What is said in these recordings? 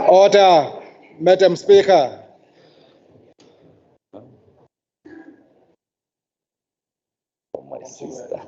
Order, Madam Speaker. My sister.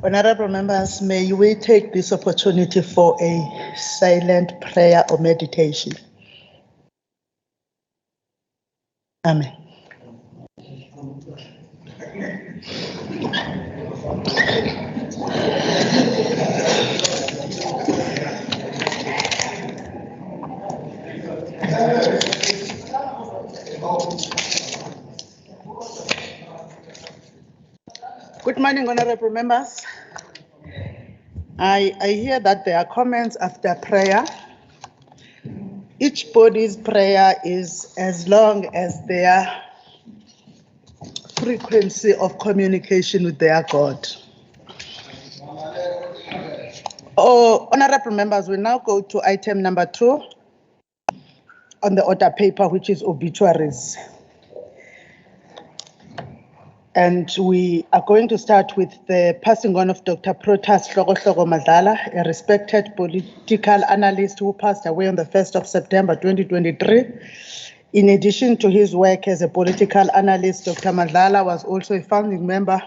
Honorable members, may we take this opportunity for a silent prayer or meditation. Amen. Good morning, honorable members. I hear that there are comments after prayer. Each body's prayer is as long as their frequency of communication with their God. Oh, honorable members, we now go to item number 2 on the order paper, which is obituaries. And we are going to start with the passing on of Dr. Protas Hlogohlogo Madlala, a respected political analyst who passed away on the 1st of September 2023. In addition to his work as a political analyst, Dr. Madlala was also a founding member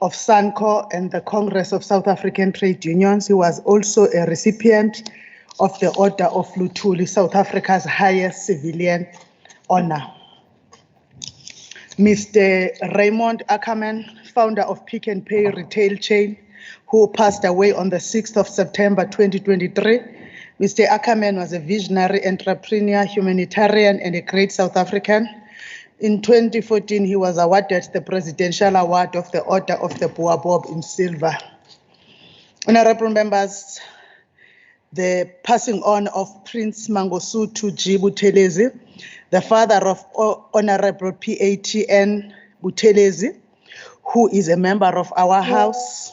of SANCO and the Congress of South African Trade Unions. He was also a recipient of the Order of Luthuli, South Africa's highest civilian honor. Mr. Raymond Ackerman, founder of Pick n Pay retail chain, who passed away on the 6th of September 2023. Mr. Ackerman was a visionary entrepreneur, humanitarian, and a great South African. In 2014, he was awarded the Presidential Award of the Order of the Boer in silver. Honorable members, the passing on of Prince Mangosuthu G. Buthelezi, the father of Honorable PATN Buthelezi, who is a member of our house.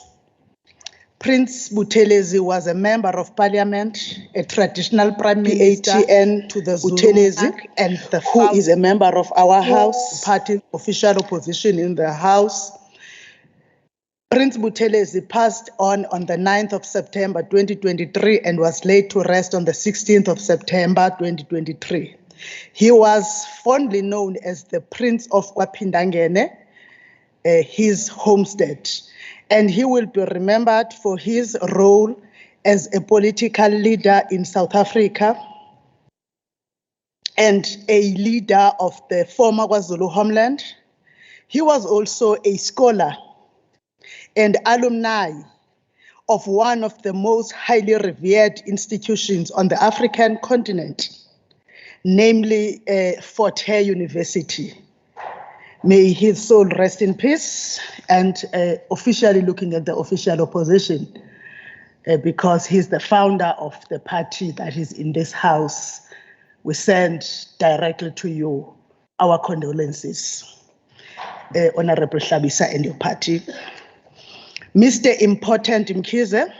Prince Buthelezi was a member of parliament, a traditional prime minister PATN to the Buthelezi, and who is a member of our house, party official opposition in the house. Prince Buthelezi passed on the 9th of September 2023 and was laid to rest on the 16th of September 2023. He was fondly known as the Prince of KwaPhindangene, his homestead, and he will be remembered for his role as a political leader in South Africa and a leader of the former KwaZulu homeland. He was also a scholar and alumni of one of the most highly revered institutions on the African continent, namely Fort Hare University. May his soul rest in peace, and officially looking at the official opposition, because he's the founder of the party that is in this house, we send directly to you our condolences, Honorable Hlabisa and your party. Mr. Important Mkhize,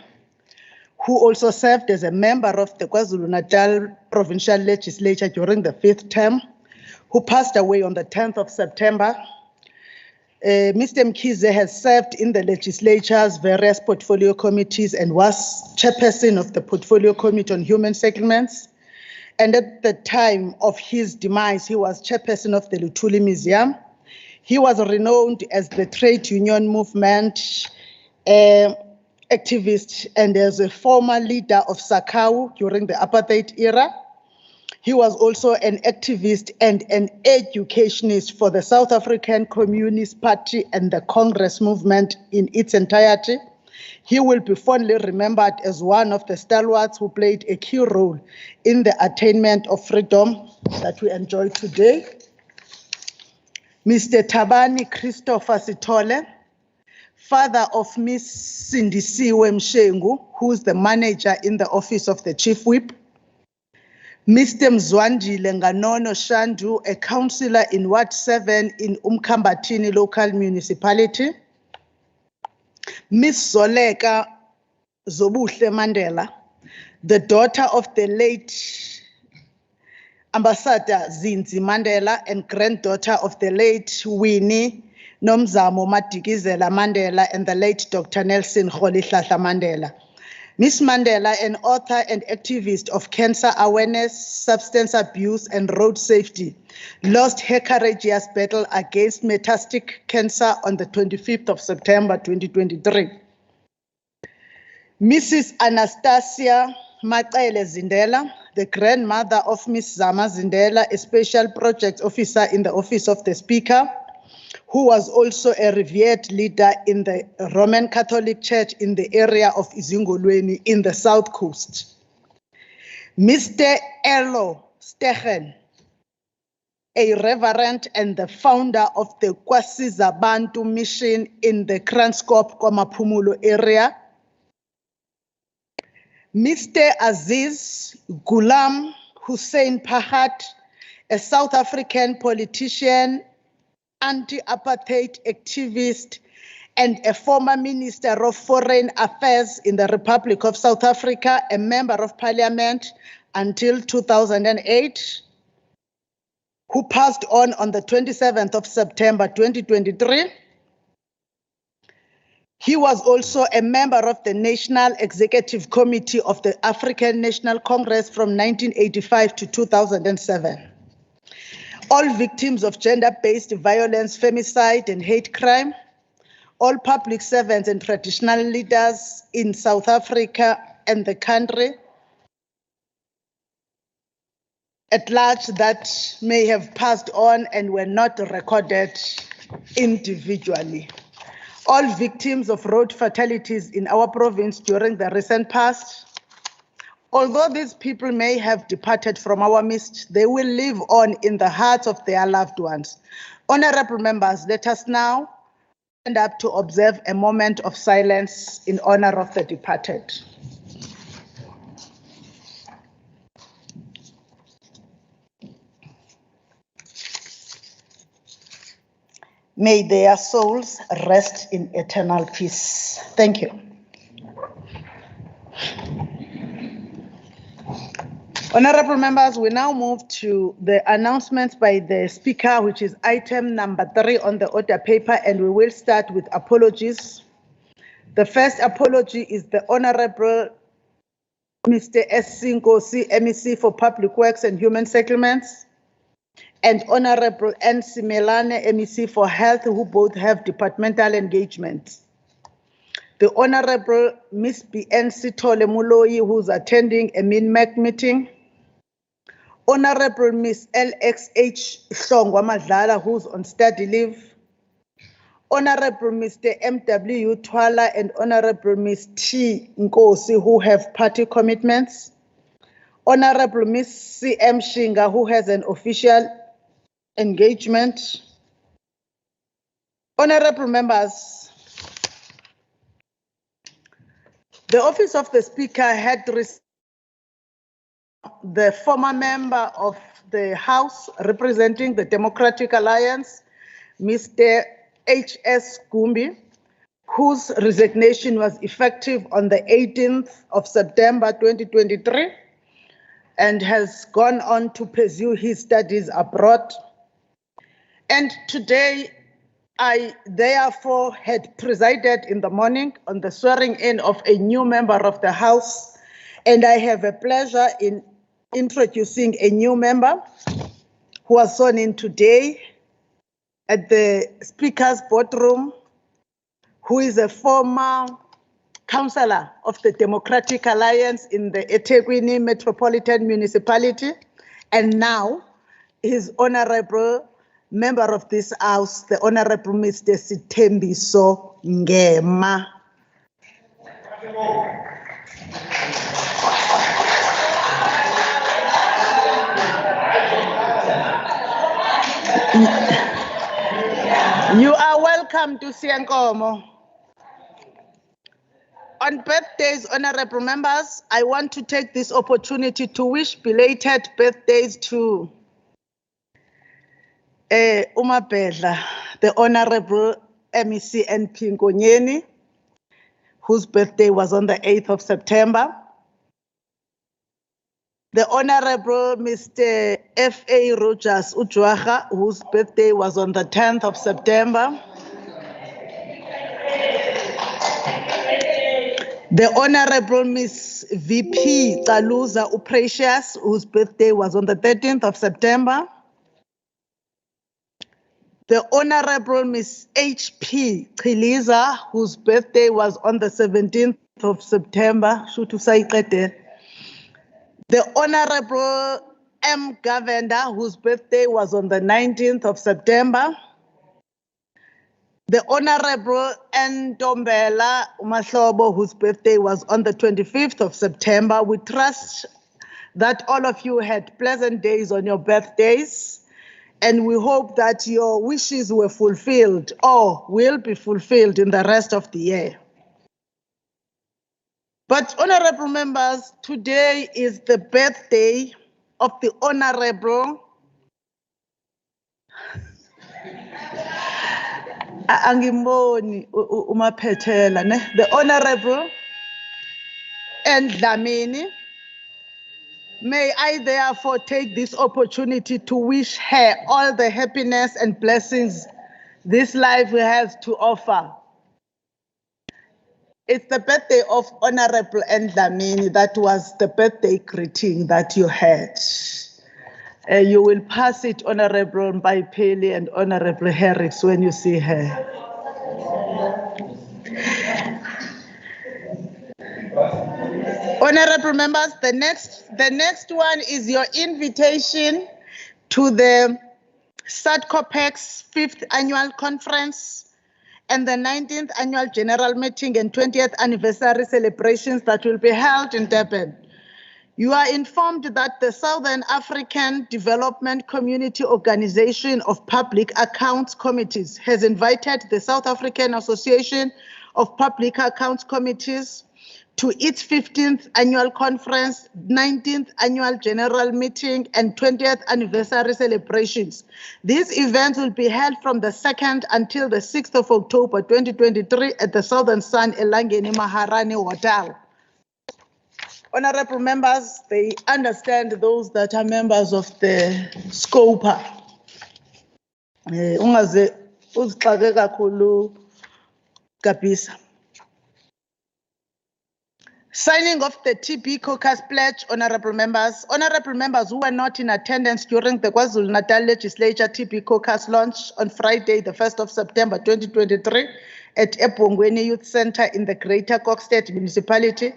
who also served as a member of the KwaZulu-Natal Provincial Legislature during the 5th term, who passed away on the 10th of September. Mr. Mkhize has served in the legislature's various portfolio committees and was chairperson of the Portfolio Committee on Human Settlements. And at the time of his demise, he was chairperson of the Luthuli Museum. He was renowned as the trade union movement activist and as a former leader of Sakau during the apartheid era. He was also an activist and an educationist for the South African Communist Party and the Congress movement in its entirety. He will be fondly remembered as one of the stalwarts who played a key role in the attainment of freedom that we enjoy today. Mr. Thabani Christopher Sithole, father of Miss Sindisiwe Mshengu, who is the manager in the office of the Chief Whip. Mr. Mzwandile Nganono Shandu, a councillor in Ward 7 in Umkambatini local municipality. Miss Zoleka Zobuhle Mandela, the daughter of the late Ambassador Zinzi Mandela and granddaughter of the late Winnie Nomzamo Madikizela Mandela and the late Dr. Nelson Rolihlahla Mandela. Miss Mandela, an author and activist of cancer awareness, substance abuse, and road safety, lost her courageous battle against metastatic cancer on the 25th of September 2023. Mrs. Anastasia Manqele Zindela, the grandmother of Miss Zama Zindela, a special project officer in the office of the Speaker, who was also a revered leader in the Roman Catholic Church in the area of Izingolweni in the South Coast. Mr. Elo Stegen, a reverend and the founder of the Kwasiza Bantu mission in the Kranskop Kwamaphumulo area. Mr. Aziz Ghulam Hussein Pahat, a South African politician, anti-apartheid activist, and a former Minister of Foreign Affairs in the Republic of South Africa, a member of Parliament until 2008, who passed on the 27th of September 2023. He was also a member of the National Executive Committee of the African National Congress from 1985 to 2007. All victims of gender-based violence, femicide, and hate crime, all public servants and traditional leaders in South Africa and the country at large that may have passed on and were not recorded individually. All victims of road fatalities in our province during the recent past. Although these people may have departed from our midst, they will live on in the hearts of their loved ones. Honorable members, let us now stand up to observe a moment of silence in honor of the departed. May their souls rest in eternal peace. Thank you. Honorable members, we now move to the announcements by the Speaker, which is item number 3 on the order paper, and we will start with apologies. The first apology is the Honorable Mr. SE Manqele, MEC for Public Works and Human Settlements, and Honorable NC Melane, MEC for Health, who both have departmental engagements. The Honorable Ms. BNC Tole Muloi, who's attending a MINMAC meeting. Honorable Miss LXH Hlongwa Madlala, who's on study leave. Honorable Mr. MW Twala and Honorable Miss T Nkosi, who have party commitments. Honorable Miss CM Shinga, who has an official engagement. Honorable members, the office of the Speaker had received the former member of the House representing the Democratic Alliance, Mr. H.S. Gumbi, whose resignation was effective on the 18th of September 2023 and has gone on to pursue his studies abroad. And today, I therefore had presided in the morning on the swearing in of a new member of the House, and I have a pleasure in introducing a new member who was sworn in today at the Speaker's boardroom, who is a former councillor of the Democratic Alliance in the eThekwini Metropolitan Municipality, and now is honorable member of this house, the Honorable Mr. Sithembiso Ngema. You are welcome to Sienkomo. On birthdays, honorable members, I want to take this opportunity to wish belated birthdays to Umabedla, the Honorable MEC NP Nkonyeni, whose birthday was on the 8th of September. The Honorable Mr. F.A. Rogers Ujwaha, whose birthday was on the 10th of September. The Honorable Miss VP Taluza Uprecious, whose birthday was on the 13th of September. The Honorable Miss H.P. Chiliza, whose birthday was on the 17th of September. The Honorable M. Govender, whose birthday was on the 19th of September. The Honorable N. Dombela Umahlobo, whose birthday was on the 25th of September. We trust that all of you had pleasant days on your birthdays, and we hope that your wishes were fulfilled or will be fulfilled in the rest of the year. But honorable members, today is the birthday of the Honorable Angimboni Umaphethela, the Honorable Ndlamini. May I therefore take this opportunity to wish her all the happiness and blessings this life has to offer. It's the birthday of Honorable Ndlamini. That was the birthday greeting that you had. You will pass it, Honorable Mbaipeli and Honorable Harris, when you see her. Honorable members, the next one is your invitation to the SADCOPEC's 5th Annual Conference and the 19th Annual General Meeting and 20th Anniversary celebrations that will be held in Durban. You are informed that the Southern African Development Community Organization of Public Accounts Committees has invited the South African Association of Public Accounts Committees to its 15th Annual Conference, 19th Annual General Meeting, and 20th Anniversary celebrations. These events will be held from the 2nd until the 6th of October 2023 at the Southern Sun Elangeni Maharani Hotel. Honorable members, they understand those that are members of the SCOPA. Ungaze uzixake kakhulu Kapisa. Signing of the TB Caucus Pledge, honorable members. Honorable members who were not in attendance during the KwaZulu-Natal Legislature TB Caucus launch on Friday, the 1st of September 2023 at Ebongweni Youth Center in the Greater Kokstad Municipality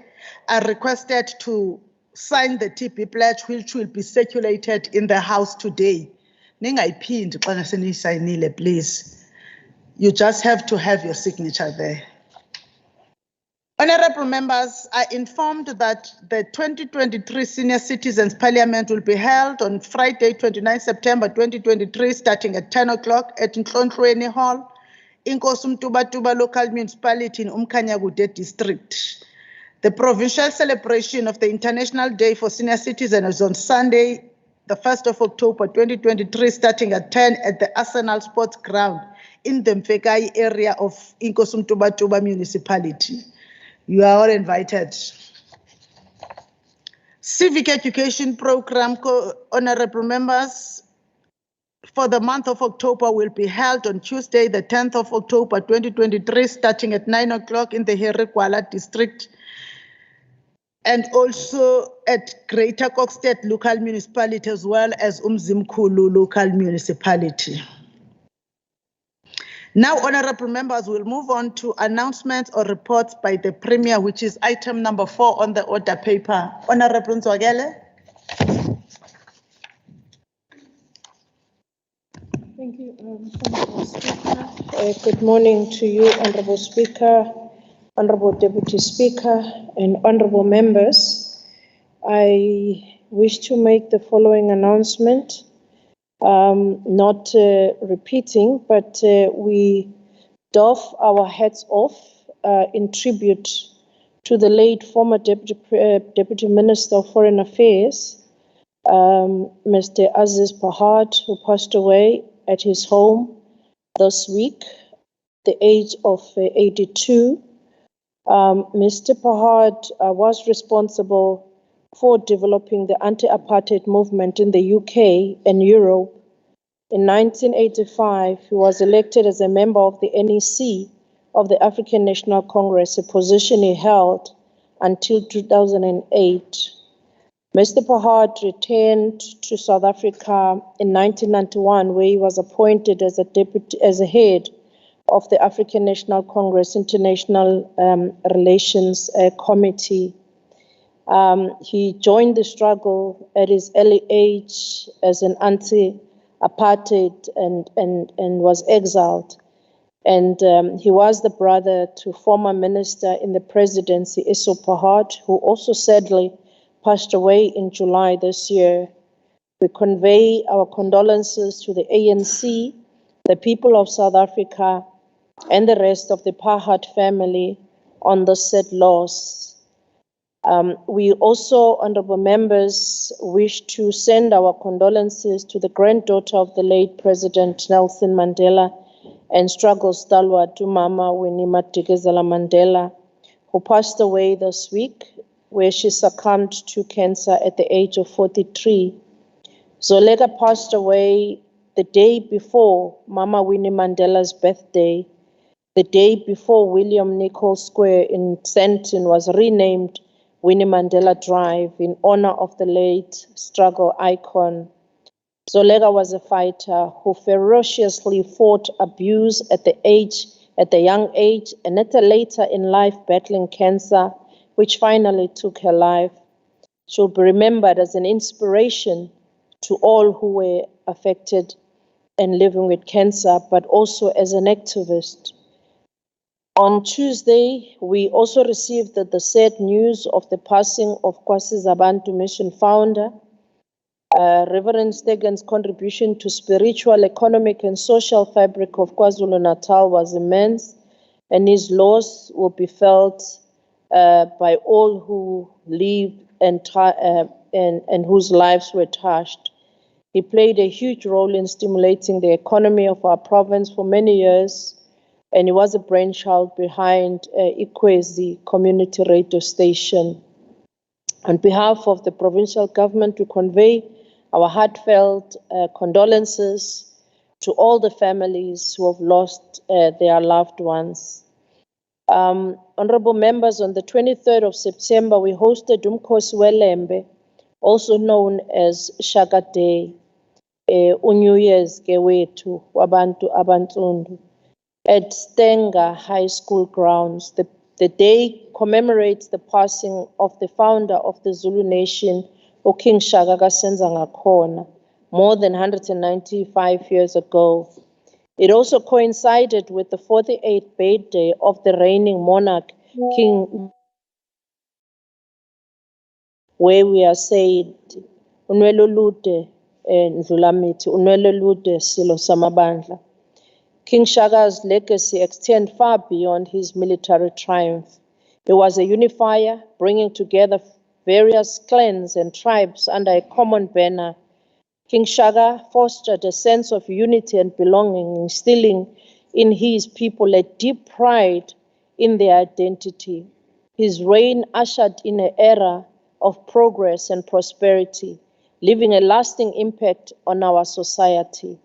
are requested to sign the TB pledge, which will be circulated in the House today. Ningayiphindi xa seniyisayinile, please. You just have to have your signature there. Honorable members, I informed that the 2023 Senior Citizens Parliament will be held on Friday, 29 September 2023, starting at 10 o'clock at Nhlonhlweni Hall, Inkosi Mtubatuba Local Municipality in Umkhanyakude District. The provincial celebration of the International Day for Senior Citizens is on Sunday, the 1st of October 2023, starting at 10 at the Arsenal Sports Ground in the Mfekai area of Inkosi Mtubatuba Municipality. You are all invited. Civic Education Program, honorable members, for the month of October will be held on Tuesday, the 10th of October 2023, starting at 9 o'clock in the Herikwala District, and also at Greater Kokstad Local Municipality, as well as Umzimkhulu Local Municipality. Now, honorable members, will move on to announcements or reports by the Premier, which is item number 4 on the order paper. Honorable Nzwagele. Thank you, Honorable Speaker. Good morning to you, Honorable Speaker, Honorable Deputy Speaker, and Honorable members. I wish to make the following announcement. Not repeating, but we doff our hats off in tribute to the late former Deputy Minister of Foreign Affairs, Mr. Aziz Pahad, who passed away at his home this week, the age of 82. Mr. Pahad was responsible for developing the anti-apartheid movement in the UK and Europe. In 1985, he was elected as a member of the NEC of the African National Congress, a position he held until 2008. Mr. Pahad returned to South Africa in 1991, where he was appointed as a head of the African National Congress International Relations Committee. He joined the struggle at his early age as an anti-apartheid and was exiled. And he was the brother to former minister in the presidency, Eso Pahad, who also sadly passed away in July this year. We convey our condolences to the ANC, the people of South Africa, and the rest of the Pahad family on this sad loss. We also, honorable members, wish to send our condolences to the granddaughter of the late President Nelson Mandela and struggle stalwart Mama Winnie Madikizela Mandela, who passed away this week, where she succumbed to cancer at the age of 43. Zoleka passed away the day before Mama Winnie Mandela's birthday, the day before William Nicol Square in Sandton was renamed Winnie Mandela Drive in honor of the late struggle icon. Zoleka was a fighter who ferociously fought abuse at the young age, and at a later in life battling cancer, which finally took her life. She will be remembered as an inspiration to all who were affected and living with cancer, but also as an activist. On Tuesday, we also received the sad news of the passing of KwaZulu-Natal Mission founder. Reverend Stegan's contribution to spiritual, economic, and social fabric of KwaZulu-Natal was immense, and his loss will be felt by all who lived and whose lives were touched. He played a huge role in stimulating the economy of our province for many years, and he was a brainchild behind Ikwezi Community Radio Station. On behalf of the provincial government, we convey our heartfelt condolences to all the families who have lost their loved ones. Honorable members, on the 23rd of September, we hosted Umkhosi Welembe, also known as Shaka Day, New Year's Gewetu, Wabantu Abantundu, at Stenga High School grounds. The The day commemorates the passing of the founder of the Zulu nation, King Shaka Ngakhona, more than 195 years ago. It also coincided with the 48th birthday of the reigning monarch, King, where we are saying, Unwelo lude ndlulamithi, unwelo lude silo samabandla. King Shaka's legacy extends far beyond his military triumph. He was a unifier, bringing together various clans and tribes under a common banner. King Shaka fostered a sense of unity and belonging, instilling in his people a deep pride in their identity. His reign ushered in an era of progress and prosperity, leaving a lasting impact on our society.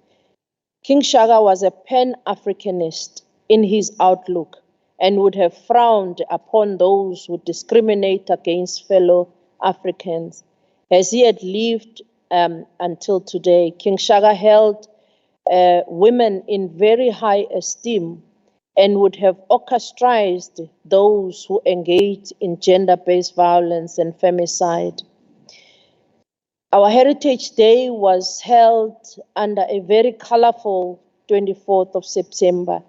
King Shaka was a pan-Africanist in his outlook and would have frowned upon those who discriminate against fellow Africans. As he had lived until today, King Shaka held women in very high esteem and would have ostracized those who engaged in gender-based violence and femicide. Our Heritage Day was held under a very colorful 24th of September.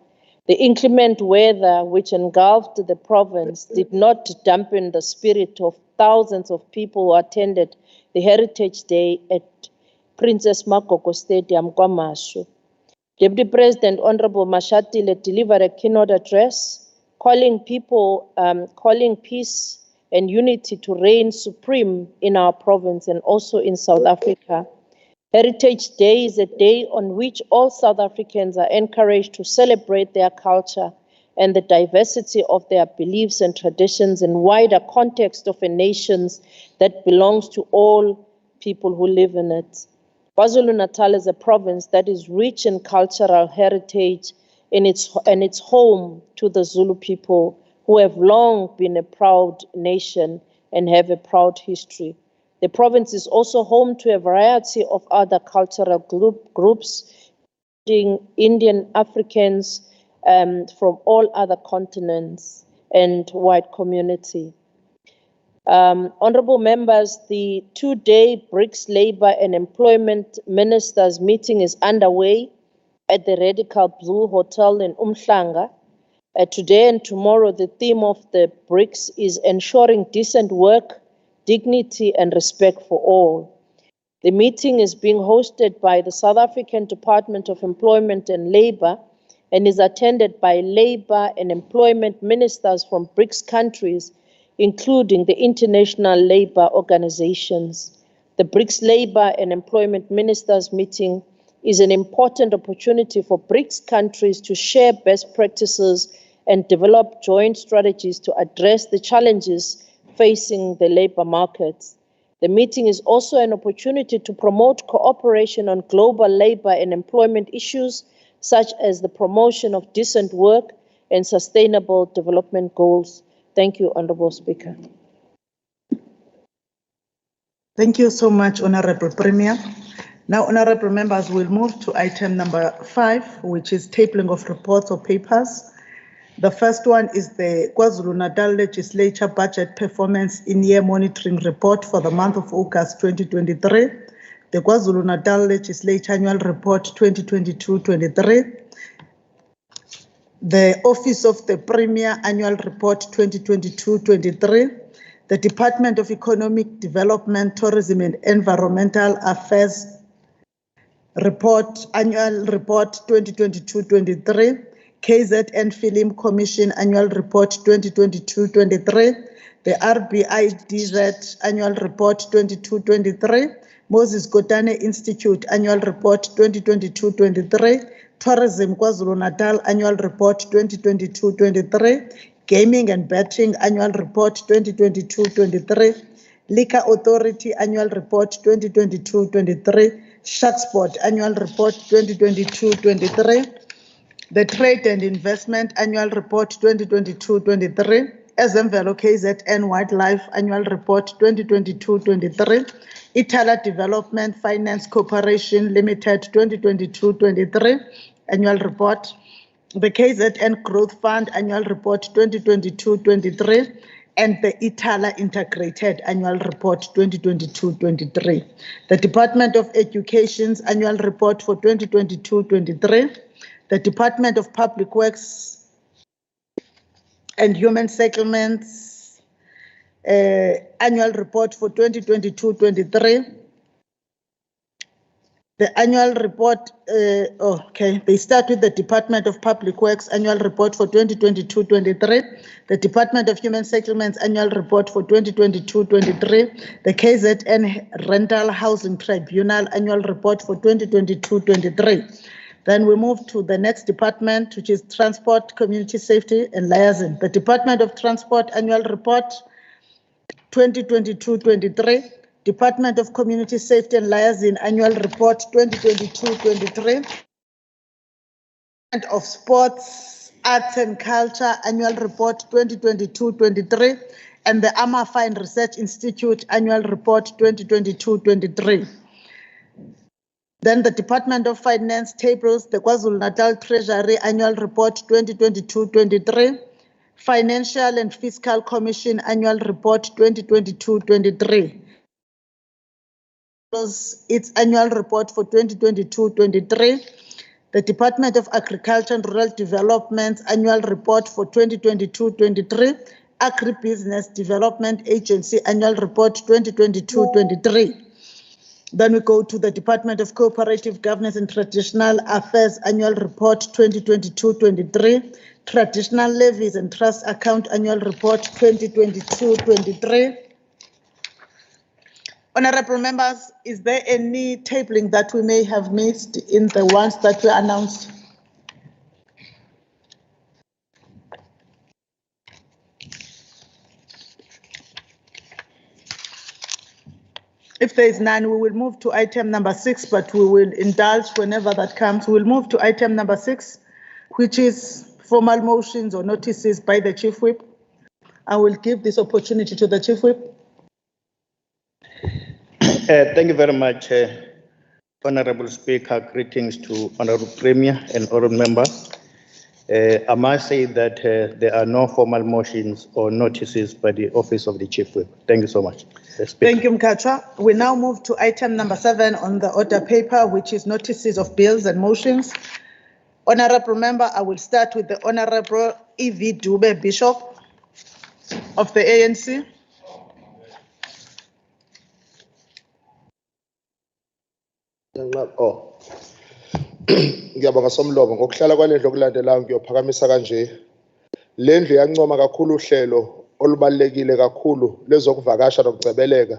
The inclement weather which engulfed the province did not dampen the spirit of thousands of people who attended the Heritage Day at Princess Makoko Stadium, KwaMashu. Deputy President Honorable Mashatile delivered a keynote address calling peace and unity to reign supreme in our province and also in South Africa. Heritage Day is a day on which all South Africans are encouraged to celebrate their culture and the diversity of their beliefs and traditions in wider context of a nation that belongs to all people who live in it. KwaZulu-Natal is a province that is rich in cultural heritage and it's home to the Zulu people, who have long been a proud nation and have a proud history. The province is also home to a variety of other cultural groups, including Indian Africans from all other continents and white community. Honorable members, the two-day BRICS Labour and Employment Ministers meeting is underway at the Radical Blue Hotel in Umhlanga. Today and tomorrow, the theme of the BRICS is ensuring decent work, dignity, and respect for all. The meeting is being hosted by the South African Department of Employment and Labour and is attended by labour and employment ministers from BRICS countries, including the international labour organizations. The BRICS Labour and Employment Ministers meeting is an important opportunity for BRICS countries to share best practices and develop joint strategies to address the challenges facing the labour markets. The meeting is also an opportunity to promote cooperation on global labour and employment issues, such as the promotion of decent work and sustainable development goals. Thank you, Honourable Speaker. Thank you so much, Honourable Premier. Now, Honourable members, we'll move to item number 5, which is tabling of reports or papers. The first one is the KwaZulu-Natal Legislature Budget Performance in-Year Monitoring Report for the month of August 2023, the KwaZulu-Natal Legislature Annual Report 2022-23, the Office of the Premier Annual Report 2022-23, the Department of Economic Development, Tourism and Environmental Affairs Annual Report 2022-23, KZN Film Commission Annual Report 2022-23, the RBIDZ Annual Report 2022-23, Moses Kotane Institute Annual Report 2022-23, Tourism KwaZulu-Natal Annual Report 2022-23, Gaming and Betting Annual Report 2022-23, Liquor Authority Annual Report 2022-23, Shark Sport Annual Report 2022-23, the Trade and Investment Annual Report 2022-23, Ezemvelo KZN Wildlife Annual Report 2022-23, Itala Development Finance Corporation Limited 2022-23 Annual Report, the KZN Growth Fund Annual Report 2022-23, and the ITALA Integrated Annual Report 2022-23. The Department of Education's Annual Report for 2022-23, the Department of Public Works and Human Settlements Annual Report for 2022-23, the annual report, they start with the Department of Public Works Annual Report for 2022-23, the Department of Human Settlements Annual Report for 2022-23, the KZN Rental Housing Tribunal Annual Report for 2022-23. Then we move to the next department, which is Transport, Community Safety and Liaison. The Department of Transport Annual Report 2022-23, Department of Community Safety and Liaison Annual Report 2022-23, Department of Sports, Arts and Culture Annual Report 2022-23, and the Fine Research Institute Annual Report 2022-23. Then the Department of Finance tables the KwaZulu-Natal Treasury Annual Report 2022-23, Financial and Fiscal Commission Annual Report 2022-23. Its annual report for 2022-23, the Department of Agriculture and Rural Development's annual report for 2022-23, Agribusiness Development Agency Annual Report 2022-23. Then we go to the Department of Cooperative Governance and Traditional Affairs Annual Report 2022-23, Traditional Levies and Trust Account Annual Report 2022-23. Honorable members, is there any tabling that we may have missed in the ones that were announced? If there is none, we will move to item number 6, but we will indulge whenever that comes. We will move to item number 6, which is formal motions or notices by the Chief Whip. I will give this opportunity to the Chief Whip. Thank you very much, Honorable Speaker. Greetings to Honorable Premier and Honorable members. I must say that there are no formal motions or notices by the Office of the Chief Whip. Thank you so much. Thank you, Mkhatshwa. We now move to item number 7 on the order paper, which is notices of bills and motions. Honorable member, I will start with the Honorable E.V. Dube, Bishop of the ANC. Ngiyabonga somlomo ngokuhlala kwalendlu okulandelayo ngiyophakamisa kanje. Lendlu yancoma kakhulu uhlelo olubalekile kakhulu lezokuvakasha nokugcebeleka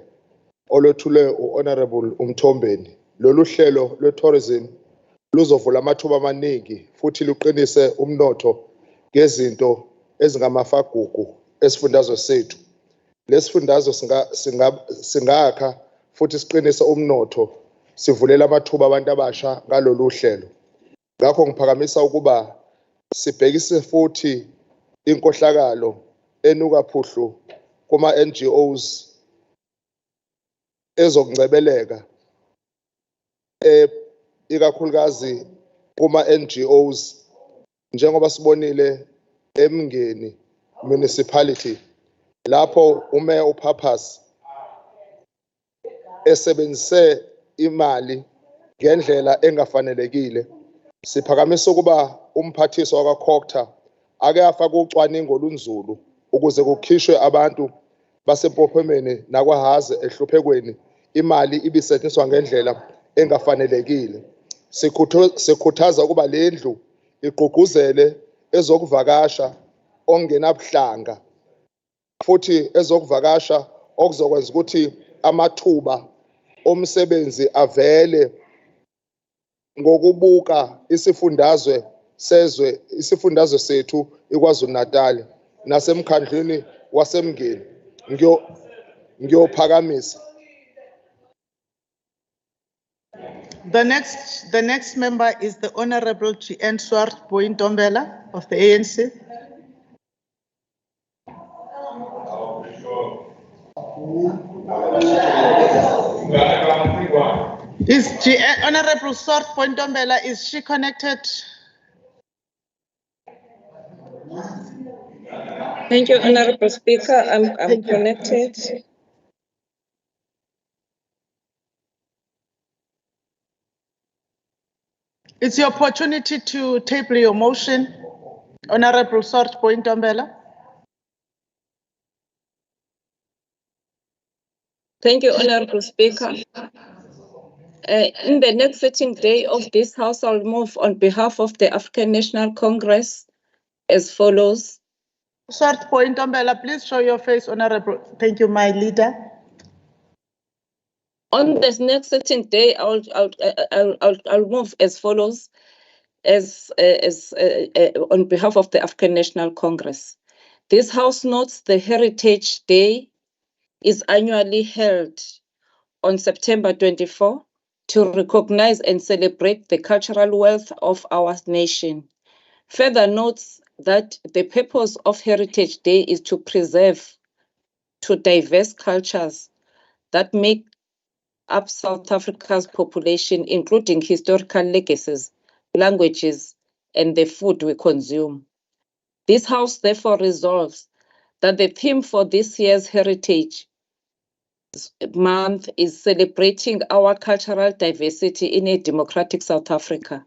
olwethulwe uHonorable Umthombeni. Lolu hlelo lwetourism luzovula amathuba amaningi futhi luqinise umnotho ngezinto ezingamafagugu esifundazwe sethu. Lesifundazwe singakha futhi siqinise umnotho, sivulela amathuba abantu abasha ngalolu hlelo. Ngakho ngiphakamisa ukuba sibhekise futhi inkohlakalo enuka phuhlu kuma NGOs ezokungcebeleka ikakhulukazi kuma NGOs njengoba sibonile eMngeni municipality lapho uMayor uPurpose esebenzise imali ngendlela engafanelekile. Siphakamisa ukuba umphathiswa wakwaCocta ake afake ucwaningo olunzulu ukuze kukhishwe abantu basempophomeni nakwaHhaze ehluphekweni imali ibisetshenziswa ngendlela engafanelekile. Sikhuthaza ukuba lendlu igqugquzele ezokuvakasha ongenabuhlanga futhi ezokuvakasha okuzokwenza ukuthi amathuba omsebenzi avele ngokubuka isifundazwe sethu iKwaZulu-Natal nasemkhandlwini waseMngeni. Ngiyophakamisa. The next member is the Honorable G.N. Swart Bointombela of the ANC. Is Honorable Swart Bointombela, is she connected? Thank you, Honorable Speaker. I'm connected. It's your opportunity to table your motion. Honorable Sort Point Ombela. Thank you, Honorable Speaker. In the next sitting day of this House, I'll move on behalf of the African National Congress as follows. Sort Point Ombela, please show your face, Honorable. Thank you, my leader. On this next sitting day, I'll move as follows, on behalf of the African National Congress. This House notes the Heritage Day is annually held on September 24 to recognize and celebrate the cultural wealth of our nation. Further notes that the purpose of Heritage Day is to preserve two diverse cultures that make up South Africa's population, including historical legacies, languages, and the food we consume. This House therefore resolves that the theme for this year's Heritage Month is celebrating our cultural diversity in a democratic South Africa,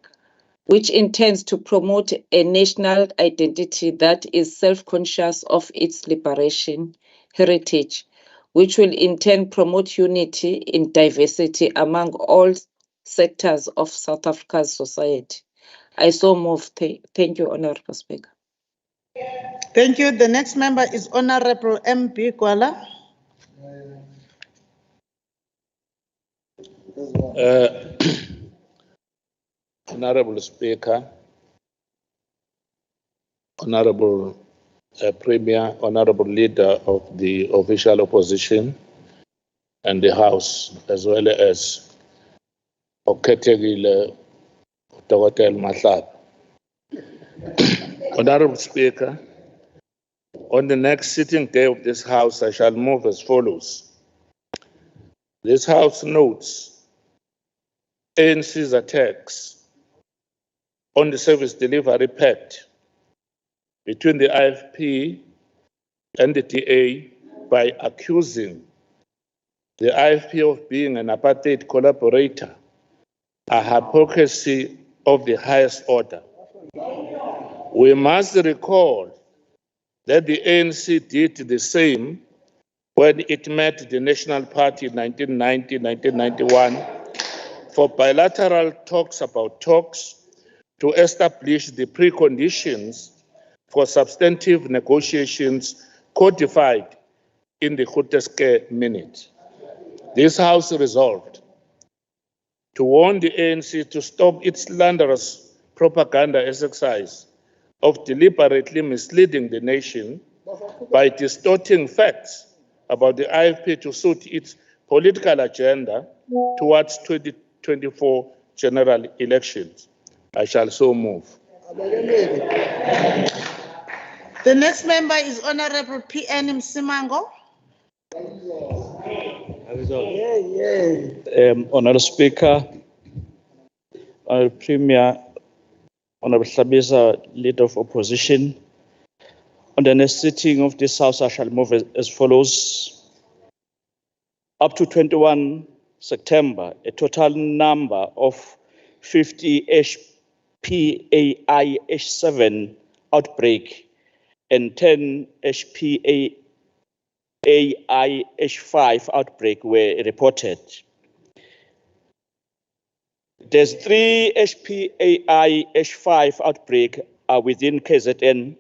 which intends to promote a national identity that is self-conscious of its liberation heritage, which will in turn promote unity in diversity among all sectors of South Africa's society. I so move. Thank you, Honorable Speaker. Thank you. The next member is Honorable MP Kwala. Honorable Speaker, Honorable Premier, Honorable Leader of the official opposition and the House, as well as Oketegile Dr. Mahlab. Honorable Speaker, on the next sitting day of this House, I shall move as follows. This House notes ANC's attacks on the Service Delivery Pact between the IFP and the DA by accusing the IFP of being an apartheid collaborator, a hypocrisy of the highest order. We must recall that the ANC did the same when it met the National Party in 1990-1991 for bilateral talks about talks to establish the preconditions for substantive negotiations codified in the Grooteske Minute. This House resolved to warn the ANC to stop its slanderous propaganda exercise of deliberately misleading the nation by distorting facts about the IFP to suit its political agenda towards 2024 general elections. I shall so move. The next member is Honorable PN Msimango. Honorable Speaker, Honorable Premier, Honorable Hlabisa, Leader of Opposition. On the next sitting of this House, I shall move as follows. Up to 21 September, a total number of 50 HPAI-7 outbreak and 10 HPAI-5 outbreak were reported. There's 3 HPAI-5 outbreak are within KZN.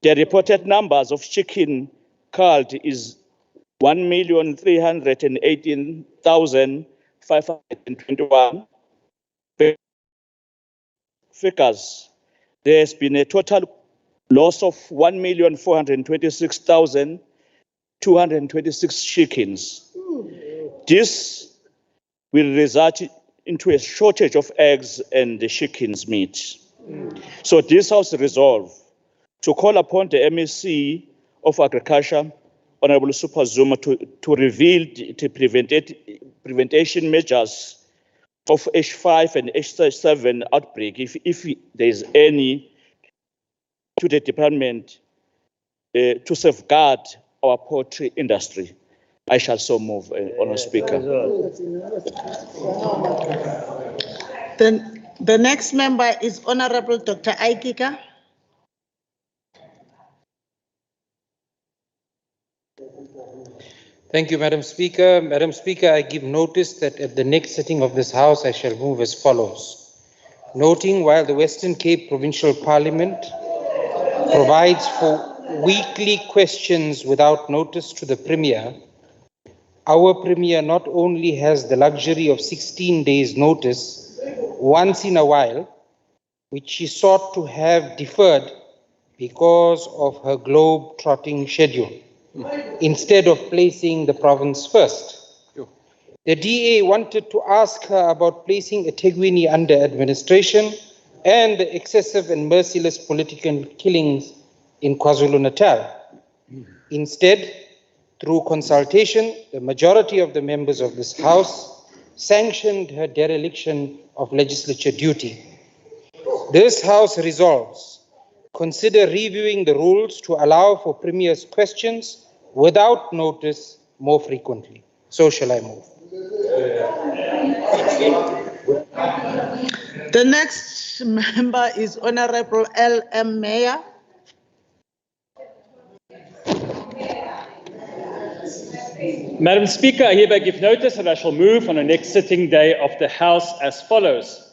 The reported numbers of chicken culled is 1,318,521. Figures. There has been a total loss of 1,426,226 chickens. This will result into a shortage of eggs and the chickens meat. So this House resolved to call upon the MEC of Agriculture, Honorable Super Zuma, to reveal the prevention measures of H5 and H7 outbreak, if there is any, to the department to safeguard our poultry industry. I shall so move, Honourable Speaker. Then the next member is Honorable Dr. Aikika. Thank you, Madam Speaker. Madam Speaker, I give notice that at the next sitting of this House, I shall move as follows. Noting while the Western Cape Provincial Parliament provides for weekly questions without notice to the Premier, our Premier not only has the luxury of 16 days notice once in a while, which she sought to have deferred because of her globe-trotting schedule, instead of placing the province first. The DA wanted to ask her about placing eThekwini under administration and the excessive and merciless political killings in KwaZulu-Natal. Instead, through consultation, the majority of the members of this House sanctioned her dereliction of legislature duty. This House resolves, consider reviewing the rules to allow for Premier's questions without notice more frequently. So shall I move. The next member is Honorable L.M. Mayor. Madam Speaker, I hereby give notice that I shall move on the next sitting day of the House as follows.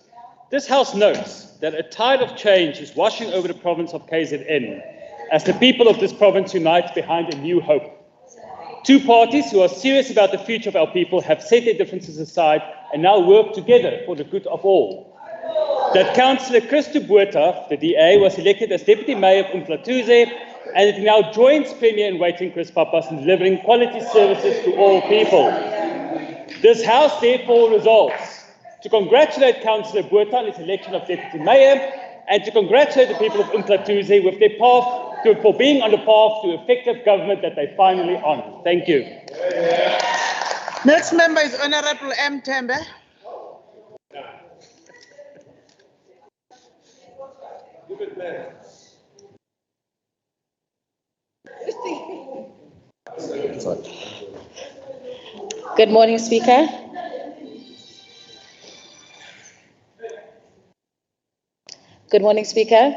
This House notes that a tide of change is washing over the province of KZN as the people of this province unite behind a new hope. Two parties who are serious about the future of our people have set their differences aside and now work together for the good of all. That Councillor Chris Botha, the DA, was elected as Deputy Mayor of Umhlatuze, and it now joins Premier in waiting Chris Pappas in delivering quality services to all people. This House therefore resolves to congratulate Councillor Botha on his election of Deputy Mayor and to congratulate the people of Umhlatuze with their path for being on the path to effective government that they're finally on. Thank you. Next member is Honorable M. Tembe. Good morning, Speaker. Good morning, Speaker.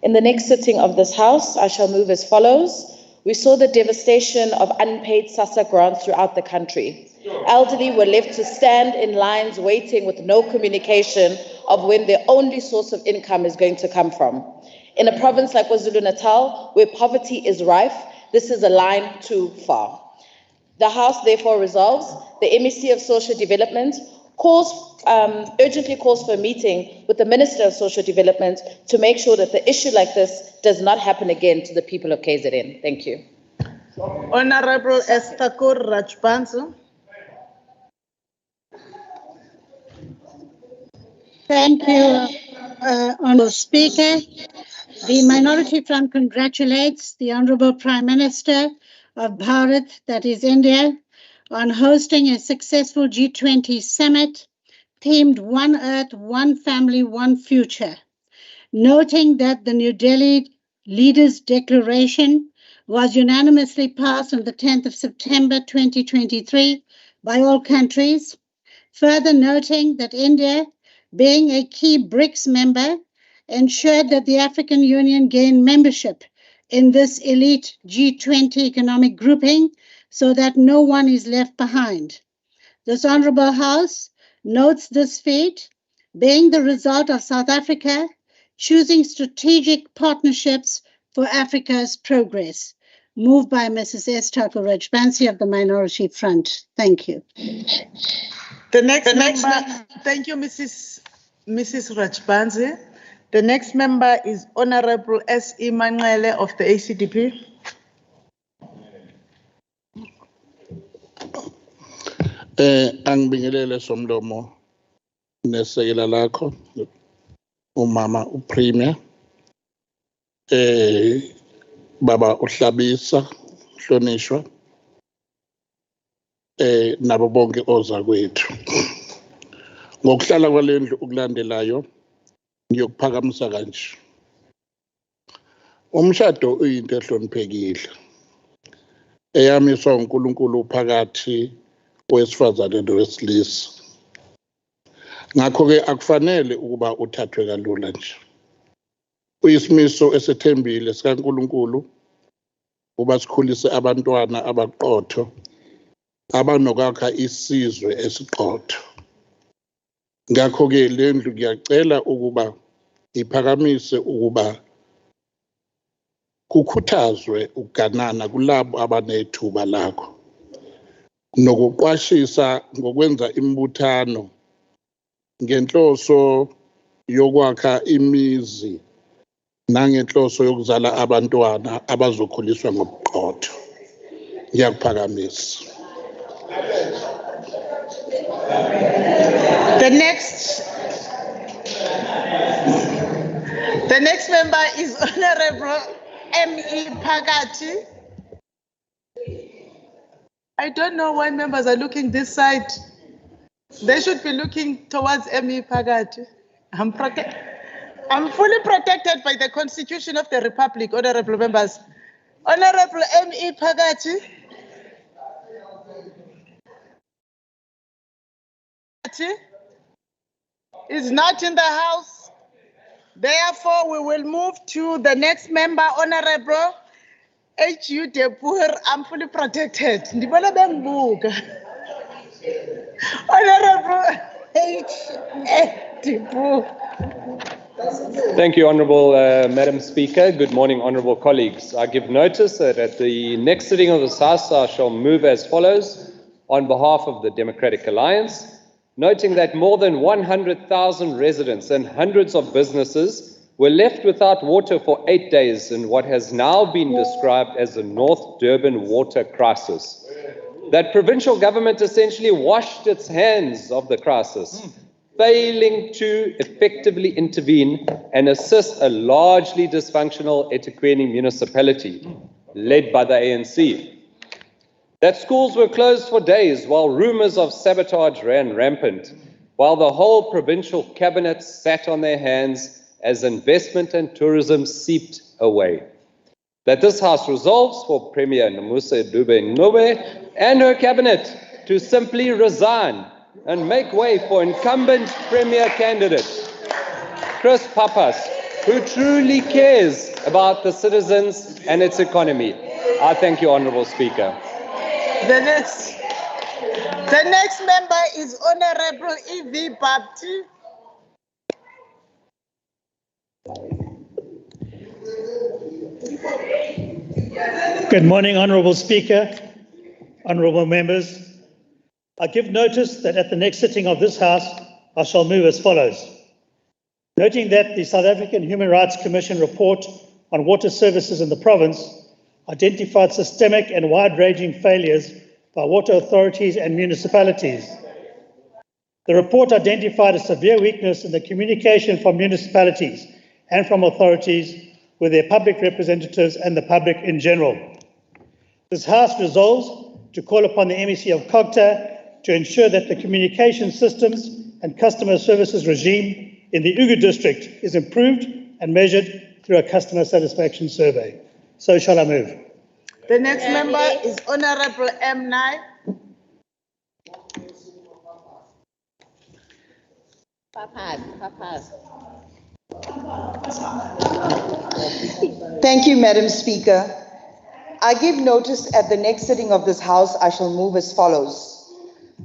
In the next sitting of this House, I shall move as follows. We saw the devastation of unpaid SASSA grants throughout the country. Elderly were left to stand in lines waiting with no communication of when their only source of income is going to come from. In a province like KwaZulu-Natal, where poverty is rife, this is a line too far. The House therefore resolves the MEC of Social Development urgently calls for a meeting with the Minister of Social Development to make sure that the issue like this does not happen again to the people of KZN. Thank you. Honorable Estakur Rajbansu. Thank you, Honourable Speaker. The Minority Front congratulates the Honourable Prime Minister of Bharat, that is India, on hosting a successful G20 summit themed One Earth, One Family, One Future, noting that the New Delhi Leaders' Declaration was unanimously passed on the 10th of September 2023 by all countries, further noting that India, being a key BRICS member, ensured that the African Union gained membership in this elite G20 economic grouping so that no one is left behind. This Honourable House notes this feat being the result of South Africa choosing strategic partnerships for Africa's progress. Moved by Mrs. S. Thakur Rajbansi of the Minority Front. Thank you. The next member, thank you, Mrs. Rajbansi. The next member is Honorable SE Manqele of the ACDP. Angibingelele somlomo nesekela lakho umama uPremier baba uhlabisa hlonishwa nabo bonke oza kwethu ngokuhlala kwalendlu ukulandelayo ngiyokuphakamisa kanje Umshado uyinto ehloniphekile eyamiswa uNkulunkulu phakathi kwesifazane nowesilisa. Ngakho ke akufanele ukuba uthathwe kalula nje. Uyisimiso esethembile sikaNkulunkulu uba sikhulise abantwana abaqotho abanokwakha isizwe esiqotho. Ngakho ke le ndlu ngiyacela ukuba iphakamise ukuba kukhuthazwe ukuganana kulabo abanethuba lakho nokuqwashisa ngokwenza imibuthano ngenhloso yokwakha imizi nangenhloso yokuzala abantwana abazokhuliswa ngobuqotho. Ngiyakuphakamisa. The next member is Honorable M.E. Phakathi. I don't know why members are looking this side. They should be looking towards M.E. Phakathi. I'm fully protected by the Constitution of the Republic, honorable members. Honorable M.E. Phakathi. Is not in the house. Therefore, we will move to the next member, Honorable H.U. Depur. I'm fully protected. Honorable H.U. Depur. Thank you, Honourable Madam Speaker. Good morning, honourable colleagues. I give notice that at the next sitting of this House, I shall move as follows on behalf of the Democratic Alliance, noting that more than 100,000 residents and hundreds of businesses were left without water for 8 days in what has now been described as the North Durban water crisis. That provincial government essentially washed its hands of the crisis, failing to effectively intervene and assist a largely dysfunctional eThekwini municipality led by the ANC. That schools were closed for days while rumours of sabotage ran rampant, while the whole provincial cabinet sat on their hands as investment and tourism seeped away. That this House resolves for Premier Nomusa Dube-Ncube and her cabinet to simply resign and make way for incumbent Premier candidate Chris Pappas, who truly cares about the citizens and its economy. I thank you, Honourable Speaker. The next member is Honorable E.V. Bapti. Good morning, Honourable Speaker, honourable members. I give notice that at the next sitting of this House, I shall move as follows. Noting that the South African Human Rights Commission report on water services in the province identified systemic and wide-ranging failures by water authorities and municipalities. The report identified a severe weakness in the communication from municipalities and from authorities with their public representatives and the public in general. This House resolves to call upon the MEC of COGTA to ensure that the communication systems and customer services regime in the Ugu district is improved and measured through a customer satisfaction survey. So shall I move. The next member is Honorable M. Nye. Thank you, Madam Speaker. I give notice at the next sitting of this House, I shall move as follows.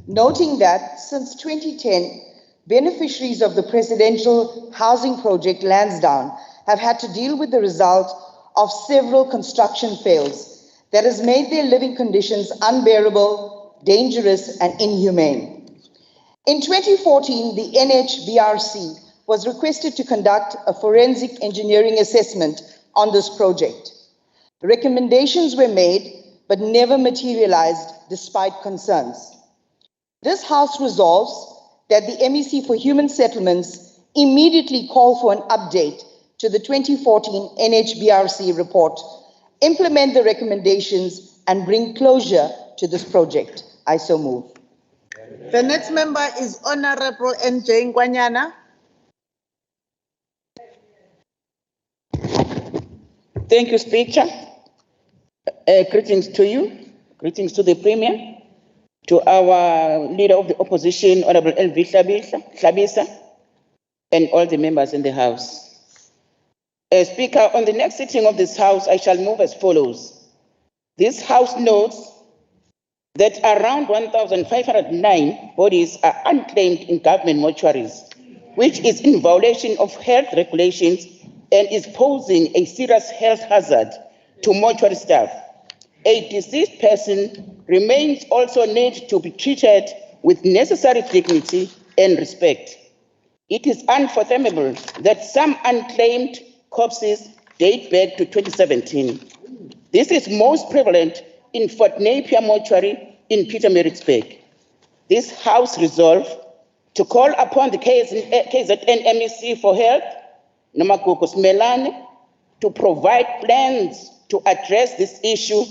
Noting that since 2010, beneficiaries of the Presidential Housing Project Lansdowne have had to deal with the result of several construction fails that has made their living conditions unbearable, dangerous, and inhumane. In 2014, the NHBRC was requested to conduct a forensic engineering assessment on this project. Recommendations were made, but never materialized despite concerns. This House resolves that the MEC for Human Settlements immediately call for an update to the 2014 NHBRC report, implement the recommendations, and bring closure to this project. I so move. The next member is Honorable N.J. Ngwanyana. Thank you, Speaker. Greetings to you. Greetings to the Premier, to our Leader of the Opposition, Honorable L.V. Hlabisa, and all the members in the House. Speaker, on the next sitting of this House, I shall move as follows. This House notes that around 1,509 bodies are unclaimed in government mortuaries, which is in violation of health regulations and is posing a serious health hazard to mortuary staff. A deceased person remains also need to be treated with necessary dignity and respect. It is unfathomable that some unclaimed corpses date back to 2017. This is most prevalent in Fort Napier Mortuary in Pietermaritzburg. This House resolved to call upon the KZN MEC for Health, Namagugu Smelane, to provide plans to address this issue,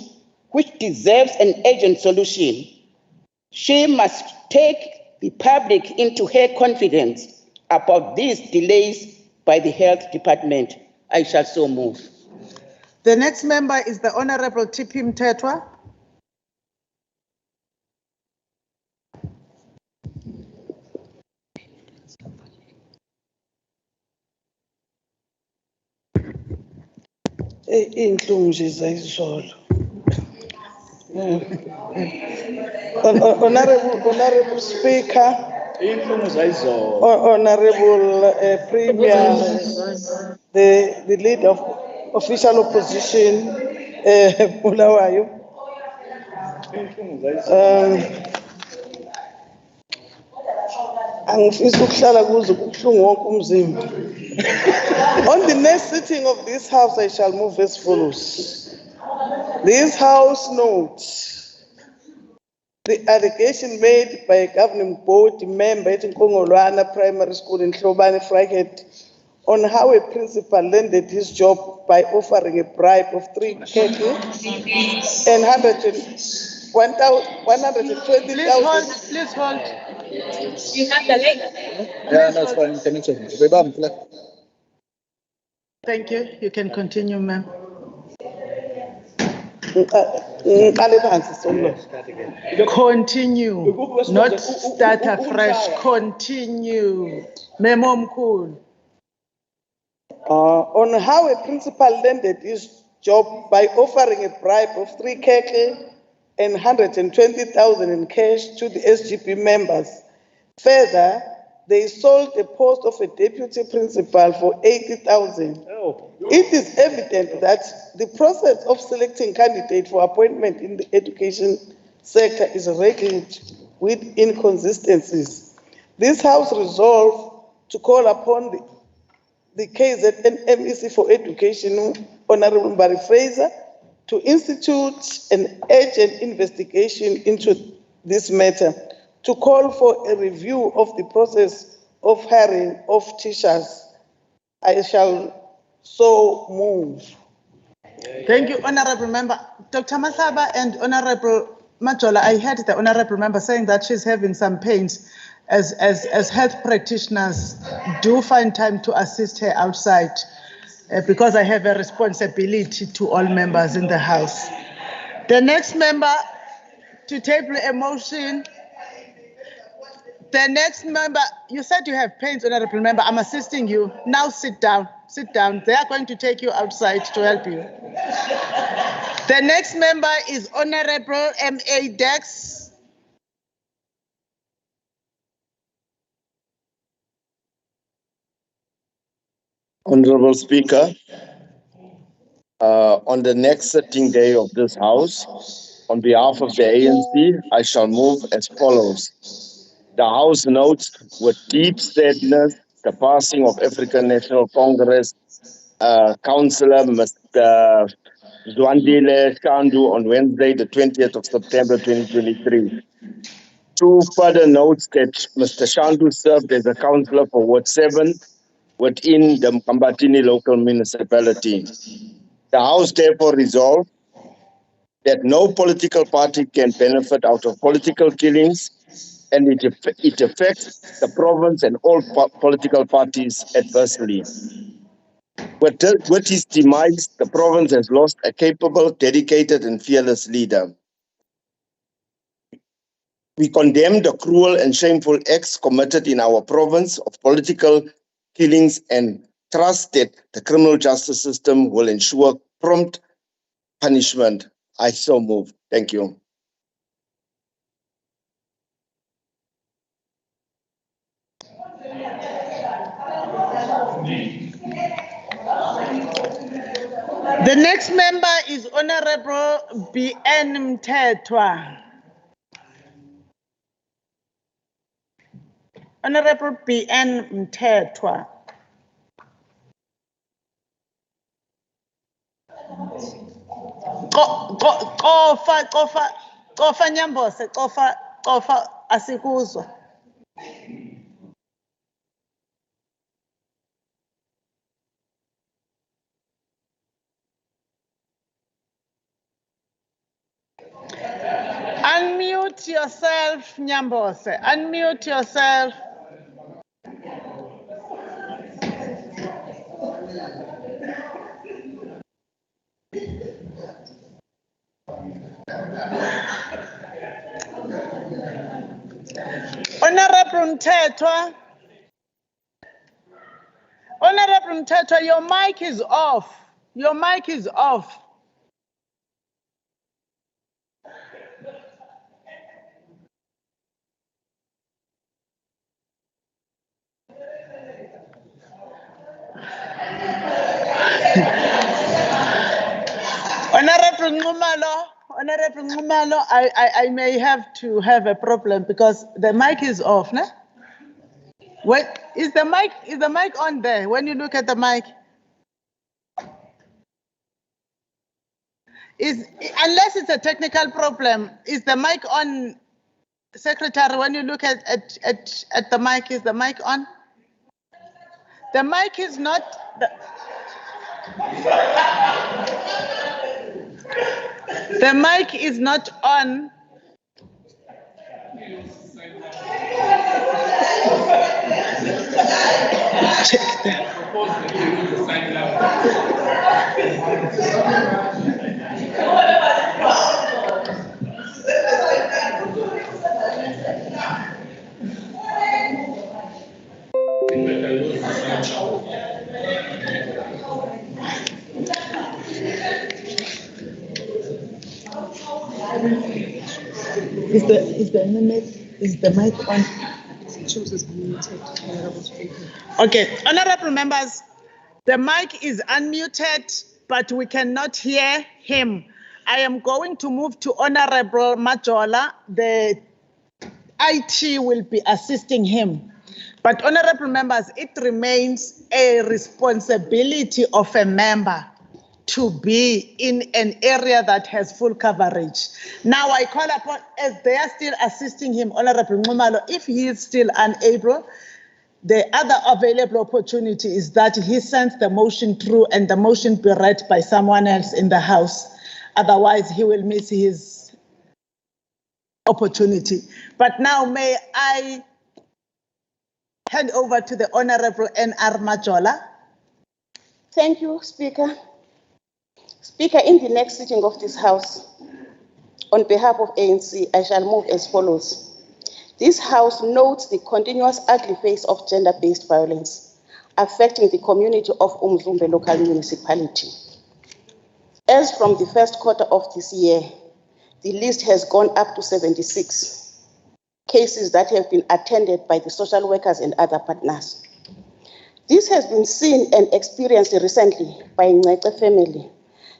which deserves an urgent solution. She must take the public into her confidence about these delays by the Health Department. I shall so move. The next member is the Honorable T.P. Mthethwa. Honorable Speaker, Honorable Premier, the leader of official opposition, Bulawayo. On the next sitting of this House, I shall move as follows. This House notes the allegation made by a governing board member at Nkongolwana Primary School in Hlobane, Vryheid, on how a principal landed his job by offering a bribe of 3 cattle and 120,000. Please hold. You have the link. Yeah, that's fine. Thank you. You can continue, ma'am. Continue, not start afresh. Continue. Memo Mkhulu. On how a principal landed his job by offering a bribe of 3 cattle and 120,000 in cash to the SGP members. Further, they sold a post of a deputy principal for 80,000. It is evident that the process of selecting candidates for appointment in the education sector is rigged with inconsistencies. This House resolved to call upon the KZN MEC for Education, Honorable Mbari Fraser, to institute an urgent investigation into this matter, to call for a review of the process of hiring of teachers. I shall so move. Thank you, Honorable Member. Dr. Masaba and Honorable Majola, I heard the Honorable Member saying that she's having some pains. As health practitioners, do find time to assist her outside because I have a responsibility to all members in the House. The next member to table a motion. The next member, you said you have pains, Honorable Member. I'm assisting you. Now sit down. Sit down. They are going to take you outside to help you. The next member is Honorable M.A. Dex. Honorable Speaker, on the next sitting day of this House, on behalf of the ANC, I shall move as follows. The House notes with deep sadness the passing of African National Congress Councillor Mr. Zwandile Shandu on Wednesday, the 20th of September 2023. Two further notes that Mr. Shandu served as a councillor for Ward 7 within the Mkambatini local municipality. The House therefore resolved that no political party can benefit out of political killings, and it affects the province and all political parties adversely. With his demise, the province has lost a capable, dedicated, and fearless leader. We condemn the cruel and shameful acts committed in our province of political killings and trust that the criminal justice system will ensure prompt punishment. I so move. Thank you. The next member is Honorable B.N. Mthethwa. Honorable B.N. Mthethwa. Qofa Nyambose, qofa asikuzwa. Unmute yourself, Nyambose. Unmute yourself. Honorable Mthethwa. Honorable Mthethwa, your mic is off. Your mic is off. Honorable Nxumalo, I may have to have a problem because the mic is off, no? What is the mic on there? When you look at the mic, unless it's a technical problem, is the mic on, Secretary? When you look at the mic, is the mic on? The mic is not. The mic is not on. Check that. Is the mic on? Okay, honorable members, the mic is unmuted, but we cannot hear him. I am going to move to Honorable Majola. The IT will be assisting him. But honorable members, it remains a responsibility of a member to be in an area that has full coverage. Now I call upon, as they are still assisting him, Honorable Nxumalo, if he is still unable, the other available opportunity is that he sends the motion through and the motion be read by someone else in the House. Otherwise, he will miss his opportunity. But now may I hand over to the Honorable N.R. Majola. Thank you, Speaker. Speaker, in the next sitting of this House, on behalf of ANC, I shall move as follows. This House notes the continuous ugly face of gender-based violence affecting the community of Umzumbe local municipality. As from the first quarter of this year, the list has gone up to 76 cases that have been attended by the social workers and other partners. This has been seen and experienced recently by Nqeke family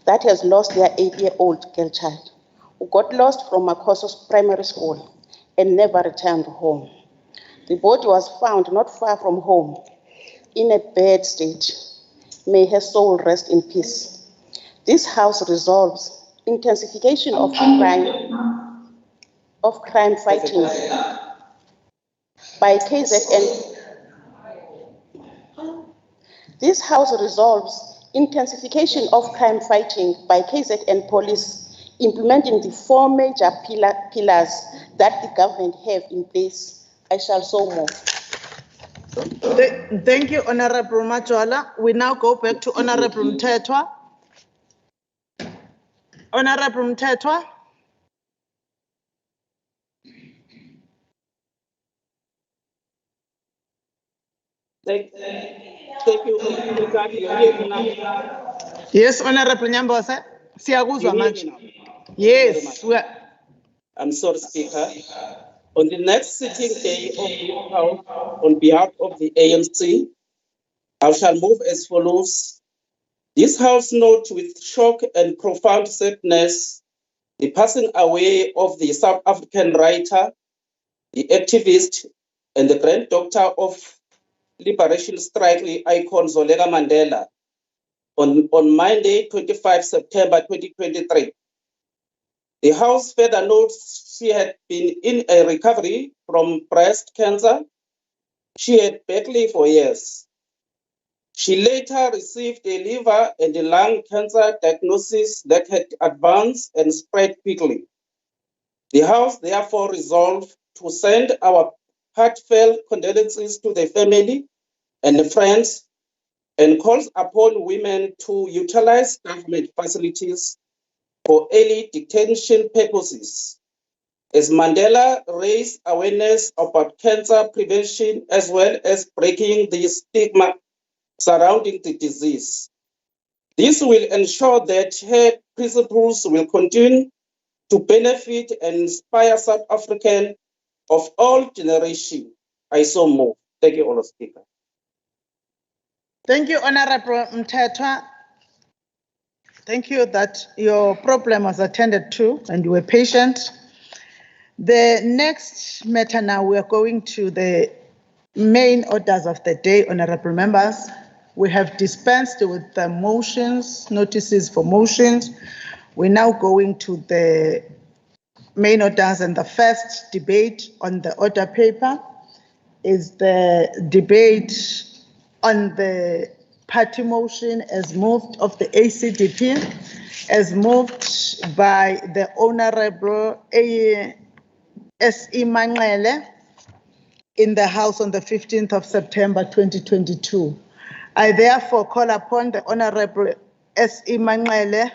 that has lost their 8-year-old girl child, who got lost from Makoso's primary school and never returned home. The body was found not far from home in a bad state. May her soul rest in peace. This House resolves intensification of crime fighting by KZN. This House resolves intensification of crime fighting by KZN police, implementing the 4 major pillars that the government have in place. I shall so move. Thank you, Honorable Majola. We now go back to Honorable Mthethwa. Honorable Mthethwa. Thank you, Speaker. You hear me now? Yes, Honorable Nyambose. Siyakuzwa You hear manje. me now? Yes, we are. I'm sorry, Speaker. On the next sitting day of this House, on behalf of the ANC, I shall move as follows. This House notes with shock and profound sadness the passing away of the South African writer, the activist, and the granddaughter of liberation strike icon Zoleka Mandela on Monday, 25 September 2023. The House further notes she had been in a recovery from breast cancer. She had back leave for years. She later received a liver and a lung cancer diagnosis that had advanced and spread quickly. The House therefore resolved to send our heartfelt condolences to the family and the friends and calls upon women to utilize government facilities for early detention purposes, as Mandela raised awareness about cancer prevention as well as breaking the stigma surrounding the disease. This will ensure that her principles will continue to benefit and inspire South African of all generations. I so move. Thank you, Honourable Speaker. Thank you, Honorable Mthethwa. Thank you that your problem was attended to and you were patient. The next matter now, we are going to the main orders of the day, honorable members. We have dispensed with the motions, notices for motions. We're now going to the main orders, and the first debate on the order paper is the debate on the party motion as moved of the ACDP, as moved by the Honorable SE Manqele in the House on the 15th of September 2022. I therefore call upon the Honorable SE Manqele,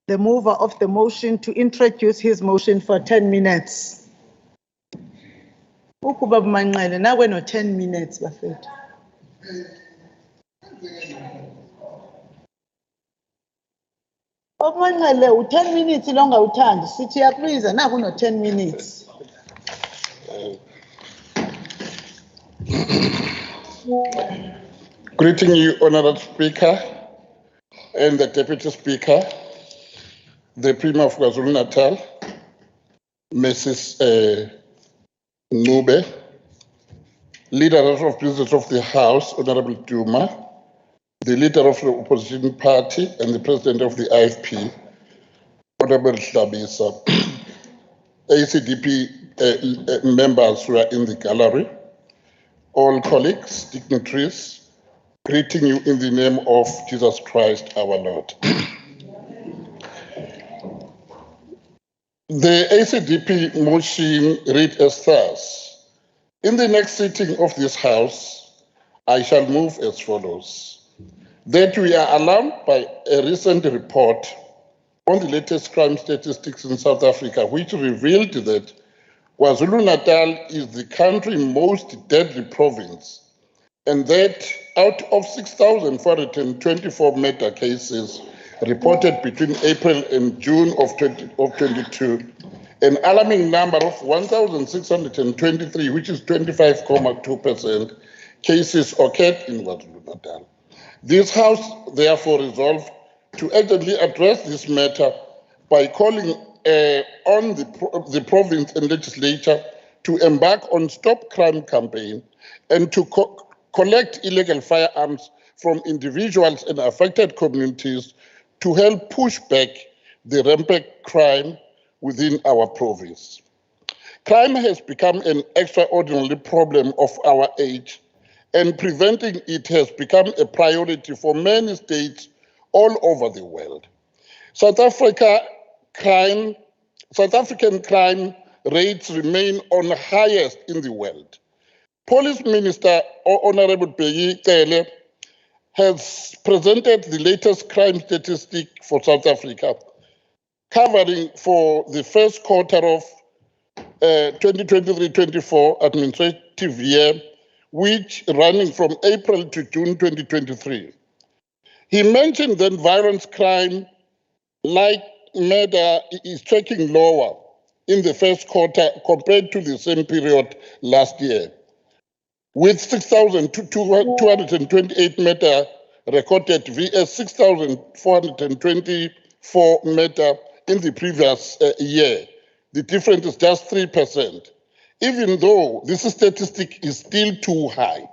the mover of the motion, to introduce his motion for 10 minutes. Ukubaba Manqele, now we're not 10 minutes, bafethu. Manqele, u-10 minutes longa uthandi, sithi yakubiza, naku no 10 minutes. Greeting you, Honourable Speaker, and the Deputy Speaker, the Premier of KwaZulu-Natal, Mrs. Nube, Leader of Business of the House, Honourable Duma, the Leader of the Opposition Party and the President of the IFP, Honourable Hlabisa, ACDP members who are in the gallery, all colleagues, dignitaries, greeting you in the name of Jesus Christ our Lord. The ACDP motion read as thus. In the next sitting of this House, I shall move as follows. That we are alarmed by a recent report on the latest crime statistics in South Africa, which revealed that KwaZulu-Natal is the country's most deadly province, and that out of 6,424 murder cases reported between April and June of 22, an alarming number of 1,623, which is 25.2%, cases occurred in KwaZulu-Natal. This House therefore resolved to urgently address this matter by calling on the province and legislature to embark on Stop Crime campaign and to collect illegal firearms from individuals and affected communities to help push back the rampant crime within our province. Crime has become an extraordinary problem of our age, and preventing it has become a priority for many states all over the world. South African crime rates remain on the highest in the world. Police Minister Honorable Peggy Cele has presented the latest crime statistic for South Africa, covering for the first quarter of 2023-24 administrative year, which running from April to June 2023. He mentioned that violence crime, like murder, is tracking lower in the first quarter compared to the same period last year, with 6,228 murder recorded vs 6,424 murder in the previous year. The difference is just 3%, even though this statistic is still too high.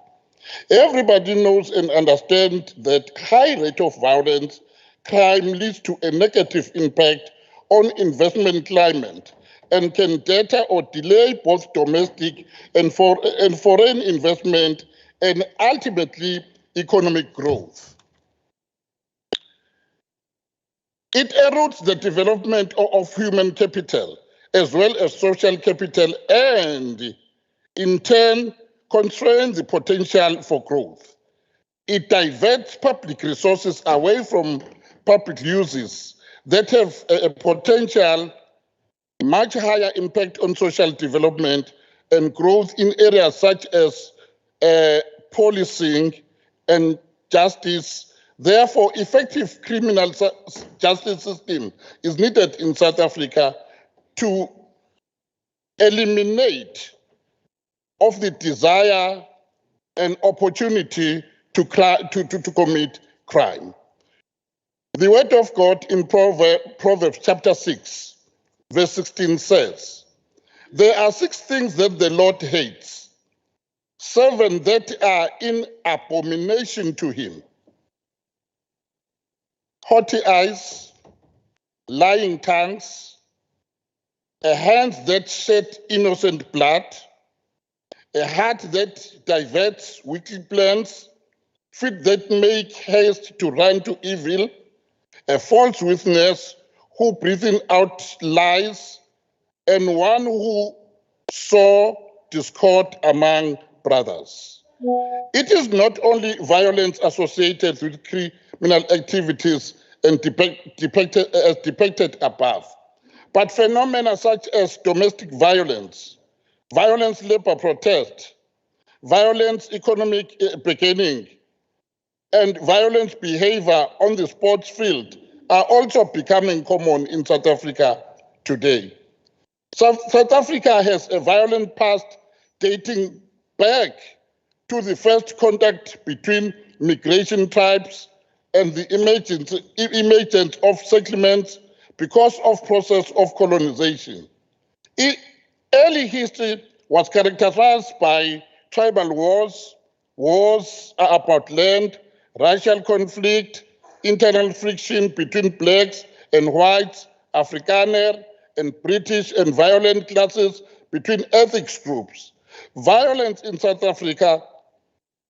Everybody knows and understands that high rate of violence crime leads to a negative impact on investment climate and can deter or delay both domestic and foreign investment and ultimately economic growth. It erodes the development of human capital as well as social capital and in turn constrains the potential for growth. It diverts public resources away from public uses that have a potential much higher impact on social development and growth in areas such as policing and justice. Therefore, effective criminal justice system is needed in South Africa to eliminate of the desire and opportunity to commit crime. The word of God in Proverbs chapter 6, verse 16 says, "There are 6 things that the Lord hates, 7 that are in abomination to him: haughty eyes, lying tongues, a hand that shed innocent blood, a heart that diverts wicked plans, feet that make haste to run to evil, a false witness who breathing out lies, and one who sow discord among brothers." It is not only violence associated with criminal activities and depicted above, but phenomena such as domestic violence, violence labor protest, violence economic beginning, and violence behavior on the sports field are also becoming common in South Africa today. South Africa has a violent past dating back to the first contact between migration tribes and the emergence of settlements because of process of colonization. Early history was characterized by tribal wars, wars about land, racial conflict, internal friction between blacks and whites, Afrikaner and British, and violent clashes between ethnic groups. Violence in South Africa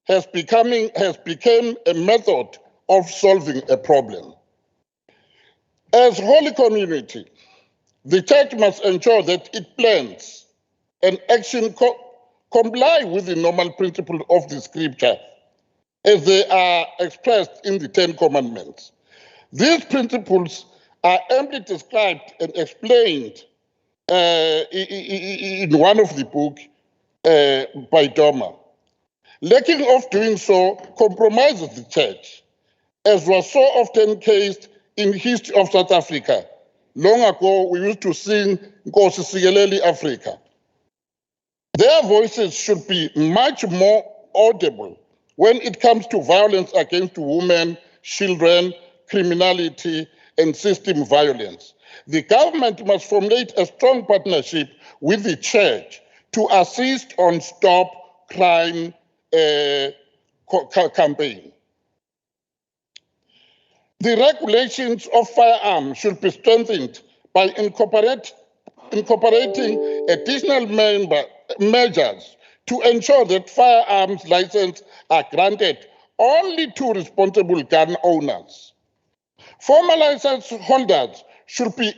has become a method of solving a problem. As Holy Community, the Church must ensure that it plans and action comply with the normal principles of the Scripture as they are expressed in the 10 Commandments. These principles are amply described and explained in one of the books by Doma. Lacking of doing so compromises the Church, as was so often case in the history of South Africa. Long ago, we used to sing Nkosi Sikelel' Africa. Their voices should be much more audible when it comes to violence against women, children, criminality, and system violence. The government must formulate a strong partnership with the Church to assist on Stop Crime campaign. The regulations of firearms should be strengthened by incorporating additional measures to ensure that firearms licenses are granted only to responsible gun owners. Former license holders should be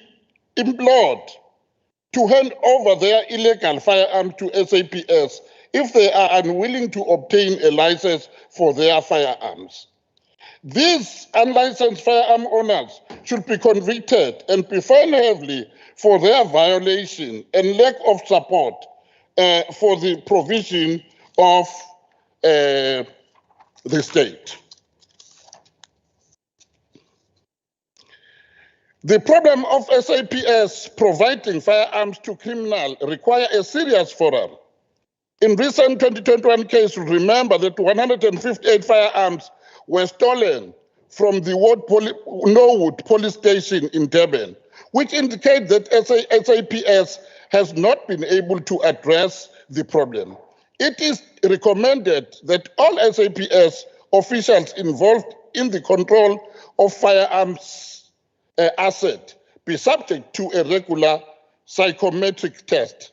implored to hand over their illegal firearms to SAPS if they are unwilling to obtain a license for their firearms. These unlicensed firearm owners should be convicted and be fined heavily for their violation and lack of support for the provision of the state. The problem of SAPS providing firearms to criminals require a serious forum. In recent 2021 case, remember that 158 firearms were stolen from the Norwood police station in Durban, which indicates that SAPS has not been able to address the problem. It is recommended that all SAPS officials involved in the control of firearms asset be subject to a regular psychometric test.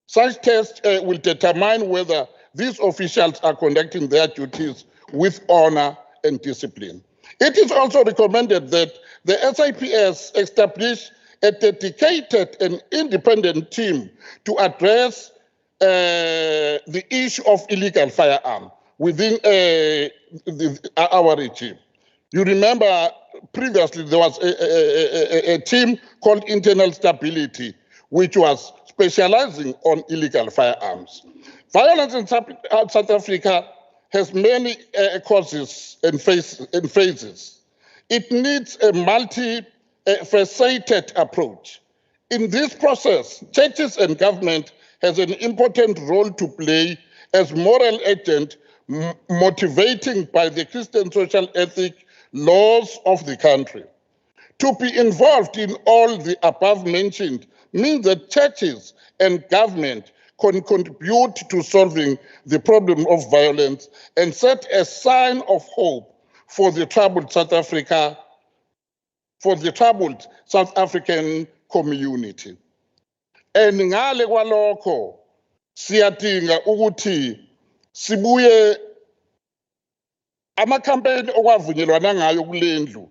Such tests will determine whether these officials are conducting their duties with honor and discipline. It is also recommended that the SAPS establish a dedicated and independent team to address the issue of illegal firearm within our regime. You remember previously there was a team called Internal Stability, which was specializing on illegal firearms. Violence in South Africa has many causes and phases. It needs a multi-faceted approach. In this process, churches and government has an important role to play as moral agent, motivating by the Christian social ethic laws of the country. To be involved in all the above mentioned means that churches and government can contribute to solving the problem of violence and set a sign of hope for the troubled South African community. And ngale kwalokho siyadinga ukuthi sibuye ama-campaign okwavunyelwana ngayo kulendlu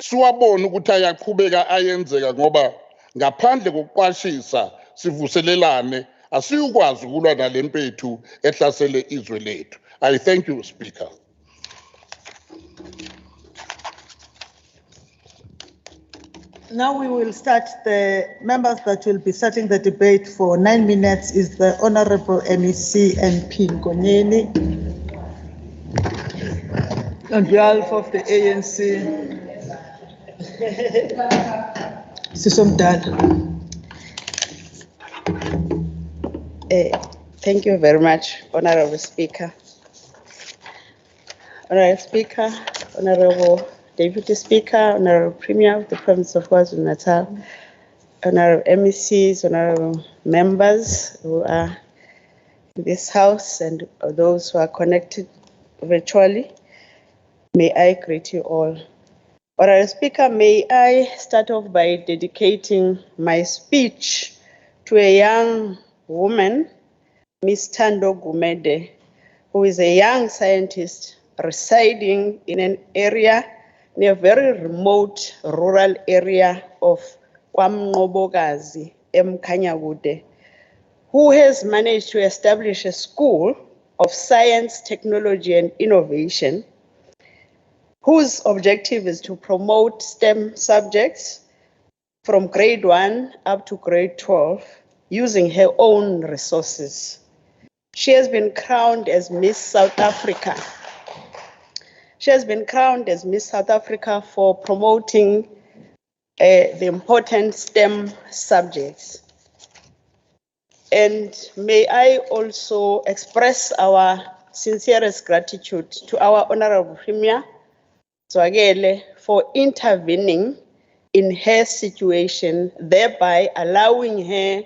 siwabone ukuthi ayaqhubeka ayenzeka ngoba ngaphandle kokuqwashisa sivuselelane asiyukwazi ukulwa nale mpethu ehlasele izwe lethu. I thank you, Speaker. Now we will start. The members that will be starting the debate for 9 minutes is the Honorable MEC MP Nkonyeni. On behalf of the ANC, Sisomdala. Thank you very much, Honorable Speaker. Honorable Speaker, Honorable Deputy Speaker, Honorable Premier of the Province of KwaZulu-Natal, Honorable MECs, Honorable members who are in this House and those who are connected virtually, may I greet you all. Honorable Speaker, may I start off by dedicating my speech to a young woman, Ms. Thando Gumede, who is a young scientist residing in an area, in a very remote rural area of KwaMnqobokazi, eMkhanyakude, who has managed to establish a school of science, technology, and innovation, whose objective is to promote STEM subjects from grade 1 up to grade 12 using her own resources. She has been crowned as Miss South Africa. She has been crowned as Miss South Africa for promoting the important STEM subjects. And may I also express our sincerest gratitude to our Honorable Premier, Zwagele, for intervening in her situation, thereby allowing her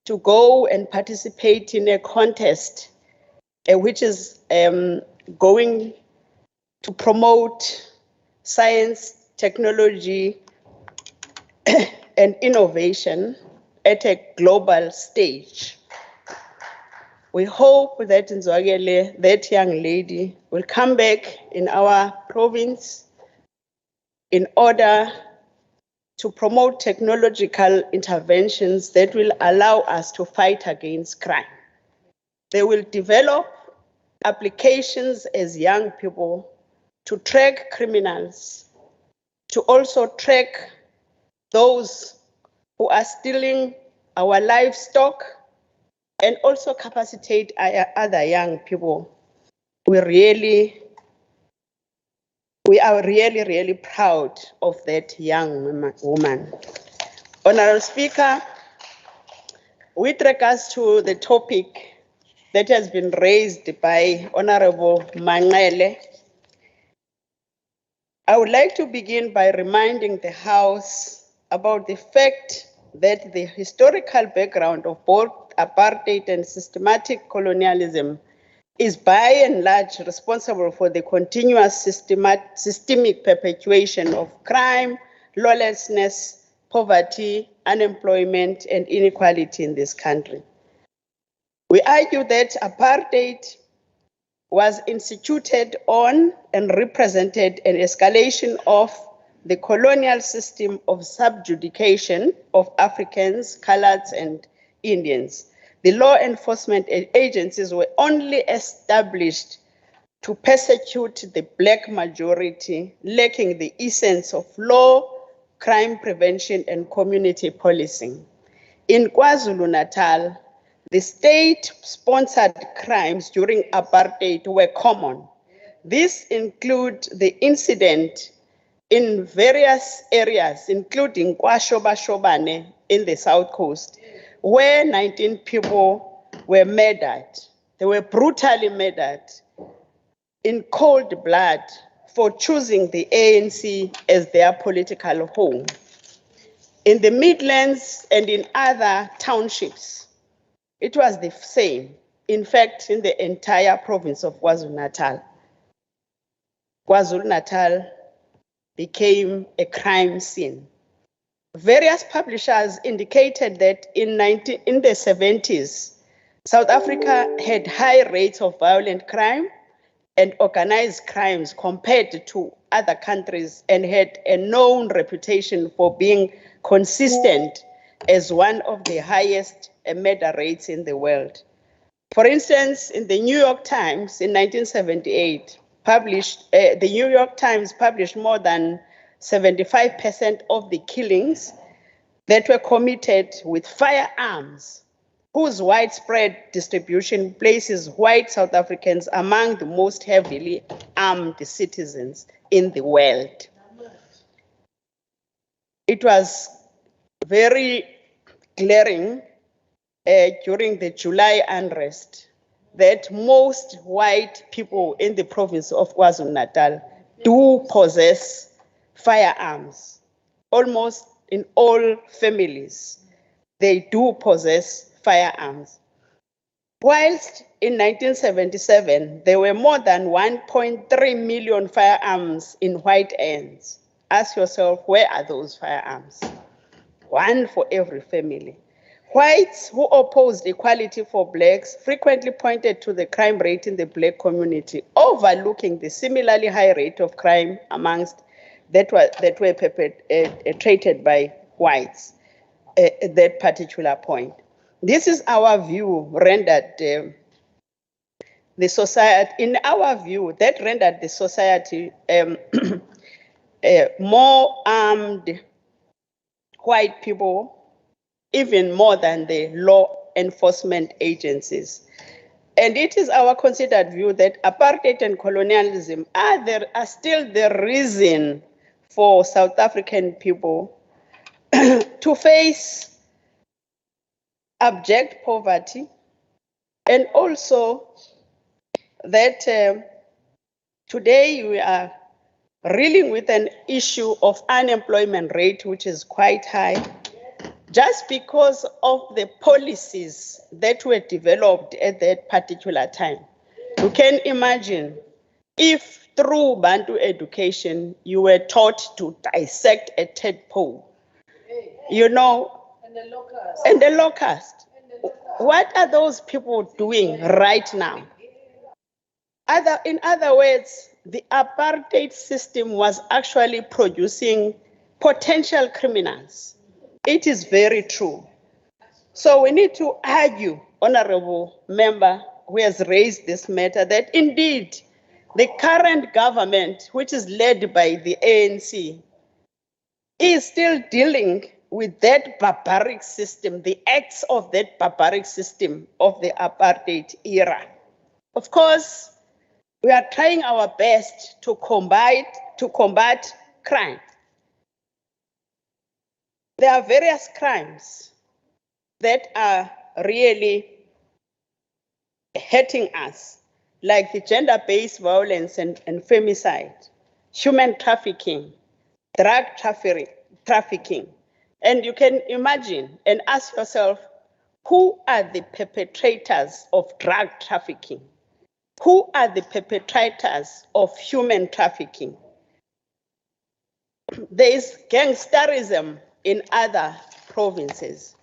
to go and participate in a contest which is going to promote science, technology, and innovation at a global stage. We hope that Nzwagele, that young lady, will come back in our province in order to promote technological interventions that will allow us to fight against crime. They will develop applications as young people to track criminals, to also track those who are stealing our livestock, and also capacitate other young people. We are really, really proud of that young woman. Honorable Speaker, with regards to the topic that has been raised by Honorable Manqele, I would like to begin by reminding the House about the fact that the historical background of both apartheid and systematic colonialism is by and large responsible for the continuous systemic perpetuation of crime, lawlessness, poverty, unemployment, and inequality in this country. We argue that apartheid was instituted on and represented an escalation of the colonial system of subjudication of Africans, Coloureds, and Indians. The law enforcement agencies were only established to persecute the black majority, lacking the essence of law, crime prevention, and community policing. In KwaZulu-Natal, the state-sponsored crimes during apartheid were common. These include the incident in various areas, including KwaShoba in the South Coast, where 19 people were murdered. They were brutally murdered in cold blood for choosing the ANC as their political home. In the Midlands and in other townships, it was the same. In fact, in the entire province of KwaZulu-Natal, KwaZulu-Natal became a crime scene. Various publishers indicated that in the 70s, South Africa had high rates of violent crime and organized crimes compared to other countries, and had a known reputation for being consistent as one of the highest murder rates in the world. For instance, in the New York Times in 1978, the New York Times published more than 75% of the killings that were committed with firearms, whose widespread distribution places white South Africans among the most heavily armed citizens in the world. It was very glaring during the July unrest that most white people in the province of KwaZulu-Natal do possess firearms. Almost in all families, they do possess firearms. Whilst in 1977, there were more than 1.3 million firearms in white hands. Ask yourself, where are those firearms? One for every family. Whites who opposed equality for blacks frequently pointed to the crime rate in the black community, overlooking the similarly high rate of crime amongst that were perpetrated by whites at that particular point. This is our view rendered the society, in our view, that rendered the society more armed white people, even more than the law enforcement agencies. And it is our considered view that apartheid and colonialism are still the reason for South African people to face abject poverty, and also that today we are reeling with an issue of unemployment rate which is quite high, just because of the policies that were developed at that particular time. You can imagine if through Bantu education you were taught to dissect a tadpole, you know, and the locust. What are those people doing right now? In other words, the apartheid system was actually producing potential criminals. It is very true. So we need to argue, Honorable Member, who has raised this matter, that indeed the current government, which is led by the ANC, is still dealing with that barbaric system, the acts of that barbaric system of the apartheid era. Of course, we are trying our best to combat crime. There are various crimes that are really hurting us, like the gender-based violence and femicide, human trafficking, drug trafficking. And you can imagine and ask yourself, who are the perpetrators of drug trafficking? Who are the perpetrators of human trafficking? There is gangsterism in other provinces.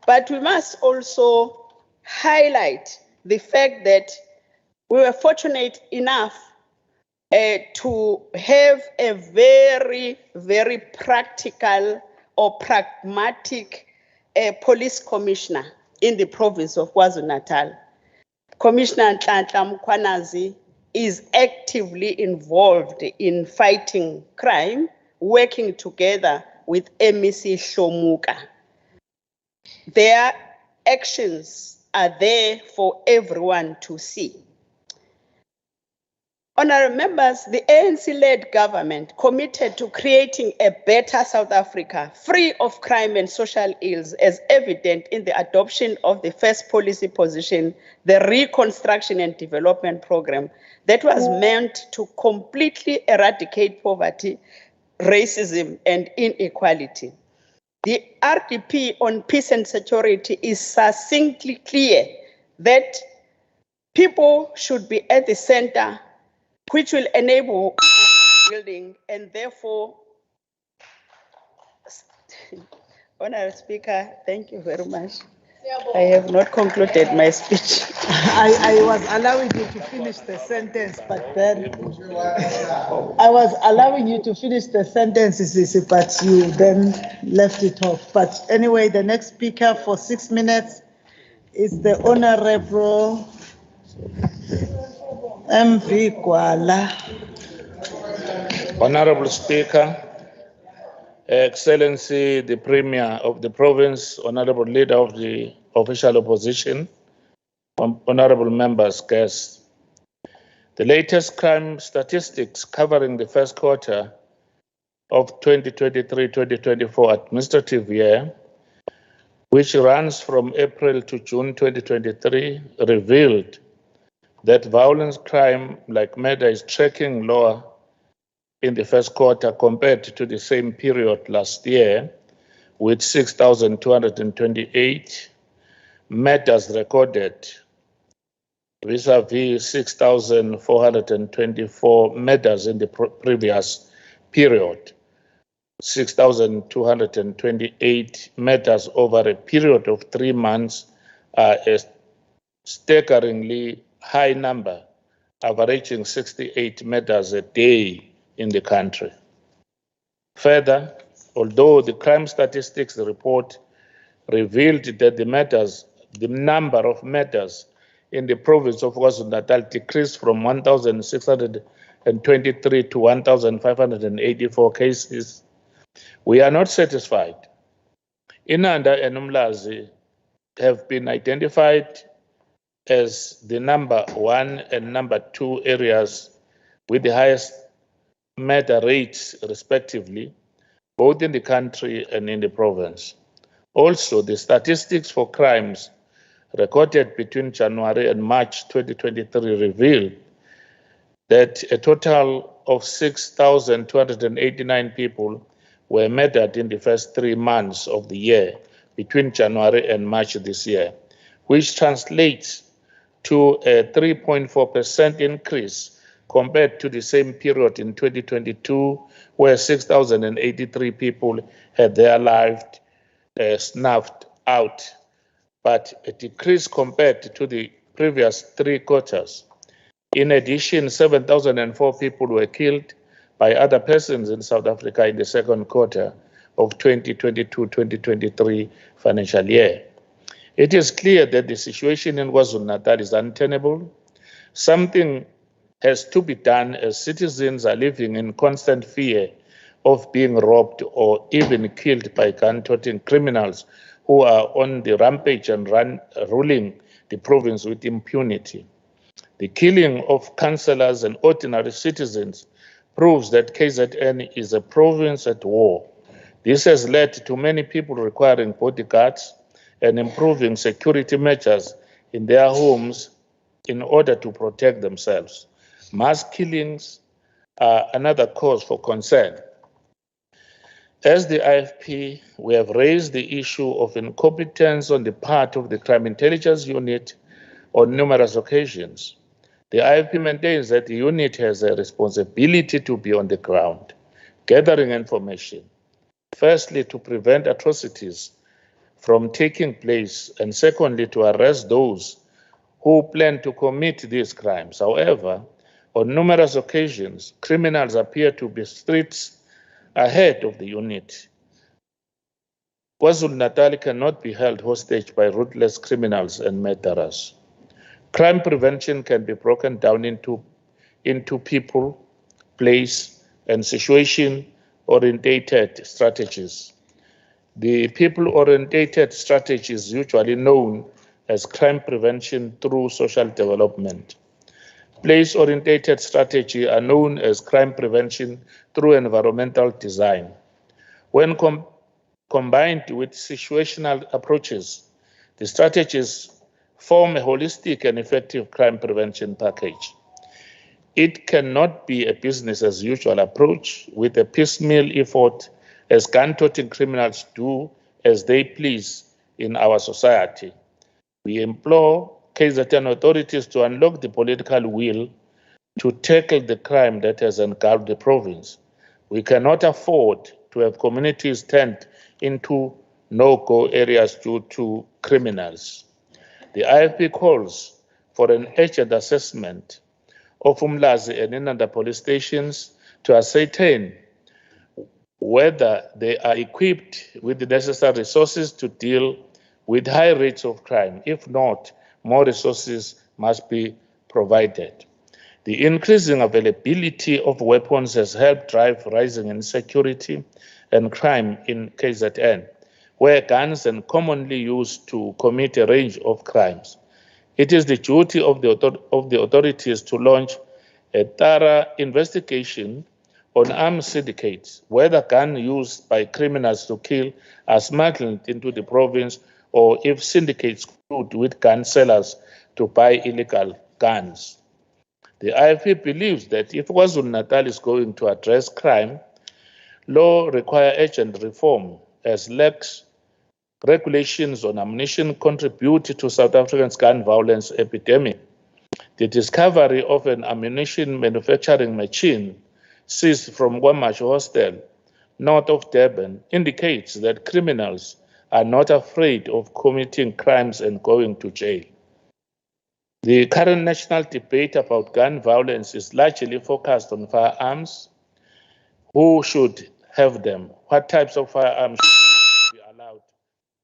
But we must also highlight the fact that we were fortunate enough to have a very, very practical or pragmatic police commissioner in the province of KwaZulu-Natal. Commissioner Nhlanhla Mkhwanazi is actively involved in fighting crime, working together with MEC Shomuka. Their actions are there for everyone to see. Honourable members, the ANC-led government committed to creating a better South Africa, free of crime and social ills, as evident in the adoption of the first policy position, the Reconstruction and Development Programme, that was meant to completely eradicate poverty, racism, and inequality. The RDP on peace and security is succinctly clear that people should be at the center, which will enable building, and therefore, Honourable Speaker, thank you very much. I have not concluded my speech. I was allowing you to finish the sentence, but then I was allowing you to finish the sentences, but you then left it off. But anyway, the next speaker for 6 minutes is the Honourable MV Gwala. Honorable Speaker, Excellency, the Premier of the province, Honorable Leader of the official opposition, honorable members, guests. The latest crime statistics covering the first quarter of 2023-2024 administrative year, which runs from April to June 2023, revealed that violent crime like murder is tracking lower in the first quarter compared to the same period last year, with 6,228 murders recorded, vis-a-vis 6,424 murders in the previous period. 6,228 murders over a period of 3 months are a staggeringly high number, averaging 68 murders a day in the country. Further, although the crime statistics report revealed that the number of murders in the province of KwaZulu-Natal decreased from 1,623 to 1,584 cases, we are not satisfied. Inanda and Umlazi have been identified as the number 1 and number 2 areas with the highest murder rates, respectively, both in the country and in the province. Also, the statistics for crimes recorded between January and March 2023 revealed that a total of 6,289 people were murdered in the first 3 months of the year between January and March this year, which translates to a 3.4% increase compared to the same period in 2022, where 6,083 people had their lives snuffed out, but a decrease compared to the previous 3 quarters. In addition, 7,004 people were killed by other persons in South Africa in the second quarter of 2022-2023 financial year. It is clear that the situation in KwaZulu-Natal is untenable. Something has to be done as citizens are living in constant fear of being robbed or even killed by gun-toting criminals who are on the rampage and ruling the province with impunity. The killing of councillors and ordinary citizens proves that KZN is a province at war. This has led to many people requiring bodyguards and improving security measures in their homes in order to protect themselves. Mass killings are another cause for concern. As the IFP, we have raised the issue of incompetence on the part of the Crime Intelligence Unit on numerous occasions. The IFP maintains that the unit has a responsibility to be on the ground, gathering information, firstly, to prevent atrocities from taking place, and secondly, to arrest those who plan to commit these crimes. However, on numerous occasions, criminals appear to be streets ahead of the unit. KwaZulu-Natal cannot be held hostage by ruthless criminals and murderers. Crime prevention can be broken down into people, place, and situation-orientated strategies. The people-orientated strategy is usually known as crime prevention through social development. Place-orientated strategy are known as crime prevention through environmental design. When combined with situational approaches, the strategies form a holistic and effective crime prevention package. It cannot be a business-as-usual approach with a piecemeal effort as gun-toting criminals do as they please in our society. We implore KZN authorities to unlock the political will to tackle the crime that has engulfed the province. We cannot afford to have communities turned into no-go areas due to criminals. The IFP calls for an urgent assessment of Umlazi and Inanda police stations to ascertain whether they are equipped with the necessary resources to deal with high rates of crime. If not, more resources must be provided. The increasing availability of weapons has helped drive rising insecurity and crime in KZN, where guns are commonly used to commit a range of crimes. It is the duty of the authorities to launch a thorough investigation on armed syndicates, whether guns used by criminals to kill are smuggled into the province or if syndicates collude with gun sellers to buy illegal guns. The IFP believes that if KwaZulu-Natal is going to address crime, law requires urgent reform as lax regulations on ammunition contribute to South Africa's gun violence epidemic. The discovery of an ammunition manufacturing machine seized from Guamacho Hostel, north of Durban, indicates that criminals are not afraid of committing crimes and going to jail. The current national debate about gun violence is largely focused on firearms. Who should have them? What types of firearms should be allowed?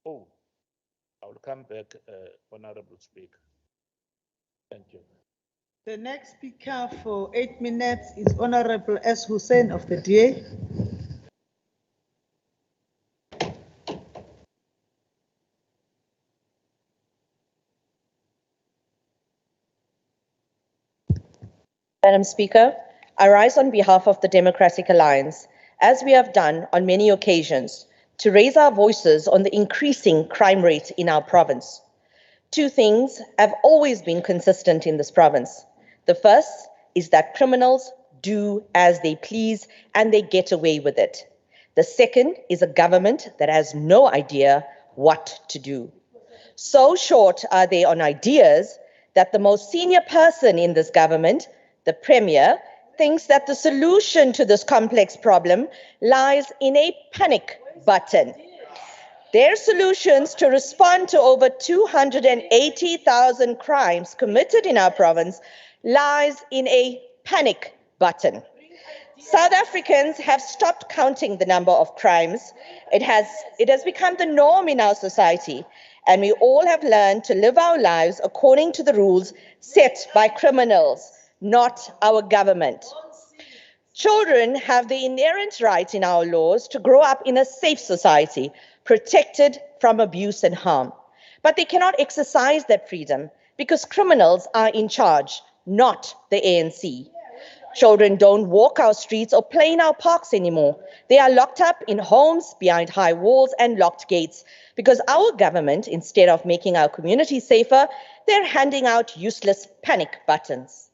Oh, I'll come back, Honorable Speaker. Thank you. The next speaker for 8 minutes is Honorable S. Hussein of the DA. Madam Speaker, I rise on behalf of the Democratic Alliance, as we have done on many occasions, to raise our voices on the increasing crime rate in our province. Two things have always been consistent in this province. The first is that criminals do as they please and they get away with it. The second is a government that has no idea what to do. So short are they on ideas that the most senior person in this government, the Premier, thinks that the solution to this complex problem lies in a panic button. Their solutions to respond to over 280,000 crimes committed in our province lies in a panic button. South Africans have stopped counting the number of crimes. It has become the norm in our society, and we all have learned to live our lives according to the rules set by criminals, not our government. Children have the inherent right in our laws to grow up in a safe society, protected from abuse and harm. But they cannot exercise that freedom because criminals are in charge, not the ANC. Children don't walk our streets or play in our parks anymore. They are locked up in homes behind high walls and locked gates because our government, instead of making our communities safer, they're handing out useless panic buttons.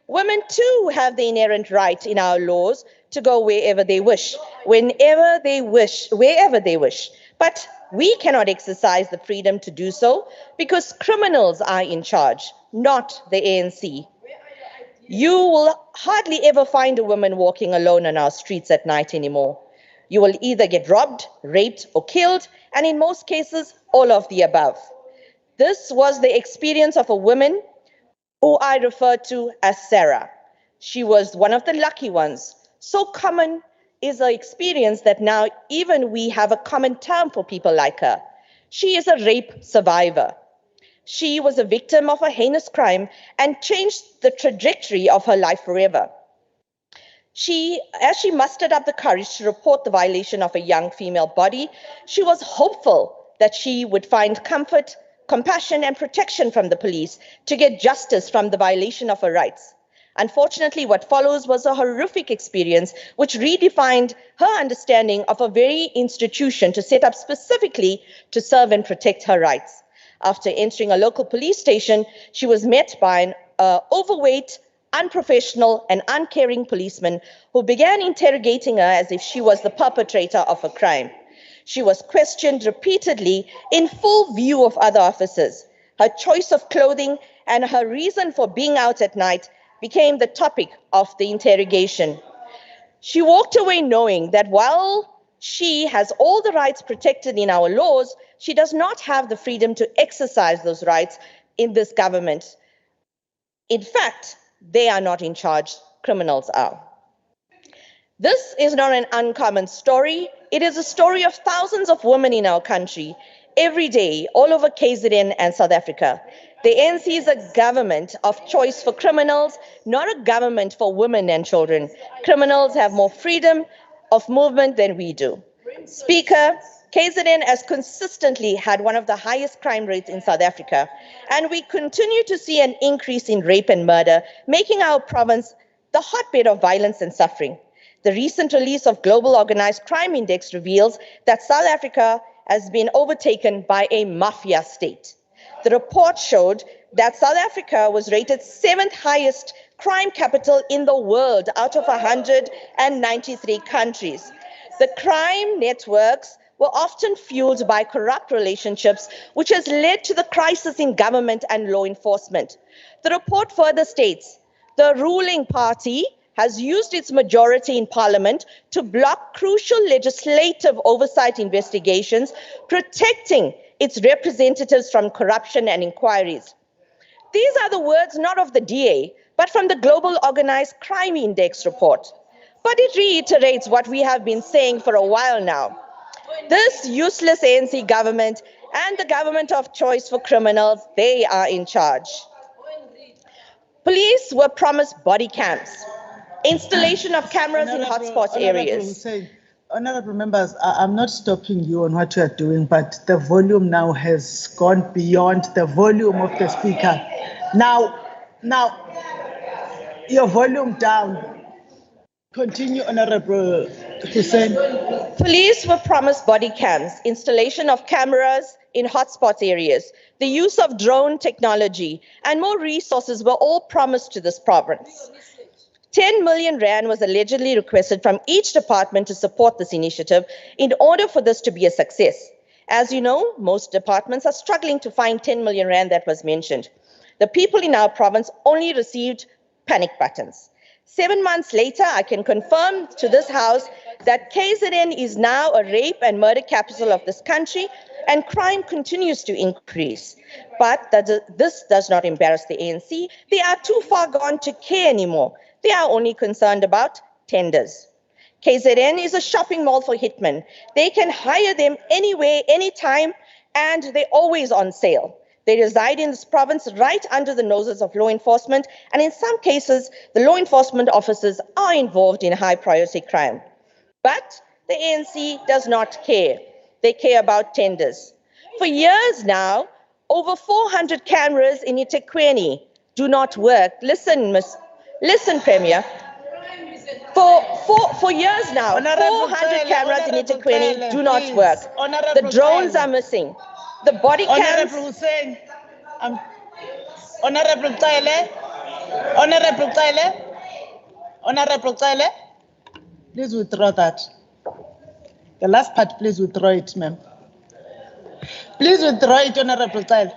Women too have the inherent right in our laws to go wherever they wish, whenever they wish, wherever they wish. But we cannot exercise the freedom to do so because criminals are in charge, not the ANC. You will hardly ever find a woman walking alone on our streets at night anymore. You will either get robbed, raped, or killed, and in most cases, all of the above. This was the experience of a woman who I refer to as Sarah. She was one of the lucky ones. So common is her experience that now even we have a common term for people like her. She is a rape survivor. She was a victim of a heinous crime and changed the trajectory of her life forever. As she mustered up the courage to report the violation of a young female body, she was hopeful that she would find comfort, compassion, and protection from the police to get justice from the violation of her rights. Unfortunately, what follows was a horrific experience which redefined her understanding of a very institution to set up specifically to serve and protect her rights. After entering a local police station, she was met by an overweight, unprofessional, and uncaring policeman who began interrogating her as if she was the perpetrator of a crime. She was questioned repeatedly in full view of other officers. Her choice of clothing and her reason for being out at night became the topic of the interrogation. She walked away knowing that while she has all the rights protected in our laws, she does not have the freedom to exercise those rights in this government. In fact, they are not in charge, criminals are. This is not an uncommon story. It is a story of thousands of women in our country, every day, all over KZN and South Africa. The ANC is a government of choice for criminals, not a government for women and children. Criminals have more freedom of movement than we do. Speaker, KZN has consistently had one of the highest crime rates in South Africa, and we continue to see an increase in rape and murder, making our province the hotbed of violence and suffering. The recent release of Global Organized Crime Index reveals that South Africa has been overtaken by a mafia state. The report showed that South Africa was rated 7th highest crime capital in the world out of 193 countries. The crime networks were often fueled by corrupt relationships, which has led to the crisis in government and law enforcement. The report further states, the ruling party has used its majority in parliament to block crucial legislative oversight investigations, protecting its representatives from corruption and inquiries. These are the words not of the DA, but from the Global Organized Crime Index report. But it reiterates what we have been saying for a while now. This useless ANC government and the government of choice for criminals, they are in charge. Police were promised body cams, installation of cameras in hotspot areas. Honorable members, I'm not stopping you on what you are doing, but the volume now has gone beyond the volume of the speaker. Now, your volume down. Continue, Honorable Hussein. Police were promised body cams, installation of cameras in hotspot areas, the use of drone technology, and more resources were all promised to this province. 10 million rand was allegedly requested from each department to support this initiative in order for this to be a success. As you know, most departments are struggling to find 10 million rand that was mentioned. The people in our province only received panic buttons. 7 months later, I can confirm to this House that KZN is now a rape and murder capital of this country, and crime continues to increase. But this does not embarrass the ANC. They are too far gone to care anymore. They are only concerned about tenders. KZN is a shopping mall for hitmen. They can hire them anywhere, anytime, and they're always on sale. They reside in this province right under the noses of law enforcement, and in some cases, the law enforcement officers are involved in high priority crime. But the ANC does not care. They care about tenders. For years now, over 400 cameras in eThekwini do not work. Listen, Premier. For years now, 400 cameras in eThekwini do not work. The drones are missing. The body cams. Honorable Hussein, Honorable Taile, Honorable Taile, Honorable Taile, please withdraw that. The last part, please withdraw it, ma'am. Please withdraw it, Honorable Taile.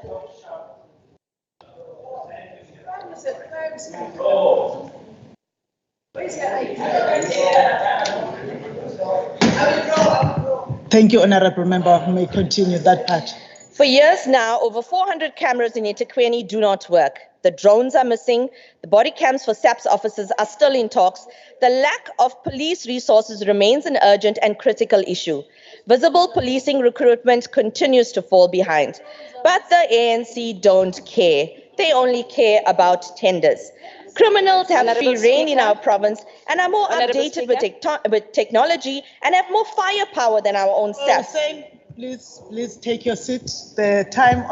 Thank you, Honorable Member. May continue that part. For years now, over 400 cameras in eThekwini do not work. The drones are missing. The body cams for SAPS officers are still in talks. The lack of police resources remains an urgent and critical issue. Visible policing recruitment continues to fall behind. But the ANC don't care. They only care about tenders. Criminals have free rein in our province and are more updated with technology and have more firepower than our own SAPS. Please take your seat. The time,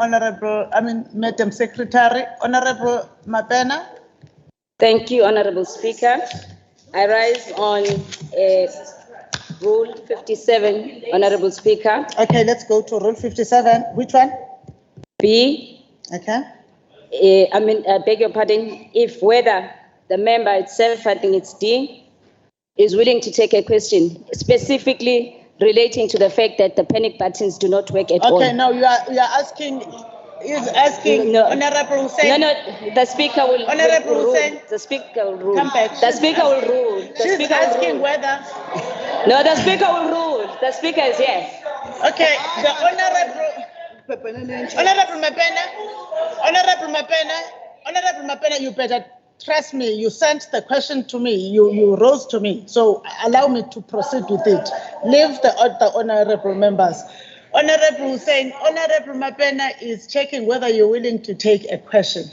Madam Secretary. Honorable Mapena. Thank you, Honorable Speaker. I rise on Rule 57, Honorable Speaker. Okay, let's go to Rule 57. Which one? B. Okay. I beg your pardon, if whether the member itself, I think it's D, is willing to take a question specifically relating to the fact that the panic buttons do not work at all. Okay, now you are asking, Honorable Hussein. No, the Speaker will Honorable Hussein. The Speaker will rule. Come back. The Speaker will rule. She's asking whether. No, the Speaker will rule. The Speaker is here. Okay, the Honorable Mapena, you better trust me. You sent the question to me. You rose to me. So allow me to proceed with it. Leave the other honorable members. Honorable Hussein, Honorable Mapena is checking whether you're willing to take a question.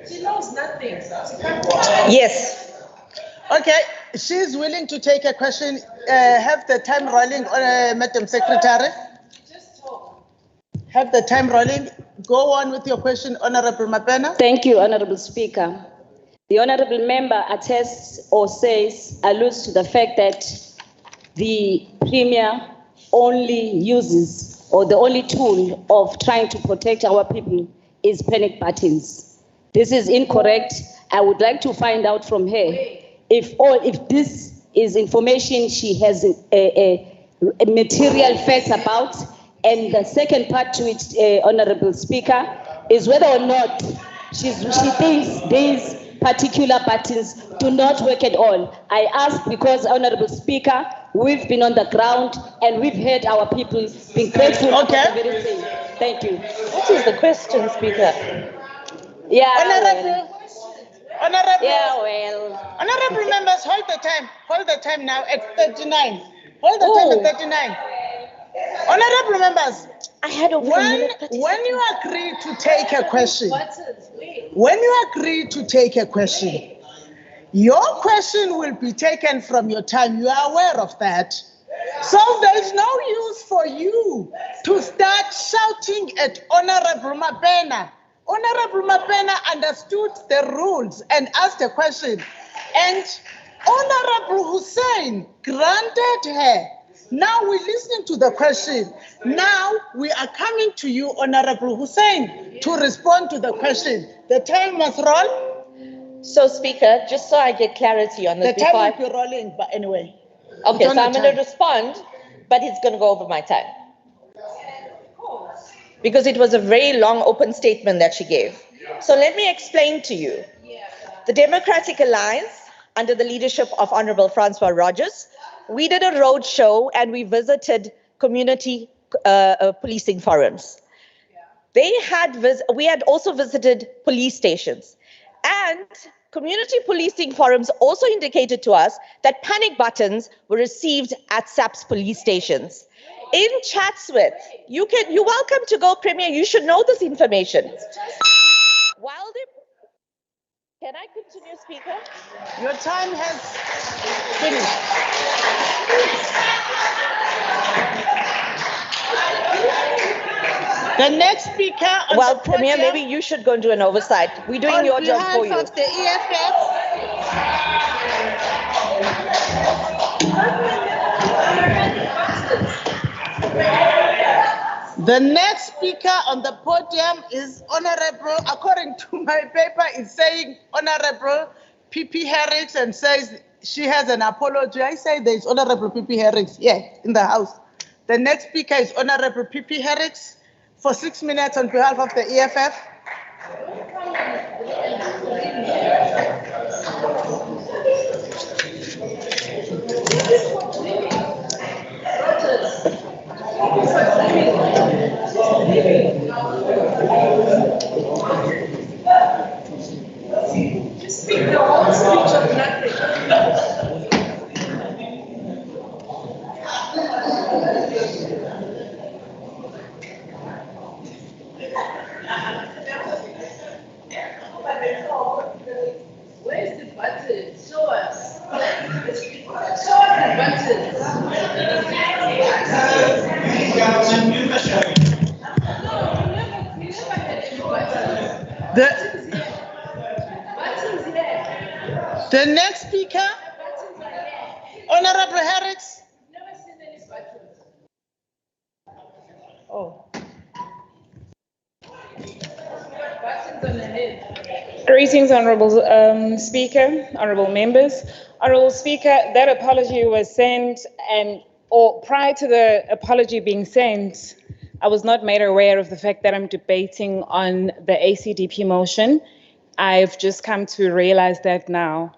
She knows nothing. Yes. Okay, she's willing to take a question. Have the time rolling, Madam Secretary. Have the time rolling. Go on with your question, Honorable Mapena. Thank you, Honorable Speaker. The Honorable Member attests or alludes to the fact that the Premier only uses, or the only tool of trying to protect our people is panic buttons. This is incorrect. I would like to find out from her if this is information she has a material facts about. And the second part to it, Honorable Speaker, is whether or not she thinks these particular buttons do not work at all. I ask because, Honorable Speaker, we've been on the ground and we've heard our people being grateful for the very thing. Thank you. What is the question, Speaker? Yeah. Honorable. Yeah, well. Honorable members, hold the time. Hold the time now at 39. Hold the time at 39. Honorable members, I had over when you agree to take a question, your question will be taken from your time. You are aware of that. So there is no use for you to start shouting at Honorable Mapena. Honorable Mapena understood the rules and asked a question, and Honorable Hussein granted her. Now we're listening to the question. Now we are coming to you, Honorable Hussein, to respond to the question. The time must roll. So, Speaker, just so I get clarity on this. The time will be rolling, but anyway. Okay, so I'm going to respond, but it's going to go over my time. Because it was a very long open statement that she gave. So let me explain to you. The Democratic Alliance, under the leadership of Honorable Francois Rogers, we did a road show and we visited community policing forums. We had also visited police stations, and community policing forums also indicated to us that panic buttons were received at SAPS police stations. in Chatsworth. You're welcome to go, Premier. You should know this information. While the Can I continue, Speaker? Your time has finished. The next speaker on Well, the Premier, podium, maybe you should go and do an oversight. We're doing your job for you. On behalf of the EFF, the next speaker on the podium is Honorable, according to my paper, it's saying Honorable P.P. Herricks and says she has an apology. I say there's Honorable P.P. Herricks here in the House. The next speaker is Honorable P.P. Herricks for 6 minutes on behalf of the EFF. Speak the whole speech of nothing. Where's the button? Show us. Show us the The next speaker, Honorable Herricks. Oh. Greetings, Honourable Speaker, Honourable Members. Honourable Speaker, that apology was sent or prior to the apology being sent, I was not made aware of the fact that I'm debating on the ACDP motion. I've just come to realize that now,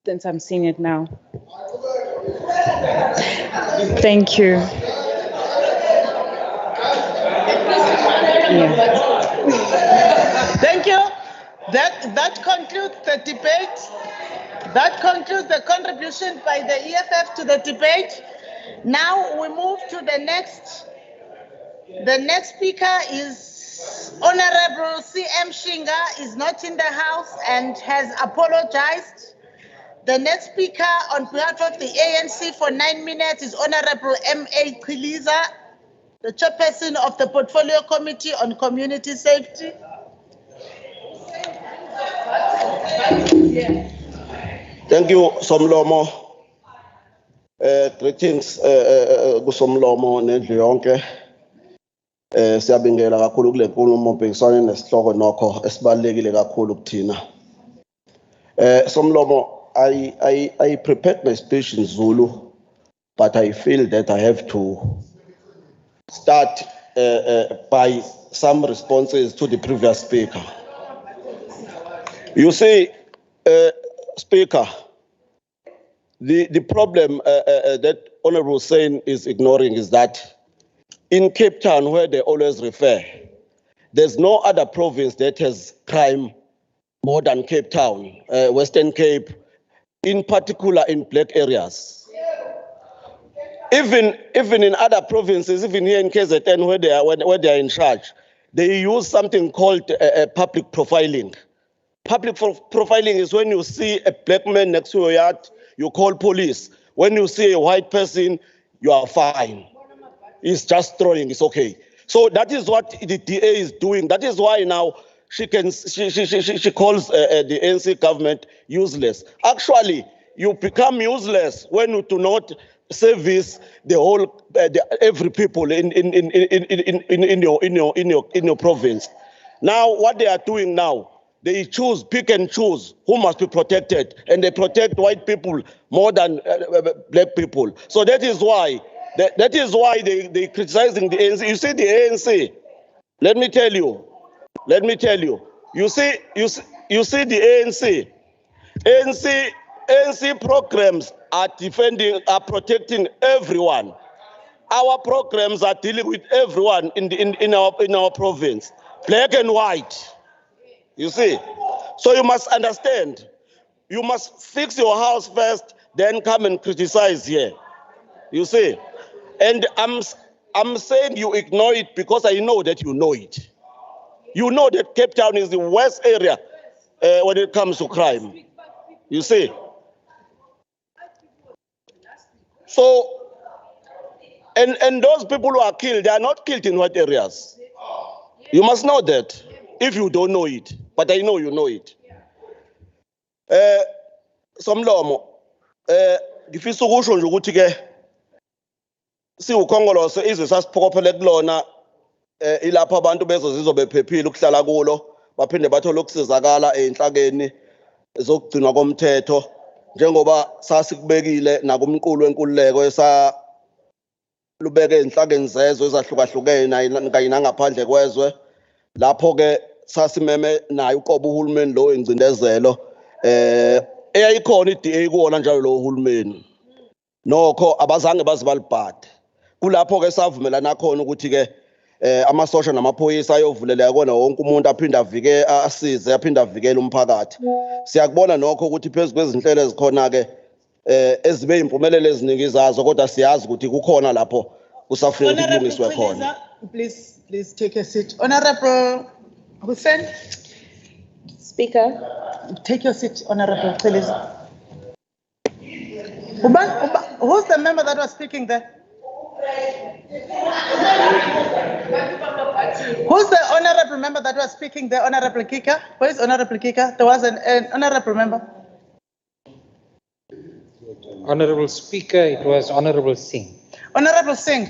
since I'm seeing it now. Thank you. Thank you. That concludes the debate. That concludes the contribution by the EFF to the debate. Now we move to the next. The next speaker is Honorable C.M. Shinga, is not in the House and has apologized. The next speaker on behalf of the ANC for 9 minutes is Honorable M.A. Chiliza, the chairperson of the Portfolio Committee on Community Safety. Thank you, Somlomo. Greetings, Somlomo nendlu yonke. Siyabingelela kakhulu kule nkulumo mpikiswane nesihloko nokho esibalekile kakhulu kuthina. Somlomo, I prepared my speech in Zulu, but I feel that I have to start by some responses to the previous speaker. You see, Speaker, the problem that Honorable Hussein is ignoring is that in Cape Town, where they always refer, there's no other province that has crime more than Cape Town, Western Cape, in particular in black areas. Even in other provinces, even here in KZN, where they are in charge, they use something called public profiling. Public profiling is when you see a black man next to your yard, you call police. When you see a white person, you are fine. It's just throwing, it's okay. So that is what the DA is doing. That is why now she calls the ANC government useless. Actually, you become useless when you do not service the whole every people in your province. Now, what they are doing now, they pick and choose who must be protected, and they protect white people more than black people. So that is why they criticizing the ANC. You see the ANC. Let me tell you. You see the ANC. ANC programs are protecting everyone. Our programs are dealing with everyone in our province, black and white. You see, so you must understand. You must fix your house first, then come and criticize here. You see, and I'm saying you ignore it because I know that you know it. You know that Cape Town is the worst area when it comes to crime. You see? So, and those people who are killed, they are not killed in what areas? You must know that if you don't know it. But I know you know it. Somlomo, ngifisa ukusho nje ukuthi ke siwukhongolose izwe sasiphokophele kulona ilapha abantu bezozizwa bephephile ukuhlala kulo baphinde bathole ukusizakala enhlakeni ezokugcinwa komthetho njengoba sasikubekile nakumqulu wenkululeko lubeke enhlakeni zezwe ezahlukahlukene kanye nangaphandle kwezwe lapho ke sasimeme naye uqobo uhulumeni lo engcindezelo eyayikhona iDA kuwona njalo lo uhulumeni nokho abazange bazibalibhade kulapho ke savumelana khona ukuthi ke amasosha namaphoyisa ayovuleleka kona wonke umuntu aphinda avike asize aphinda avikele umphakathi siyakubona nokho ukuthi phezulu kwezinhlelo ezikhona ke ezibe impumelelo eziningi zazo kodwa siyazi ukuthi kukhona lapho kusafanele kulungiswe khona. Please take a seat. Honorable Hussein. Speaker. Take your seat, Honorable please. Who's the member that was speaking there? Who's the honorable member that was speaking there? Honorable Kika? Where is Honorable Kika? There was an honorable member. Honorable Speaker, it was Honorable Singh. Honorable Singh.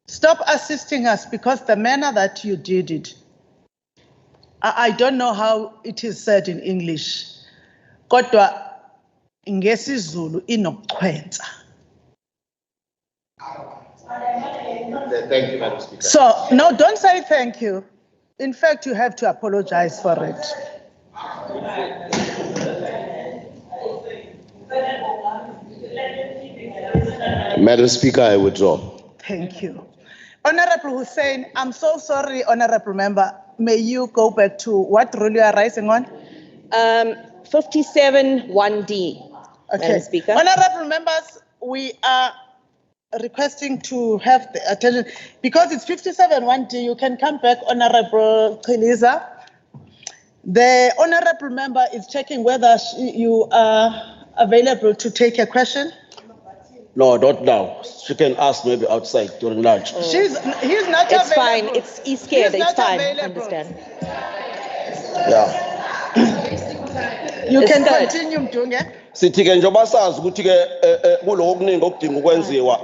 Stop assisting us because the manner that you did it, I don't know how it is said in English. Kodwa ngesiZulu inokuchwenza. Thank you, Madam Speaker. So, no, don't say thank you. In fact, you have to apologize for it. Madam Speaker, I withdraw. Thank you. Honorable Hussein, I'm so sorry, Honorable Member. May you go back to what rule you are rising on? 57(1)(d), Okay. Madam Speaker. Honorable members, we are requesting to have the attention because it's 57(1)(d). You can come back, Honorable Chiliza. The honorable member is checking whether you are available to take a question. No, not now. She can ask maybe outside during lunch. He's not It's available. fine. He's scared. He's It's not fine. available. Understand. Yeah. You It's can good. continue, Mdunge. Sithi ke njengoba sazi ukuthi ke kuloko okuningi okudinga ukwenziwa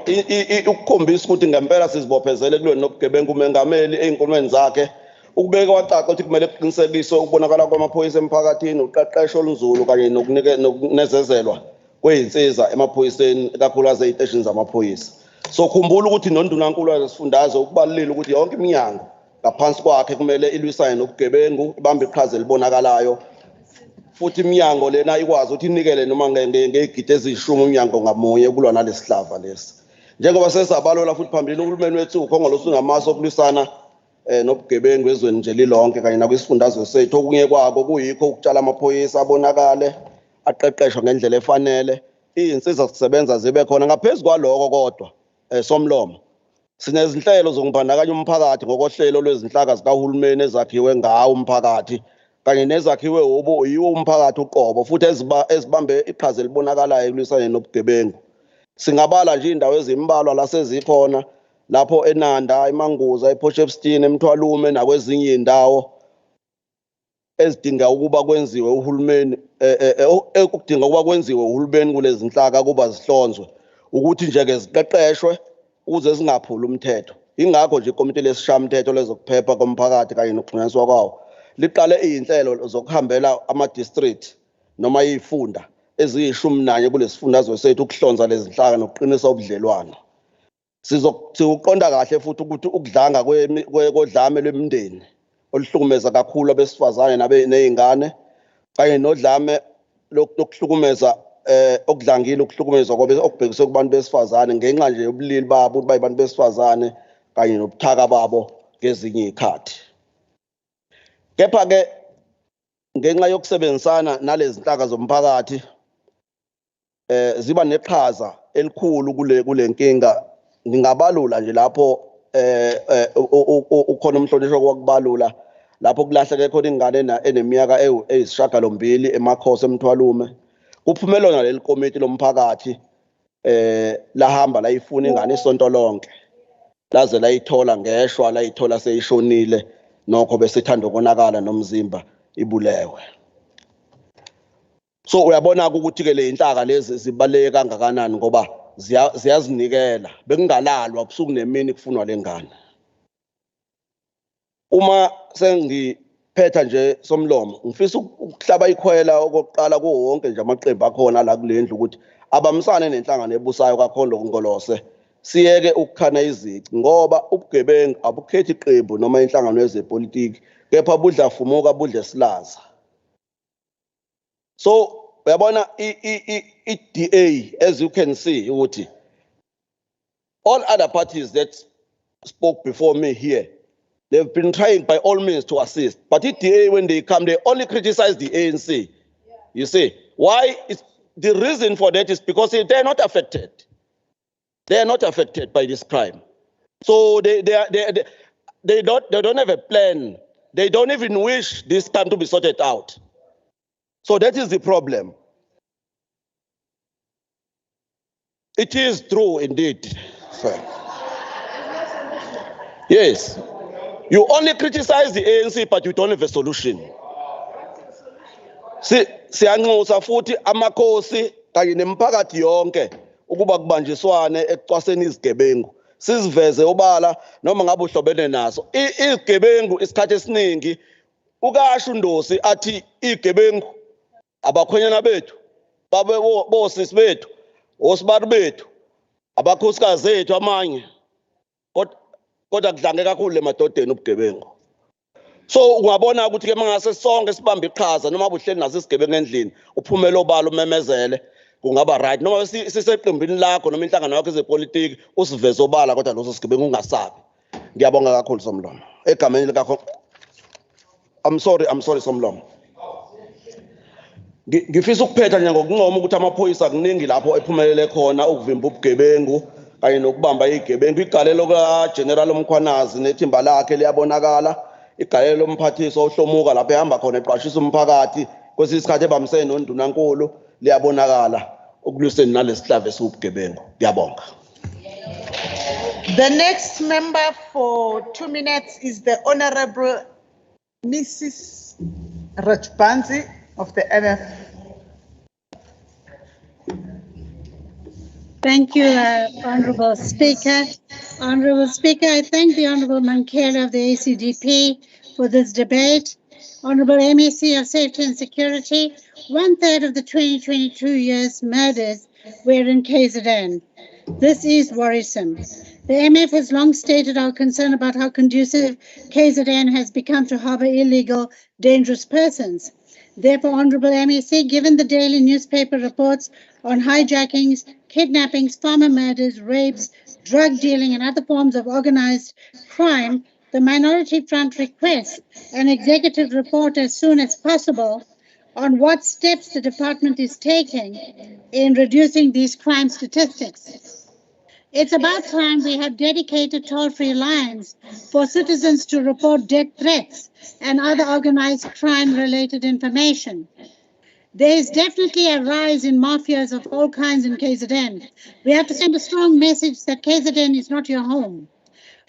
ukukhombisa ukuthi ngempela sizibophezele kulweni nobugebengu umengameli einkulumeni zakhe ukubeka wacaca ukuthi kumele kuqinisekiswe ukubonakala kwamaphoyisa emphakathini uqeqesho olunzulu kanye nokunezezelwa kweyinsiza emaphoyiseni kakhulukazi eziteshini zamaphoyisa. So khumbula ukuthi noNdunankulu wesifundazwe ukubalulile ukuthi yonke iminyango ngaphansi kwakhe kumele ilwisane nobugebengu ibambe iqhaza elibonakalayo futhi iminyango lena ikwazi ukuthi inikele noma ngegidi ezishumi umnyango ngamunye kulwa nalesihlava lesi. Njengoba sesabalola futhi phambili uhulumeni wethu ukhongolo usungamasa okulwisana nobugebengu ezweni nje lilonke kanye nakwisifundazwe sethu okunye kwako kuyikho ukutshala amaphoyisa abonakale aqeqeshwe ngendlela efanele izinsiza zisebenza zibe khona ngaphezulu kwaloko kodwa somlomo sinezinhlelo zokubandakanya umphakathi ngokohlelo lwezinhlaka zikahulumeni ezakhiwe ngawo umphakathi kanye nezakhiwe yiwo umphakathi uqobo futhi ezibambe iqhaza elibonakalayo ekulwisane nobugebengu. Singabala nje indawo ezimbalwa lasezikhona lapho eNanda, eManguza, ePortshepstone, eMthwalume nakwezinye indawo ezidinga ukuba kwenziwe uhulumeni ekudinga ukuba kwenziwe uhulumeni kulezi zinhlaka kuba zihlonzwe ukuthi nje ke ziqeqeshwe ukuze zingaphuli umthetho. Ingakho nje ikomiti lesishamthetho lezokuphepha komphakathi kanye nokuxhunyiswa kwawo liqale izinhlelo zokuhambela ama-district noma izifunda eziyishumi kulesifundazwe sethu ukuhlonza lezi zinhlaka nokuqinisa ubudlelwano. Sizokuqonda kahle futhi ukuthi ukudlanga kodlame lwemindeni oluhlukumeza kakhulu abesifazane nezingane kanye nodlame lokuhlukumeza okudlangile ukuhlukumezwa okubhekiswe kubantu besifazane ngenxa nje yobulili babo ukuthi bayibantu besifazane kanye nobuthaka babo ngezinye izikhathi. Kepha ke ngenxa yokusebenzisana nalezi zinhlaka zomphakathi ziba neqhaza elikhulu kule nkinga. Ngingabalula nje lapho ukhona umhlonishwa kwakubalula lapho kulahleke khona ingane eneminyaka eyisishiyagalombili emakhosi emthwalume. Kuphumelelwa leli komiti lomphakathi lahamba layifuna ingane isonto lonke laze layithola ngeshwa layithola seyishonile nokho besithanda ukonakala nomzimba ibulewe. So uyabona ukuthi ke le inhlaka lezi zibaleke kangakanani ngoba ziyazinikela bekungalalwa ubusuku nemini kufunwa lengane. Uma sengiphetha nje somlomo ngifisa ukuhlaba ikhwela okokuqala kuwo wonke nje amaqembu akhona la kulendlu ukuthi abamisane nenhlangano ebusayo kakhulu ngolose siyeke ukukhana izici ngoba ubugebengu abukhethi iqembu noma inhlangano yezepolitiki kepha budla fumuka budle silaza. So uyabona i-DA as you can see ukuthi all other parties that spoke before me here, they've been trying by all means to assist, but i-DA when they come they only criticize the ANC. You see why? The reason for that is because they're not affected. They are not affected by this crime. So they don't have a plan. They don't even wish this crime to be sorted out. So that is the problem. It is true indeed, sir. Yes. You only criticize the ANC, but you don't have a solution. Siyanxusa futhi amakhosi kanye nemiphakathi yonke ukuba kubanjiswane ekucwaseni izigebengu. Siziveze obala noma ngabe uhlobene naso. Izigebengu isikhathi esiningi ukasho uNdosi athi izigebengu abakhwenyana bethu, babe bosisi bethu, osibari bethu, abakhosikazi ethu amanye. Kodwa kudlange kakhulu emadodeni ubugebengu. So ungabona ukuthi ke mangase sonke sibambe iqhaza noma buhleli naso isigebengu endlini uphumela obala umemezele kungaba right noma siseqembini lakho noma inhlangano yakho yezepolitiki usiveze obala kodwa loso sigebengu ungasabi. Ngiyabonga kakhulu Somlomo. Egameni likakho I'm sorry Somlomo. Ngifisa ukuphetha nje ngokuncoma ukuthi amaphoyisa kuningi lapho ephumelele khona ukuvimba ubugebengu kanye nokubamba izigebengu. Igalelo kaGeneral Mkhwanazi nethimba lakhe liyabonakala. Igalelo lomphathiso ohlomuka lapho ehamba khona eqwashisa umphakathi kwesinye isikhathi ebamisene noNdunankulu liyabonakala ukulwiseni nalesihlave sobugebengu. Ngiyabonga. The next member for 2 minutes is the Honorable Mrs. Rajbansi of the MF. Thank you, Honourable Speaker. Honourable Speaker, I thank the Honourable Manqele of the ACDP for this debate. Honourable MEC of Safety and Security, 1/3 of the 2022 year's murders were in KZN. This is worrisome. The MF has long stated our concern about how conducive KZN has become to harbour illegal, dangerous persons. Therefore, Honourable MEC, given the daily newspaper reports on hijackings, kidnappings, farmer murders, rapes, drug dealing and other forms of organised crime, the Minority Front requests an executive report as soon as possible on what steps the department is taking in reducing these crime statistics. It's about time we have dedicated toll-free lines for citizens to report death threats and other organized crime-related information. There is definitely a rise in mafias of all kinds in KZN. We have to send a strong message that KZN is not your home.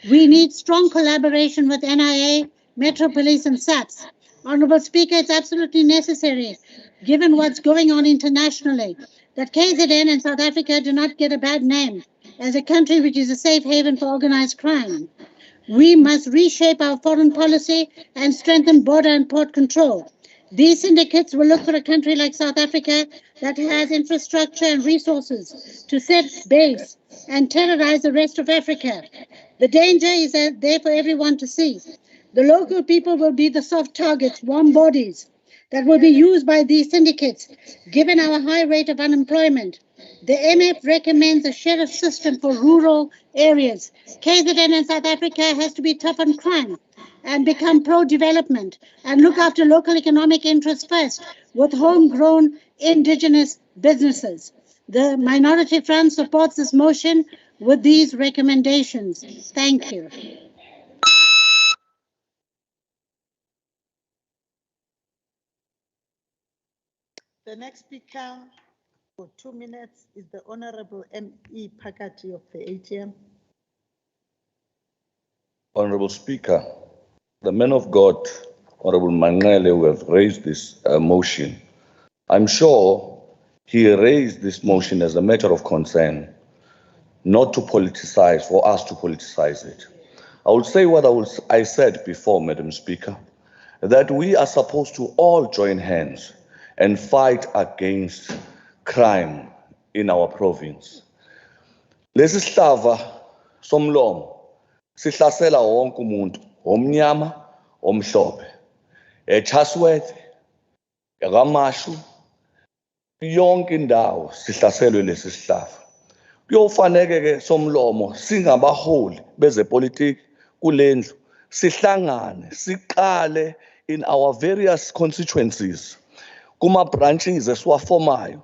We need strong collaboration with NIA, Metro Police and SAPS. Honourable Speaker, it's absolutely necessary, given what's going on internationally, that KZN and South Africa do not get a bad name as a country which is a safe haven for organized crime. We must reshape our foreign policy and strengthen border and port control. These syndicates will look for a country like South Africa that has infrastructure and resources to set base and terrorize the rest of Africa. The danger is there for everyone to see. The local people will be the soft targets, warm bodies that will be used by these syndicates, given our high rate of unemployment. The MF recommends a sheriff system for rural areas. KZN and South Africa has to be tough on crime and become pro-development and look after local economic interests first with homegrown indigenous businesses. The Minority Front supports this motion with these recommendations. Thank you. The next speaker for 2 minutes is the Honorable M.E. Pakati of the ATM. Honorable Speaker, the men of God, Honorable Manqele, who have raised this motion, I'm sure he raised this motion as a matter of concern, not to politicize, for us to politicize it. I will say what I said before, Madam Speaker, that we are supposed to all join hands and fight against crime in our province. Lesi sihlava somlomo sihlasela wonke umuntu, omnyama, omhlophe, eChasworth, eKwaMashu, yonke indawo sihlaselwe lesi sihlava. Kuyofanele ke somlomo singabaholi bezepolitiki kulendlu sihlangane siqale in our various constituencies kuma branches esiwafomayo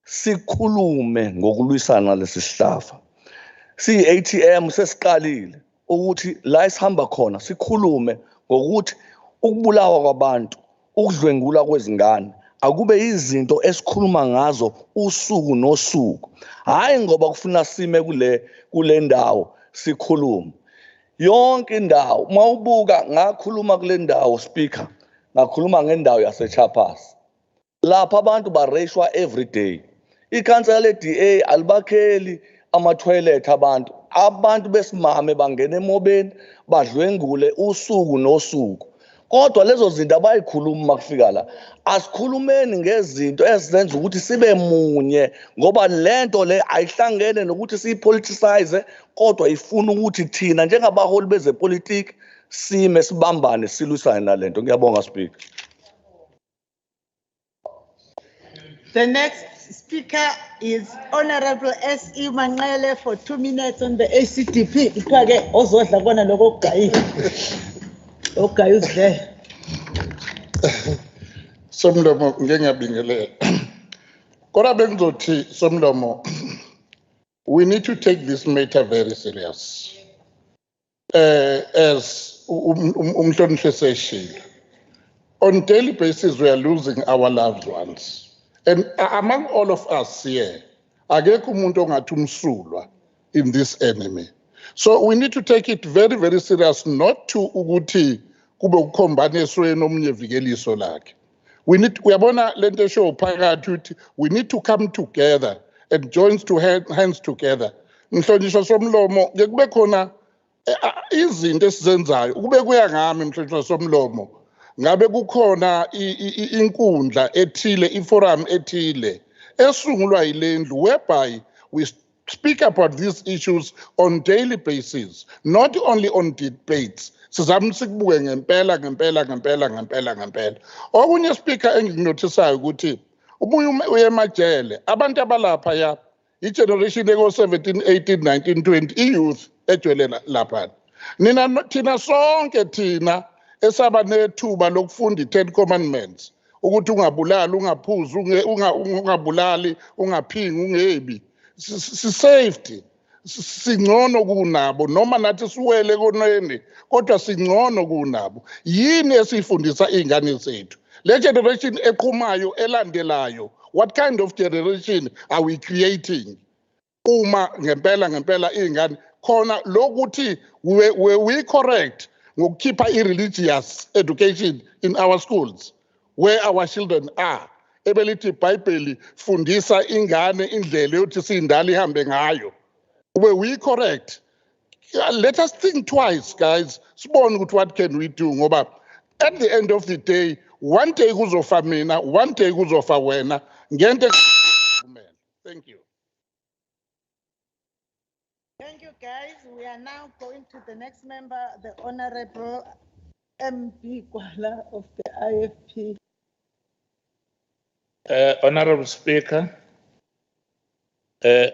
sikhulume ngokulwisana lesi sihlava. ATM sesiqalile ukuthi la isihamba khona sikhulume ngokuthi ukubulawa kwabantu, ukudlwengula kwezingane akube izinto esikhuluma ngazo usuku nosuku, hayi ngoba kufuna sime kule ndawo sikhulume. Yonke indawo mawubuka ngakhuluma kule ndawo Speaker, ngakhuluma ngendawo yaseChapas. Lapha abantu bareshwa every day. Ikhansela le-DA alibakheli ama-toilet abantu besimame bangena emobeni badlwengule usuku nosuku. Kodwa lezo zinto abayikhuluma makufika la, asikhulumeni ngezinto ezisenza ukuthi sibe munye, ngoba lento le ayihlangene nokuthi siyipoliticize, kodwa ifuna ukuthi thina njengabaholi bezepolitiki sime sibambane silwisane nalento. Ngiyabonga Speaker. The next speaker is Honorable SE Manqele for 2 minutes on the ACDP. Ikake ozodla kona lokho kugayiwe. Okay, is there? Somlomo ngengiyabingelela. Kodwa bengizothi Somlomo, we need to take this matter very serious. As umhlonishwa seshilo, on daily basis we are losing our loved ones. And among all of us here, akekho umuntu ongathi umsulwa in this enemy. So we need to take it very, very serious, not to ukuthi kube ukhombaniswe nomunye vikeliso lakhe. We uyabona lento esho phakathi ukuthi we need to come together and join hands together. Mhlonishwa somlomo kube khona izinto esizenzayo kube kuya ngami mhlonishwa somlomo. Ngabe kukhona inkundla ethile, iforum ethile esungulwa yilendlu whereby we speak about these issues on daily basis, not only on debates. Sizama sikubuke ngempela. Okunye Speaker engikunotisayo ukuthi ubuye uyemajele abantu abalapha ya igeneration eko 17, 18, 19, 20 iyouth ejwele lapha. Thina sonke thina esaba nethuba lokufunda i-10 commandments ukuthi ungabulali, ungaphuzi, ungabulali, ungaphingi, ungebi. Si-safety singcono kunabo noma nathi siwele koneni kodwa singcono kunabo. Yini esifundisa izingane zethu? Le generation eqhumayo elandelayo, what kind of generation are we creating? Uma ngempela izingane khona lokuthi we correct ngokukhipha i-religious education in our schools where our children are. Ebelithi iBhayibheli fundisa ingane indlela yokuthi sindala ihambe ngayo. We correct. Let us think twice, guys. Sibone ukuthi what can we do ngoba at the end of the day one day kuzofa mina, one day kuzofa wena. Ngente. Thank you. Thank you, guys. We are now going to the next member, the Honorable MP Kwala of the IFP. Honorable Speaker, I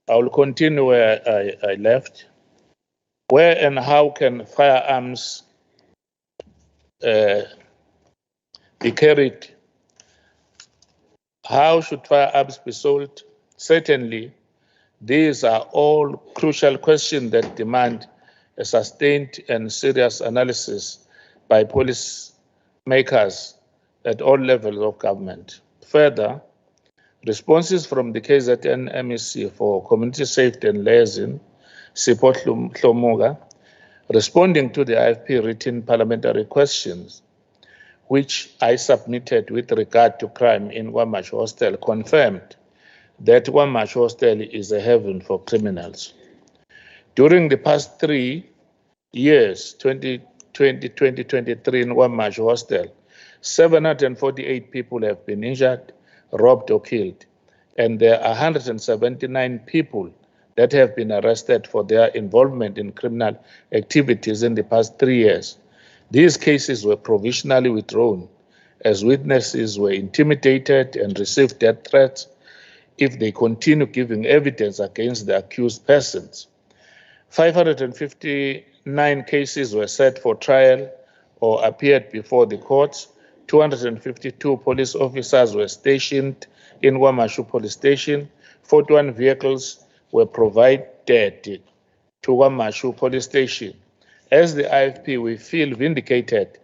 will continue where I left. Where and how can firearms be carried? How should firearms be sold? Certainly, these are all crucial questions that demand a sustained and serious analysis by policymakers at all levels of government. Further, responses from the KZN MEC for Community Safety and Liaison, Sipho Hlomuga, responding to the IFP written parliamentary questions, which I submitted with regard to crime in KwaMashu Hostel, confirmed that KwaMashu Hostel is a haven for criminals. During the past 3 years, 2020-2023 in KwaMashu Hostel, 748 people have been injured, robbed or killed, and there are 179 people that have been arrested for their involvement in criminal activities in the past 3 years. These cases were provisionally withdrawn as witnesses were intimidated and received death threats if they continue giving evidence against the accused persons. 559 cases were set for trial or appeared before the courts. 252 police officers were stationed in KwaMashu Police Station. 41 vehicles were provided to KwaMashu Police Station. As the IFP, we feel vindicated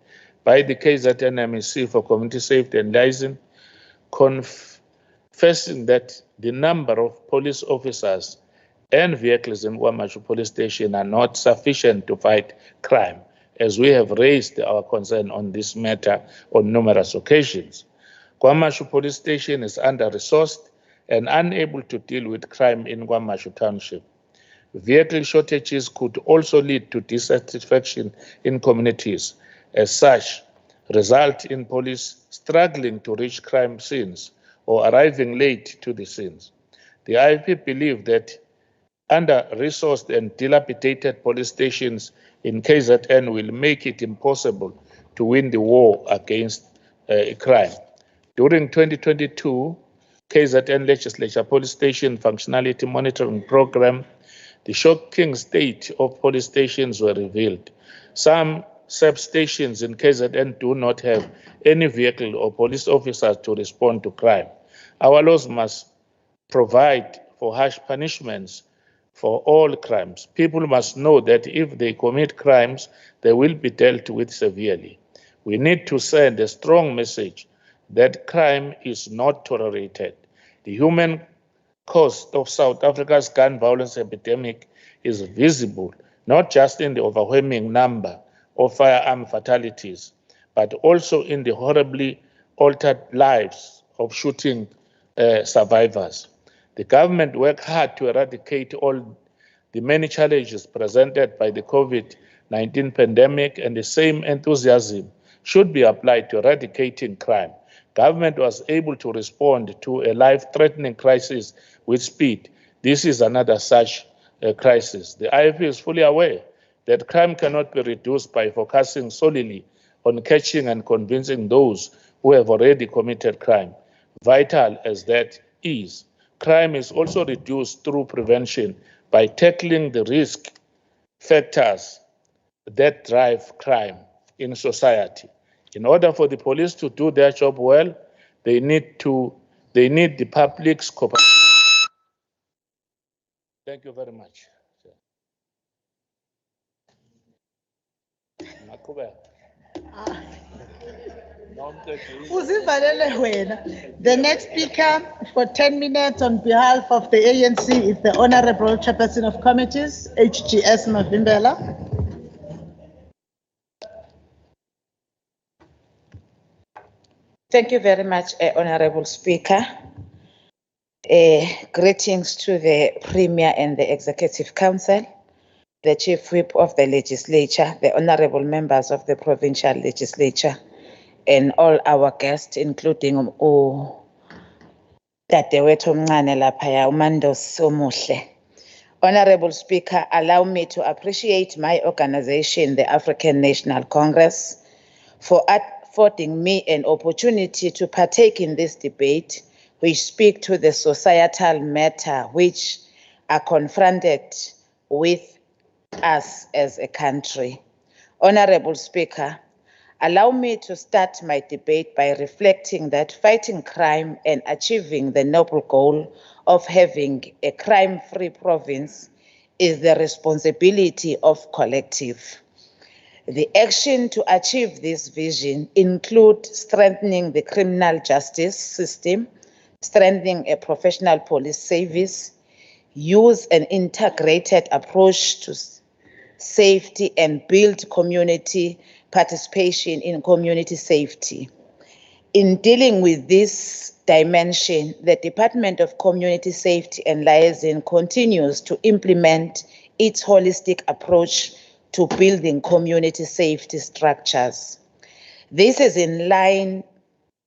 by the KZN MEC for Community Safety and Liaison, confessing that the number of police officers and vehicles in KwaMashu Police Station are not sufficient to fight crime, as we have raised our concern on this matter on numerous occasions. KwaMashu Police Station is under-resourced and unable to deal with crime in KwaMashu Township. Vehicle shortages could also lead to dissatisfaction in communities. As such, result in police struggling to reach crime scenes or arriving late to the scenes. The IFP believe that under-resourced and dilapidated police stations in KZN will make it impossible to win the war against crime. During 2022, KZN Legislature Police Station Functionality Monitoring Program, the shocking state of police stations were revealed. Some substations in KZN do not have any vehicle or police officers to respond to crime. Our laws must provide for harsh punishments for all crimes. People must know that if they commit crimes, they will be dealt with severely. We need to send a strong message that crime is not tolerated. The human cost of South Africa's gun violence epidemic is visible, not just in the overwhelming number of firearm fatalities, but also in the horribly altered lives of shooting survivors. The government worked hard to eradicate all the many challenges presented by the COVID-19 pandemic, and the same enthusiasm should be applied to eradicating crime. Government was able to respond to a life-threatening crisis with speed. This is another such crisis. The IFP is fully aware that crime cannot be reduced by focusing solely on catching and convincing those who have already committed crime. Vital as that is, crime is also reduced through prevention by tackling the risk factors that drive crime in society. In order for the police to do their job well, they need the public's cooperation. Thank you very much. The next speaker for 10 minutes on behalf of the ANC is the Honorable Chairperson of Committees, HGS Mavimbela. Thank you very much, Honorable Speaker. Greetings to the Premier and the Executive Council, the Chief Whip of the Legislature, the Honorable Members of the Provincial Legislature, and all our guests, including Dadewethu Mncane laphaya, uMandos Omuhle. Honorable Speaker, allow me to appreciate my organization, the African National Congress, for affording me an opportunity to partake in this debate, which speak to the societal matter which are confronted with us as a country. Honorable Speaker, Allow me to start my debate by reflecting that fighting crime and achieving the noble goal of having a crime-free province is the responsibility of collective. The action to achieve this vision include strengthening the criminal justice system, strengthening a professional police service, use an integrated approach to safety, and build community participation in community safety. In dealing with this dimension, the Department of Community Safety and Liaison continues to implement its holistic approach to building community safety structures. This is in line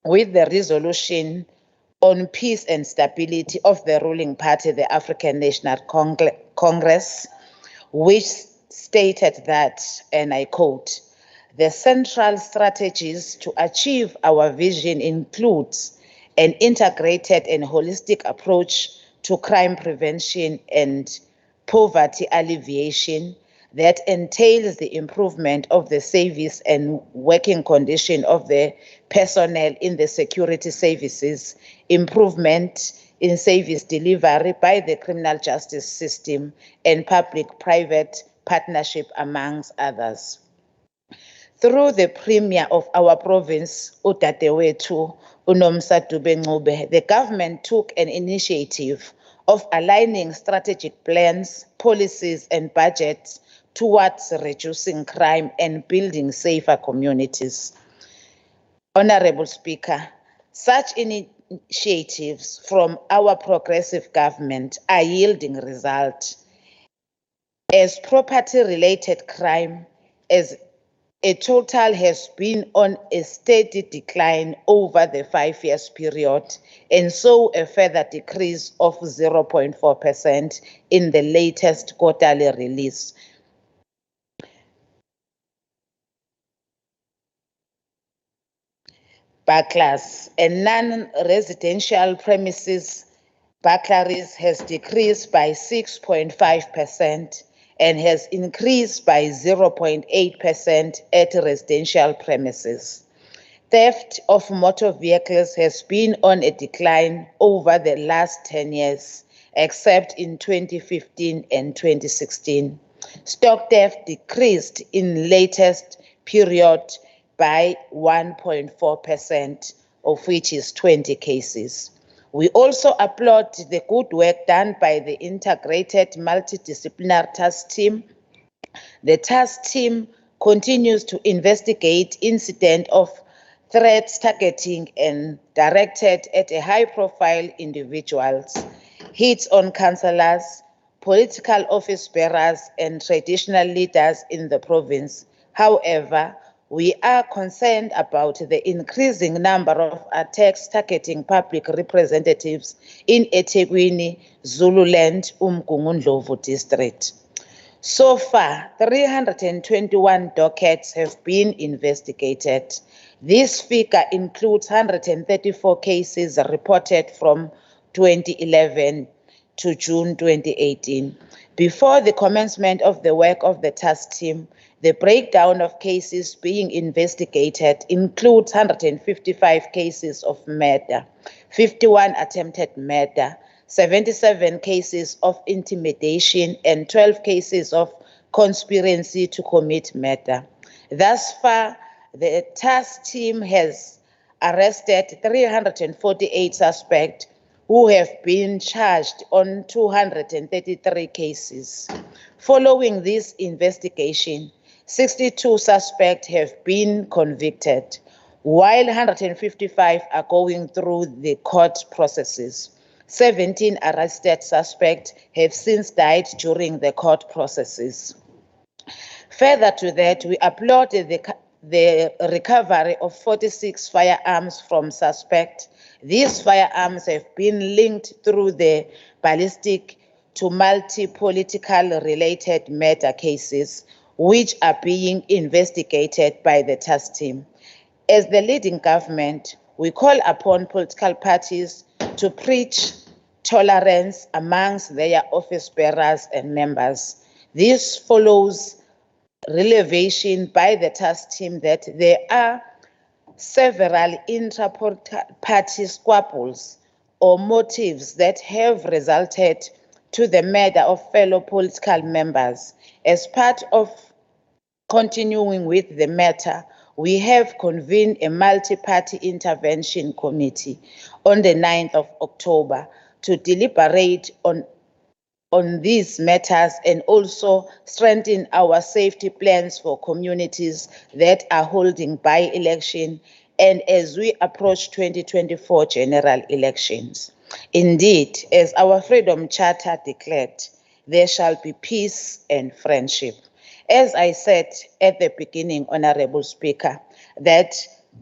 with the resolution on peace and stability of the ruling party, the African National Congress, which stated that, and I quote, "The central strategies to achieve our vision includes an integrated and holistic approach to crime prevention and poverty alleviation that entails the improvement of the service and working condition of the personnel in the security services, improvement in service delivery by the criminal justice system, and public-private partnership, amongst others." Through the Premier of our province, uDadewethu uNomsa Dube-Ncube, the government took an initiative of aligning strategic plans, policies, and budgets towards reducing crime and building safer communities. Honorable Speaker, such initiatives from our progressive government are yielding results, as property-related crime as a total has been on a steady decline over the 5 years period, and saw a further decrease of 0.4% in the latest quarterly release. Burglaries and non-residential premises burglaries has decreased by 6.5% and has increased by 0.8% at residential premises. Theft of motor vehicles has been on a decline over the last 10 years, except in 2015 and 2016. Stock theft decreased in latest period by 1.4%, of which is 20 cases. We also applaud the good work done by the Integrated Multidisciplinary Task Team. The task team continues to investigate incidents of threats targeting and directed at a high-profile individuals, hits on councillors, political office bearers, and traditional leaders in the province. However, we are concerned about the increasing number of attacks targeting public representatives in eThekwini, Zululand, Umgungundlovu district. So far, 321 dockets have been investigated. This figure includes 134 cases reported from 2011 to June 2018. Before the commencement of the work of the task team, the breakdown of cases being investigated includes 155 cases of murder, 51 attempted murder, 77 cases of intimidation, and 12 cases of conspiracy to commit murder. Thus far, the task team has arrested 348 suspects who have been charged on 233 cases. Following this investigation, 62 suspects have been convicted, while 155 are going through the court processes. 17 arrested suspects have since died during the court processes. Further to that, we applaud the recovery of 46 firearms from suspects. These firearms have been linked through the ballistic to multi-political related murder cases, which are being investigated by the task team. As the leading government, we call upon political parties to preach tolerance amongst their office bearers and members. This follows relevation by the task team that there are several intra-party squabbles or motives that have resulted to the murder of fellow political members. As part of continuing with the matter, we have convened a multi-party intervention committee on the 9th of October to deliberate on these matters and also strengthen our safety plans for communities that are holding by-election and as we approach 2024 general elections. Indeed, as our Freedom Charter declared, there shall be peace and friendship. As I said at the beginning, Honorable Speaker, that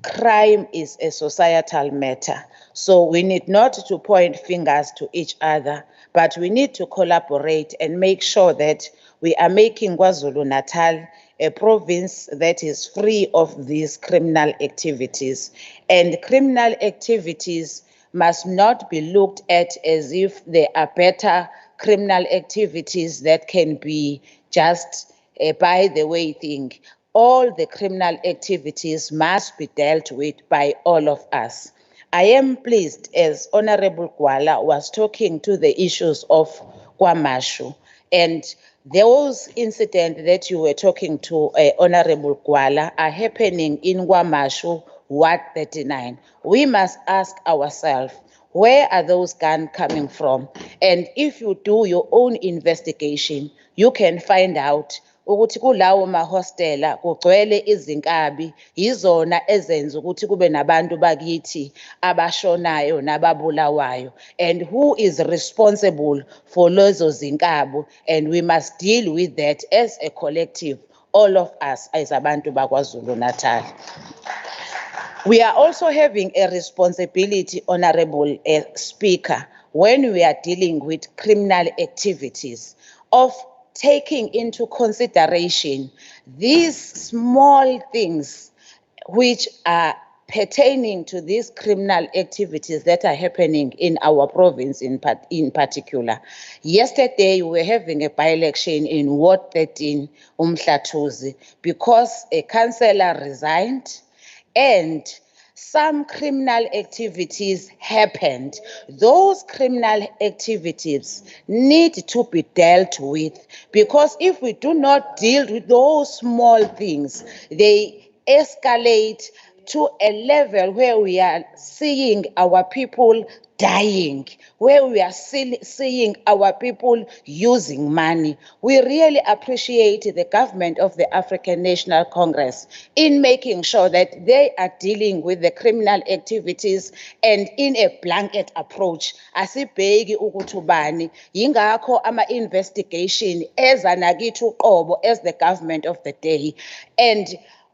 crime is a societal matter. So we need not to point fingers to each other, but we need to collaborate and make sure that we are making KwaZulu-Natal a province that is free of these criminal activities. And criminal activities must not be looked at as if there are better criminal activities that can be just a by the way thing. All the criminal activities must be dealt with by all of us. I am pleased as Honorable Gwala was talking to the issues of KwaMashu, and those incidents that you were talking to Honorable Gwala are happening in KwaMashu Ward 39. We must ask ourselves, where are those guns coming from? And if you do your own investigation, you can find out ukuthi kulawo mahostela kugcwele izinkabi yizona ezenza ukuthi kube nabantu bakithi abashonayo nababulawayo, and who is responsible for lezo zinkabi, and we must deal with that as a collective, all of us as abantu bakwaZulu-Natal. We are also having a responsibility, Honorable Speaker, when we are dealing with criminal activities, of taking into consideration these small things which are pertaining to these criminal activities that are happening in our province in particular. Yesterday, we were having a by-election in Ward 13, Umhlatuzi, because a councillor resigned and some criminal activities happened. Those criminal activities need to be dealt with, because if we do not deal with those small things, they escalate to a level where we are seeing our people dying, where we are seeing our people using money. We really appreciate the government of the African National Congress in making sure that they are dealing with the criminal activities and in a blanket approach. Asibheki ukuthi ubani, yingakho ama-investigation eza nakithi uqobo as the government of the day. And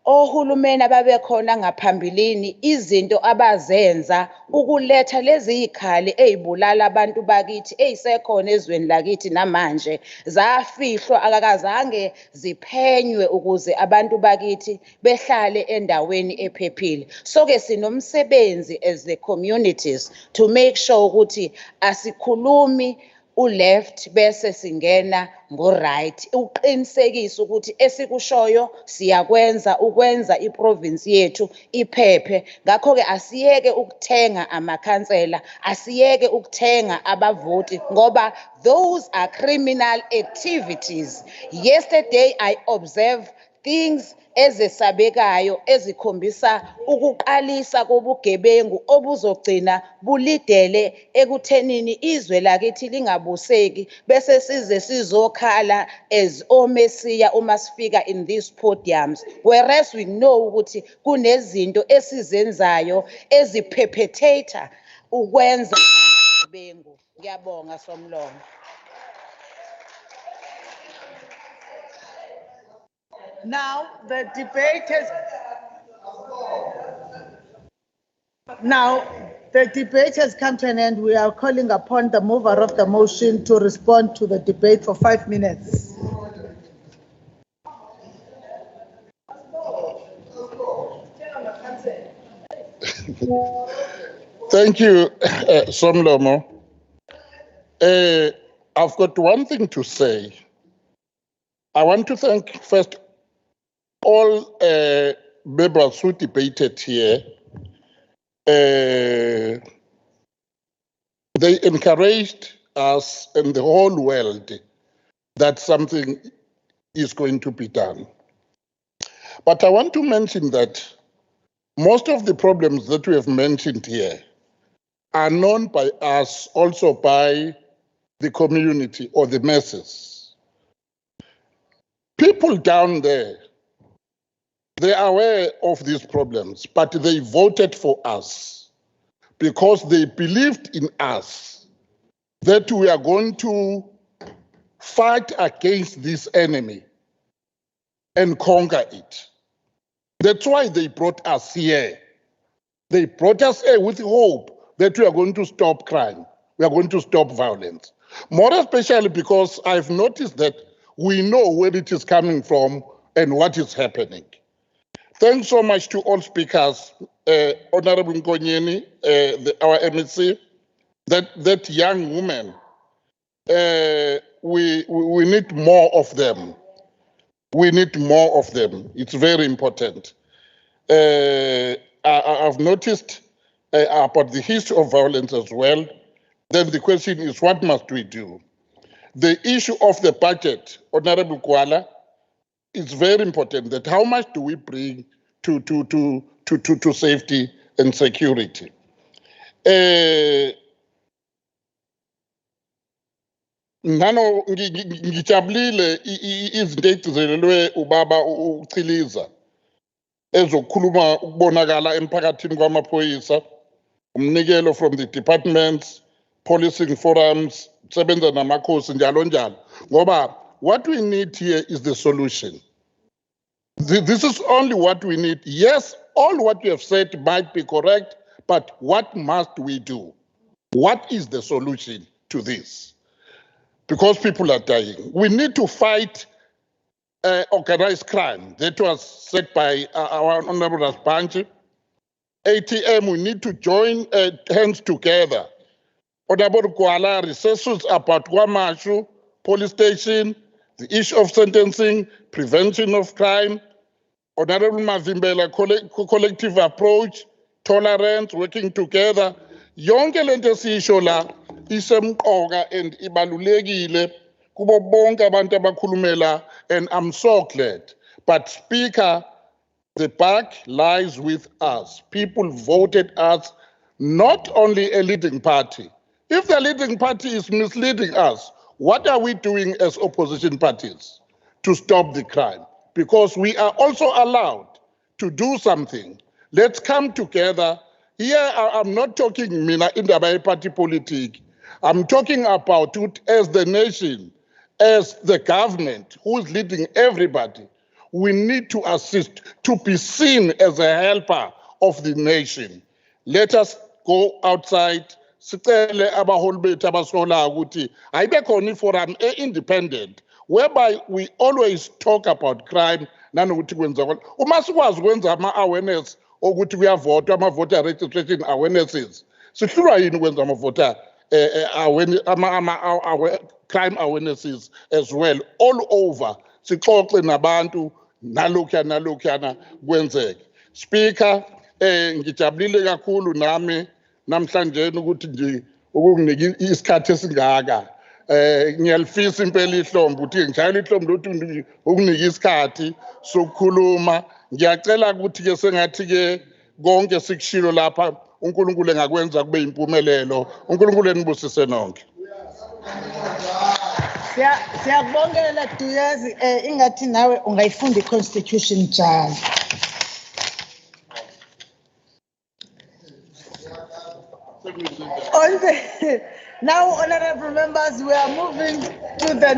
ohulumeni ababekhona ngaphambilini izinto abazenza ukuletha lezi ikhali ezibulala abantu bakithi ezisekhona ezweni lakithi namanje zafihlwa akakazange ziphenywe ukuze abantu bakithi behlale endaweni ephephile. So ke sinomsebenzi as the communities to make sure ukuthi asikhulumi left bese singena ngo-right, uqinisekise ukuthi esikushoyo siyakwenza ukwenza iprovince yethu iphephe. Ngakho-ke asiyeke ukuthenga amakhansela, asiyeke ukuthenga abavoti, ngoba those are criminal activities. Yesterday I observed things ezesabekayo ezikhombisa ukuqalisa kobugebengu obuzogcina bulidele ekuthenini izwe lakithi lingabuseki bese size sizokhala as omesiya uma sifika in these podiums, whereas we know ukuthi kunezinto esizenzayo eziperpetrator ukwenza ubugebengu. Ngiyabonga Somlomo. Now the debate has come to an end. We are calling upon the mover of the motion to respond to the debate for 5 minutes. Thank you, Somlomo. I've got one thing to say. I want to thank first all members who debated here, they encouraged us and the whole world that something is going to be done. But I want to mention that most of the problems that we have mentioned here are known by us, also by the community or the masses. People down there, they are aware of these problems, but they voted for us because they believed in us that we are going to fight against this enemy and conquer it. That's why they brought us here. They brought us here with hope that we are going to stop crime. We are going to stop violence. More especially because I've noticed that we know where it is coming from and what is happening. Thanks so much to all speakers, Honorable Nkonyeni, our MEC, that young woman. We need more of them. We need more of them. It's very important. I've noticed about the history of violence as well. Then the question is, what must we do? The issue of the budget, Honorable Kuala, is very important. That how much do we bring to safety and security? Nano ngijabulile izinto ezigcizelelwe ubaba uChiliza ezokhuluma ukubonakala emphakathini kwamaphoyisa, umnikelo from the departments, policing forums, sebenza namakhosi njalo njalo. Ngoba what we need here is the solution. This is only what we need. Yes, all what you have said might be correct, but what must we do? What is the solution to this? Because people are dying. We need to fight organized crime. That was said by our Honorable Raspanchi. ATM, we need to join hands together. Honorable Kuala, resources about Kwamashu, police station, the issue of sentencing, prevention of crime. Honorable Mavimbela, collective approach, tolerance, working together. Yonke lento esiyisho la isemqoka and ibalulekile kubo bonke abantu abakhulumela, and I'm so glad. But Speaker, the buck lies with us. People voted us, not only a leading party. If the leading party is misleading us, what are we doing as opposition parties to stop the crime? Because we are also allowed to do something. Let's come together. Here, I'm not talking mina indaba party politic. I'm talking about it as the nation, as the government who is leading everybody. We need to assist, to be seen as a helper of the nation. Let us go outside. Sicele abaholi bethu abasola ukuthi ayibe khona iforum independent whereby we always talk about crime nanokuthi kwenzakala. Uma sikwazi ukwenza ama-awareness ukuthi kuyavotwa, ama-voter registration awarenesses, sihlulwa yini ukwenza ama-voter crime awarenesses as well all over, sixoxe nabantu nalokhuyana kwenzeke. Speaker, ngijabulile kakhulu nami namhlanje ukuthi nje ukunginika isikhathi esingaka. Ngiyalifisa impela ihlombe ukuthi ngijayela ihlombe lokuthi ukunika isikhathi sokukhuluma. Ngiyacela ukuthi ke sengathi ke konke sikushilo lapha uNkulunkulu engakwenza kube impumelelo. uNkulunkulu enibusise nonke. Siyakubongela Duyazi, ingathi nawe ungayifunda iconstitution njalo. Now, honorable members, we are moving to the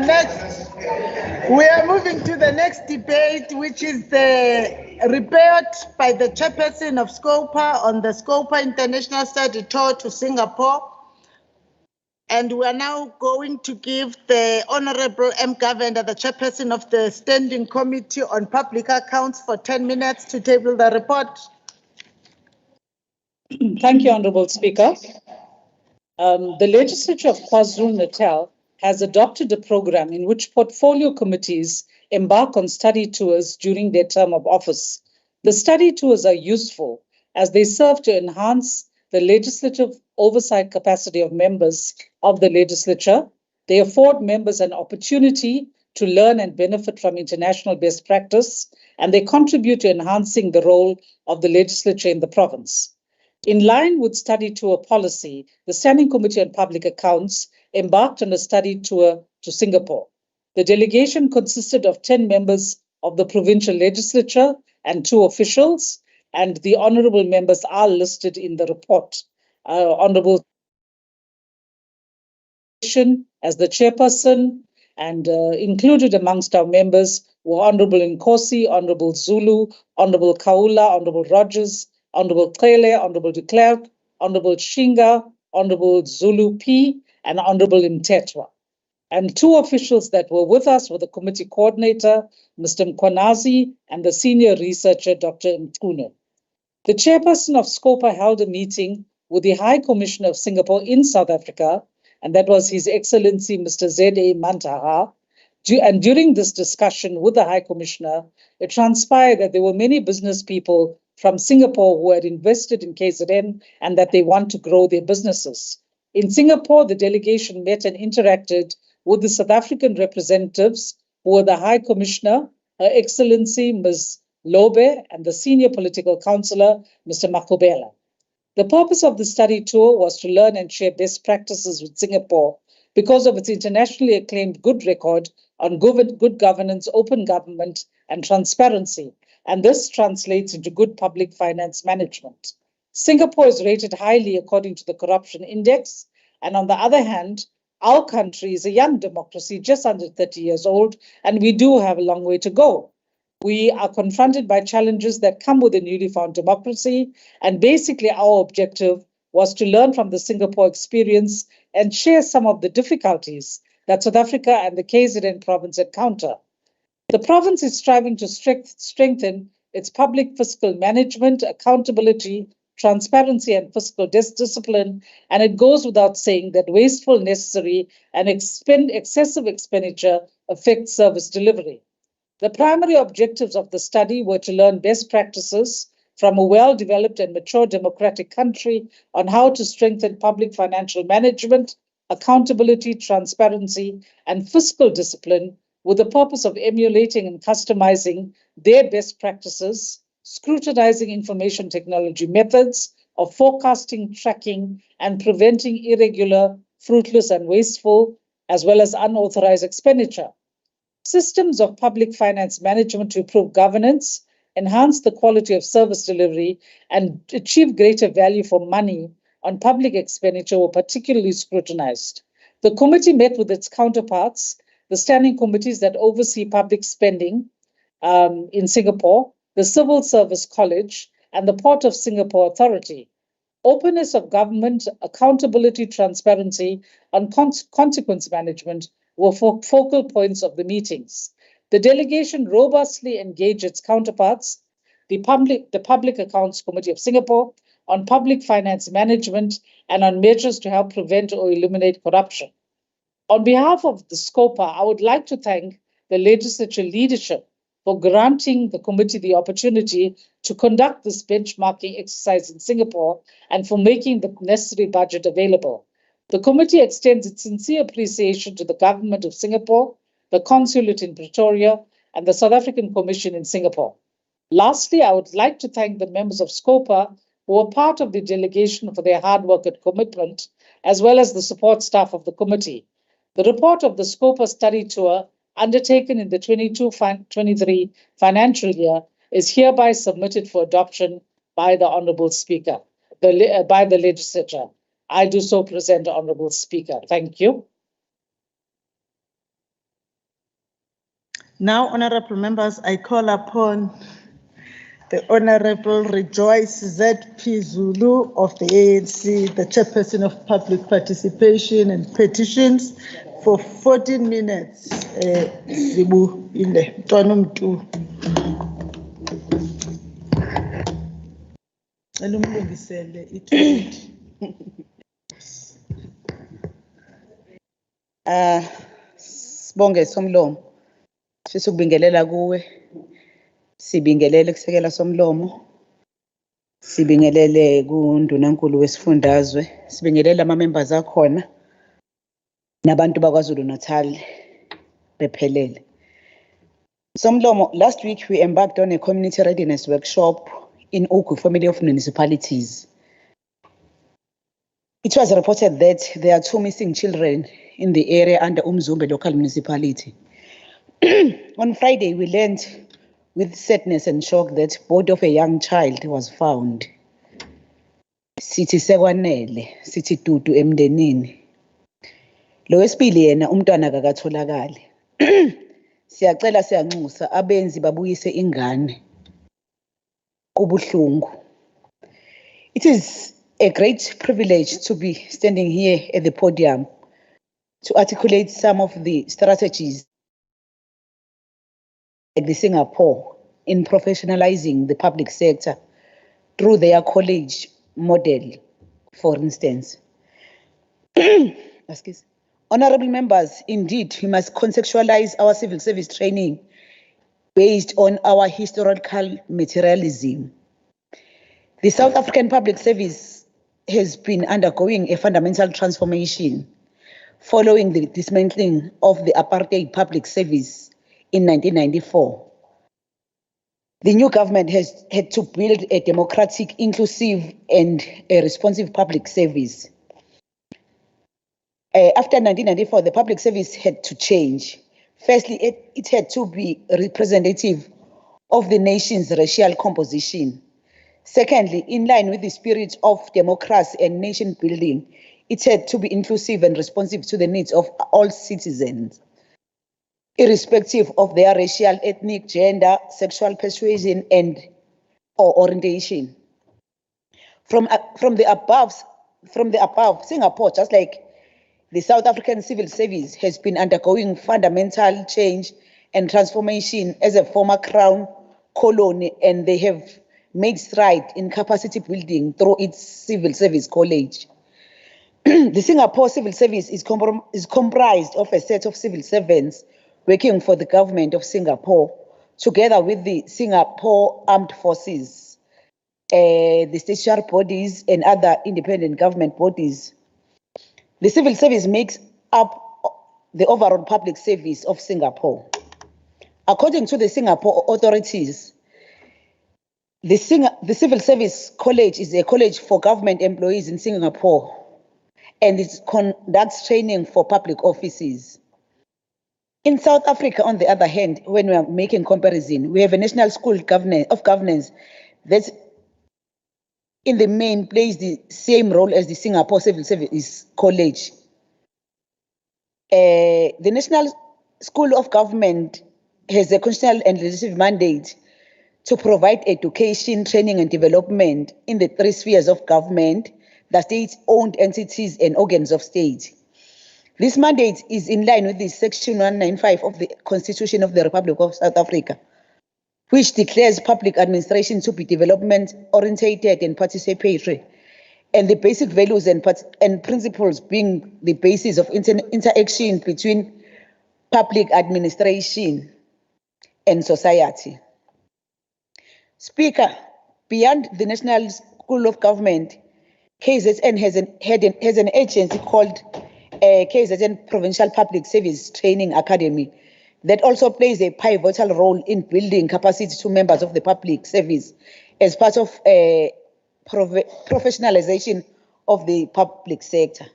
next debate, which is the report by the chairperson of SCOPA on the SCOPA International Study Tour to Singapore. And we are now going to give the Honorable M. Govender, the chairperson of the Standing Committee on Public Accounts, for 10 minutes to table the report. Thank you, Honorable Speaker. The Legislature of KwaZulu-Natal has adopted a program in which portfolio committees embark on study tours during their term of office. The study tours are useful as they serve to enhance the legislative oversight capacity of members of the legislature. They afford members an opportunity to learn and benefit from international best practice, and they contribute to enhancing the role of the legislature in the province. In line with study tour policy, the Standing Committee on Public Accounts embarked on a study tour to Singapore. The delegation consisted of 10 members of the provincial legislature and 2 officials, and the honorable members are listed in the report. Honorable as the chairperson, and included amongst our members were Honorable Nkosi, Honorable Zulu, Honorable Kaula, Honorable Rogers, Honorable Kele, Honorable de Klerk, Honorable Shinga, Honorable Zulu P, and Honorable Mtetwa. And 2 officials that were with us were the committee coordinator, Mr. Mkwanazi, and the senior researcher, Dr. Mtune. The chairperson of SCOPA held a meeting with the High Commissioner of Singapore in South Africa, and that was His Excellency Mr. SE Manqele. And during this discussion with the High Commissioner, it transpired that there were many business people from Singapore who had invested in KZN and that they want to grow their businesses. In Singapore, the delegation met and interacted with the South African representatives who were the High Commissioner, Her Excellency Ms. Lobe, and the Senior Political Councillor, Mr. Makubela. The purpose of the study tour was to learn and share best practices with Singapore because of its internationally acclaimed good record on good governance, open government, and transparency, and this translates into good public finance management. Singapore is rated highly according to the Corruption Index, and on the other hand, our country is a young democracy, just under 30 years old, and we do have a long way to go. We are confronted by challenges that come with a newly found democracy, and basically our objective was to learn from the Singapore experience and share some of the difficulties that South Africa and the KZN province encounter. The province is striving to strengthen its public fiscal management, accountability, transparency, and fiscal discipline, and it goes without saying that wasteful, necessary, and excessive expenditure affects service delivery. The primary objectives of the study were to learn best practices from a well-developed and mature democratic country on how to strengthen public financial management, accountability, transparency, and fiscal discipline with the purpose of emulating and customizing their best practices, scrutinizing information technology methods of forecasting, tracking, and preventing irregular, fruitless, and wasteful, as well as unauthorized expenditure. Systems of public finance management to improve governance, enhance the quality of service delivery, and achieve greater value for money on public expenditure were particularly scrutinized. The committee met with its counterparts, the standing committees that oversee public spending in Singapore, the Civil Service College, and the Port of Singapore Authority. Openness of government, accountability, transparency, and consequence management were focal points of the meetings. The delegation robustly engaged its counterparts, the Public Accounts Committee of Singapore, on public finance management and on measures to help prevent or eliminate corruption. On behalf of the SCOPA, I would like to thank the legislature leadership for granting the committee the opportunity to conduct this benchmarking exercise in Singapore and for making the necessary budget available. The committee extends its sincere appreciation to the government of Singapore, the consulate in Pretoria, and the South African Commission in Singapore. Lastly, I would like to thank the members of SCOPA who were part of the delegation for their hard work and commitment, as well as the support staff of the committee. The report of the SCOPA study tour undertaken in the 22-23 financial year is hereby submitted for adoption by the Honourable Speaker, by the Legislature. I do so present, Honourable Speaker. Thank you. Now, honourable members, I call upon the Honourable Rejoice Z.P. Zulu of the ANC, the Chairperson of Public Participation and Petitions, for 14 minutes. Zibu ile tonumtu. Sibonge Somlomo. Sifisa ukubingelela kuwe. Sibingelele kusekela Somlomo. Sibingelele kuNdunankulu wesifundazwe. Sibingelele ama-members akhona nabantu bakwaZulu-Natal bephelele. Somlomo, last week we embarked on a community readiness workshop in Ugu family of municipalities. It was reported that there are 2 missing children in the area under Umzumbe local municipality. On Friday, we learned with sadness and shock that body of a young child was found. Sithi sekwanele, sithi dudu emndenini. Lo wesibili yena umntwana kakatholakali. Siyacela siyanxusa abenzi babuyise ingane. Kubuhlungu. It is a great privilege to be standing here at the podium to articulate some of the strategies at the Singapore in professionalizing the public sector through their college model, for instance. Excuse. Honorable members, indeed, we must contextualize our civil service training based on our historical materialism. The South African public service has been undergoing a fundamental transformation following the dismantling of the apartheid public service in 1994. The new government has had to build a democratic, inclusive, and a responsive public service. After 1994, the public service had to change. Firstly, it had to be representative of the nation's racial composition. Secondly, in line with the spirit of democracy and nation building, it had to be inclusive and responsive to the needs of all citizens, irrespective of their racial, ethnic, gender, sexual persuasion, or orientation. From the above, Singapore, just like the South African civil service, has been undergoing fundamental change and transformation as a former crown colony, and they have made strides in capacity building through its civil service college. The Singapore civil service is comprised of a set of civil servants working for the government of Singapore, together with the Singapore Armed Forces, the statutory bodies, and other independent government bodies. The civil service makes up the overall public service of Singapore. According to the Singapore authorities, the Civil Service College is a college for government employees in Singapore, and it conducts training for public offices. In South Africa, on the other hand, when we are making comparison, we have a National School of Governance that in the main plays the same role as the Singapore Civil Service College. The National School of Government has a constitutional and legislative mandate to provide education, training, and development in the 3 spheres of government, the state-owned entities and organs of state. This mandate is in line with the Section 195 of the Constitution of the Republic of South Africa, which declares public administration to be development-oriented and participatory, and the basic values and principles being the basis of interaction between public administration and society. Speaker, beyond the National School of Government, KZN has an agency called KZN Provincial Public Service Training Academy that also plays a pivotal role in building capacity to members of the public service as part of professionalization of the public sector.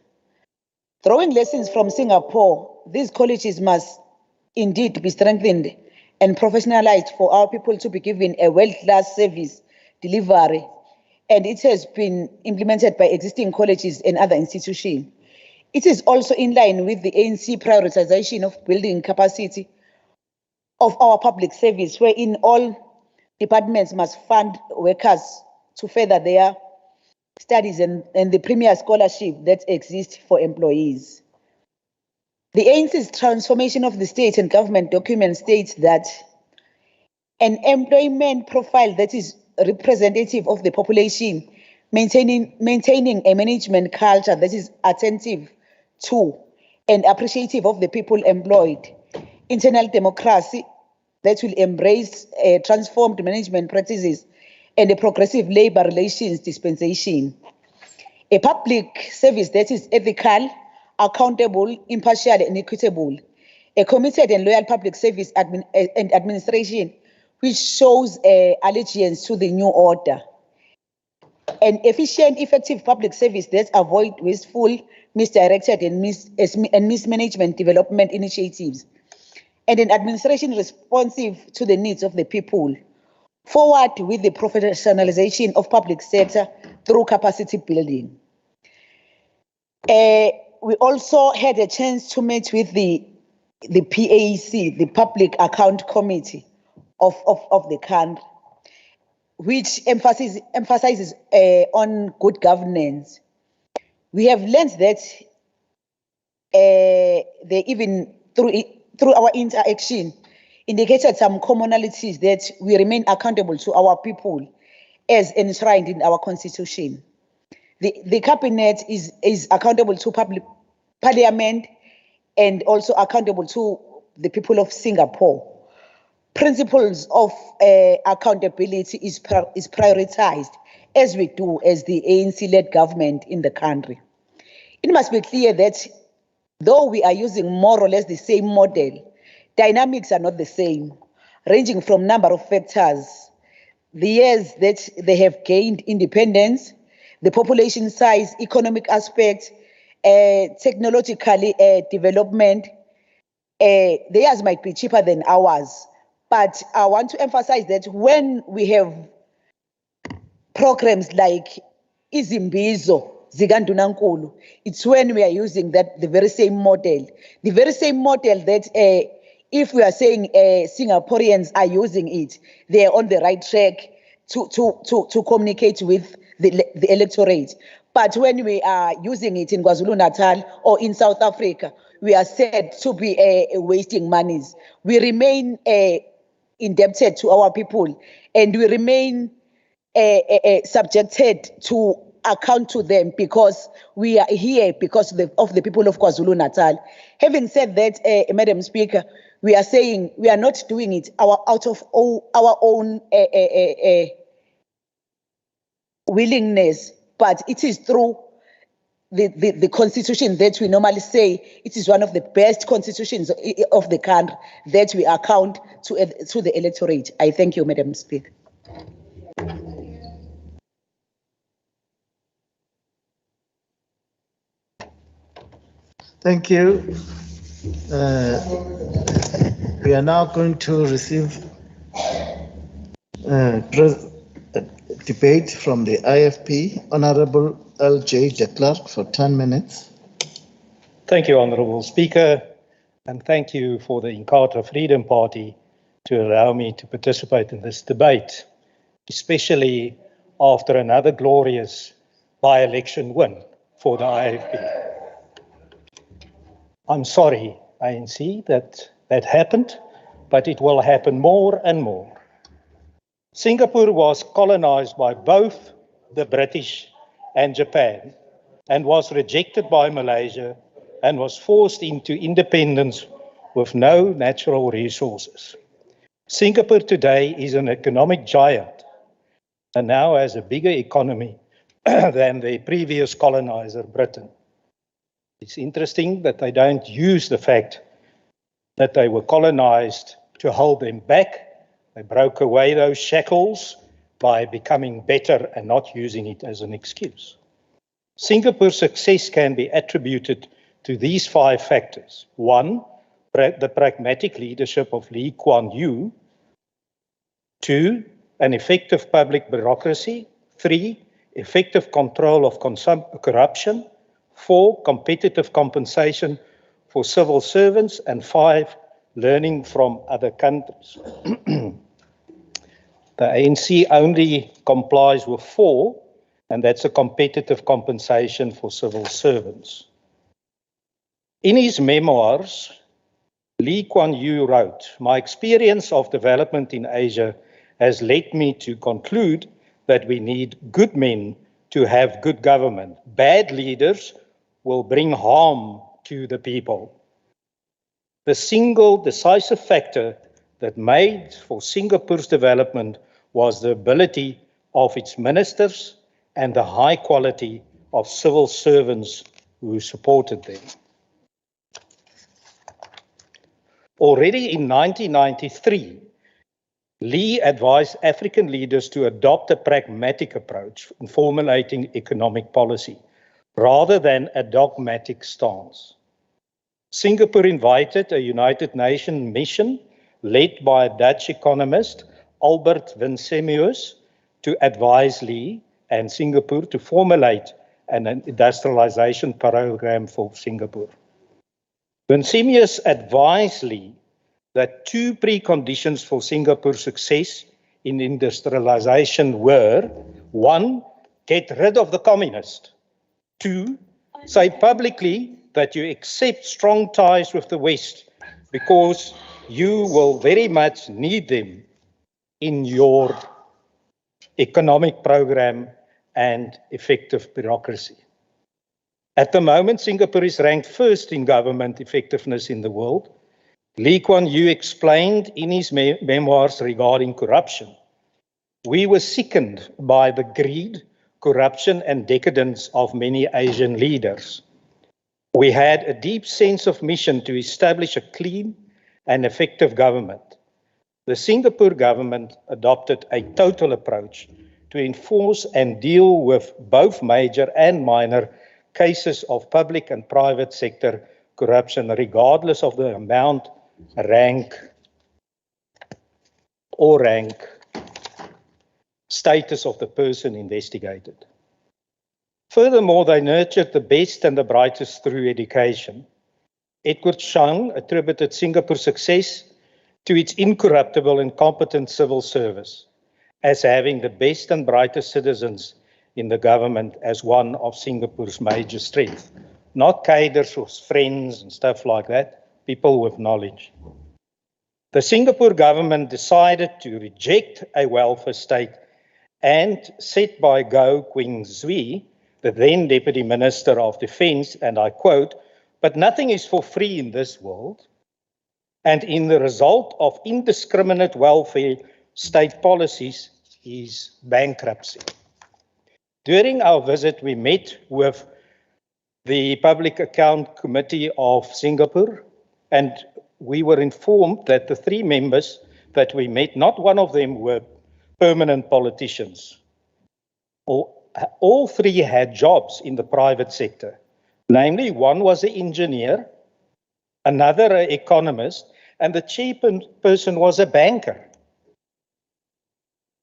Drawing lessons from Singapore, these colleges must indeed be strengthened and professionalized for our people to be given a world-class service delivery, and it has been implemented by existing colleges and other institutions. It is also in line with the ANC prioritization of building capacity of our public service, wherein all departments must fund workers to further their studies and the premier scholarship that exists for employees. The ANC's transformation of the state and government document states that an employment profile that is representative of the population, maintaining a management culture that is attentive to and appreciative of the people employed, internal democracy that will embrace transformed management practices and a progressive labor relations dispensation. A public service that is ethical, accountable, impartial, and equitable. A committed and loyal public service and administration which shows allegiance to the new order. An efficient, effective public service that avoids wasteful, misdirected, and mismanagement development initiatives. And an administration responsive to the needs of the people. Forward with the professionalization of public sector through capacity building. We also had a chance to meet with the PAC, the Public Account Committee of the country, which emphasizes on good governance. We have learned that they even through our interaction indicated some commonalities that we remain accountable to our people as enshrined in our constitution. The cabinet is accountable to parliament and also accountable to the people of Singapore. Principles of accountability is prioritized as we do as the ANC-led government in the country. It must be clear that though we are using more or less the same model, dynamics are not the same, ranging from number of factors, the years that they have gained independence, the population size, economic aspect, technological development. Theirs might be cheaper than ours, but I want to emphasize that when we have programs like Izimbizo, Zigandunankulu, it's when we are using the very same model. The very same model that if we are saying Singaporeans are using it, they are on the right track to communicate with the electorate. But when we are using it in KwaZulu-Natal or in South Africa, we are said to be wasting monies. We remain indebted to our people, and we remain subjected to account to them because we are here because of the people of KwaZulu-Natal. Having said that, Madam Speaker, we are saying we are not doing it out of our own willingness, but it is through the constitution that we normally say it is one of the best constitutions of the country that we account to the electorate. I thank you, Madam Speaker. Thank you. We are now going to receive debate from the IFP. Honorable L.J. de Klerk for 10 minutes. Thank you, Honorable Speaker, and thank you for the Inkatha Freedom Party to allow me to participate in this debate, especially after another glorious by-election win for the IFP. I'm sorry, ANC, that happened, but it will happen more and more. Singapore was colonized by both the British and Japan and was rejected by Malaysia and was forced into independence with no natural resources. Singapore today is an economic giant and now has a bigger economy than the previous colonizer, Britain. It's interesting that they don't use the fact that they were colonized to hold them back. They broke away those shackles by becoming better and not using it as an excuse. Singapore's success can be attributed to these 5 factors. 1, the pragmatic leadership of Lee Kuan Yew. 2, an effective public bureaucracy. 3, effective control of corruption. 4, competitive compensation for civil servants. And 5, learning from other countries. The ANC only complies with 4, and that's a competitive compensation for civil servants. In his memoirs, Lee Kuan Yew wrote, "My experience of development in Asia has led me to conclude that we need good men to have good government. Bad leaders will bring harm to the people. The single decisive factor that made for Singapore's development was the ability of its ministers and the high quality of civil servants who supported them. Already in 1993, Lee advised African leaders to adopt a pragmatic approach in formulating economic policy, rather than a dogmatic stance. Singapore invited a United Nations mission led by a Dutch economist, Albert Winsemius, to advise Lee and Singapore to formulate an industrialization program for Singapore. Winsemius advised Lee that two preconditions for Singapore's success in industrialization were: one, get rid of the communists; two, say publicly that you accept strong ties with the West because you will very much need them in your economic program and effective bureaucracy. At the moment, Singapore is ranked first in government effectiveness in the world. Lee Kuan Yew explained in his memoirs regarding corruption, we were sickened by the greed, corruption and decadence of many Asian leaders. We had a deep sense of mission to establish a clean and effective government. The Singapore government adopted a total approach to enforce and deal with both major and minor cases of public and private sector corruption, regardless of the amount, rank, status of the person investigated. Furthermore, they nurtured the best and the brightest through education. Edward Shang attributed Singapore's success to its incorruptible and competent civil service, as having the best and brightest citizens in the government as one of Singapore's major strengths. Not cadres or friends and stuff like that, people with knowledge. The Singapore government decided to reject a welfare state and set by Goh Quing Zui, the then Deputy Minister of Defence, and I quote, "But nothing is for free in this world, and in the result of indiscriminate welfare state policies is bankruptcy." During our visit, we met with the Public Account Committee of Singapore, and we were informed that the three members that we met, not one of them were permanent politicians. All three had jobs in the private sector. Namely, one was an engineer, another an economist, and the chairperson was a banker.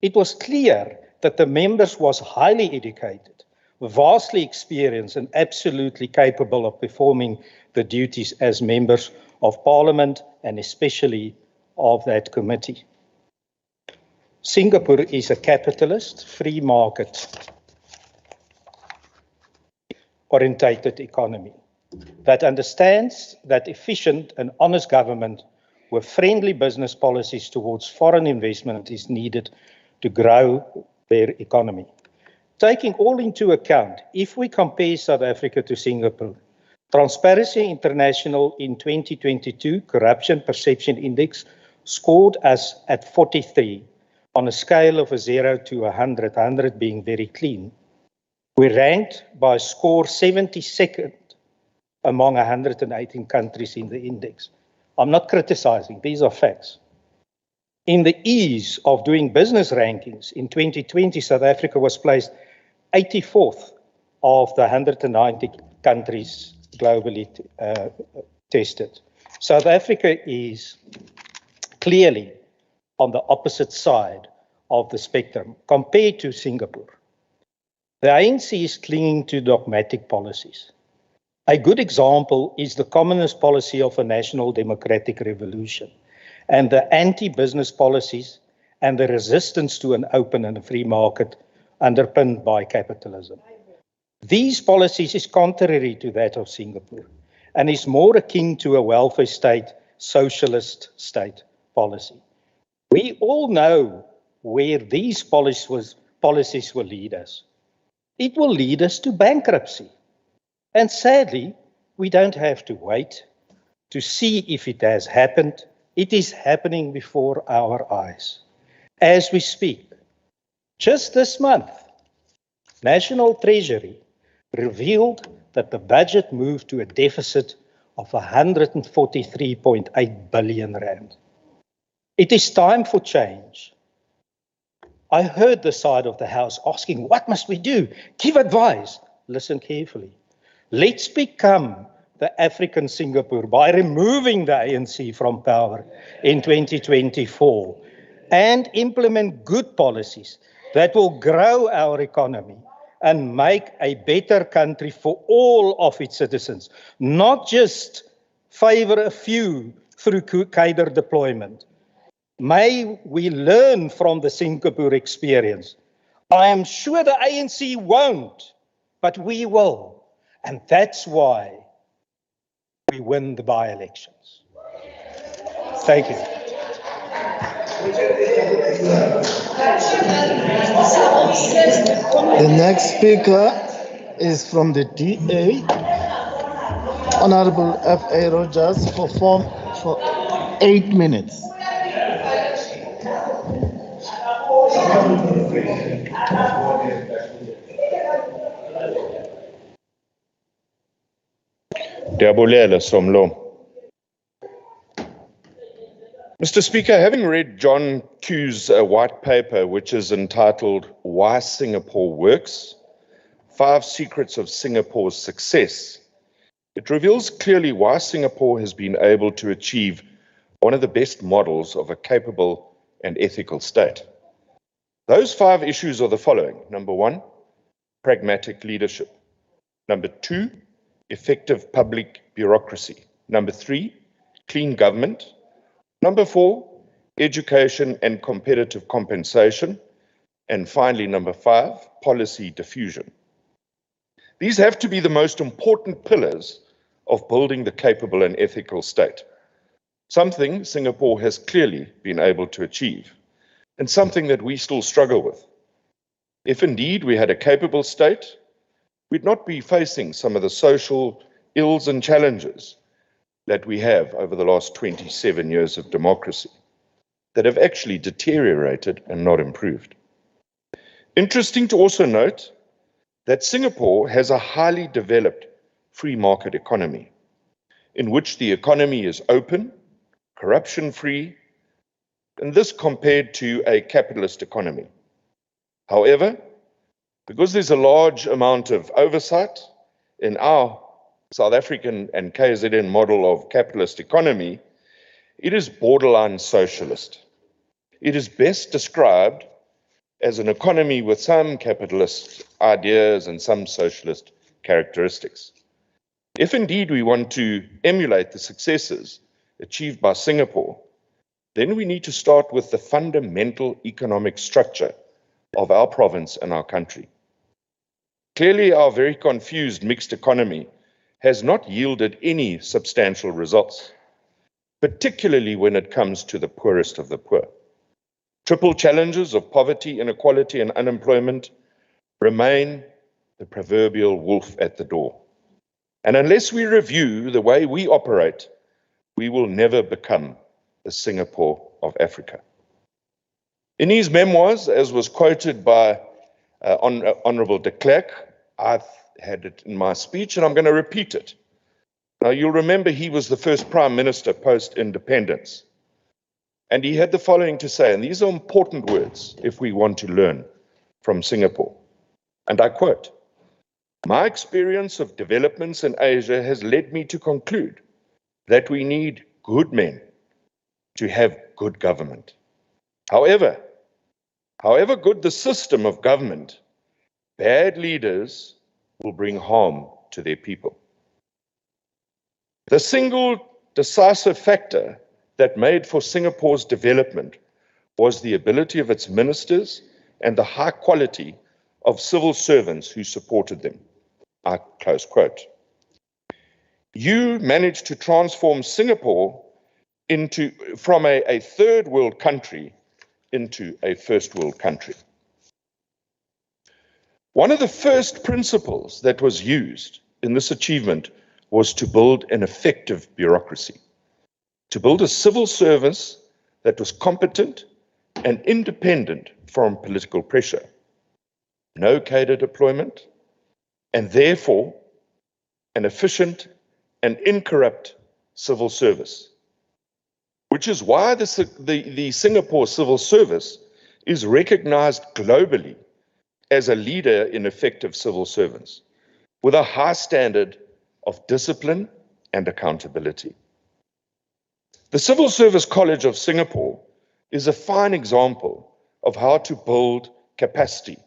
It was clear that the members was highly educated, vastly experienced, and absolutely capable of performing the duties as members of Parliament and especially of that committee. Singapore is a capitalist, free market orientated economy that understands that efficient and honest government with friendly business policies towards foreign investment is needed to grow their economy. Taking all into account, if we compare South Africa to Singapore, Transparency International in 2022 Corruption Perception Index scored us at 43 on a scale of 0 to 100, 100 being very clean. We ranked by score 72nd among 118 countries in the index. I'm not criticizing, these are facts. In the ease of doing business rankings, in 2020, South Africa was placed 84th of the 190 countries globally tested. South Africa is clearly on the opposite side of the spectrum compared to Singapore. The ANC is clinging to dogmatic policies. A good example is the communist policy of a national democratic revolution and the anti-business policies and the resistance to an open and free market underpinned by capitalism. These policies is contrary to that of Singapore and is more akin to a welfare state, socialist state policy. We all know where these policies will lead us. It will lead us to bankruptcy. And sadly, We don't have to wait to see if it has happened. It is happening before our eyes as we speak. Just this month, National Treasury revealed that the budget moved to a deficit of 143.8 billion rand. It is time for change. I heard the side of the house asking, what must we do? Give advice. Listen carefully. Let's become the African Singapore by removing the ANC from power in 2024 and implement good policies that will grow our economy and make a better country for all of its citizens, not just favor a few through cadre deployment. May we learn from the Singapore experience. I am sure the ANC won't, but we will. And that's why we win the by-elections. Thank you. The next speaker is from the DA, Honorable F.A. Rogers, for 8 minutes. Ndiyabulela Somlo. Mr. Speaker, having read John Q's white paper, which is entitled Why Singapore Works, 5 Secrets of Singapore's Success, it reveals clearly why Singapore has been able to achieve one of the best models of a capable and ethical state. Those 5 issues are the following. Number 1, pragmatic leadership. Number 2, effective public bureaucracy. Number 3, clean government. Number 4, education and competitive compensation. And finally, number 5, policy diffusion. These have to be the most important pillars of building the capable and ethical state. Something Singapore has clearly been able to achieve, and something that we still struggle with. If indeed we had a capable state, we'd not be facing some of the social ills and challenges that we have over the last 27 years of democracy that have actually deteriorated and not improved. Interesting to also note that Singapore has a highly developed free market economy in which the economy is open, corruption-free, and this compared to a capitalist economy. However, because there's a large amount of oversight in our South African and KZN model of capitalist economy, it is borderline socialist. It is best described as an economy with some capitalist ideas and some socialist characteristics. If indeed we want to emulate the successes achieved by Singapore, then we need to start with the fundamental economic structure of our province and our country. Clearly, our very confused mixed economy has not yielded any substantial results, particularly when it comes to the poorest of the poor. Triple challenges of poverty, inequality, and unemployment remain the proverbial wolf at the door. And unless we review the way we operate, we will never become the Singapore of Africa. In his memoirs, as was quoted by Honorable de Klerk, I've had it in my speech and I'm going to repeat it. Now, you'll remember he was the first Prime Minister post-independence. And he had the following to say, and these are important words if we want to learn from Singapore. And I quote, "My experience of developments in Asia has led me to conclude that we need good men to have good government. However good the system of government, bad leaders will bring harm to their people." The single decisive factor that made for Singapore's development was the ability of its ministers and the high quality of civil servants who supported them. I close quote. You managed to transform Singapore from a third world country into a first world country. One of the first principles that was used in this achievement was to build an effective bureaucracy, to build a civil service that was competent and independent from political pressure, no cadre deployment, and therefore an efficient and incorrupt civil service, which is why the Singapore civil service is recognized globally as a leader in effective civil servants, with a high standard of discipline and accountability. The Civil Service College of Singapore is a fine example of how to build capacity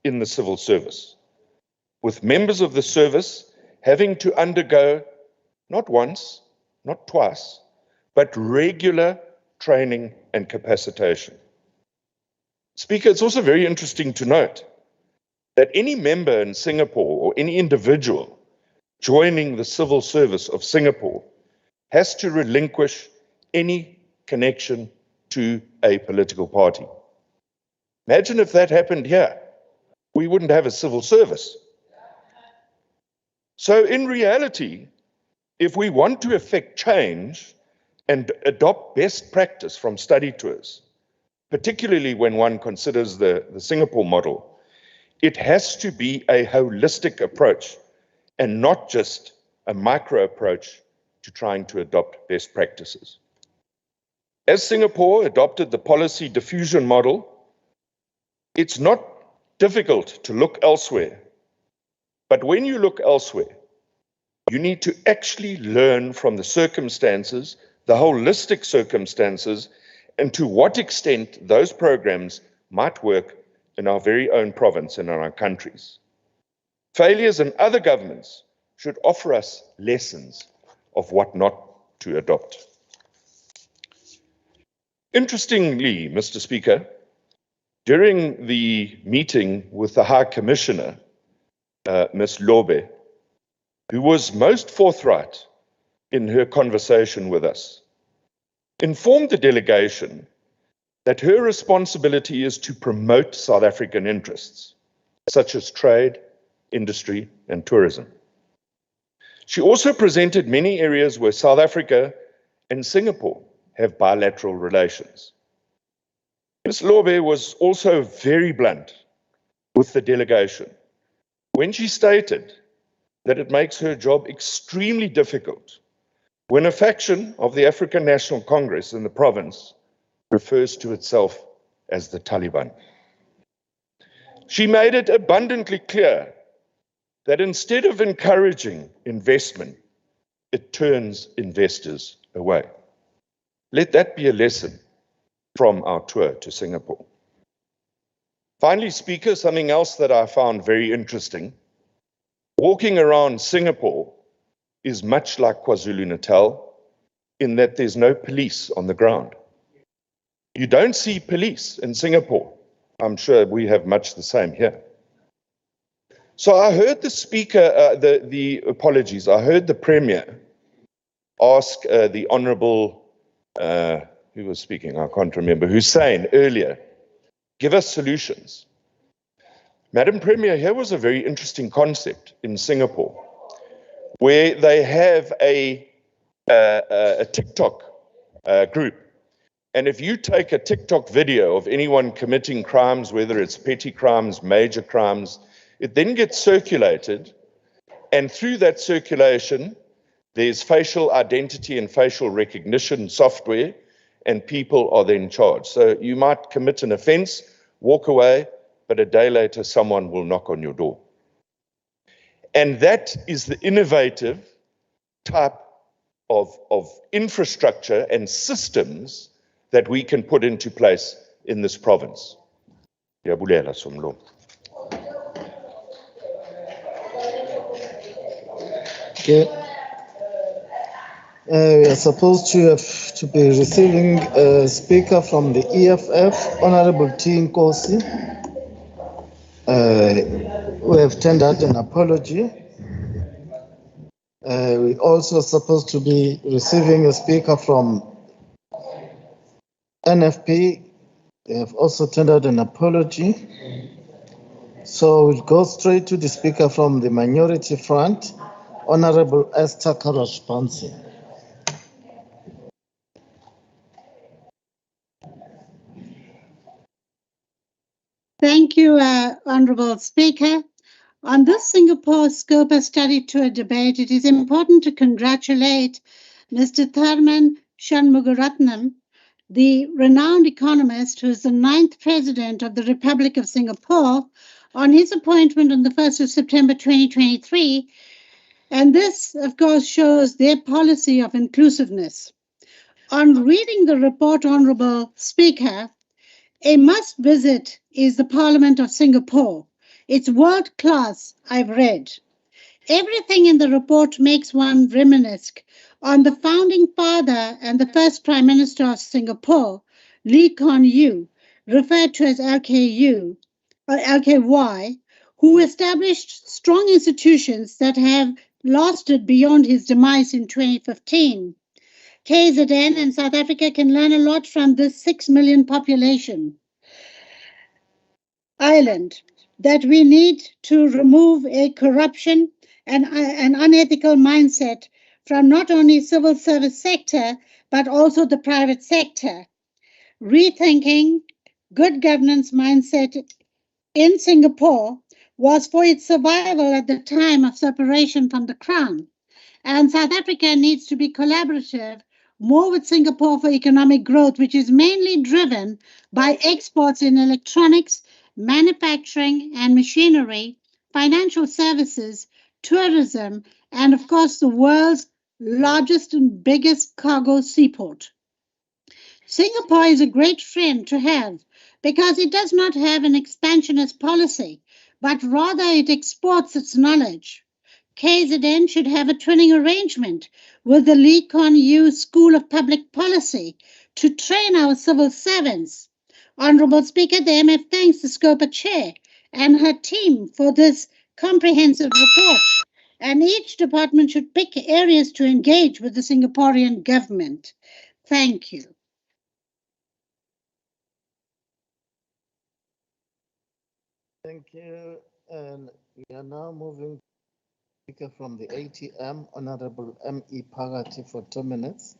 in the civil service, with members of the service having to undergo not once, not twice, but regular training and capacitation. Speaker, it's also very interesting to note that any member in Singapore or any individual joining the civil service of Singapore has to relinquish any connection to a political party. Imagine if that happened here. We wouldn't have a civil service. So in reality, if we want to effect change and adopt best practice from study tours, particularly when one considers the Singapore model, it has to be a holistic approach and not just a micro approach to trying to adopt best practices. As Singapore adopted the policy diffusion model, it's not difficult to look elsewhere. But when you look elsewhere, you need to actually learn from the circumstances, the holistic circumstances, and to what extent those programs might work in our very own province and in our countries. Failures in other governments should offer us lessons of what not to adopt. Interestingly, Mr. Speaker, during the meeting with the High Commissioner, Ms. Lobe, who was most forthright in her conversation with us, informed the delegation that her responsibility is to promote South African interests, such as trade, industry, and tourism. She also presented many areas where South Africa and Singapore have bilateral relations. Ms. Lobe was also very blunt with the delegation when she stated that it makes her job extremely difficult when a faction of the African National Congress in the province refers to itself as the Taliban. She made it abundantly clear that instead of encouraging investment, it turns investors away. Let that be a lesson from our tour to Singapore. Finally, Speaker, something else that I found very interesting. Walking around Singapore is much like KwaZulu-Natal in that there's no police on the ground. You don't see police in Singapore. I'm sure we have much the same here. So I heard the speaker, the apologies, I heard the Premier ask the Honourable, who was speaking, I can't remember, Hussein earlier, give us solutions. Madam Premier, here was a very interesting concept in Singapore, where they have a TikTok group. And if you take a TikTok video of anyone committing crimes, whether it's petty crimes, major crimes, it then gets circulated. And through that circulation, there's facial identity and facial recognition software, and people are then charged. So you might commit an offense, walk away, but a day later, someone will knock on your door. And that is the innovative type of infrastructure and systems that we can put into place in this province. Ndiyabulela, Somlo. Okay. We are supposed to be receiving a speaker from the EFF, Honorable T. Nkosi. We have tendered an apology. We also supposed to be receiving a speaker from NFP. They have also tendered an apology. So we'll go straight to the speaker from the Minority Front, Honorable Esther Karashpansi. Thank you, Honourable Speaker. On this Singapore Scopa study tour debate, it is important to congratulate Mr. Tharman Shanmugaratnam, the renowned economist who is the 9th President of the Republic of Singapore, on his appointment on the 1st of September 2023. And this, of course, shows their policy of inclusiveness. On reading the report, Honourable Speaker, a must visit is the Parliament of Singapore. It's world class, I've read. Everything in the report makes one reminisce on the founding father and the first Prime Minister of Singapore, Lee Kuan Yew, referred to as LKU or LKY, who established strong institutions that have lasted beyond his demise in 2015. KZN and South Africa can learn a lot from this 6 million population island, that we need to remove a corruption and an unethical mindset from not only civil service sector, but also the private sector. Rethinking good governance mindset in Singapore was for its survival at the time of separation from the Crown. And South Africa needs to be collaborative more with Singapore for economic growth, which is mainly driven by exports in electronics, manufacturing and machinery, financial services, tourism, and of course the world's largest and biggest cargo seaport. Singapore is a great friend to have because it does not have an expansionist policy, but rather it exports its knowledge. KZN should have a twinning arrangement with the Lee Kuan Yew School of Public Policy to train our civil servants. Honourable Speaker, the MF thanks the SCOPA Chair and her team for this comprehensive report, and each department should pick areas to engage with the Singaporean government. Thank you. Thank you. And we are now moving to the speaker from the ATM, Honorable M.E. Phakathi, for 2 minutes.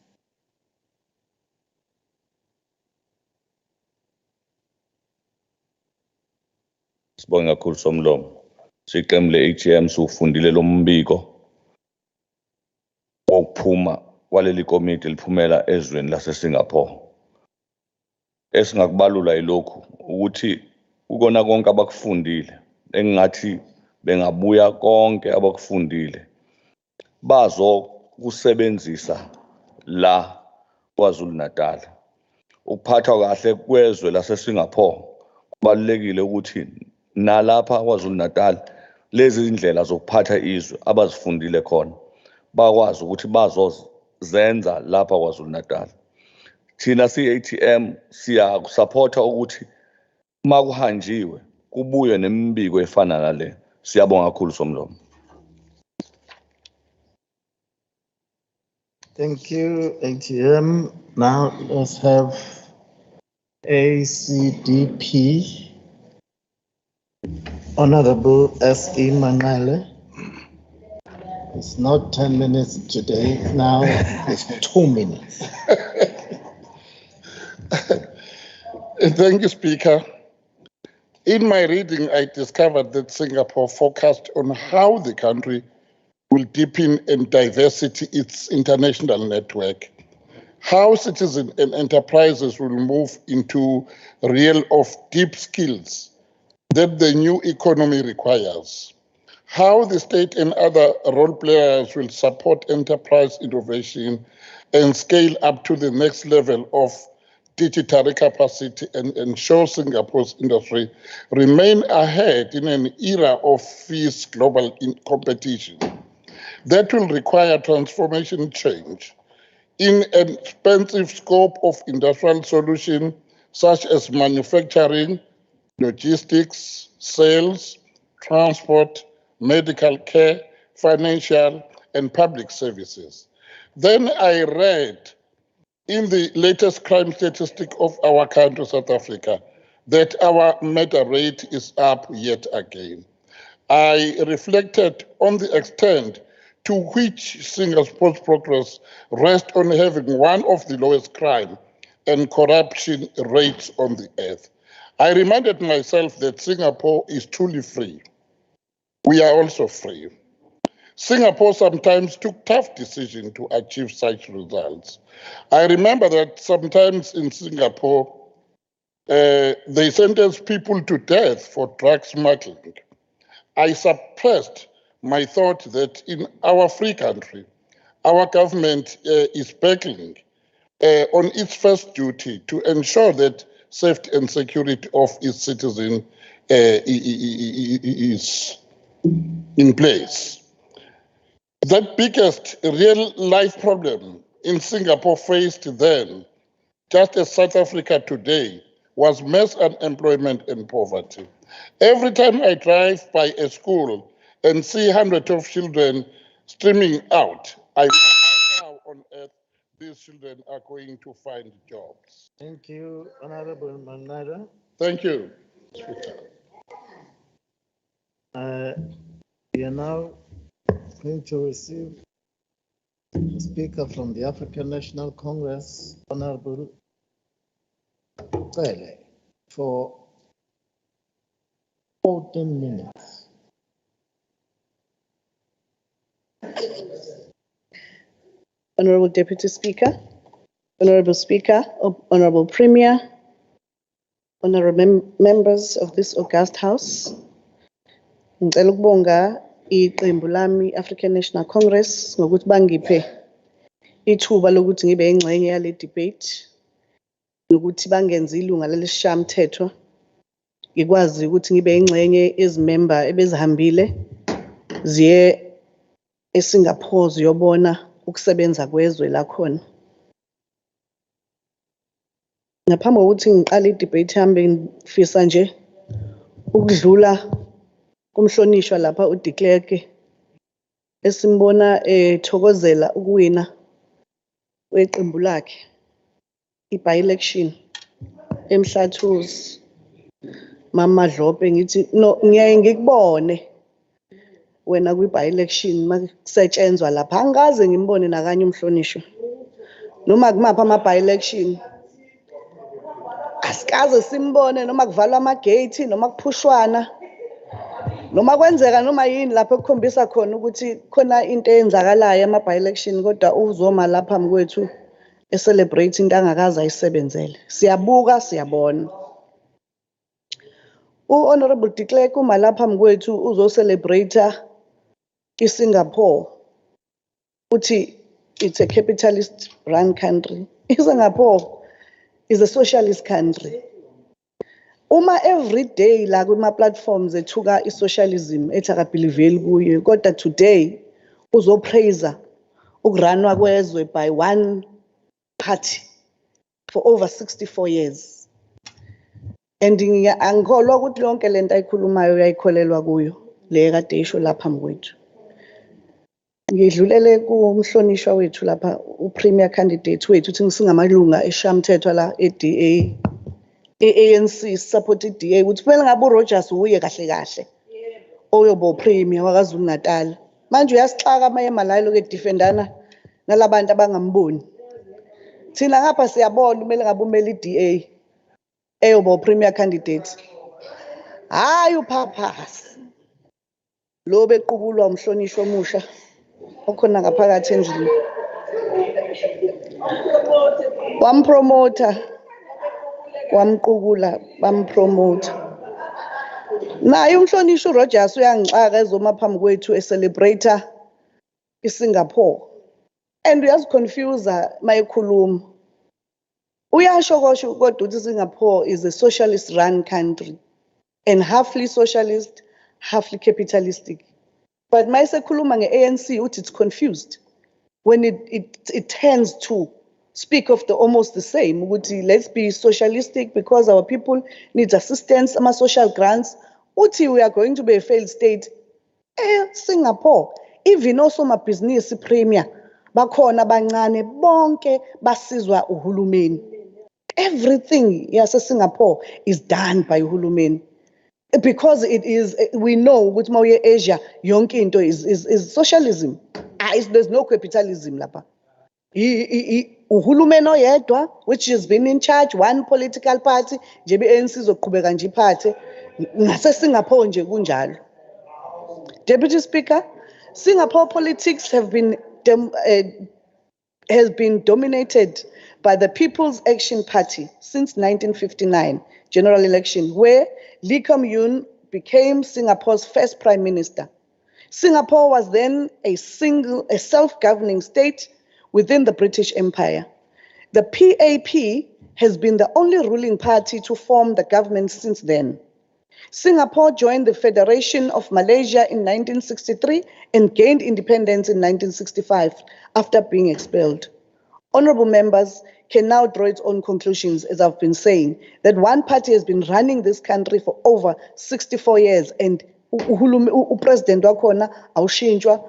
Sibonga kakhulu Somlomo. Siqembu le-ATM sufundile lo mbiko wokuphuma waleli komiti liphumela ezweni lase-Singapore. Esingakubalula yilokhu ukuthi ukona konke abakufundile engathi bengabuya konke abakufundile bazo kusebenzisa la KwaZulu-Natal. Ukuphathwa kahle kwezwe lase-Singapore kubalulekile ukuthi nalapha KwaZulu-Natal lezi indlela zokuphatha izwe abazifundile khona bakwazi ukuthi bazozenza lapha KwaZulu-Natal. Thina si-ATM siyakusupporta ukuthi makuhanjiwe kubuye nemibiko efana nale. Siyabonga kakhulu Somlomo. Thank you, ATM. Now let's have ACDP. Honorable SE Manqele. It's not 10 minutes today, now it's 2 minutes. Thank you, Speaker. In my reading, I discovered that Singapore focused on how the country will deepen and diversity its international network, how citizens and enterprises will move into real of deep skills that the new economy requires, how the state and other role players will support enterprise innovation and scale up to the next level of digital capacity and ensure Singapore's industry remain ahead in an era of fierce global competition. That will require transformation change in an expansive scope of industrial solutions such as manufacturing, logistics, sales, transport, medical care, financial, and public services. Then I read in the latest crime statistic of our country, South Africa, that our murder rate is up yet again. I reflected on the extent to which Singapore's progress rests on having one of the lowest crime and corruption rates on the earth. I reminded myself that Singapore is truly free. We are also free. Singapore sometimes took tough decisions to achieve such results. I remember that sometimes in Singapore, they sentenced people to death for drug smuggling. I suppressed my thought that in our free country, our government is backing on its first duty to ensure that safety and security of its citizens is in place. The biggest real life problem in Singapore faced then, just as South Africa today, was mass unemployment and poverty. Every time I drive by a school and see hundreds of children streaming out, I wonder how on earth these children are going to find jobs. Thank you, Honorable Manada. Thank you. We are now going to receive the Speaker from the African National Congress, Honorable Manqele, for 14 minutes. Honorable Deputy Speaker, Honorable Speaker, Honorable Premier, honorable members of this august House, ngicela ukubonga iqembu lami African National Congress ngokuthi bangiphe ithuba lokuthi ngibe ingxenye yale debate nokuthi bangenze ilunga lelesishamthetho ngikwazi ukuthi ngibe ingxenye ezimember ebezihambile ziye eSingapore ziyobona ukusebenza kwezwe lakhona. Ngaphambi kokuthi ngiqale i-debate yami ngifisa nje ukudlula kumhlonishwa lapha uDeclerk esimbona ethokozela ukuwina weqembu lakhe i-by-election eMhlathuze Mama Dlophe ngithi no ngiyaye ngikubone wena kwi-by-election makusetshenzwa lapha angikaze ngimbone nakanye umhlonishwa noma kumapha ama-by-election asikaze simbone noma kuvalwa ama-gate noma kuphushwana noma kwenzeka noma yini lapho ekukhombisa khona ukuthi khona into eyenzakalayo ama-by-election kodwa uzoma lapha phambi kwethu e-celebrate into angakaze ayisebenzele. Siyabuka siyabona. U-Honorable de Klerk uma lapha phambi kwethu uzo-celebrate i-Singapore uthi it's a capitalist run country. I-Singapore is a socialist country. Uma every day la kuma-platforms ethuka i-socialism ethi akabhiliveli kuyo kodwa today uzopraise ukuranwa kwezwe by one party for over 64 years. And angikholwa ukuthi lonke lento ayikhulumayo uyayikholelwa kuyo le kade isho lapha phambi kwethu. Ngidlulele kumhlonishwa wethu lapha upremier candidate wethu uthi singamalunga eshamthethwa la e-DA ANC support i-DA ukuthi kumele ngabe uRogers uye kahle kahle oyoba upremier waKwaZulu-Natal. Manje uyasixaka amayema la lokho edefendana nalabantu abangamboni. Thina ngapha siyabona kumele ngabe umele i-DA eyoba upremier candidate. Hayi uphaphasi lo bequbulwa umhlonishwa omusha okhona ngaphakathi endlini. Wampromoter wamqukula bampromoter. Naye umhlonishwa uRogers uyangixaka ezoma phambi kwethu e-celebrate iSingapore. And uyaziconfuse mayikhuluma. Uyasho kodwa ukuthi Singapore is a socialist run country and halfly socialist, halfly capitalistic. But mayisekhuluma nge-ANC uthi it's confused when it tends to speak of almost the same. Let's be socialistic because our people need assistance, some social grants. Uti we are going to be a failed state. Singapore, even also my business premier, bakhona bancane bonke basizwa uhulumeni. Everything Singapore is done by uhulumeni. Because it is, we know with Asia, yonke into is socialism. there's no capitalism lapha. Uhulumeni oyedwa, which has been in charge, one political party, nje ANC izoqhubeka nje iphathe. NaseSingapore nje kunjalo. Deputy Speaker, Singapore politics has been dominated by the People's Action Party since 1959 general election, where Lee Kuan Yew became Singapore's first prime minister. Singapore was then a self-governing state within the British Empire. The PAP has been the only ruling party to form the government since then. Singapore joined the Federation of Malaysia in 1963 and gained independence in 1965 after being expelled. Honorable members can now draw its own conclusions, as I've been saying, that one party has been running this country for over 64 years and President wakhona awushintshwa,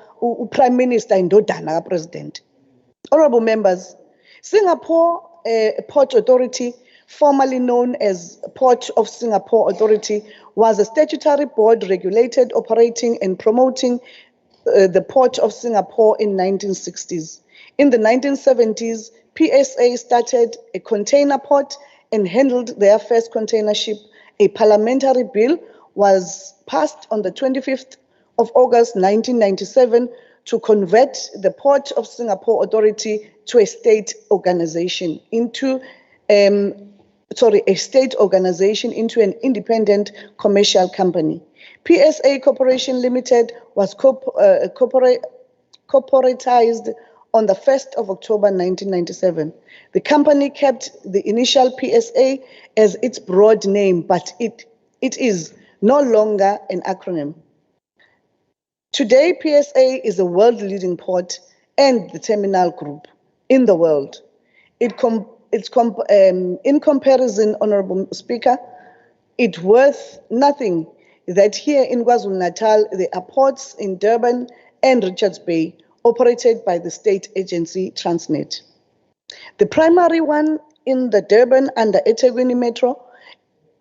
Prime Minister indodana kaPresident. Honorable members, Singapore Port Authority, formerly known as Port of Singapore Authority, was a statutory board regulated, operating and promoting the Port of Singapore in 1960s. In the 1970s, PSA started a container port and handled their first container ship. A parliamentary bill was passed on the 25th of August 1997 to convert the Port of Singapore Authority to a state organization into an independent commercial company. PSA Corporation Limited was corporatized on the 1st of October 1997. The company kept the initial PSA as its broad name, but it is no longer an acronym. Today, PSA is a world-leading port and the terminal group in the world. In comparison, Honorable Speaker, it's worth nothing that here in KwaZulu-Natal, there are ports in Durban and Richards Bay operated by the state agency Transnet. The primary one in the Durban under eThekwini Metro,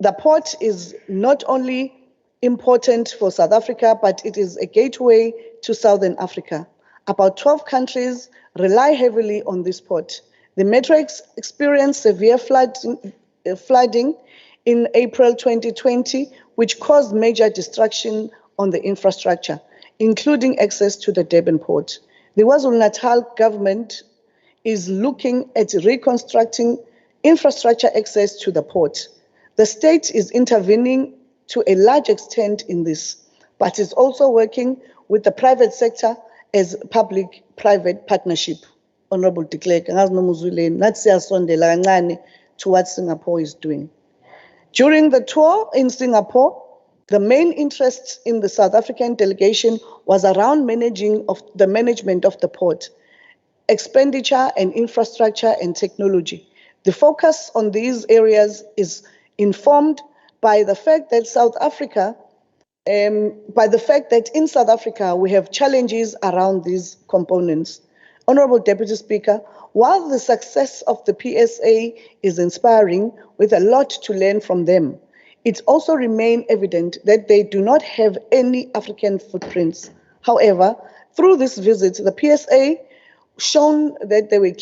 the port is not only important for South Africa, but it is a gateway to Southern Africa. About 12 countries rely heavily on this port. The metro experienced severe flooding in April 2020, which caused major destruction on the infrastructure, including access to the Durban port. The KwaZulu-Natal government is looking at reconstructing infrastructure access to the port. The state is intervening to a large extent in this, but is also working with the private sector as public-private partnership. Honorable de Klerk, to what Singapore is doing. During the tour in Singapore, the main interest in the South African delegation was around the management of the port, expenditure and infrastructure and technology. The focus on these areas is informed by the fact that in South Africa we have challenges around these components. Honorable Deputy Speaker, while the success of the PSA is inspiring with a lot to learn from them, it also remains evident that they do not have any African footprints. However, through this visit, the PSA shown that they were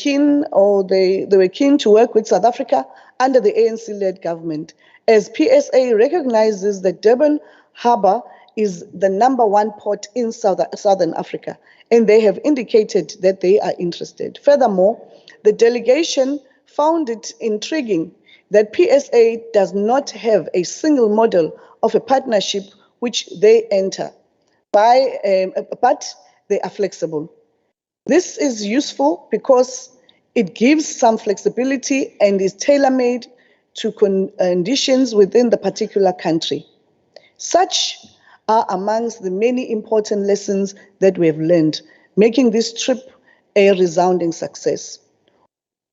keen to work with South Africa under the ANC-led government, as PSA recognizes that Durban Harbour is the #1 port in Southern Africa, and they have indicated that they are interested. Furthermore, the delegation found it intriguing that PSA does not have a single model of a partnership which they enter, but they are flexible. This is useful because it gives some flexibility and is tailor-made to conditions within the particular country. Such are amongst the many important lessons that we have learned, making this trip a resounding success.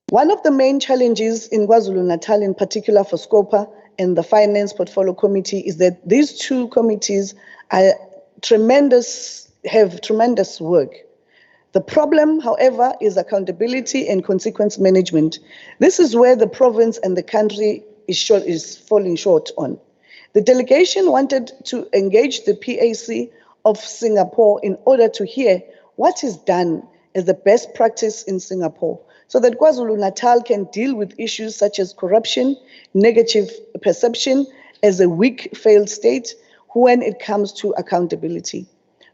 One of the main challenges in KwaZulu-Natal, in particular for SCOPA and the Finance Portfolio Committee, is that these two committees have tremendous work. The problem, however, is accountability and consequence management. This is where the province and the country is falling short on. The delegation wanted to engage the PAC of Singapore in order to hear what is done as the best practice in Singapore so that KwaZulu-Natal can deal with issues such as corruption, negative perception as a weak, failed state when it comes to accountability.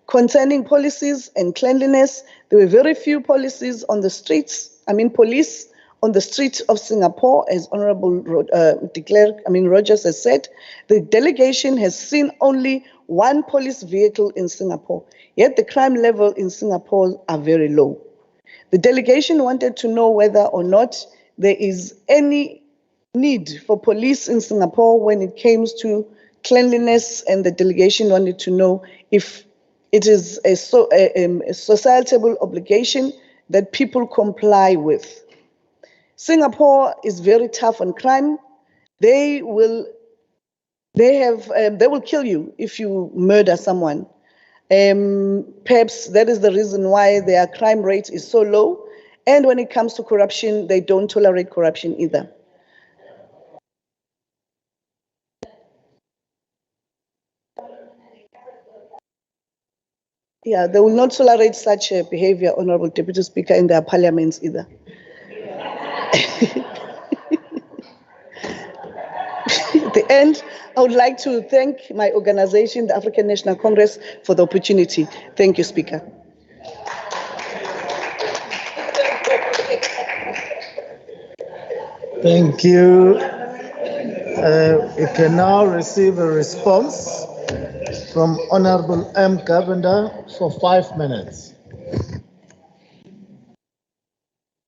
Concerning policies and cleanliness, there were very few policies on the streets, police on the streets of Singapore, as Honorable Rogers has said. The delegation has seen only one police vehicle in Singapore, yet the crime level in Singapore are very low. The delegation wanted to know whether or not there is any need for police in Singapore when it came to cleanliness, and the delegation wanted to know if it is a societal obligation that people comply with. Singapore is very tough on crime. They will kill you if you murder someone. Perhaps that is the reason why their crime rate is so low. And when it comes to corruption, they don't tolerate corruption either. Yeah, they will not tolerate such behavior, Honorable Deputy Speaker, in their parliaments either. At the end, I would like to thank my organization, the African National Congress, for the opportunity. Thank you, Speaker. Thank you. We can now receive a response from Honorable M. Governor for 5 minutes. Thank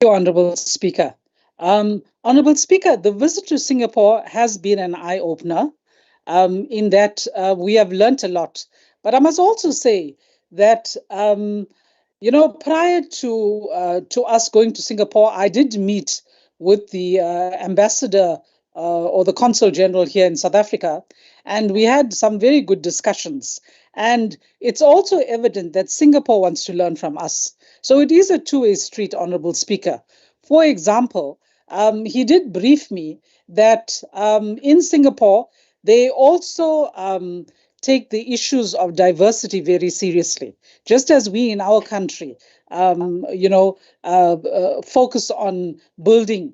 you, Honorable Speaker. Honorable Speaker, the visit to Singapore has been an eye-opener in that we have learnt a lot. But I must also say that, prior to us going to Singapore, I did meet with the ambassador or the consul general here in South Africa, and we had some very good discussions. And it's also evident that Singapore wants to learn from us. So it is a two-way street, Honorable Speaker. For example, he did brief me that in Singapore, they also take the issues of diversity very seriously, just as we in our country, focus on building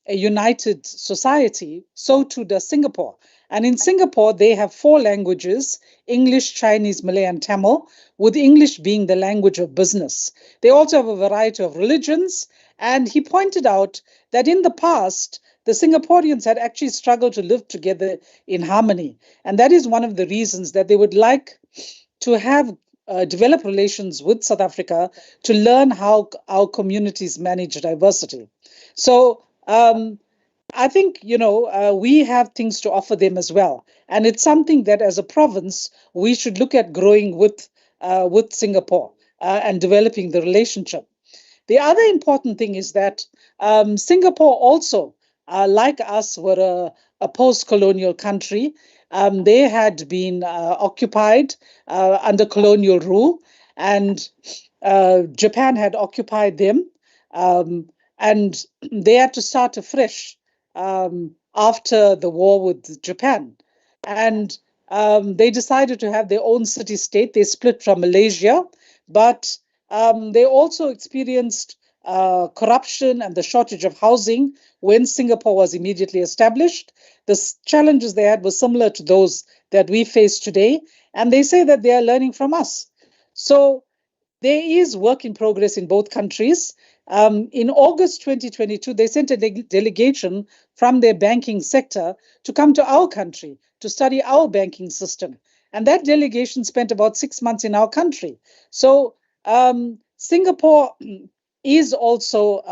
a united society, so too does Singapore. And in Singapore, they have 4 languages: English, Chinese, Malay, and Tamil, with English being the language of business. They also have a variety of religions. And he pointed out that in the past, the Singaporeans had actually struggled to live together in harmony. And that is one of the reasons that they would like to have develop relations with South Africa to learn how our communities manage diversity. So I think, we have things to offer them as well. And it's something that as a province, we should look at growing with Singapore and developing the relationship. The other important thing is that Singapore also, like us, were a post-colonial country. They had been occupied under colonial rule, and Japan had occupied them, and they had to start afresh after the war with Japan. And they decided to have their own city-state. They split from Malaysia, but they also experienced corruption and the shortage of housing when Singapore was immediately established. The challenges they had were similar to those that we face today, and they say that they are learning from us. So there is work in progress in both countries. In August 2022, they sent a delegation from their banking sector to come to our country to study our banking system. And that delegation spent about 6 months in our country. So Singapore is also,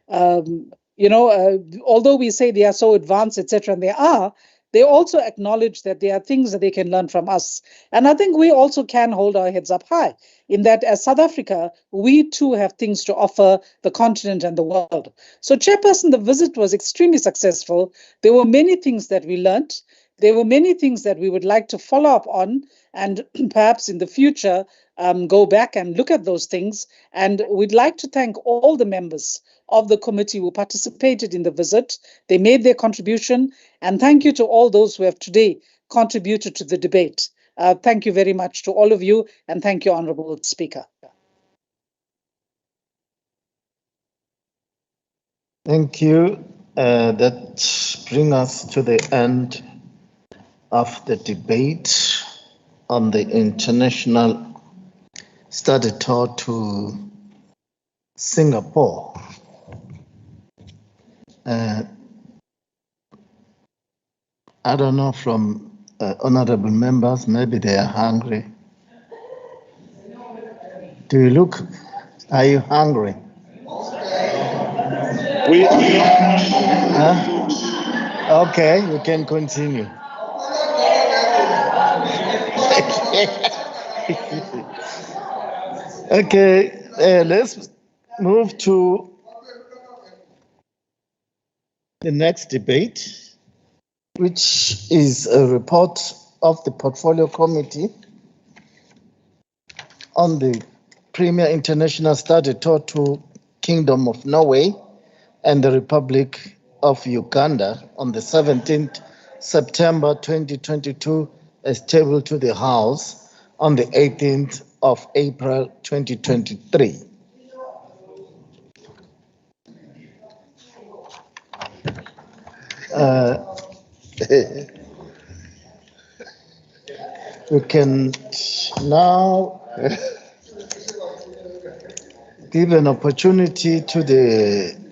although we say they are so advanced, etc., and they also acknowledge that there are things that they can learn from us. And I think we also can hold our heads up high in that as South Africa, we too have things to offer the continent and the world. So Chairperson, the visit was extremely successful. There were many things that we learned. There were many things that we would like to follow up on and perhaps in the future go back and look at those things. And we'd like to thank all the members of the committee who participated in the visit. They made their contribution. And thank you to all those who have today contributed to the debate. Thank you very much to all of you. And thank you, Honourable Speaker. Thank you. That brings us to the end of the debate on the international study tour to Singapore. I don't know from honorable members, maybe they are hungry. Do you look, are you hungry? Okay, you can continue. Okay, let's move to the next debate, which is a report of the Portfolio Committee on the Premier International Study Tour to Kingdom of Norway and the Republic of Uganda on the 17th September 2022 as tabled to the House on the 18th of April 2023. We can now give an opportunity to the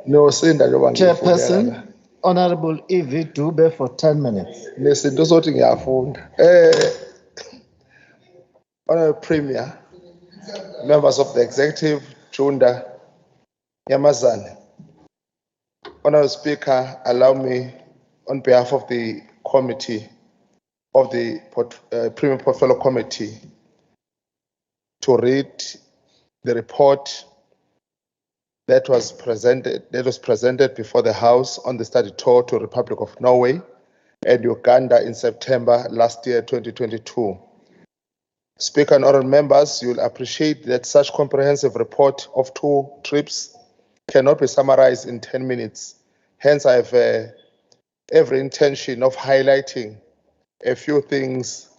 chairperson, Honorable Evie Dube, for 10 minutes. Honorable Premier, members of the executive, Chunda, Yamazane. Honorable Speaker, allow me, on behalf of the committee, of the Premier Portfolio Committee, to read the report that was presented before the House on the study tour to Republic of Norway and Uganda in September last year, 2022. Speaker and honorable members, you'll appreciate that such comprehensive report of 2 trips cannot be summarized in 10 minutes. Hence, I have every intention of highlighting a few things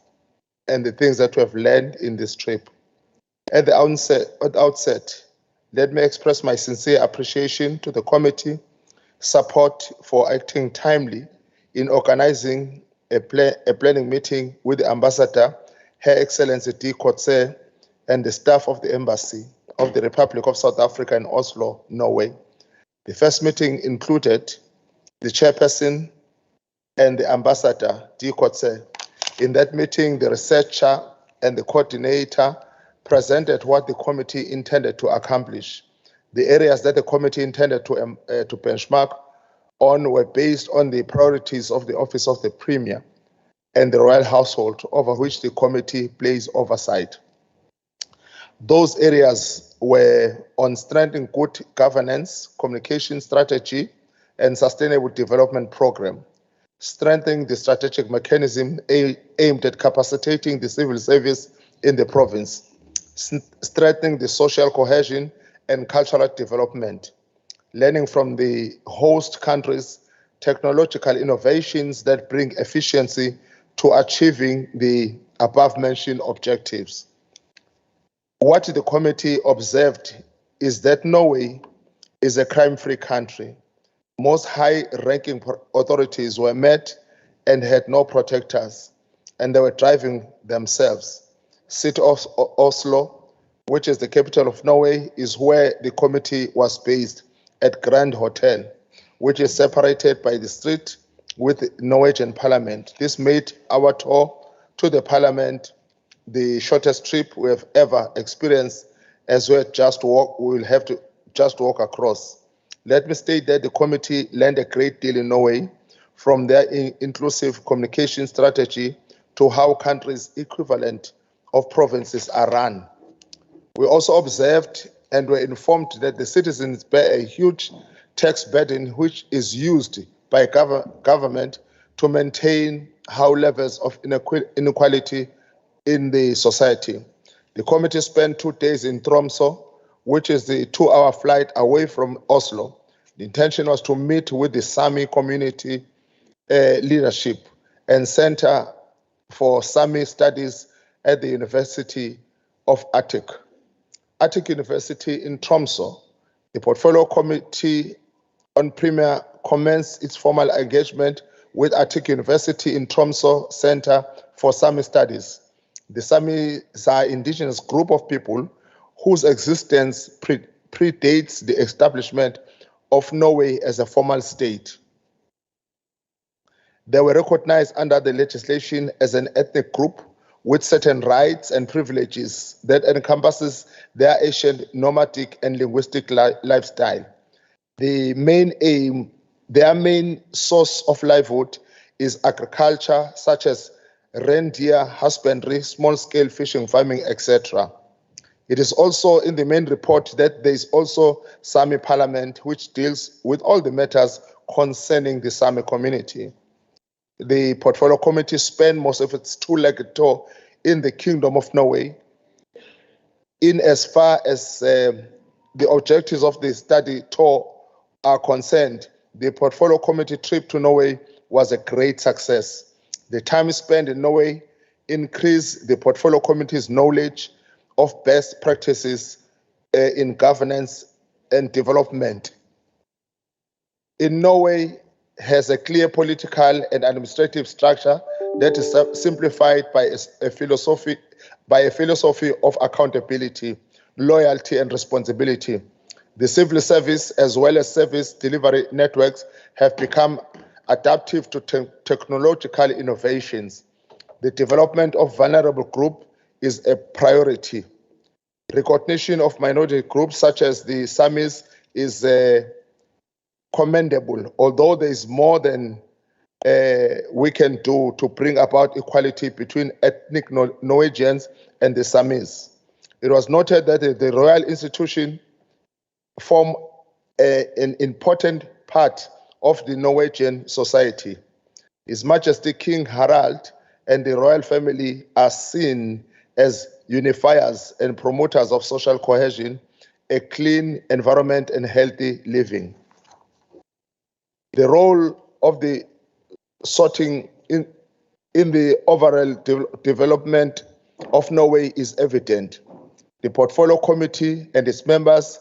and the things that we have learned in this trip. At the outset, let me express my sincere appreciation to the committee, support for acting timely in organizing a planning meeting with the Ambassador, Her Excellency D. Kotse, and the staff of the Embassy of the Republic of South Africa in Oslo, Norway. The first meeting included the chairperson and the Ambassador, D. Kotse. In that meeting, the researcher and the coordinator presented what the committee intended to accomplish. The areas that the committee intended to benchmark on were based on the priorities of the Office of the Premier and the Royal Household, over which the committee plays oversight. Those areas were on strengthening good governance, communication strategy, and sustainable development program, strengthening the strategic mechanism aimed at capacitating the civil service in the province, strengthening the social cohesion and cultural development, learning from the host countries, technological innovations that bring efficiency to achieving the above-mentioned objectives. What the committee observed is that Norway is a crime-free country. Most high-ranking authorities were met and had no protectors, and they were driving themselves. City of Oslo, which is the capital of Norway, is where the committee was based at Grand Hotel, which is separated by the street with the Norwegian Parliament. This made our tour to the Parliament the shortest trip we have ever experienced, as we will have to just walk across. Let me state that the committee learned a great deal in Norway, from their inclusive communication strategy to how countries equivalent of provinces are run. We also observed and were informed that the citizens bear a huge tax burden which is used by government to maintain high levels of inequality in the society. The committee spent 2 days in Tromsø, which is the 2-hour flight away from Oslo. The intention was to meet with the Sami community leadership and Center for Sami Studies at the University of Arctic. Arctic University in Tromsø The Portfolio Committee on Premier commenced its formal engagement with Arctic University in Tromsø Center for Sami Studies. The Samis are an indigenous group of people whose existence predates the establishment of Norway as a formal state. They were recognized under the legislation as an ethnic group with certain rights and privileges that encompasses their ancient nomadic and linguistic lifestyle. Their main source of livelihood is agriculture, such as reindeer husbandry, small-scale fishing, farming, etc. It is also in the main report that there is also Sami Parliament, which deals with all the matters concerning the Sami community. The Portfolio Committee spent most of its two-legged tour in the Kingdom of Norway. In as far as the objectives of the study tour are concerned, the Portfolio Committee trip to Norway was a great success. The time spent in Norway increased the Portfolio Committee's knowledge of best practices in governance and development. In Norway, has a clear political and administrative structure that is simplified by a philosophy of accountability, loyalty, and responsibility. The civil service, as well as service delivery networks, have become adaptive to technological innovations. The development of vulnerable groups is a priority. Recognition of minority groups such as the Samis is commendable, although there is more than we can do to bring about equality between ethnic Norwegians and the Samis. It was noted that the royal institution form an important part of the Norwegian society. His Majesty King Harald and the royal family are seen as unifiers and promoters of social cohesion, a clean environment, and healthy living. The role of the sorting in the overall development of Norway is evident. The Portfolio Committee and its members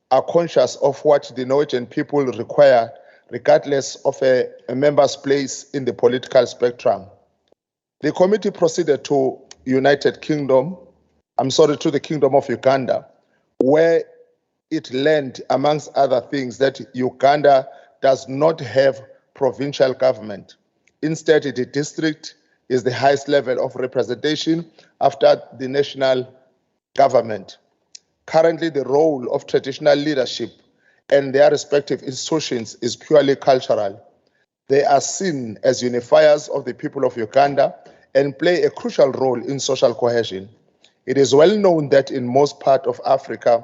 are conscious of what the Norwegian people require, regardless of a member's place in the political spectrum. The committee proceeded to the Kingdom of Uganda, where it learned, amongst other things, that Uganda does not have provincial government. Instead, the district is the highest level of representation after the national government. Currently, the role of traditional leadership and their respective institutions is purely cultural. They are seen as unifiers of the people of Uganda and play a crucial role in social cohesion. It is well known that in most parts of Africa,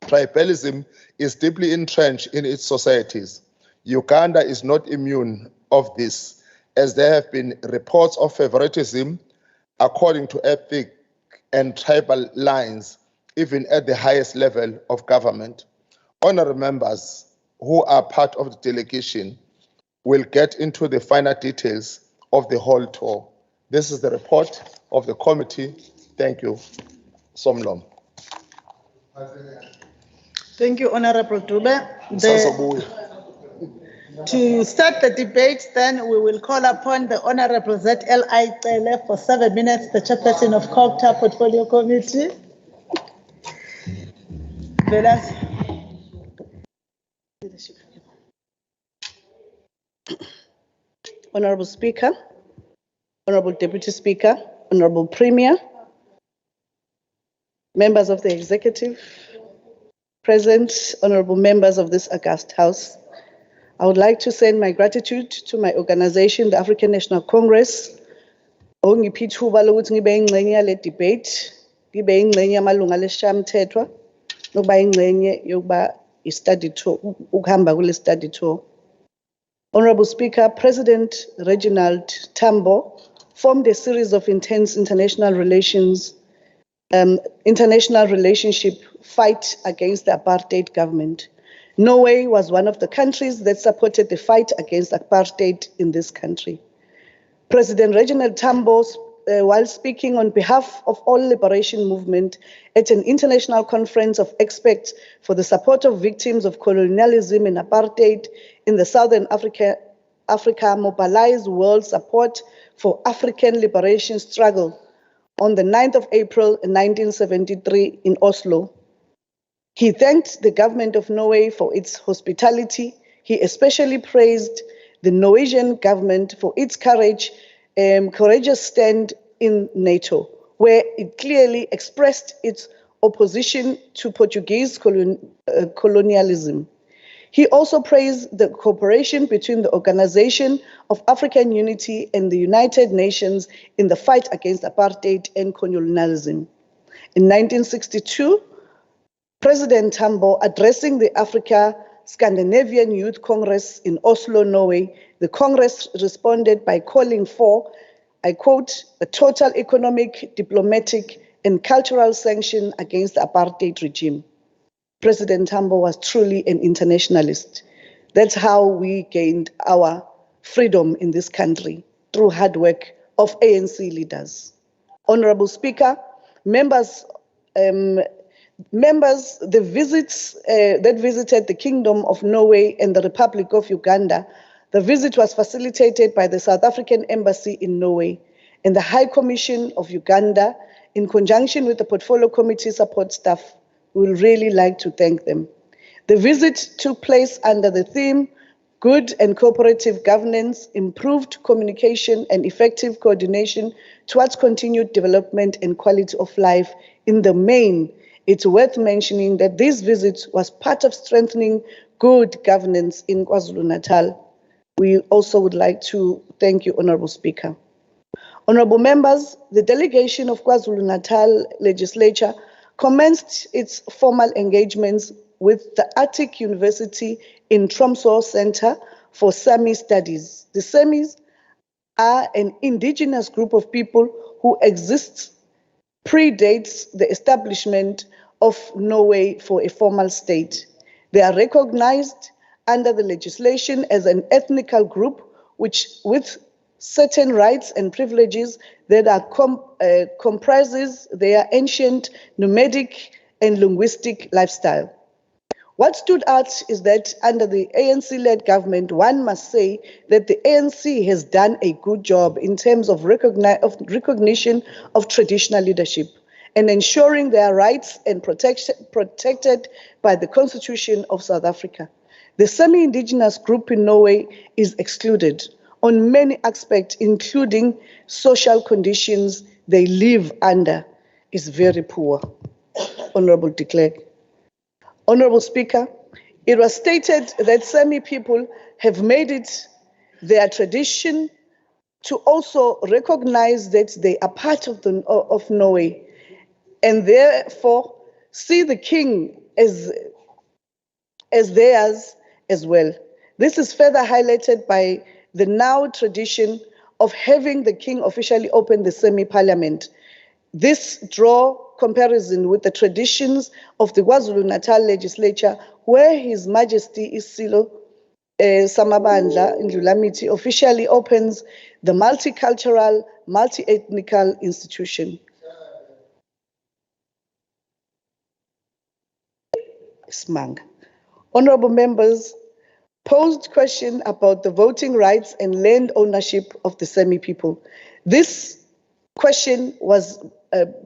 tribalism is deeply entrenched in its societies. Uganda is not immune of this, as there have been reports of favoritism according to ethnic and tribal lines, even at the highest level of government. Honorable members who are part of the delegation will get into the finer details of the whole tour. This is the report of the committee. Thank you. Somlom. Thank you, Honorable Dube. To start the debate, then we will call upon the Honorable ZLI Tele for 7 minutes, the chairperson of COGTA Portfolio Committee. Honorable Speaker, Honorable Deputy Speaker, Honorable Premier, members of the Executive, present, honorable members of this august House, I would like to send my gratitude to my organization, the African National Congress, ongiphe ithuba lokuthi ngibe yingxenye yale debate, ngibe yingxenye yamalunga lesishayamthethwa, nokuba yingxenye yokuba i-study tour, ukuhamba kule study tour. Honorable Speaker, President Reginald Tambo formed a series of intense international relationship fight against the apartheid government. Norway was one of the countries that supported the fight against apartheid in this country. President Reginald Tambo while speaking on behalf of all liberation movement at an international conference of experts for the support of victims of colonialism and apartheid in the Southern Africa, mobilized world support for African liberation struggle on the 9th of April 1973 in Oslo. He thanked the government of Norway for its hospitality. He especially praised the Norwegian government for its courageous stand in NATO, where it clearly expressed its opposition to Portuguese colonialism. He also praised the cooperation between the Organization of African Unity and the United Nations in the fight against apartheid and colonialism. In 1962, President Tambo, addressing the Africa-Scandinavian Youth Congress in Oslo, Norway, the Congress responded by calling for, I quote, a total economic, diplomatic, and cultural sanction against the apartheid regime. President Tambo was truly an internationalist. That's how we gained our freedom in this country, through hard work of ANC leaders. Honorable Speaker, members, the visits that visited the Kingdom of Norway and the Republic of Uganda, the visit was facilitated by the South African Embassy in Norway and the High Commission of Uganda in conjunction with the Portfolio Committee support staff. We would really like to thank them. The visit took place under the theme, Good and Cooperative Governance, Improved Communication and Effective Coordination towards Continued Development and Quality of Life. In the main, it's worth mentioning that this visit was part of strengthening good governance in KwaZulu-Natal. We also would like to thank you, Honorable Speaker. Honorable members, the delegation of KwaZulu-Natal Legislature commenced its formal engagements with the Arctic University in Tromsø Center for Sami Studies. The Samis are an indigenous group of people who predates the establishment of Norway for a formal state. They are recognized under the legislation as an ethnical group with certain rights and privileges that are comprises their ancient nomadic and linguistic lifestyle. What stood out is that under the ANC-led government, one must say that the ANC has done a good job in terms of recognition of traditional leadership and ensuring their rights and protected by the Constitution of South Africa. The semi-indigenous group in Norway is excluded on many aspects, including social conditions they live under is very poor. Honorable de Klerk. Honorable Speaker, it was stated that Sami people have made it their tradition to also recognize that they are part of Norway and therefore see the king as theirs as well. This is further highlighted by the now tradition of having the king officially open the semi-parliament. This draw comparison with the traditions of the KwaZulu-Natal Legislature, where His Majesty Isilo Samabandla Ndlulamiti officially opens the multicultural, multi-ethnical institution. Smang. Honorable members, posed question about the voting rights and land ownership of the Sami people. This question was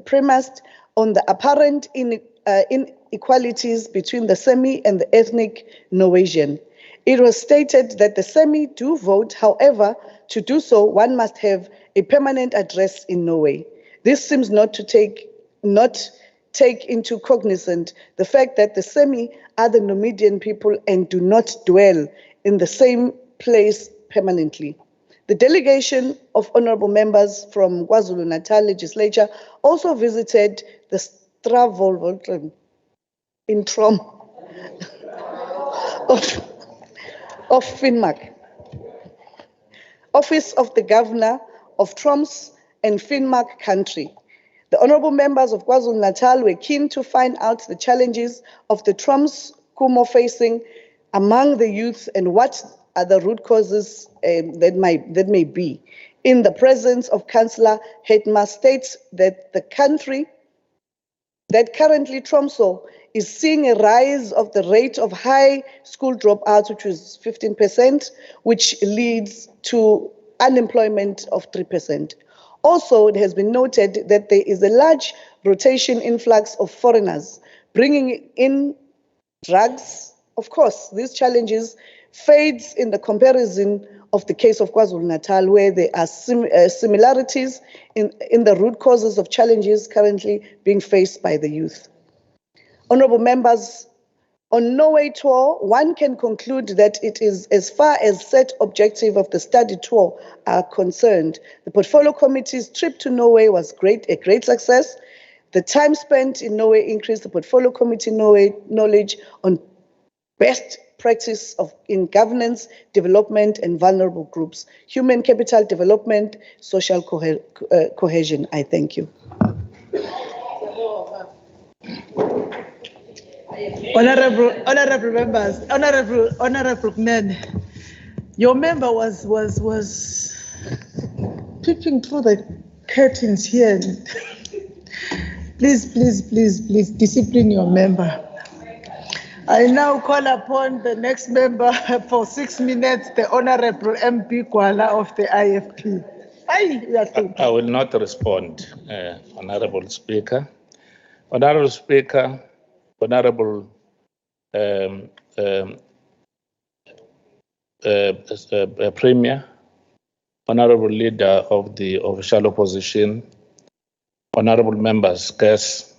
premised on the apparent inequalities between the Sami and the ethnic Norwegian. It was stated that the Sami do vote, however, to do so, one must have a permanent address in Norway. This seems not to take into cognizance the fact that the Sami are the Nomadian people and do not dwell in the same place permanently. The delegation of honorable members from KwaZulu-Natal Legislature also visited the Stravolvoltren in Trom of Finnmark, Office of the Governor of Troms and Finnmark Country. The honorable members of KwaZulu-Natal were keen to find out the challenges of the Troms Kumo facing among the youth and what are the root causes that may be. in the presence of Councillor Hetma, states that currently Tromso is seeing a rise of the rate of high school dropouts, which is 15%, which leads to unemployment of 3%. Also, it has been noted that there is a large rotation influx of foreigners bringing in drugs. Of course, these challenges fades in the comparison of the case of KwaZulu-Natal, where there are similarities in the root causes of challenges currently being faced by the youth. Honourable members, on Norway tour, one can conclude that it is, as far as set objective of the study tour are concerned, the Portfolio Committee's trip to Norway was a great success. The time spent in Norway increased the Portfolio Committee knowledge on best practice in governance, development, and vulnerable groups, human capital development, social cohesion. I thank you. Honorable members, honorable men, your member was peeping through the curtains here. Please discipline your member. I now call upon the next member for 6 minutes, the Honorable MP Kwala of the IFP. I will not respond, Honorable Speaker. Honorable Speaker, Honorable Premier, Honorable Leader of the Official Opposition, Honorable Members, guests,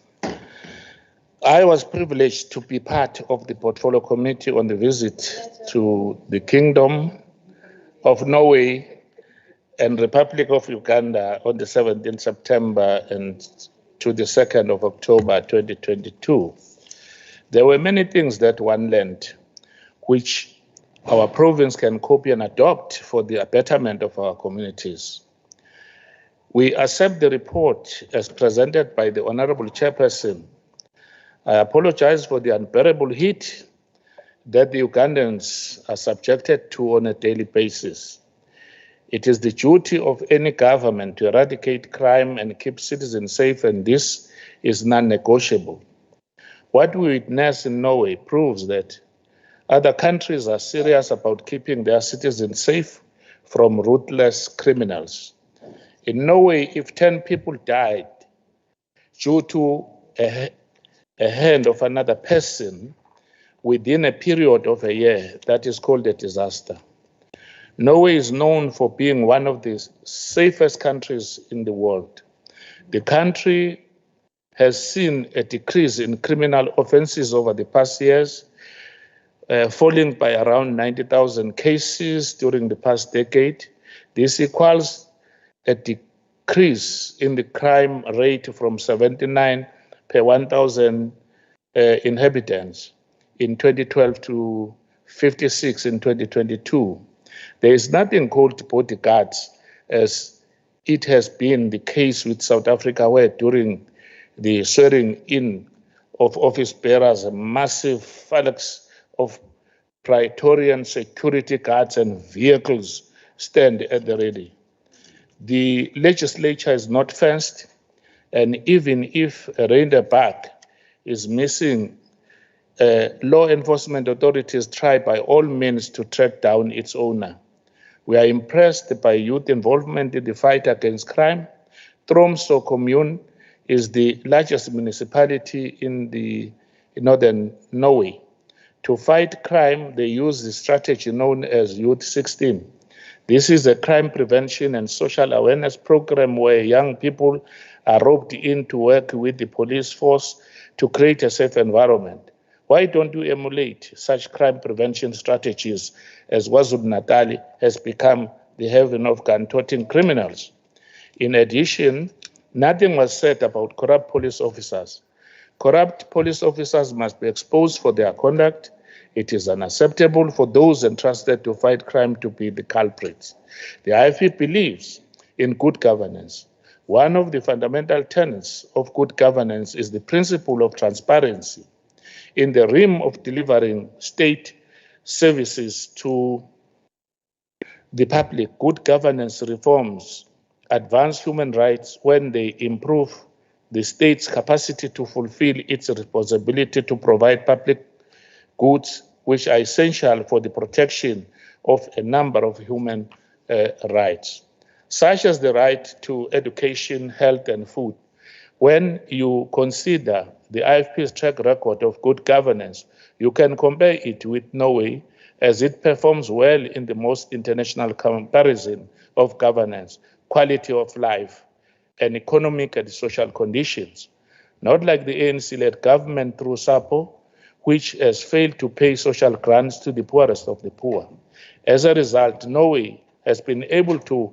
I was privileged to be part of the Portfolio Committee on the visit to the Kingdom of Norway and Republic of Uganda on the 17th September and to the 2nd of October 2022. There were many things that one learned, which our province can copy and adopt for the betterment of our communities. We accept the report as presented by the Honorable Chairperson. I apologize for the unbearable heat that the Ugandans are subjected to on a daily basis. It is the duty of any government to eradicate crime and keep citizens safe, and this is non-negotiable. What we witness in Norway proves that other countries are serious about keeping their citizens safe from ruthless criminals. In Norway, if 10 people died due to a hand of another person within a period of a year, that is called a disaster. Norway is known for being one of the safest countries in the world. The country has seen a decrease in criminal offenses over the past years, falling by around 90,000 cases during the past decade. This equals a decrease in the crime rate from 79 per 1,000 inhabitants in 2012 to 56 in 2022. There is nothing called bodyguards, as it has been the case with South Africa, where during the swearing in of office bearers, a massive phalanx of Praetorian security guards and vehicles stand at the ready. The legislature is not fenced, and even if a reindeer back is missing, law enforcement authorities try by all means to track down its owner. We are impressed by youth involvement in the fight against crime. Tromsø commune is the largest municipality in northern Norway. To fight crime, they use the strategy known as Youth 16. This is a crime prevention and social awareness program where young people are roped in to work with the police force to create a safe environment. Why don't you emulate such crime prevention strategies, as KwaZulu-Natal has become the haven of gun-toting criminals? In addition, nothing was said about corrupt police officers. Corrupt police officers must be exposed for their conduct. It is unacceptable for those entrusted to fight crime to be the culprits. The IFP believes in good governance. One of the fundamental tenets of good governance is the principle of transparency in the realm of delivering state services to the public good governance reforms advance human rights when they improve the state's capacity to fulfill its responsibility to provide public goods which are essential for the protection of a number of human rights, such as the right to education, health, and food. When you consider the IFP's track record of good governance, you can compare it with Norway, as it performs well in the most international comparison of governance, quality of life, and economic and social conditions. Not like the ANC-led government through SAPO, which has failed to pay social grants to the poorest of the poor. As a result, Norway has been able to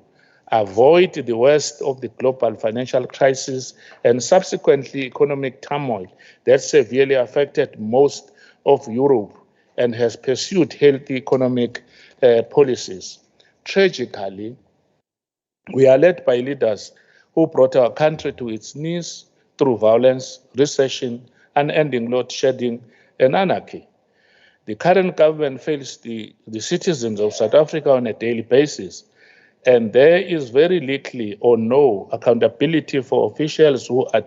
avoid the worst of the global financial crisis and subsequently economic turmoil that severely affected most of Europe and has pursued healthy economic policies. Tragically, we are led by leaders who brought our country to its knees through violence, recession, unending load shedding, and anarchy. The current government fails the citizens of South Africa on a daily basis, and there is very little or no accountability for officials who are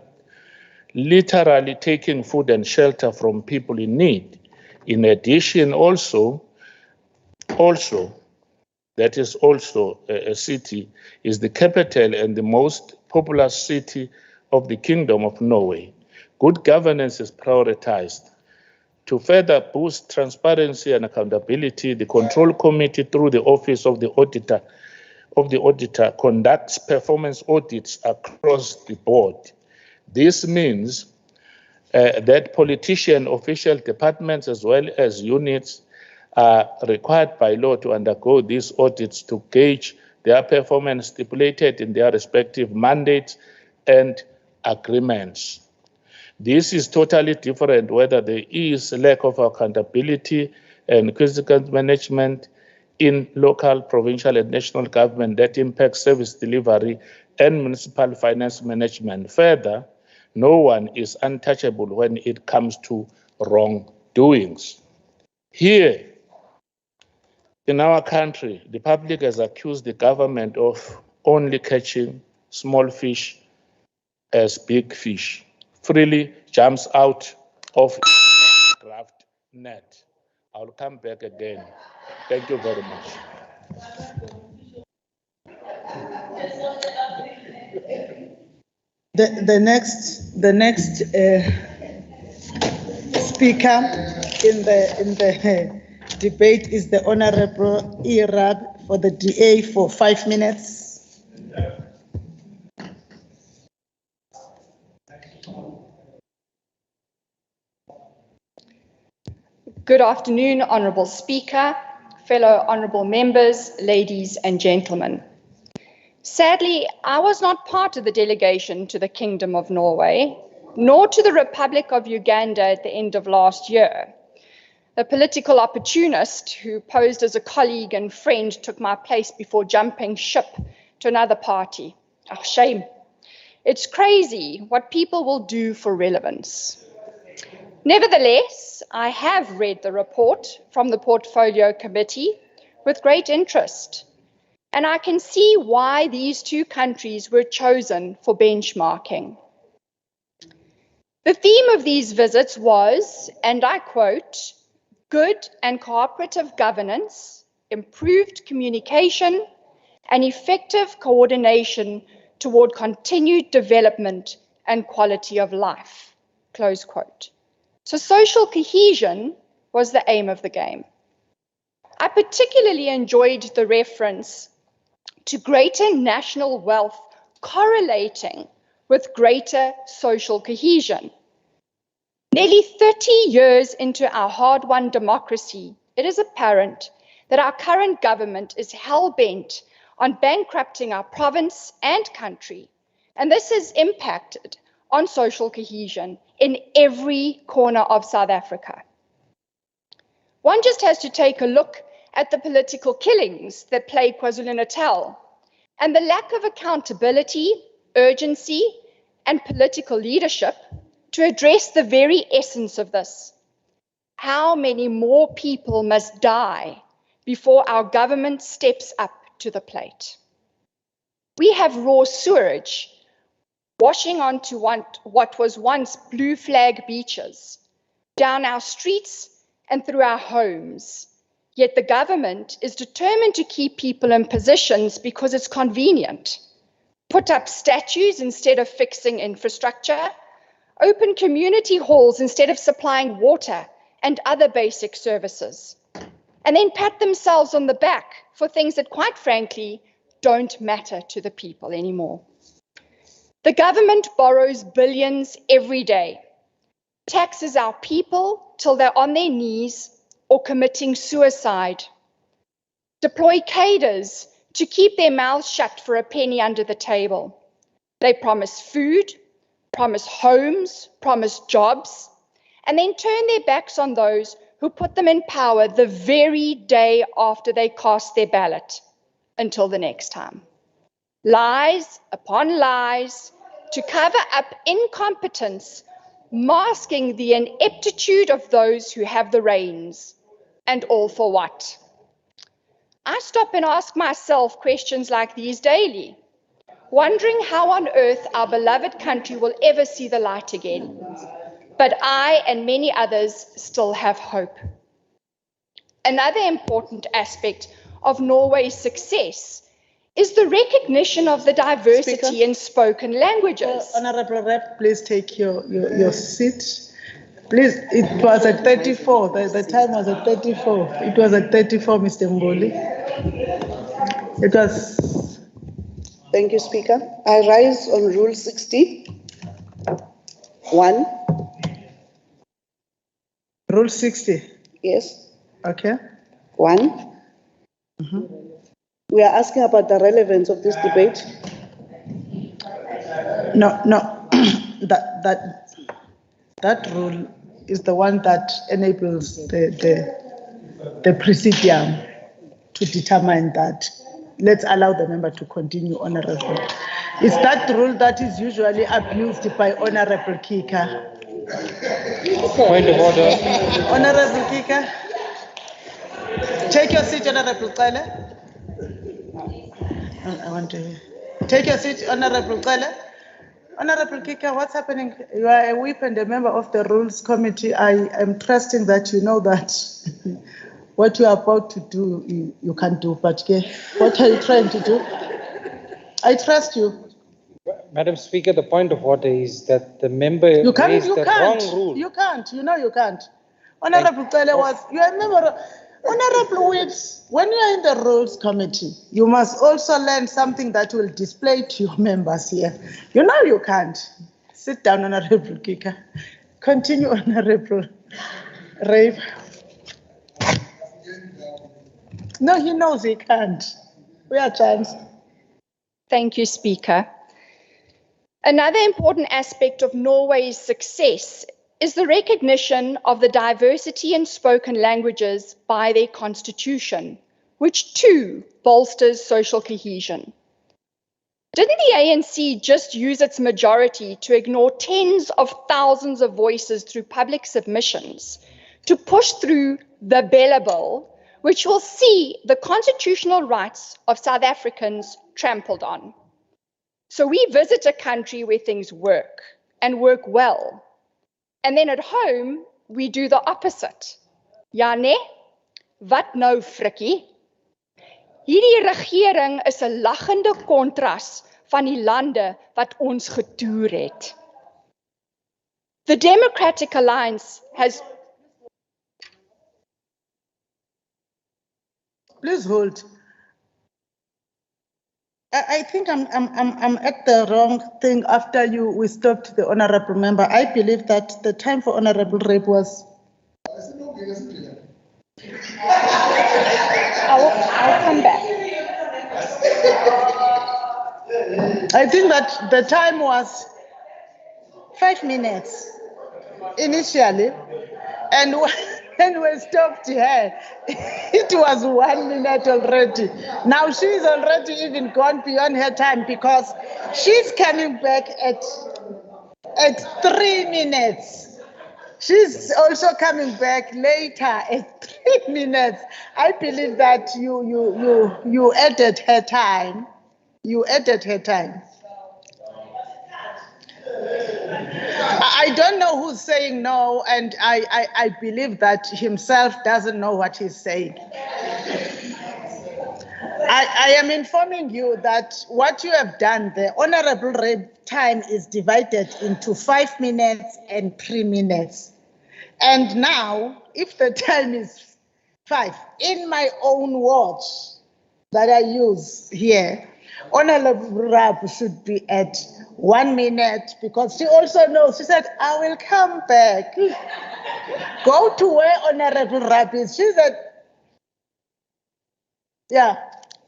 literally taking food and shelter from people in need. In addition, that is also a city, is the capital and the most populous city of the Kingdom of Norway. Good governance is prioritized. To further boost transparency and accountability, the Control Committee, through the Office of the Auditor, conducts performance audits across the board. This means that politician, official departments, as well as units, are required by law to undergo these audits to gauge their performance stipulated in their respective mandates and agreements. This is totally different whether there is a lack of accountability and consequent management in local, provincial, and national government that impacts service delivery and municipal finance management. Further, no one is untouchable when it comes to wrongdoings. Here in our country, the public has accused the government of only catching small fish as big fish freely jumps out of graft net. I'll come back again. Thank you very much. The next speaker in the debate is the Honorable Irab for the DA for 5 minutes. Good afternoon, Honourable Speaker, fellow honourable members, ladies and gentlemen. Sadly, I was not part of the delegation to the Kingdom of Norway, nor to the Republic of Uganda at the end of last year. A political opportunist who posed as a colleague and friend took my place before jumping ship to another party. Oh, shame. It's crazy what people will do for relevance. Nevertheless, I have read the report from the Portfolio Committee with great interest, and I can see why these two countries were chosen for benchmarking. The theme of these visits was, and I quote, good and cooperative governance, improved communication, and effective coordination toward continued development and quality of life, close quote. So social cohesion was the aim of the game. I particularly enjoyed the reference to greater national wealth correlating with greater social cohesion. Nearly 30 years into our hard-won democracy, it is apparent that our current government is hell-bent on bankrupting our province and country, and this has impacted on social cohesion in every corner of South Africa. One just has to take a look at the political killings that plague KwaZulu-Natal and the lack of accountability, urgency, and political leadership to address the very essence of this. How many more people must die before our government steps up to the plate. We have raw sewage washing onto what was once blue flag beaches, down our streets and through our homes. Yet the government is determined to keep people in positions because it's convenient. Put up statues instead of fixing infrastructure, open community halls instead of supplying water and other basic services, and then pat themselves on the back for things that, quite frankly, don't matter to the people anymore. The government borrows billions every day, taxes our people till they're on their knees or committing suicide, deploy cadres to keep their mouths shut for a penny under the table. They promise food, promise homes, promise jobs, and then turn their backs on those who put them in power the very day after they cast their ballot until the next time. Lies upon lies to cover up incompetence, masking the ineptitude of those who have the reins. And all for what? I stop and ask myself questions like these daily, wondering how on earth our beloved country will ever see the light again. But I and many others still have hope. Another important aspect of Norway's success is the recognition of the diversity in spoken languages. Honorable Rep, please take your seat. Please, it was at 34. The time was at 34. It was at 34, Mr. Mboli. It was. Thank you, Speaker. I rise on Rule 60. 1. Rule 60. Yes. Okay. 1. Mm-hmm. We are asking about the relevance of this debate. No. that rule is the one that enables the presidium to determine that. Let's allow the member to continue, Honorable. It's that rule that is usually abused by Honorable Kika. Point of order. Honorable Kika. Take your seat, Honorable Qele. I want to take your seat, Honorable Qele. Honorable Kika, what's happening? You are a whip and a member of the Rules Committee. I am trusting that you know that what you are about to do, you can't do. But what are you trying to do? I trust you. Madam Speaker, the point of order is that the member raised the wrong rule. You can't. You know you can't. Honorable Qele was, you are a member of, Honorable Whips, when you are in the Rules Committee, you must also learn something that will display to your members here. You know you can't. Sit down, Honorable Kika. Continue, Honorable Rave. No, he knows he can't. We are chance. Thank you, Speaker. Another important aspect of Norway's success is the recognition of the diversity in spoken languages by their constitution, which too bolsters social cohesion. Didn't the ANC just use its majority to ignore tens of thousands of voices through public submissions to push through the Bella Bill, which will see the constitutional rights of South Africans trampled on? So we visit a country where things work and work well. And then at home, we do the opposite. Ja, nee? Wat nou, frikkie? Hierdie regering is 'n lagende kontras van die lande wat ons getoer het. The Democratic Alliance has... Please hold. I think I'm at the wrong thing after we stopped the honorable member. I believe that the time for honorable Rape was. I'll come back. I think that the time was 5 minutes initially, and when we stopped her, it was 1 minute already. Now she's already even gone beyond her time because she's coming back at 3 minutes. She's also coming back later at 3 minutes. I believe that you added her time. You added her time. I don't know who's saying no, and I believe that himself doesn't know what he's saying. I am informing you that what you have done, the honorable rep time is divided into 5 minutes and 3 minutes. And now, if the time is 5, in my own words that I use here, honorable rep should be at 1 minute, because she also knows, she said, I will come back. Go to where honorable rep is. She said, yeah.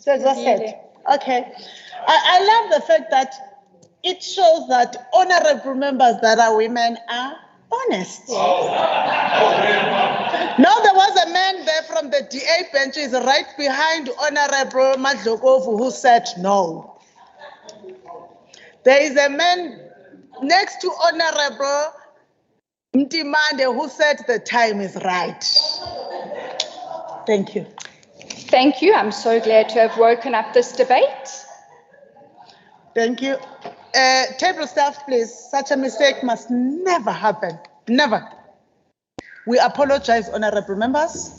So exhausted. Okay. I love the fact that it shows that honorable members that are women are honest. No, there was a man there from the DA benches right behind Honorable Madlokovu who said no. There is a man next to Honorable Mtimande who said the time is right. Thank you. Thank you. I'm so glad to have woken up this debate. Thank you. Table staff, please. Such a mistake must never happen. Never. We apologize, honorable members.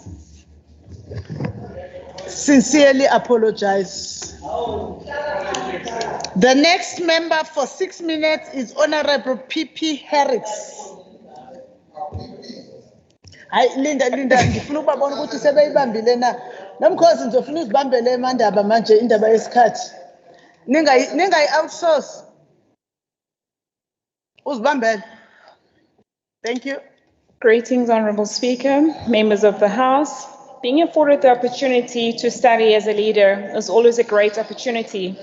Sincerely apologize. The next member for 6 minutes is Honorable P.P. Herricks. Linda, ngifuna ukubabona ukuthi sebeyibambile na. Nomkhosi ngizofuna uzibambele emandaba manje indaba yesikhathi. Ningayi outsource. Uzibambele. Thank you. Greetings, Honorable Speaker, members of the House. Being afforded the opportunity to study as a leader is always a great opportunity,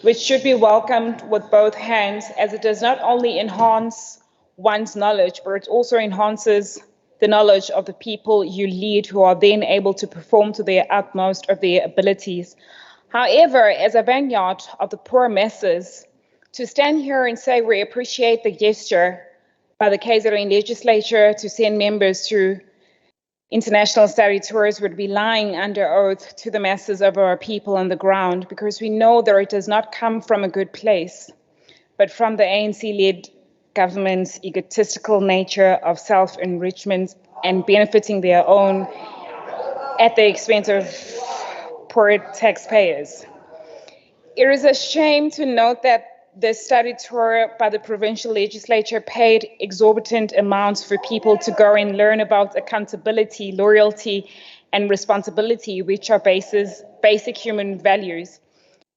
which should be welcomed with both hands, as it does not only enhance one's knowledge, but it also enhances the knowledge of the people you lead, who are then able to perform to their utmost of their abilities. However, as a vanguard of the poor masses, to stand here and say we appreciate the gesture by the KZN Legislature to send members to international study tours would be lying under oath to the masses of our people on the ground, because we know that it does not come from a good place, but from the ANC-led government's egotistical nature of self-enrichment and benefiting their own at the expense of poor taxpayers. It is a shame to note that the study tour by the provincial legislature paid exorbitant amounts for people to go and learn about accountability, loyalty, and responsibility, which are basic human values.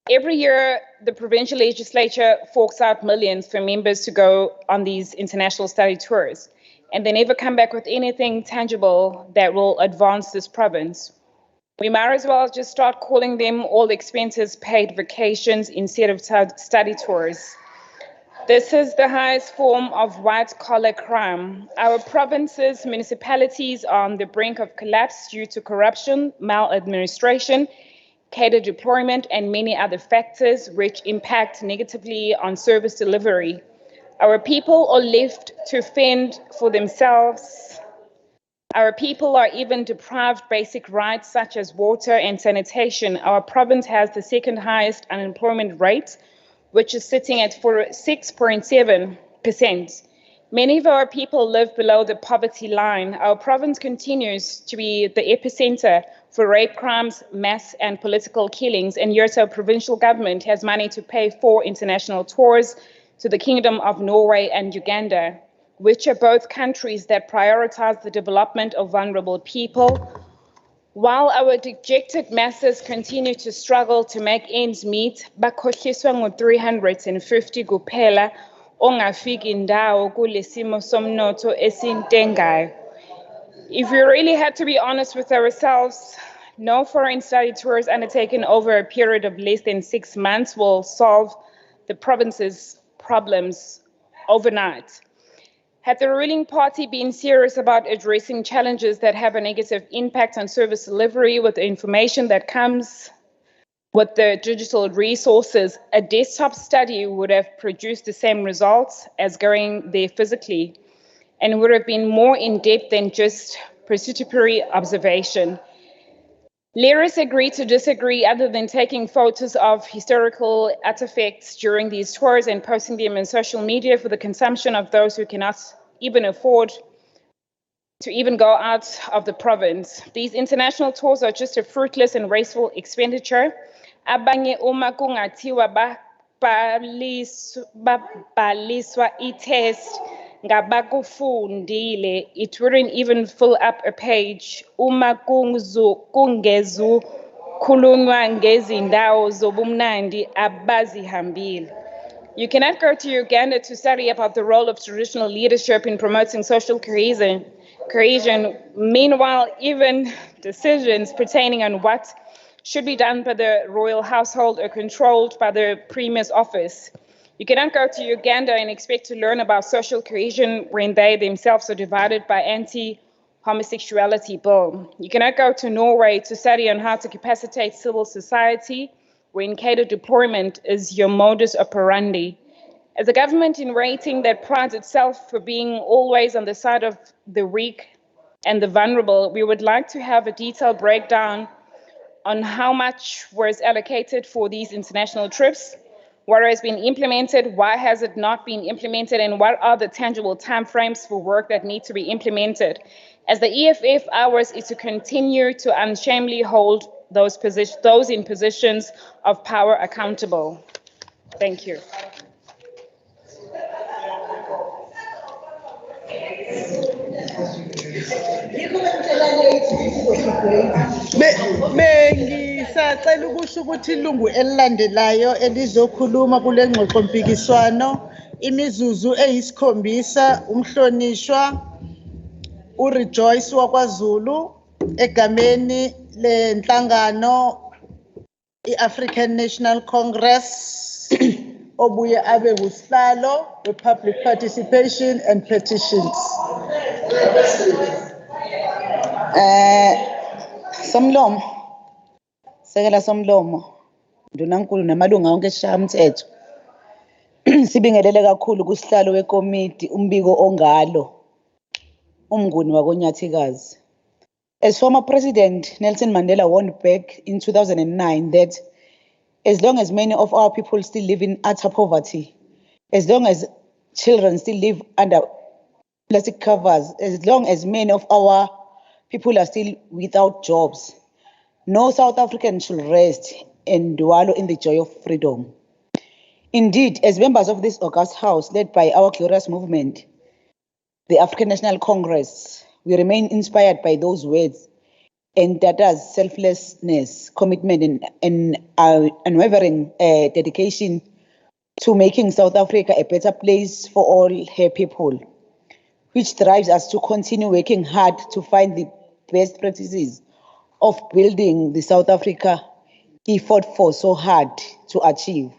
Every year, the provincial legislature forks out millions for members to go on these international study tours, and they never come back with anything tangible that will advance this province. We might as well just start calling them all expenses paid vacations instead of study tours. This is the highest form of white-collar crime. Our provinces, municipalities are on the brink of collapse due to corruption, maladministration, cadre deployment, and many other factors which impact negatively on service delivery. Our people are left to fend for themselves. Our people are even deprived basic rights such as water and sanitation. Our province has the second highest unemployment rate, which is sitting at 6.7%. Many of our people live below the poverty line. Our province continues to be the epicenter for rape crimes, mass and political killings, and yet our provincial government has money to pay for international tours to the Kingdom of Norway and Uganda, which are both countries that prioritize the development of vulnerable people. While our dejected masses continue to struggle to make ends meet, bakhohliswa ngo-350 kuphela ongafiki indawo kulesimo somnotho esintengayo. If we really had to be honest with ourselves, no foreign study tours undertaken over a period of less than 6 months will solve the province's problems overnight. Had the ruling party been serious about addressing challenges that have a negative impact on service delivery with the information that comes with the digital resources, a desktop study would have produced the same results as going there physically. and would have been more in-depth than just precipitory observation. Let us agree to disagree other than taking photos of historical artifacts during these tours and posting them on social media for the consumption of those who cannot even afford to even go out of the province. These international tours are just a fruitless and wasteful expenditure. Abanye uma kungathiwa babhaliswa i-test ngabakufundile, it wouldn't even fill up a page. Uma kungezu khulunywa ngezindawo zobumnandi abazihambile. You cannot go to Uganda to study about the role of traditional leadership in promoting social cohesion. Meanwhile, even decisions pertaining on what should be done by the royal household are controlled by the Premier's office. You cannot go to Uganda and expect to learn about social cohesion when they themselves are divided by anti-homosexuality bill. You cannot go to Norway to study on how to capacitate civil society when cadre deployment is your modus operandi. As a government in rating that prides itself for being always on the side of the weak and the vulnerable, we would like to have a detailed breakdown on how much was allocated for these international trips, what has been implemented, why has it not been implemented, and what are the tangible timeframes for work that need to be implemented. As the EFF, ours is to continue to unshamefully hold those in positions of power accountable. Thank you. Bengisacela ukusho ukuthi ilungu elilandelayo elizokhuluma kule ngxoxo mpikiswano imizuzu eyisikhombisa umhlonishwa uRejoice wakwaZulu egameni lenhlangano iAfrican National Congress obuye abe usihlalo we-public participation and petitions. Somlomo, Sekela Somlomo, Ndunankulu namalunga onke esishayamthetho. Sibingelele kakhulu kusihlalo wekomiti umbiko ongalo. Umnguni wakoNyathikazi. As former President Nelson Mandela warned back in 2009 that as long as many of our people still live in utter poverty, as long as children still live under plastic covers, as long as many of our people are still without jobs, no South African should rest and wallow in the joy of freedom. Indeed, as members of this august house led by our glorious movement, the African National Congress, we remain inspired by those words and Tata's selflessness, commitment, and unwavering dedication to making South Africa a better place for all her people, which drives us to continue working hard to find the best practices of building the South Africa he fought for so hard to achieve.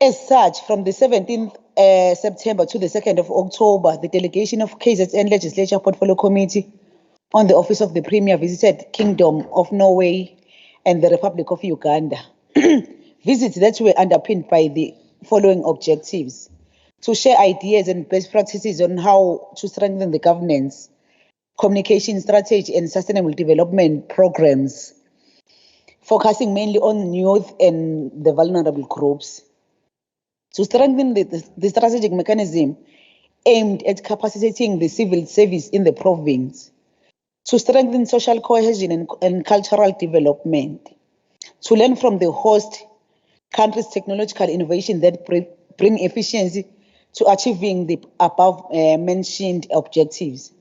As such, from the 17th September to the 2nd of October, the delegation of KZN Legislature Portfolio Committee on the Office of the Premier visited Kingdom of Norway and the Republic of Uganda. Visits that were underpinned by the following objectives: to share ideas and best practices on how to strengthen the governance, communication strategy, and sustainable development programs, focusing mainly on youth and the vulnerable groups, to strengthen the strategic mechanism aimed at capacitating the civil service in the province, to strengthen social cohesion and cultural development, to learn from the host country's technological innovation that bring efficiency to achieving the above mentioned objectives.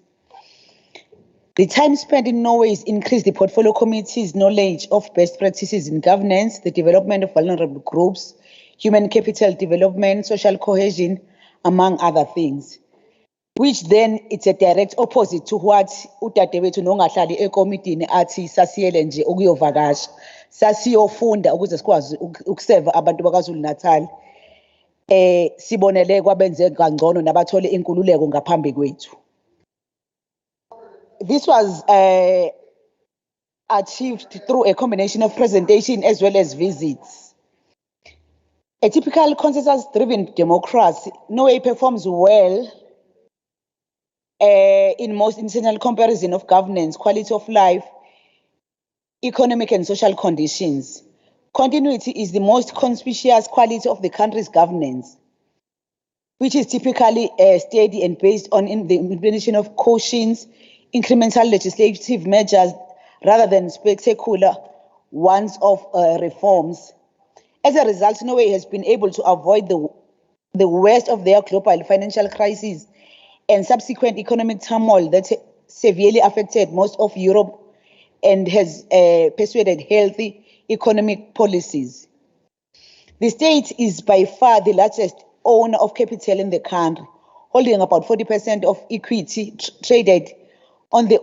The time spent in Norway has increased the portfolio committee's knowledge of best practices in governance, the development of vulnerable groups, human capital development, social cohesion, among other things, which then it's a direct opposite to what uDadewethu nongahlali ekomidini athi sasiyele nje ukuyovakasha, sasiyofunda ukuze sikwazi ukuseva abantu bakaZulu-Natal. Sibonele kwabenze kangcono nabathole inkululeko ngaphambi kwethu. This was achieved through a combination of presentation as well as visits. A typical consensus-driven democracy, Norway performs well in most international comparison of governance, quality of life, economic and social conditions. Continuity is the most conspicuous quality of the country's governance, which is typically steady and based on the implementation of cautions, incremental legislative measures, rather than spectacular ones of reforms. As a result, Norway has been able to avoid the worst of their global financial crisis and subsequent economic turmoil that severely affected most of Europe and has persuaded healthy economic policies. The state is by far the largest owner of capital in the country, holding about 40% of equity traded on the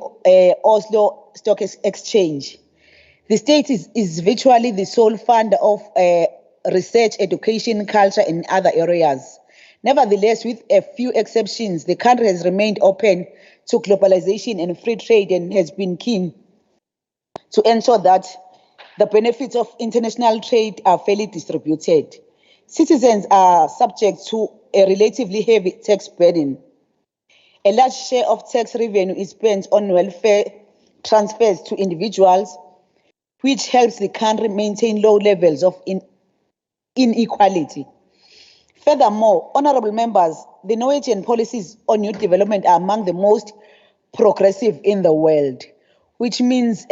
Oslo Stock Exchange. The state is virtually the sole funder of research, education, culture, and other areas. Nevertheless, with a few exceptions, the country has remained open to globalization and free trade and has been keen to ensure that the benefits of international trade are fairly distributed. Citizens are subject to a relatively heavy tax burden. A large share of tax revenue is spent on welfare transfers to individuals, which helps the country maintain low levels of inequality. Furthermore, honorable members, the Norwegian policies on youth development are among the most progressive in the world, which means,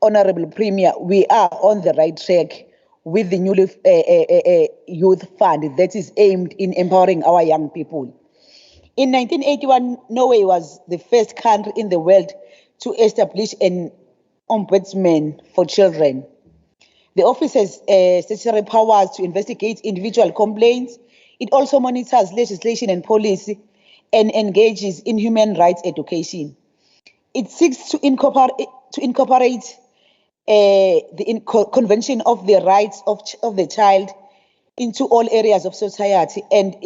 Honorable Premier, we are on the right track with the new youth fund that is aimed in empowering our young people. In 1981, Norway was the first country in the world to establish an ombudsman for children. The office has statutory powers to investigate individual complaints. It also monitors legislation and policy and engages in human rights education. It seeks to incorporate the Convention of the Rights of the Child into all areas of society and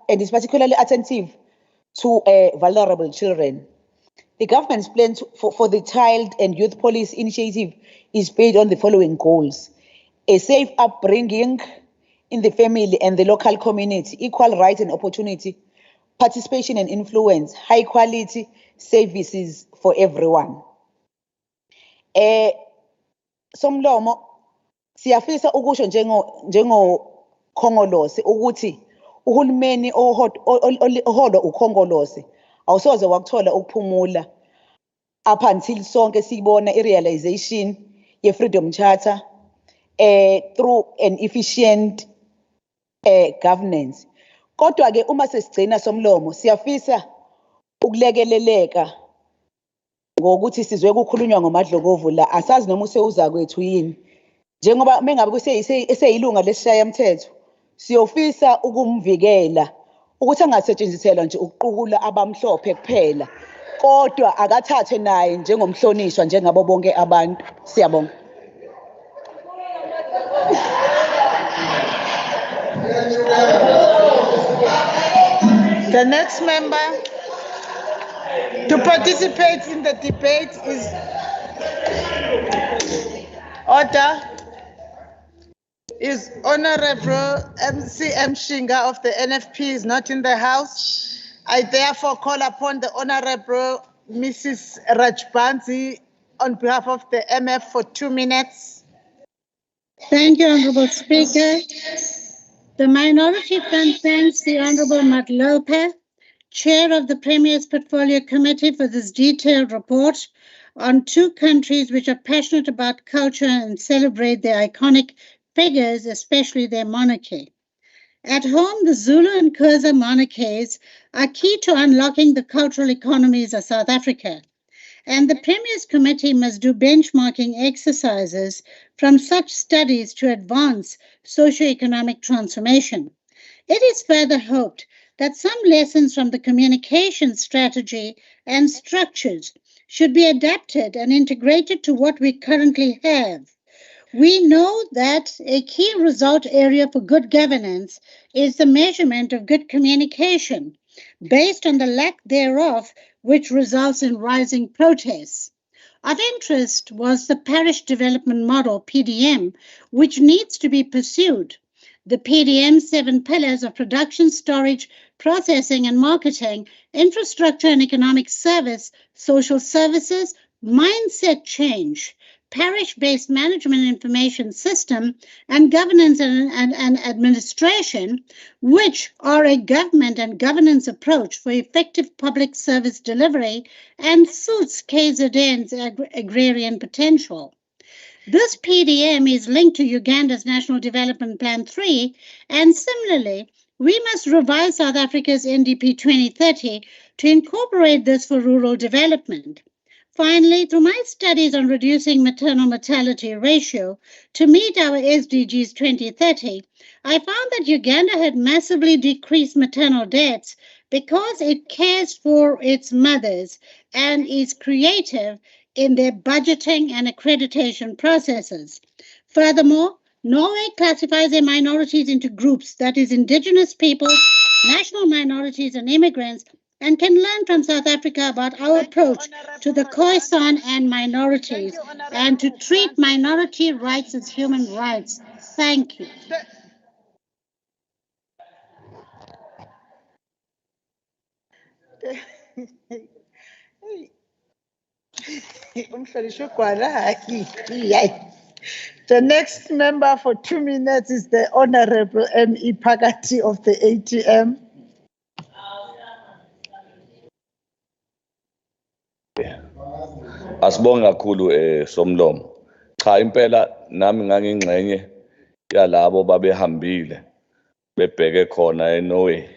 is particularly attentive to vulnerable children. The government's plan for the Child and Youth Policy Initiative is based on the following goals: a safe upbringing in the family and the local community, equal rights and opportunity, participation and influence, high quality services for everyone. Somlomo siyafisa ukusho njengokhongolose ukuthi uhulumeni oholwa ukhongolose awusoze wakuthola ukuphumula up until sonke sibona i-realization ye-Freedom Charter through an efficient governance. Kodwa ke uma sesigcina Somlomo siyafisa ukulekeleleka ngokuthi sizwe kukhulunywa ngomadlokovu la, asazi noma usewuza kwethu yini. Njengoba mengabe eseyilunga lesishayamthetho, siyofisa ukumvikela ukuthi angasetshenziselwa nje ukuqukula abamhlophe kuphela, kodwa akathathwe naye njengomhlonishwa njengabo bonke abantu. Siyabonga. The next member to participate in the debate is Honorable MC Mshinga of the NFP is not in the house. I therefore call upon the Honorable Mrs. Rajbansi on behalf of the MF for 2 minutes. Thank you, Honorable Speaker. The Minority Front thanks the Honorable Matlope, Chair of the Premier's Portfolio Committee, for this detailed report on 2 countries which are passionate about culture and celebrate their iconic figures, especially their monarchy. At home, the Zulu and Xhosa monarchies are key to unlocking the cultural economies of South Africa, and the Premier's Committee must do benchmarking exercises from such studies to advance socio-economic transformation. It is further hoped that some lessons from the communication strategy and structures should be adapted and integrated to what we currently have. We know that a key result area for good governance is the measurement of good communication, based on the lack thereof, which results in rising protests. Of interest was the Parish Development Model, PDM, which needs to be pursued. The PDM's 7 pillars of production, storage, processing and marketing, infrastructure and economic service, social services, mindset change, parish-based management information system, and governance and administration, which are a government and governance approach for effective public service delivery and suits KZN's agrarian potential. This PDM is linked to Uganda's National Development Plan 3, and similarly, we must revise South Africa's NDP 2030 to incorporate this for rural development. Finally, through my studies on reducing maternal mortality ratio to meet our SDGs 2030, I found that Uganda had massively decreased maternal deaths because it cares for its mothers and is creative in their budgeting and accreditation processes. Furthermore, Norway classifies their minorities into groups, that is, indigenous peoples, national minorities, and immigrants, and can learn from South Africa about our approach to the KZN and minorities, and to treat minority rights as human rights. Thank you. The next member for 2 minutes is the Honorable M.E. Phakathi of the ATM. Asibonge kakhulu Somlomo. Cha impela nami ngangingxenye yalabo babehambile bebheke khona eNorway.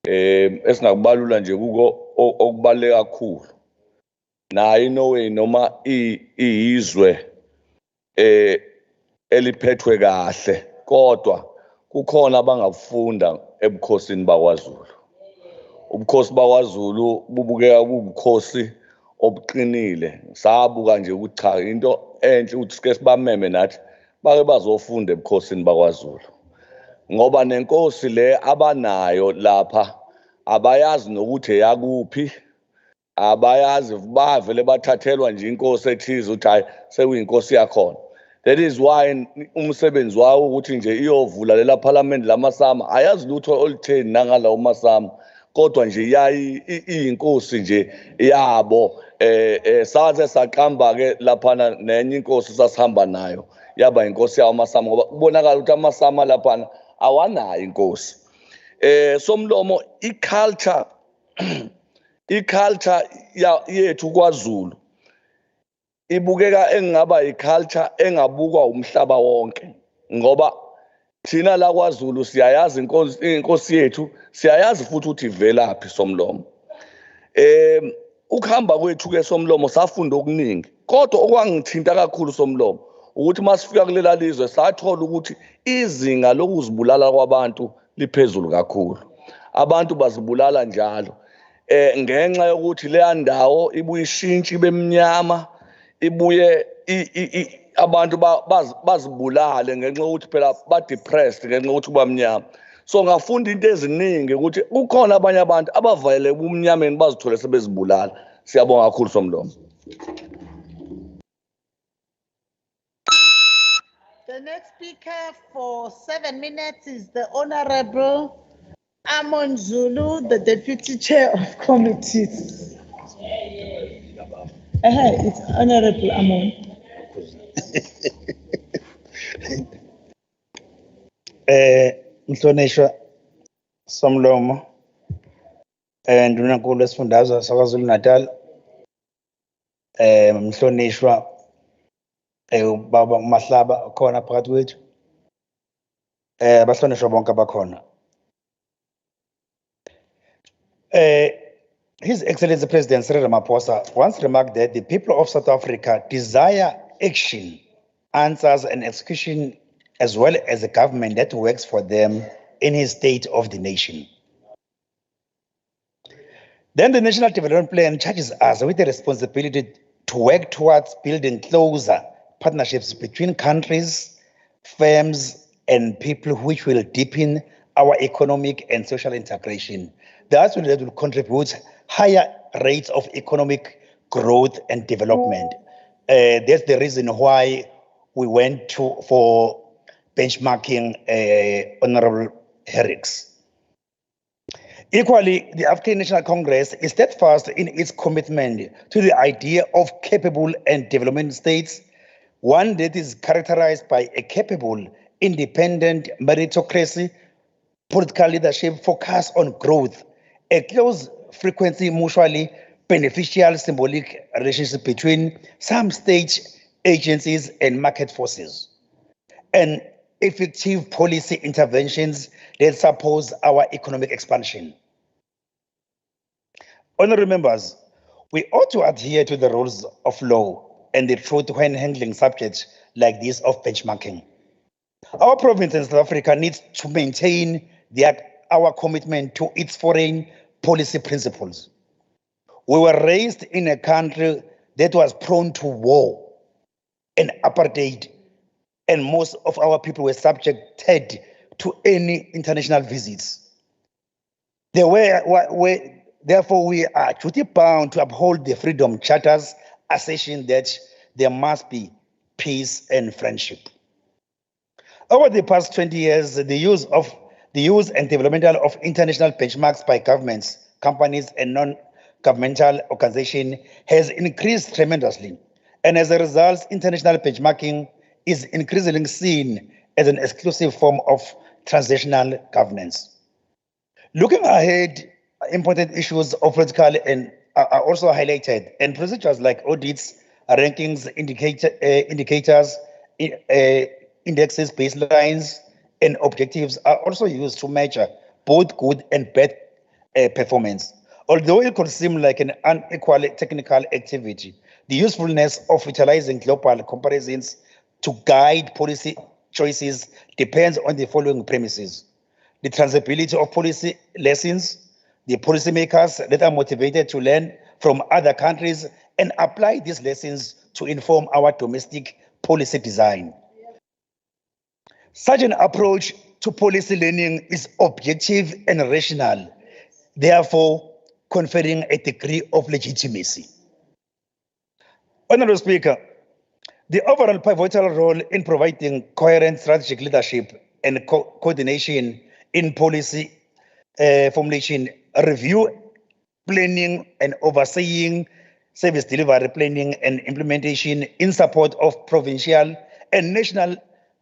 Esingakubalula nje kuko okubaleka kakhulu. Nayo iNorway noma iyizwe eliphethwe kahle kodwa kukhona abangafunda ebukhosini bakwaZulu. Ubukhosi bakwaZulu bubukeka kubukhosi obuqinile. Sabuka nje ukuthi cha into enhle ukuthi sike sibameme nathi bake bazofunda ebukhosini bakwaZulu. Ngoba nenkosi le abanayo lapha abayazi nokuthi eyakuphi, abayazi bavele bathathelwa nje inkosi ethize ukuthi hayi sekuyinkosi yakhona. That is why umsebenzi wawo ukuthi nje iyovula lela parliament lamasama ayazi lutho olutheni nangalawo masama kodwa nje yayi iyinkosi nje yabo. Saze saqamba ke laphana nenye inkosi sasihamba nayo yaba inkosi yawo masama ngoba kubonakala ukuthi amasama laphana awanayo inkosi. Somlomo iculture yethu kwaZulu ibukeka engaba iculture engabukwa umhlaba wonke ngoba thina la kwaZulu siyayazi inkosi yethu siyayazi futhi ukuthi ivelaphi Somlomo. Ukuhamba kwethu ke Somlomo safunda okuningi kodwa okwangithinta kakhulu Somlomo ukuthi masifika kulela lizwe sathola ukuthi izinga lokuzibulala kwabantu liphezulu kakhulu. Abantu bazibulala njalo ngenxa yokuthi leya ndawo ibuye ishintshe ibe mnyama, ibuye abantu bazibulale ngenxa yokuthi phela ba depressed ngenxa yokuthi kuba mnyama. So ngafunda into eziningi ukuthi kukhona abanye abantu abavayele ubumnyameni bazithole sebezibulala. Siyabonga kakhulu Somlomo. The next speaker for 7 minutes is the Honorable Amon Zulu, the Deputy Chair of Committees. It's Honorable Amon. Mhlonishwa Somlomo Ndunankulu wesifundazwe saKwaZulu-Natal, mhlonishwa ubaba Mahlaba khona phakathi kwethu, abahlonishwa bonke abakhona. His Excellency President Cyril Ramaphosa once remarked that the people of South Africa desire action, answers and execution, as well as a government that works for them in his state of the nation. Then the National Development Plan charges us with the responsibility to work towards building closer partnerships between countries, firms, and people which will deepen our economic and social integration. That will contribute higher rates of economic growth and development. That's the reason why we went for benchmarking, Honorable Herricks. Equally, the African National Congress is steadfast in its commitment to the idea of capable and development states, one that is characterized by a capable, independent meritocracy, political leadership focused on growth, a close frequency, mutually beneficial symbolic relationship between some state agencies and market forces, and effective policy interventions that support our economic expansion. Honourable members, we ought to adhere to the rules of law and the truth when handling subjects like this of benchmarking. Our province in South Africa needs to maintain our commitment to its foreign policy principles. We were raised in a country that was prone to war and apartheid, and most of our people were subjected to any international visits. Therefore, we are duty bound to uphold the Freedom Charter's assertion that there must be peace and friendship. Over the past 20 years, the use and development of international benchmarks by governments, companies, and non-governmental organizations has increased tremendously. And as a result, international benchmarking is increasingly seen as an exclusive form of transnational governance. Looking ahead, important issues of political and are also highlighted, and procedures like audits, rankings, indicators, indexes, baselines, and objectives are also used to measure both good and bad performance. Although it could seem like an unequal technical activity, the usefulness of utilizing global comparisons to guide policy choices depends on the following premises: the transferability of policy lessons, the policymakers that are motivated to learn from other countries and apply these lessons to inform our domestic policy design. Such an approach to policy learning is objective and rational, therefore conferring a degree of legitimacy. Honourable Speaker, the overall pivotal role in providing coherent strategic leadership and coordination in policy formulation, review, planning, and overseeing service delivery planning and implementation in support of provincial and national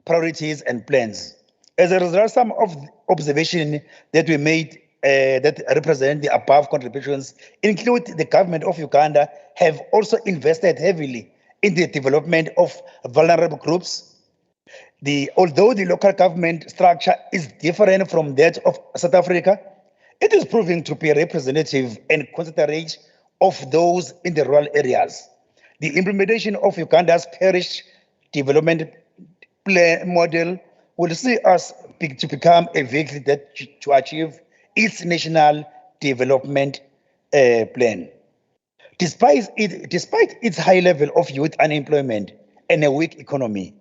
priorities and plans. As a result, some of the observations that we made that represent the above contributions include the government of Uganda have also invested heavily in the development of vulnerable groups. Although the local government structure is different from that of South Africa, it is proving to be representative and considerate of those in the rural areas. The implementation of Uganda's parish development plan model will see us to become a vehicle to achieve its national development plan. Despite its high level of youth unemployment and a weak economy,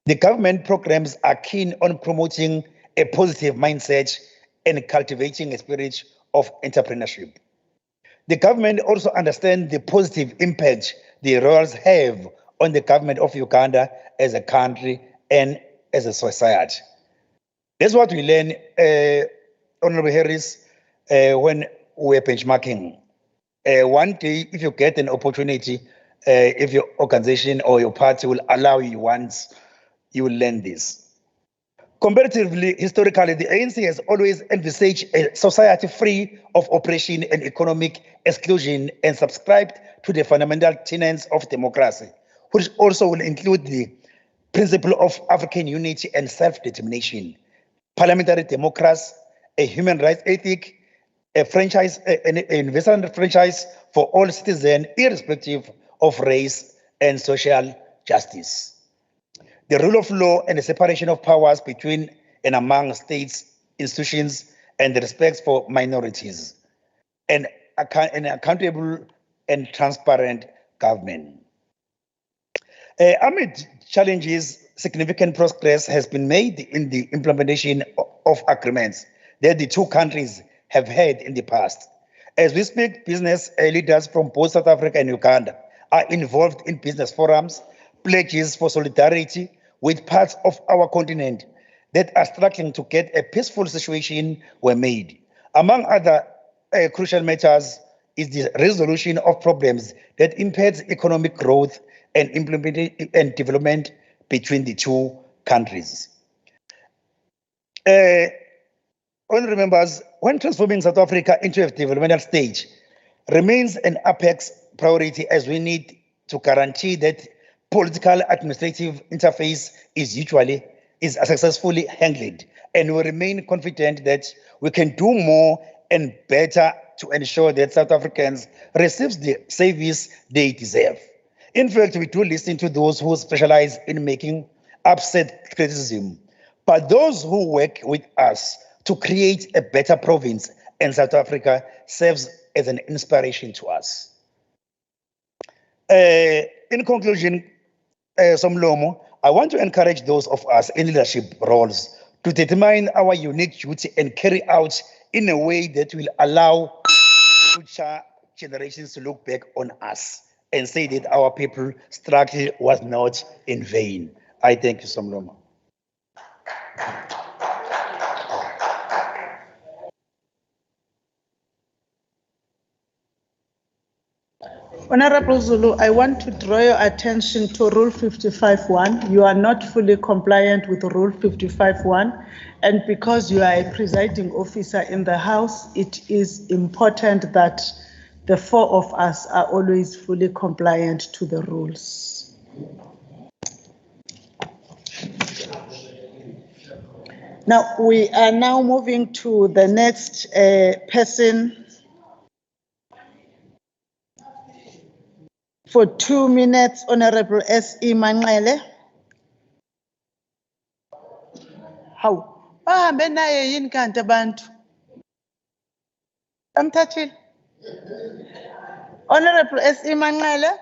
the government programs are keen on promoting a positive mindset and cultivating a spirit of entrepreneurship. The government also understands the positive impact the roles have on the government of Uganda as a country and as a society. That's what we learned, Honorable Harris, when we were benchmarking. One day, if you get an opportunity, if your organization or your party will allow you once, you will learn this. Comparatively, historically, the ANC has always envisaged a society free of oppression and economic exclusion and subscribed to the fundamental tenets of democracy, which also will include the principle of African unity and self-determination, parliamentary democracy, a human rights ethic, an universal franchise for all citizens, irrespective of race and social justice. The rule of law and the separation of powers between and among states, institutions, and the respect for minorities, and an accountable and transparent government. Amid challenges, significant progress has been made in the implementation of agreements that the two countries have had in the past. As we speak, business leaders from both South Africa and Uganda are involved in business forums, pledges for solidarity with parts of our continent that are struggling to get a peaceful situation were made. Among other crucial matters is the resolution of problems that impairs economic growth and development between the two countries. Honourable members, when transforming South Africa into a developmental stage remains an apex priority, as we need to guarantee that political administrative interface is successfully handled, and we remain confident that we can do more and better to ensure that South Africans receive the service they deserve. In fact, we do listen to those who specialize in making upset criticism, but those who work with us to create a better province in South Africa serves as an inspiration to us. In conclusion, Somlomo, I want to encourage those of us in leadership roles to determine our unique duty and carry out in a way that will allow future generations to look back on us and say that our people's struggle was not in vain. I thank you, Somlomo. Honorable Zulu, I want to draw your attention to Rule 55.1. You are not fully compliant with Rule 55.1, and because you are a presiding officer in the House, it is important that the four of us are always fully compliant to the rules. Now, we are now moving to the next person. For 2 minutes, Honorable SE Manqele. How? Bahambe naye yini kanti abantu? Bamthathile. Honorable SE Manqele.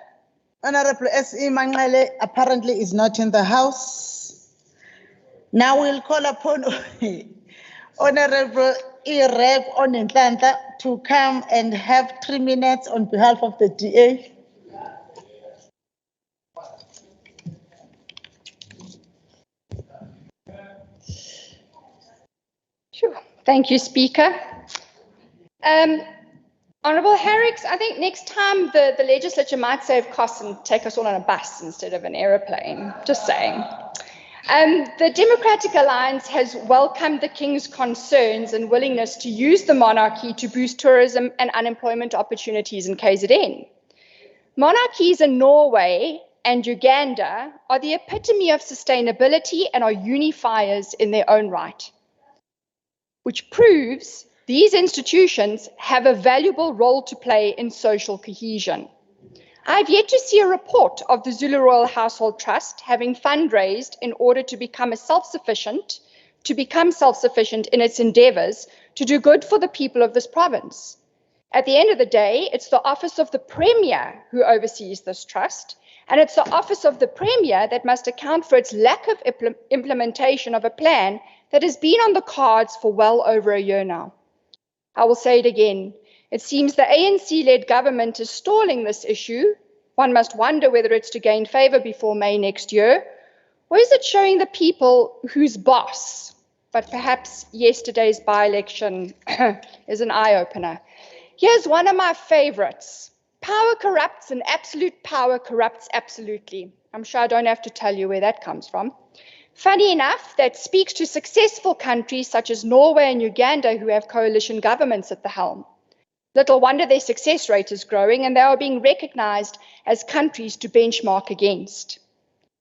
Honorable SE Manqele apparently is not in the house. Now we'll call upon Honorable Irep Onenhlanhla to come and have 3 minutes on behalf of the DA. Sure. Thank you, Speaker. Honourable Herrick, I think next time the legislature might save costs and take us all on a bus instead of an aeroplane. Just saying. The Democratic Alliance has welcomed the King's concerns and willingness to use the monarchy to boost tourism and unemployment opportunities in KZN. Monarchies in Norway and Uganda are the epitome of sustainability and are unifiers in their own right, which proves these institutions have a valuable role to play in social cohesion. I've yet to see a report of the Zulu Royal Household Trust having fundraised in order to become self-sufficient in its endeavours to do good for the people of this province. At the end of the day, it's the Office of the Premier who oversees this trust, and it's the Office of the Premier that must account for its lack of implementation of a plan that has been on the cards for well over a year now. I will say it again. It seems the ANC-led government is stalling this issue. One must wonder whether it's to gain favour before May next year, or is it showing the people who's boss? But perhaps yesterday's by-election is an eye-opener. Here's one of my favourites. Power corrupts and absolute power corrupts absolutely. I'm sure I don't have to tell you where that comes from. Funny enough, that speaks to successful countries such as Norway and Uganda who have coalition governments at the helm. Little wonder their success rate is growing and they are being recognised as countries to benchmark against.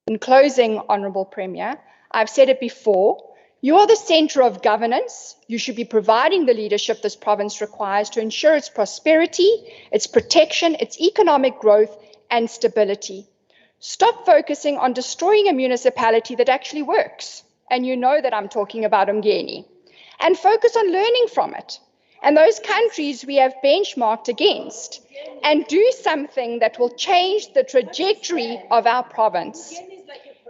In closing, Honourable Premier, I've said it before, you are the centre of governance. You should be providing the leadership this province requires to ensure its prosperity, its protection, its economic growth and stability. Stop focusing on destroying a municipality that actually works, and you know that I'm talking about Umgeni, and focus on learning from it and those countries we have benchmarked against, and do something that will change the trajectory of our province.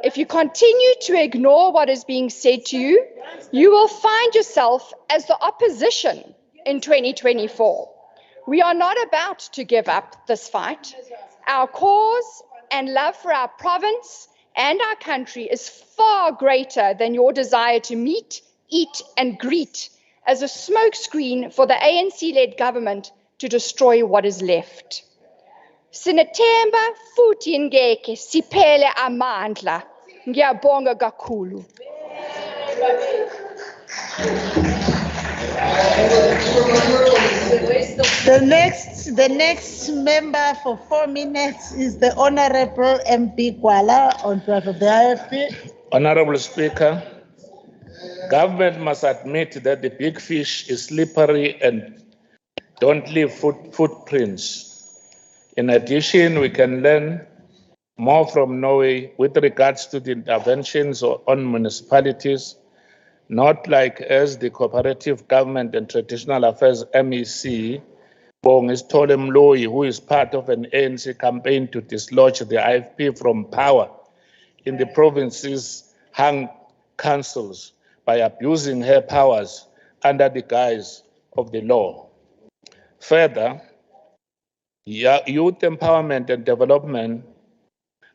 If you continue to ignore what is being said to you, you will find yourself as the opposition in 2024. We are not about to give up this fight. Our cause and love for our province and our country is far greater than your desire to meet, eat, and greet as a smokescreen for the ANC-led government to destroy what is left. Sinathemba futhi ngeke siphele amandla. Ngiyabonga kakhulu. The next member for 4 minutes is the Honorable MP Gwala on behalf of the IFP. Honorable Speaker, government must admit that the big fish is slippery and don't leave footprints. In addition, we can learn more from Norway with regards to the interventions on municipalities, not like as the Cooperative Government and Traditional Affairs MEC, Bongis Tolem Loyi, who is part of an ANC campaign to dislodge the IFP from power in the province's hung councils by abusing her powers under the guise of the law. Further, youth empowerment and development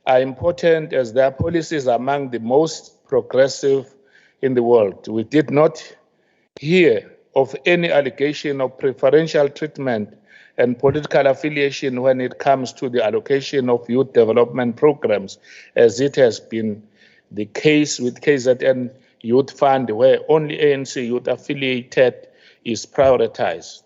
are important as their policies are among the most progressive in the world. We did not hear of any allegation of preferential treatment and political affiliation when it comes to the allocation of youth development programs, as it has been the case with KZN Youth Fund, where only ANC youth affiliated is prioritized.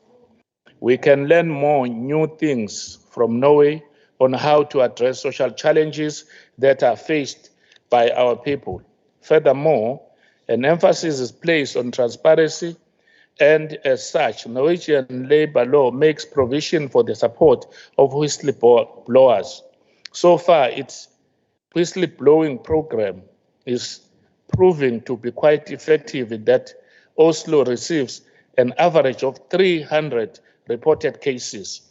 We can learn more new things from Norway on how to address social challenges that are faced by our people. Furthermore, an emphasis is placed on transparency, and as such, Norwegian labor law makes provision for the support of whistleblowers. So far, its whistleblowing program is proving to be quite effective in that Oslo receives an average of 300 reported cases.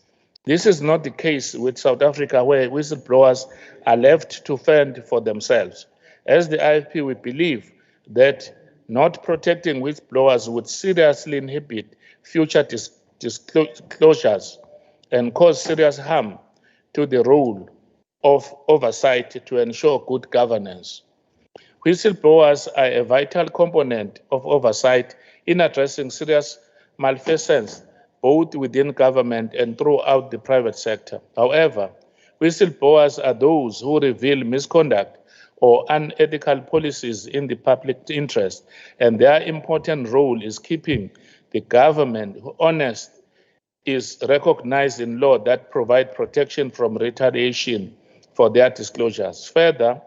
This is not the case with South Africa, where whistleblowers are left to fend for themselves. As the IFP, we believe that not protecting whistleblowers would seriously inhibit future disclosures and cause serious harm to the role of oversight to ensure good governance. Whistleblowers are a vital component of oversight in addressing serious malfeasance, both within government and throughout the private sector. However, whistleblowers are those who reveal misconduct or unethical policies in the public interest, and their important role is keeping the government honest is recognized in law that provide protection from retaliation for their disclosures. Further,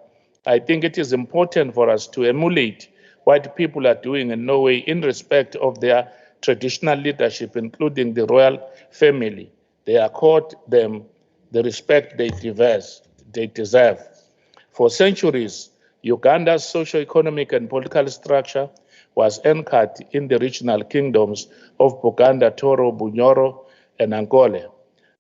I think it is important for us to emulate what people are doing in Norway in respect of their traditional leadership, including the royal family. They accord them the respect they deserve. For centuries, Uganda's socio-economic and political structure was anchored in the regional kingdoms of Buganda, Toro, Bunyoro, and Angola.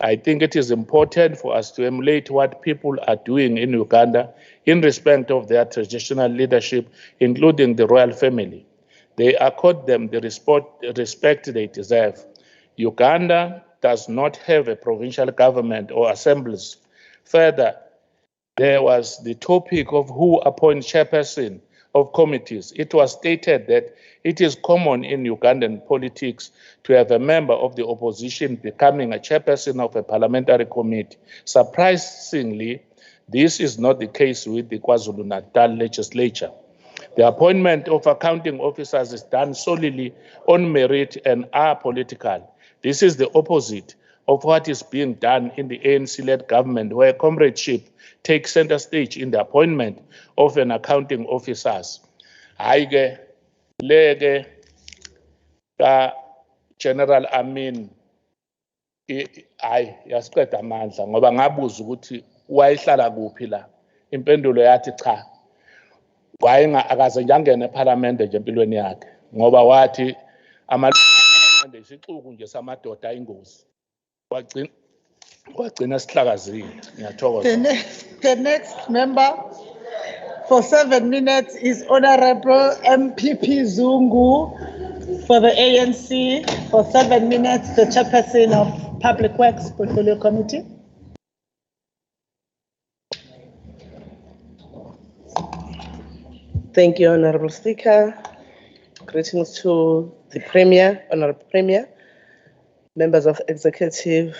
I think it is important for us to emulate what people are doing in Uganda in respect of their traditional leadership, including the royal family. They accord them the respect they deserve. Uganda does not have a provincial government or assemblies. Further, there was the topic of who appoints chairperson of committees. It was stated that it is common in Ugandan politics to have a member of the opposition becoming a chairperson of a parliamentary committee. Surprisingly, this is not the case with the KwaZulu-Natal legislature. The appointment of accounting officers is done solely on merit and are political. This is the opposite of what is being done in the ANC-led government, where comradeship takes center stage in the appointment of an accounting officers. Hayi leke ka General Amin hayi yasiqeda amandla ngoba ngabuza ukuthi wayehlala kuphi la. Impendulo yathi cha. Akaze nje angene eParliament nje empilweni yakhe ngoba wathi amalungu isixuku nje samadoda ayingozi. Wagcina sihlakazile. Ngiyathokoza. The next member for 7 minutes is Honorable MPP Zungu for the ANC. For 7 minutes, the chairperson of Public Works Portfolio Committee. Thank you, Honorable Speaker. Greetings to the Premier, Honorable Premier, members of Executive,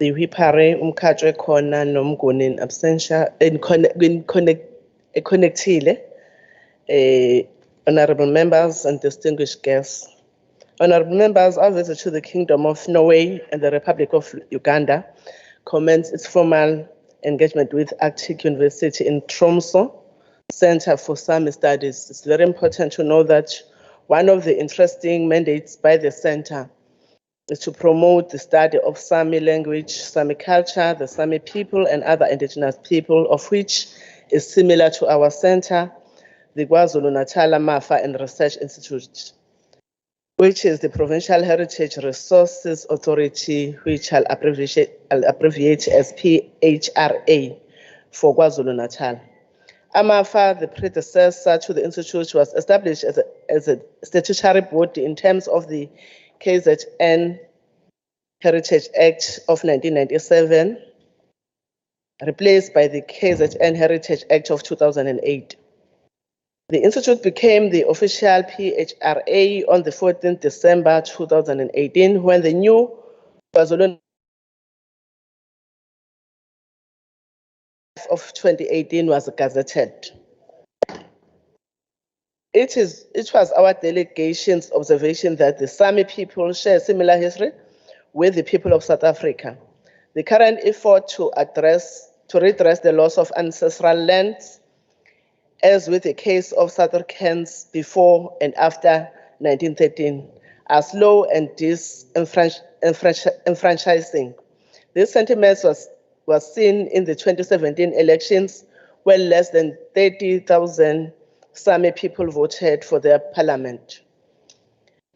the Whipare, Umkatwe Kona, Nomguni in absentia, connectile, honorable members and distinguished guests. Honorable members, our visit to the Kingdom of Norway and the Republic of Uganda commenced its formal engagement with Arctic University in Tromsø Center for Sami Studies. It's very important to know that one of the interesting mandates by the center is to promote the study of Sami language, Sami culture, the Sami people, and other indigenous people, of which is similar to our center, the KwaZulu-Natal Mafa and Research Institute, which is the Provincial Heritage Resources Authority, which I'll abbreviate as PHRA for KwaZulu-Natal. AMAFA, the predecessor to the institute, was established as a statutory body in terms of the KZN Heritage Act of 1997, replaced by the KZN Heritage Act of 2008. The institute became the official PHRA on the 14th December 2018 when the new KwaZulu of 2018 was gazetted. It was our delegation's observation that the Sami people share similar history with the people of South Africa. The current effort to redress the loss of ancestral lands, as with the case of South Africans before and after 1913, are slow and disenfranchising. This sentiment was seen in the 2017 elections, where less than 30,000 Sami people voted for their parliament.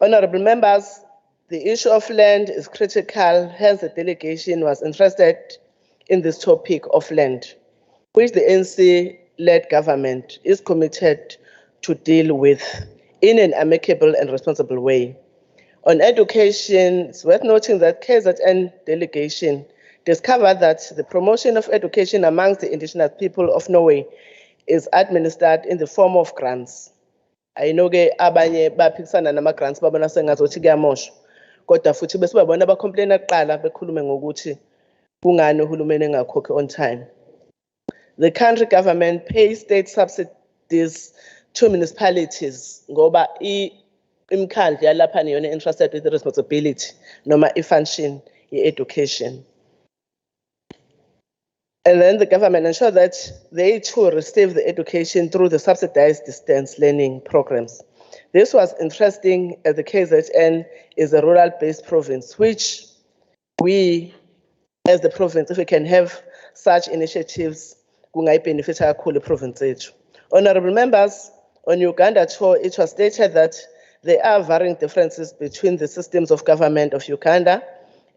Honorable members, the issue of land is critical, hence the delegation was interested in this topic of land, which the ANC-led government is committed to deal with in an amicable and responsible way. On education, it's worth noting that KZN delegation discovered that the promotion of education amongst the indigenous people of Norway is administered in the form of grants. I know abanye baphikisana nama-grants babona sengazuthi kuyamoshwa, kodwa futhi bese babona abacomplaina kuqala bekhulume ngokuthi kungani uhulumeni engakhokhi on time. The country government pays state subsidies to municipalities ngoba imkhandlu yalapha niyona interested with the responsibility noma i-function ye-education. And then the government ensure that they too receive the education through the subsidized distance learning programs. This was interesting as the KZN is a rural-based province, which we, as the province, if we can have such initiatives, benefit our province. Honorable members, on Uganda tour, it was stated that there are varying differences between the systems of government of Uganda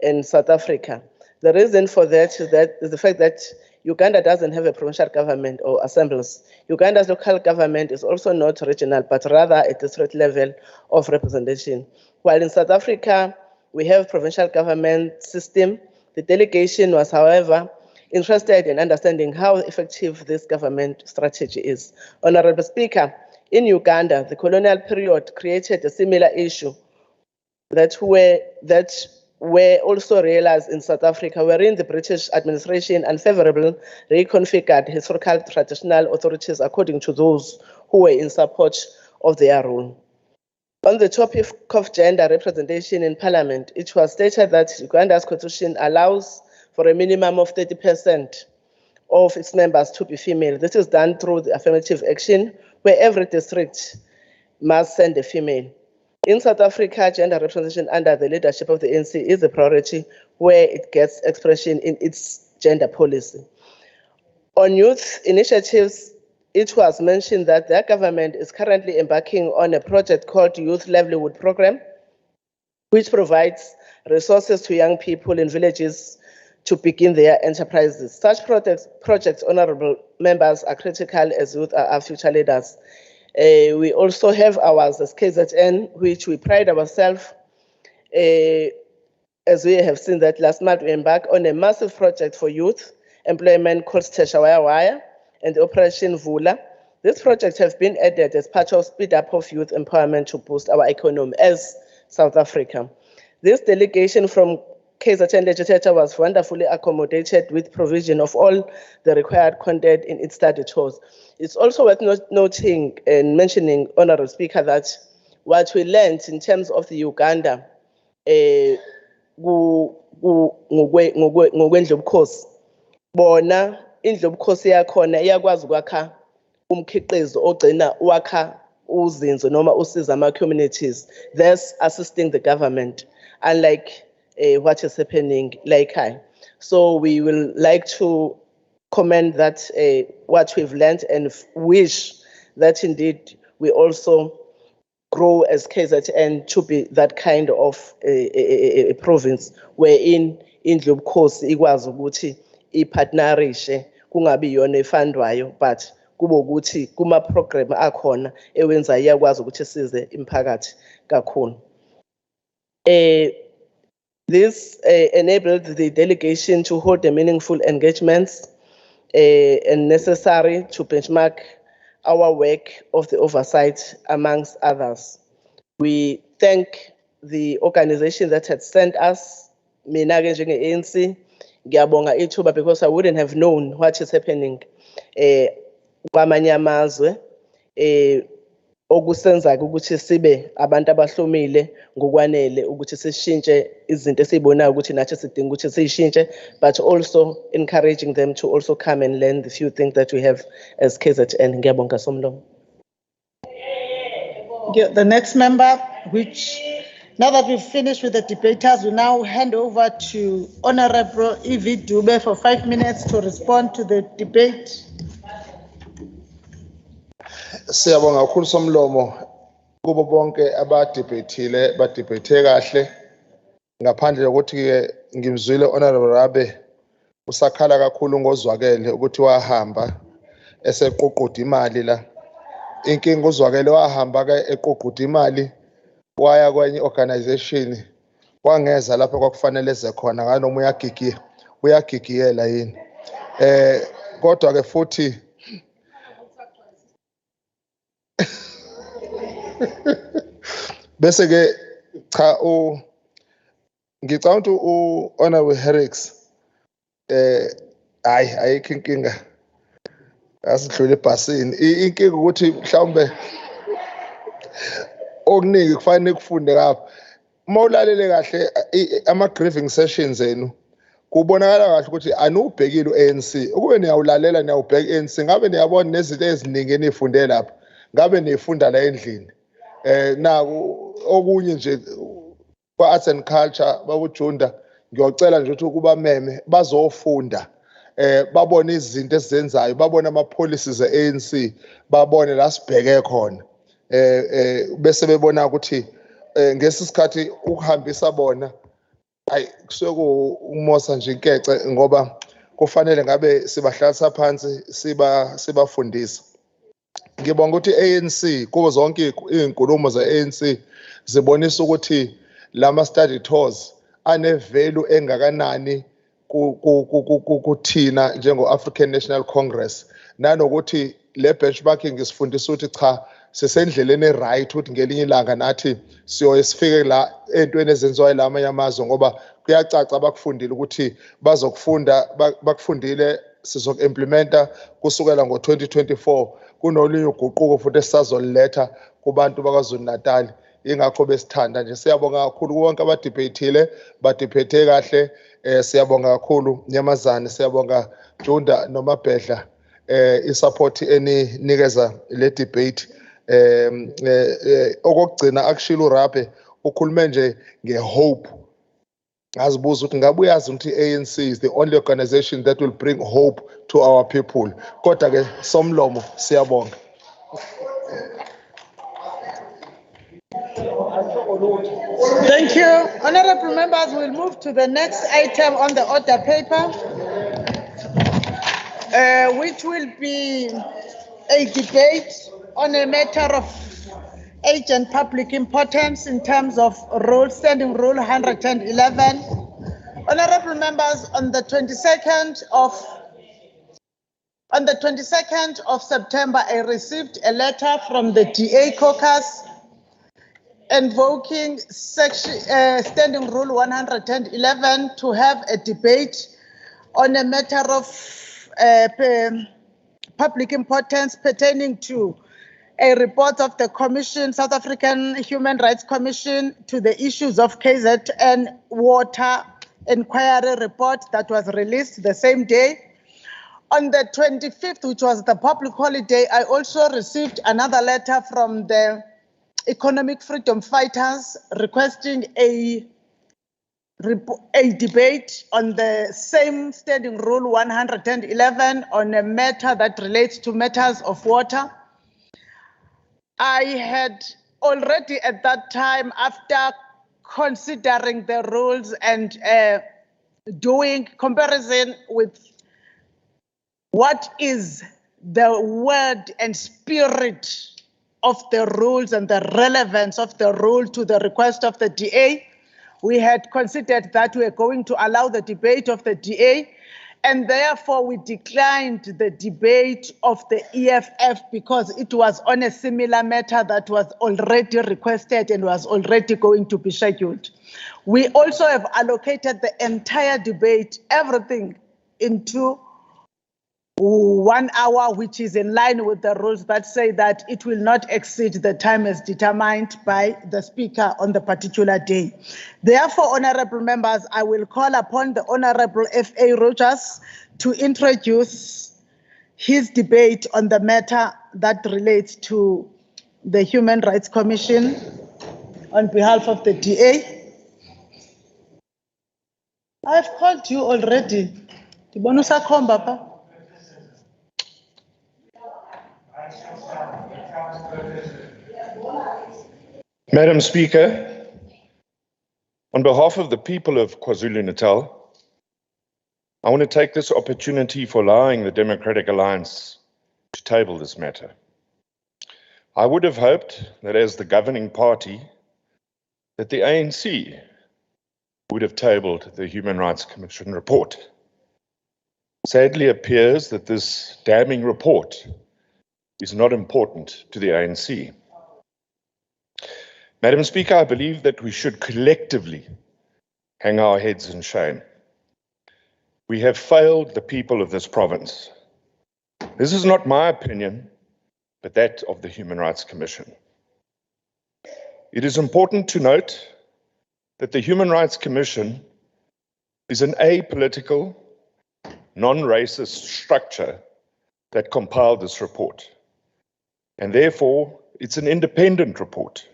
and South Africa. The reason for that is the fact that Uganda doesn't have a provincial government or assemblies. Uganda's local government is also not regional, but rather a district level of representation. While in South Africa, we have provincial government system. The delegation was, however, interested in understanding how effective this government strategy is. Honorable Speaker, in Uganda, the colonial period created a similar issue that were also realized in South Africa, wherein the British administration unfavorably reconfigured historical traditional authorities according to those who were in support of their rule. On the topic of gender representation in parliament, it was stated that Uganda's constitution allows for a minimum of 30% of its members to be female. This is done through the affirmative action, where every district must send a female. In South Africa, gender representation under the leadership of the ANC is a priority where it gets expression in its gender policy. On youth initiatives, it was mentioned that their government is currently embarking on a project called Youth Livelihood Program, which provides resources to young people in villages to begin their enterprises. Such projects, honorable members, are critical as youth are our future leaders. We also have ours as KZN, which we pride ourselves, as we have seen that last month we embarked on a massive project for youth employment called Teshawaya Wire and Operation Vula, These projects have been added as part of speed up of youth empowerment to boost our economy as South Africa. This delegation from KZN Legislature was wonderfully accommodated with provision of all the required content in its study tours. It's also worth noting and mentioning, Honourable Speaker, that what we learned in terms of the Uganda ngokwendlobukhosi, bona indlobukhosi yakhona iyakwazi ukwakha umkhiqizo ogcina wakha uzinzo noma usiza ama-communities, thus assisting the government, unlike what is happening like I. So we will like to commend that what we've learned and wish that indeed we also grow as KZN to be that kind of a province wherein indlobukhosi ikwazi ukuthi ipartnerishe kungabi yona efundwayo but kube ukuthi kuma program akhona ewenza iyakwazi ukuthi size imphakathi kakhulu. This enabled the delegation to hold the meaningful engagements and necessary to benchmark our work of the oversight amongst others. We thank the organization that had sent us, mina ke njenge-ANC, ngiyabonga ithuba because I wouldn't have known what is happening kwamanye amazwe okusenza ukuthi sibe abantu abahlomile ngokwanele ukuthi sishintshe izinto esibonayo ukuthi nathi sidinga ukuthi sishintshe, but also encouraging them to also come and learn the few things that we have as KZN. Ngiyabonga somlomo. The next member, which now that we've finished with the debaters, we now hand over to Honorable Evie Dube for 5 minutes to respond to the debate. Siyabonga kakhulu somlomo kubo bonke abadebate kahle, ngaphandle kokuthi ke ngimzwile Honorable Rabe usakhala kakhulu ngozwakele ukuthi wahamba eseqoqoda imali la. Inkinga uzwakele wahamba ke eqoqoda imali waya kwenye organization wangeza lapho kwakufanele eze khona nganoma uyagigiyela yini. Kodwa ke futhi bese ke cha ngicabanga ukuthi Honorable Herricks ayikho inkinga asidlule ebhasini. Inkinga ukuthi mhlawumbe okuningi kufanele kufunde lapha. Uma ulalele kahle ama-grieving sessions enu kubonakala kahle ukuthi anubhekile u-ANC. Ukube niyawulalela niyawubheka i-ANC ngabe niyabona nezinto eziningi enifunde lapha, ngabe niyifunda la endlini. Okunye nje kwa-arts and culture babujunda ngiyocela nje ukuthi ukuba meme bazofunda babone izinto esizenzayo, babone ama-policies e-ANC, babone la sibheke khona bese bebona ukuthi ngesisikhathi ukuhambisa bona ayi kusuke kumosa nje inkece ngoba kufanele ngabe sibahlalisa phansi sibafundisa. Ngibonga ukuthi ANC kuzo zonke izinkulumo ze-ANC zibonisa ukuthi lama study tours ane-value engakanani kuthina njengo-African National Congress, nanokuthi le benchmarking isifundisa ukuthi cha sisendleleni e-right ukuthi ngelinye ilanga nathi sifike la entweni ezenziwayo la amanye amazwe, ngoba kuyacaca bakufundile ukuthi bazokufunda bakufundile sizoku-implementa kusukela ngo-2024 kunolunye uguquko futhi esisazoliletha kubantu bakwaZulu-Natal. Ingakho besithanda nje. Siyabonga kakhulu bonke abadebatile badebate kahle. Siyabonga kakhulu Nyamazane, siyabonga Junda noMabhedla isupport eninikeza le debate. Okugcina akushilo Rabe ukhulume nje ngehope. Ngazibuza ukuthi ngabe uyazi ukuthi ANC is the only organization that will bring hope to our people. Kodwa ke somlomo siyabonga. Thank you. Honorable members, we'll move to the next item on the order paper, which will be a debate on a matter of age and public importance in terms of standing rule 111. Honorable members, on the 22nd of On the 22nd of September, I received a letter from the DA caucus invoking Standing Rule 111 to have a debate on a matter of public importance pertaining to a report of the Commission, South African Human Rights Commission, to the issues of KZN water inquiry report that was released the same day. On the 25th, which was the public holiday, I also received another letter from the economic freedom fighters requesting a debate on the same Standing Rule 111 on a matter that relates to matters of water. I had already at that time, after considering the rules and doing comparison with what is the word and spirit of the rules and the relevance of the rule to the request of the DA, we had considered that we were going to allow the debate of the DA, and therefore we declined the debate of the EFF because it was on a similar matter that was already requested and was already going to be scheduled. We also have allocated the entire debate, everything, into 1 hour, which is in line with the rules that say that it will not exceed the time as determined by the Speaker on the particular day. Therefore, honorable members, I will call upon the Honorable F.A. Rogers to introduce his debate on the matter that relates to the Human Rights Commission on behalf of the DA. I've called you already. Madam Speaker, on behalf of the people of KwaZulu-Natal, I want to take this opportunity for allowing the Democratic Alliance to table this matter. I would have hoped that as the governing party, that the ANC would have tabled the Human Rights Commission report. Sadly, it appears that this damning report is not important to the ANC. Madam Speaker, I believe that we should collectively hang our heads in shame. We have failed the people of this province. This is not my opinion, but that of the Human Rights Commission. It is important to note that the Human Rights Commission is an apolitical, non-racist structure that compiled this report, and therefore it's an independent report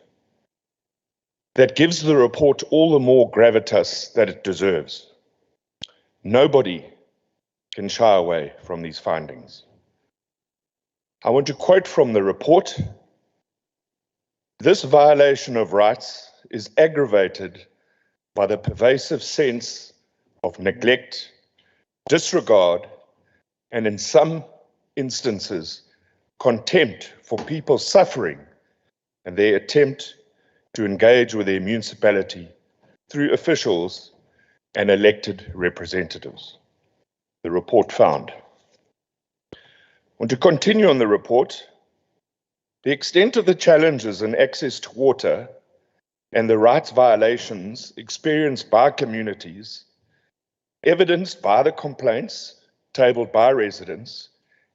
that gives the report all the more gravitas that it deserves. Nobody can shy away from these findings. I want to quote from the report: "This violation of rights is aggravated by the pervasive sense of neglect, disregard, and in some instances, contempt for people suffering and their attempt to engage with their municipality through officials and elected representatives," the report found. I want to continue on the report. The extent of the challenges in access to water and the rights violations experienced by communities, evidenced by the complaints tabled by residents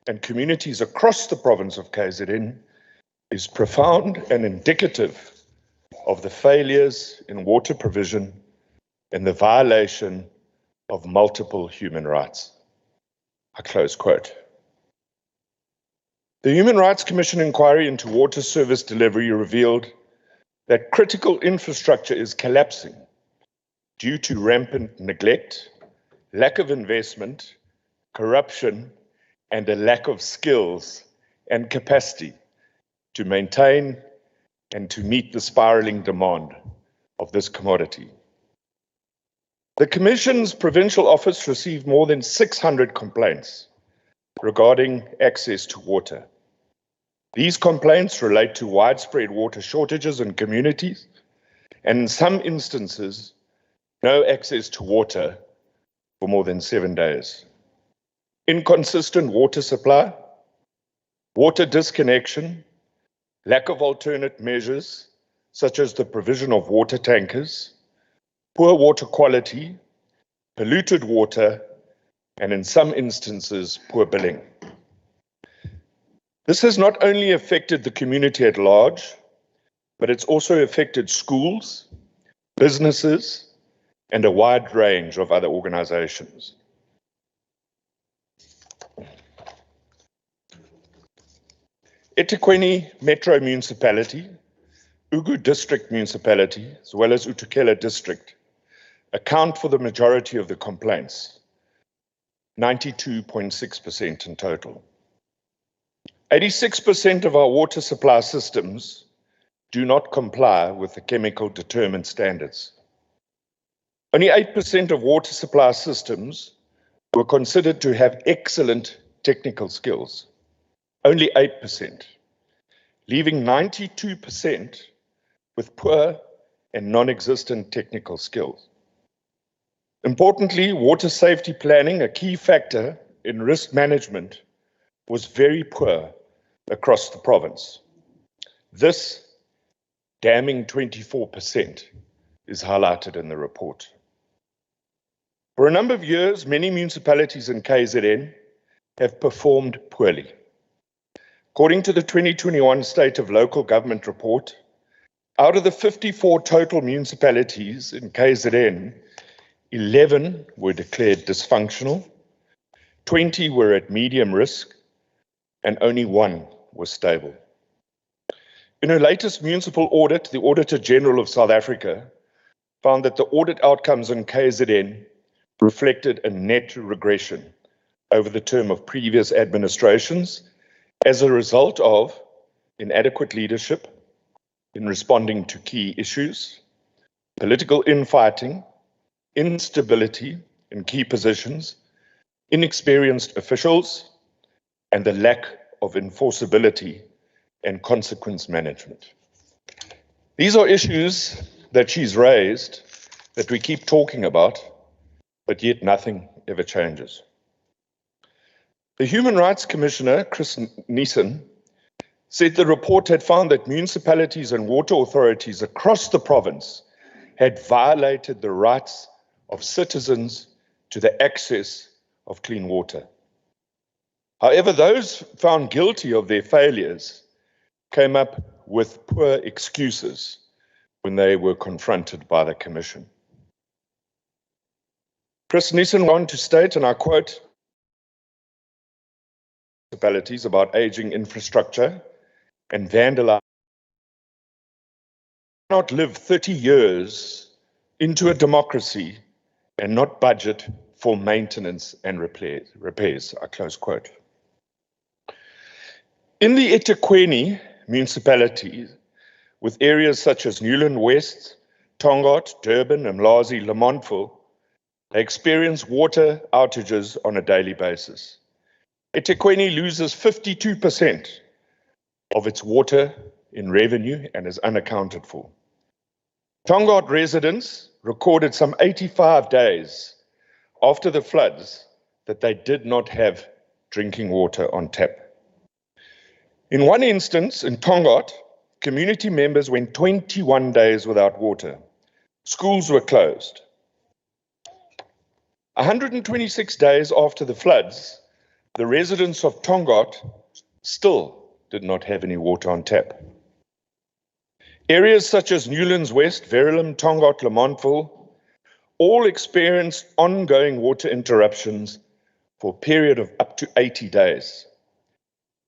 and communities across the province of KZN, is profound and indicative of the failures in water provision and the violation of multiple human rights. I close quote. The Human Rights Commission inquiry into water service delivery revealed that critical infrastructure is collapsing due to rampant neglect, lack of investment, corruption, and a lack of skills and capacity to maintain and to meet the spiraling demand of this commodity. The Commission's provincial office received more than 600 complaints regarding access to water. These complaints relate to widespread water shortages in communities, and in some instances, no access to water for more than 7 days. inconsistent water supply, water disconnection, lack of alternate measures, such as the provision of water tankers, poor water quality, polluted water, and in some instances, poor billing. This has not only affected the community at large, but it's also affected schools, businesses, and a wide range of other organizations. eThekwini Metro Municipality, Ugu District Municipality, as well as uThukela District, account for the majority of the complaints, 92.6% in total. 86% of our water supply systems do not comply with the chemical determined standards. Only 8% of water supply systems were considered to have excellent technical skills. Only 8%, leaving 92% with poor and non-existent technical skills. Importantly, water safety planning, a key factor in risk management, was very poor across the province. This damning 24% is highlighted in the report. For a number of years, many municipalities in KZN have performed poorly. According to the 2021 State of Local Government report, out of the 54 total municipalities in KZN, 11 were declared dysfunctional, 20 were at medium risk, and only 1 was stable. In her latest municipal audit, the Auditor General of South Africa found that the audit outcomes in KZN reflected a net regression over the term of previous administrations as a result of inadequate leadership in responding to key issues, political infighting, instability in key positions, inexperienced officials, and the lack of enforceability and consequence management. These are issues that she's raised that we keep talking about, but yet nothing ever changes. The Human Rights Commissioner, Chris Neeson, said the report had found that municipalities and water authorities across the province had violated the rights of citizens to the access of clean water. However, those found guilty of their failures came up with poor excuses when they were confronted by the Commission. Chris Neeson went on to state, and I quote, municipalities about aging infrastructure and vandalizing cannot live 30 years into a democracy and not budget for maintenance and repairs, I close quote. In the eThekwini municipality, with areas such as Newland West, Tongaat, Durban, Mlazi, Lamontville, they experience water outages on a daily basis. eThekwini loses 52% of its water in revenue and is unaccounted for. Tongaat residents recorded some 85 days after the floods that they did not have drinking water on tap. In one instance, in Tongaat, community members went 21 days without water. Schools were closed. 126 days after the floods, the residents of Tongaat still did not have any water on tap. Areas such as Newlands West, Verulam, Tongaat, Lamontville all experienced ongoing water interruptions for a period of up to 80 days.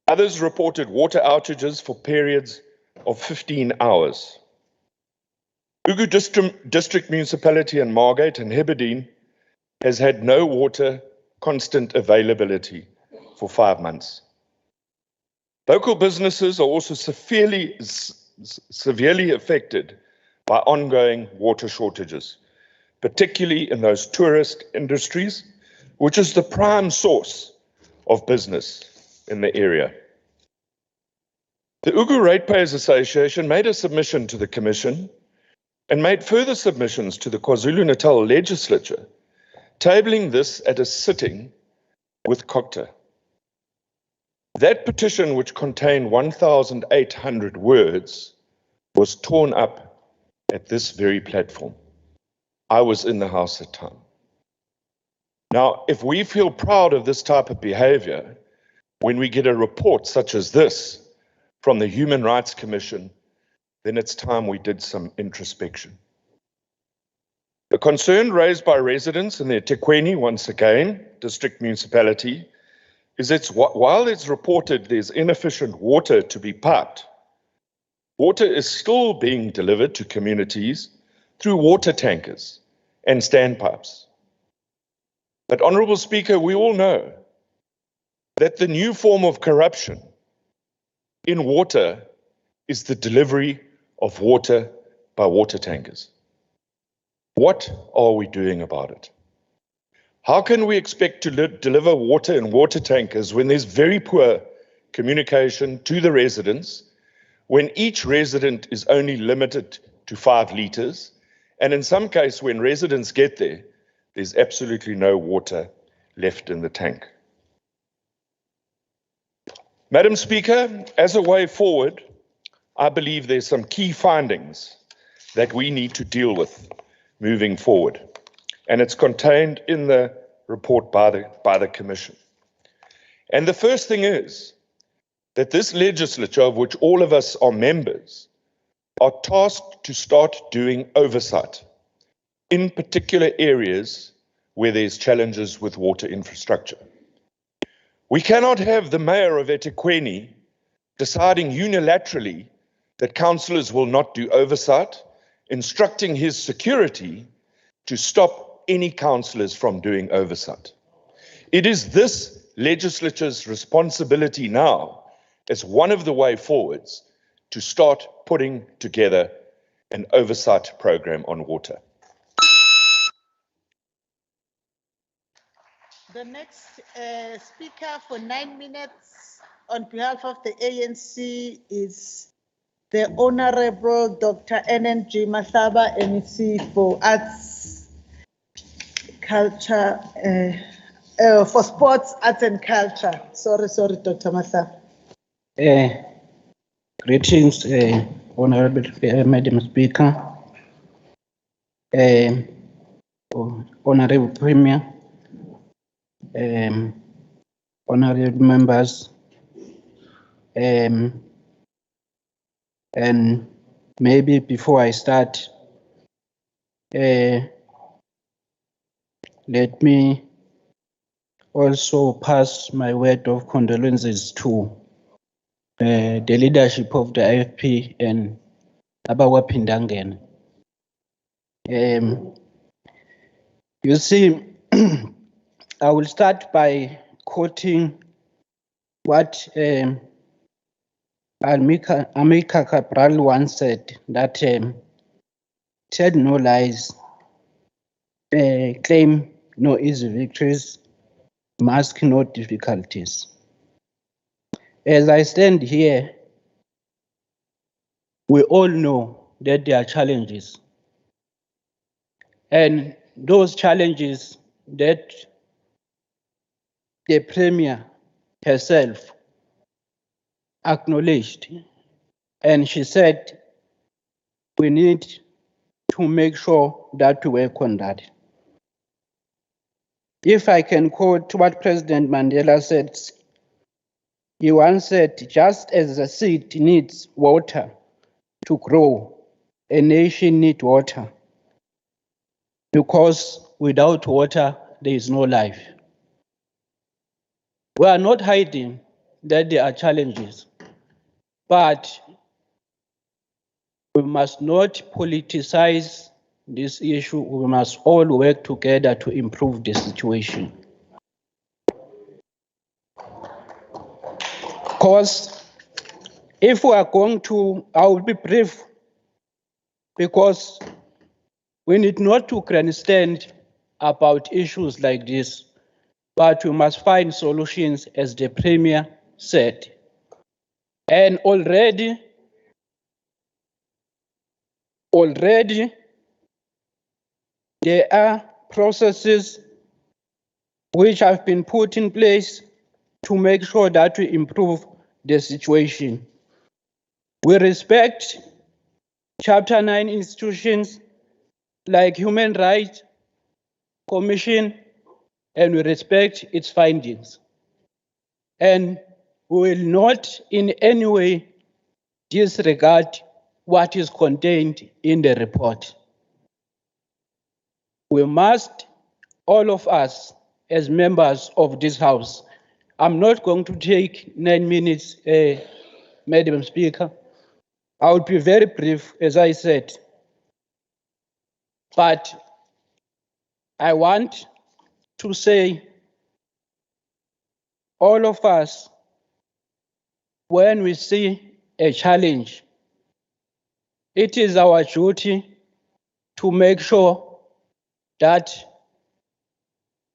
Others reported water outages for periods of 15 hours. Ugu District Municipality in Margate and Hebbedine has had no water constant availability for 5 months. Local businesses are also severely affected by ongoing water shortages, particularly in those tourist industries, which is the prime source of business in the area. The Ugu Ratepayers Association made a submission to the Commission and made further submissions to the KwaZulu-Natal Legislature, tabling this at a sitting with COCTA. That petition, which contained 1,800 words, was torn up at this very platform. I was in the House at the time. Now, if we feel proud of this type of behavior, when we get a report such as this from the Human Rights Commission, then it's time we did some introspection. The concern raised by residents in the eThekwini, once again, district municipality, is while it's reported there's inefficient water to be piped, water is still being delivered to communities through water tankers and standpipes. But, Honourable Speaker, we all know that the new form of corruption in water is the delivery of water by water tankers. What are we doing about it? How can we expect to deliver water in water tankers when there's very poor communication to the residents, when each resident is only limited to 5 litres, and in some cases when residents get there, there's absolutely no water left in the tank? Madam Speaker, as a way forward, I believe there's some key findings that we need to deal with moving forward, and it's contained in the report by the Commission. And the first thing is that this legislature, of which all of us are members, are tasked to start doing oversight in particular areas where there's challenges with water infrastructure. We cannot have the mayor of eThekwini deciding unilaterally that councillors will not do oversight, instructing his security to stop any councillors from doing oversight. It is this legislature's responsibility now, as one of the way forwards, to start putting together an oversight program on water. The next speaker for 9 minutes on behalf of the ANC is the Honorable Dr. NNG Masaba, MEC for Arts, Culture, for Sports, Arts and Culture. Sorry, Dr. Masaba. Greetings, Honorable Madam Speaker, Honorable Premier, honorable members, and maybe before I start, let me also pass my word of condolences to the leadership of the IFP and Abawa Pindangen. You see, I will start by quoting what Amilcar Cabral once said, that tell no lies, claim no easy victories, mask no difficulties. As I stand here, we all know that there are challenges, and those challenges that the Premier herself acknowledged, and she said we need to make sure that we work on that. If I can quote what President Mandela said, he once said, just as a seed needs water to grow, a nation needs water, because without water, there is no life. We are not hiding that there are challenges, but we must not politicize this issue. We must all work together to improve the situation. Because if we are going to, I will be brief, because we need not to grandstand about issues like this, but we must find solutions, as the Premier said. And already there are processes which have been put in place to make sure that we improve the situation. We respect Chapter 9 institutions like Human Rights Commission, and we respect its findings. And we will not in any way disregard what is contained in the report. We must, all of us, as members of this House, I'm not going to take 9 minutes, Madam Speaker. I will be very brief, as I said. But I want to say, all of us, when we see a challenge, it is our duty to make sure that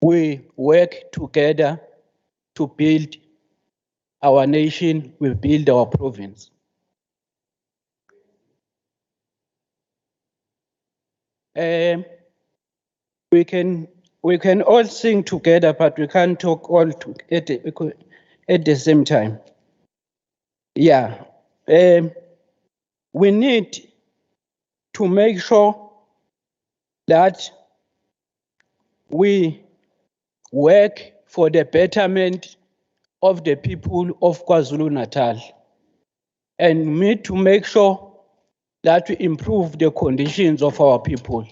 we work together to build our nation, we build our province. We can all sing together, but we can't talk all at the same time. Yeah, we need to make sure that we work for the betterment of the people of KwaZulu-Natal, and we need to make sure that we improve the conditions of our people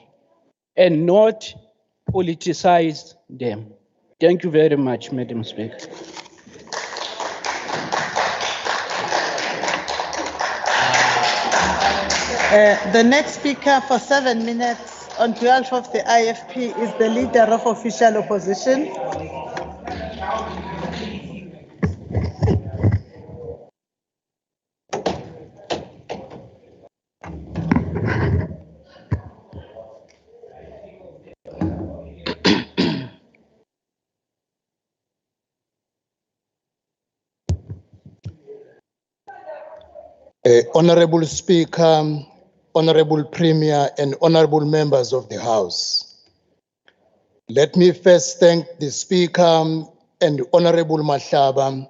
and not politicize them. Thank you very much, Madam Speaker. The next speaker for 7 minutes on behalf of the IFP is the Leader of Official Opposition. Honorable Speaker, Honorable Premier, and honorable members of the House. Let me first thank the Speaker and Honorable Mahlaba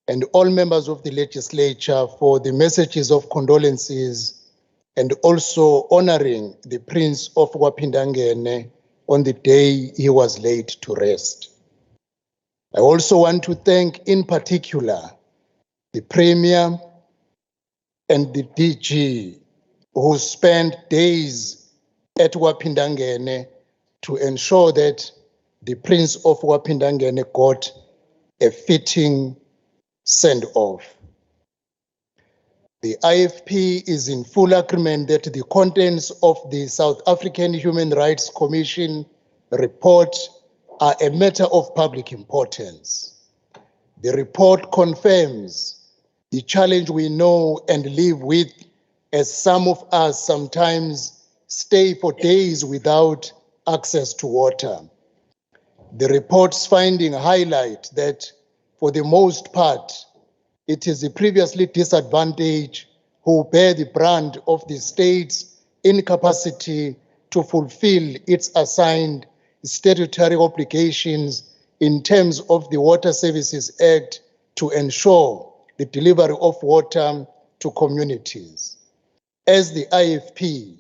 and all members of the Legislature for the messages of condolences and also honoring the Prince of Wapindangene on the day he was laid to rest. I also want to thank in particular the Premier and the DG who spent days at Wapindangene to ensure that the Prince of Wapindangene got a fitting send-off. The IFP is in full agreement that the contents of the South African Human Rights Commission report are a matter of public importance. The report confirms the challenge we know and live with, as some of us sometimes stay for days without access to water. The report's findings highlight that, for the most part, it is the previously disadvantaged who bear the brunt of the state's incapacity to fulfill its assigned statutory obligations in terms of the Water Services Act to ensure the delivery of water to communities. As the IFP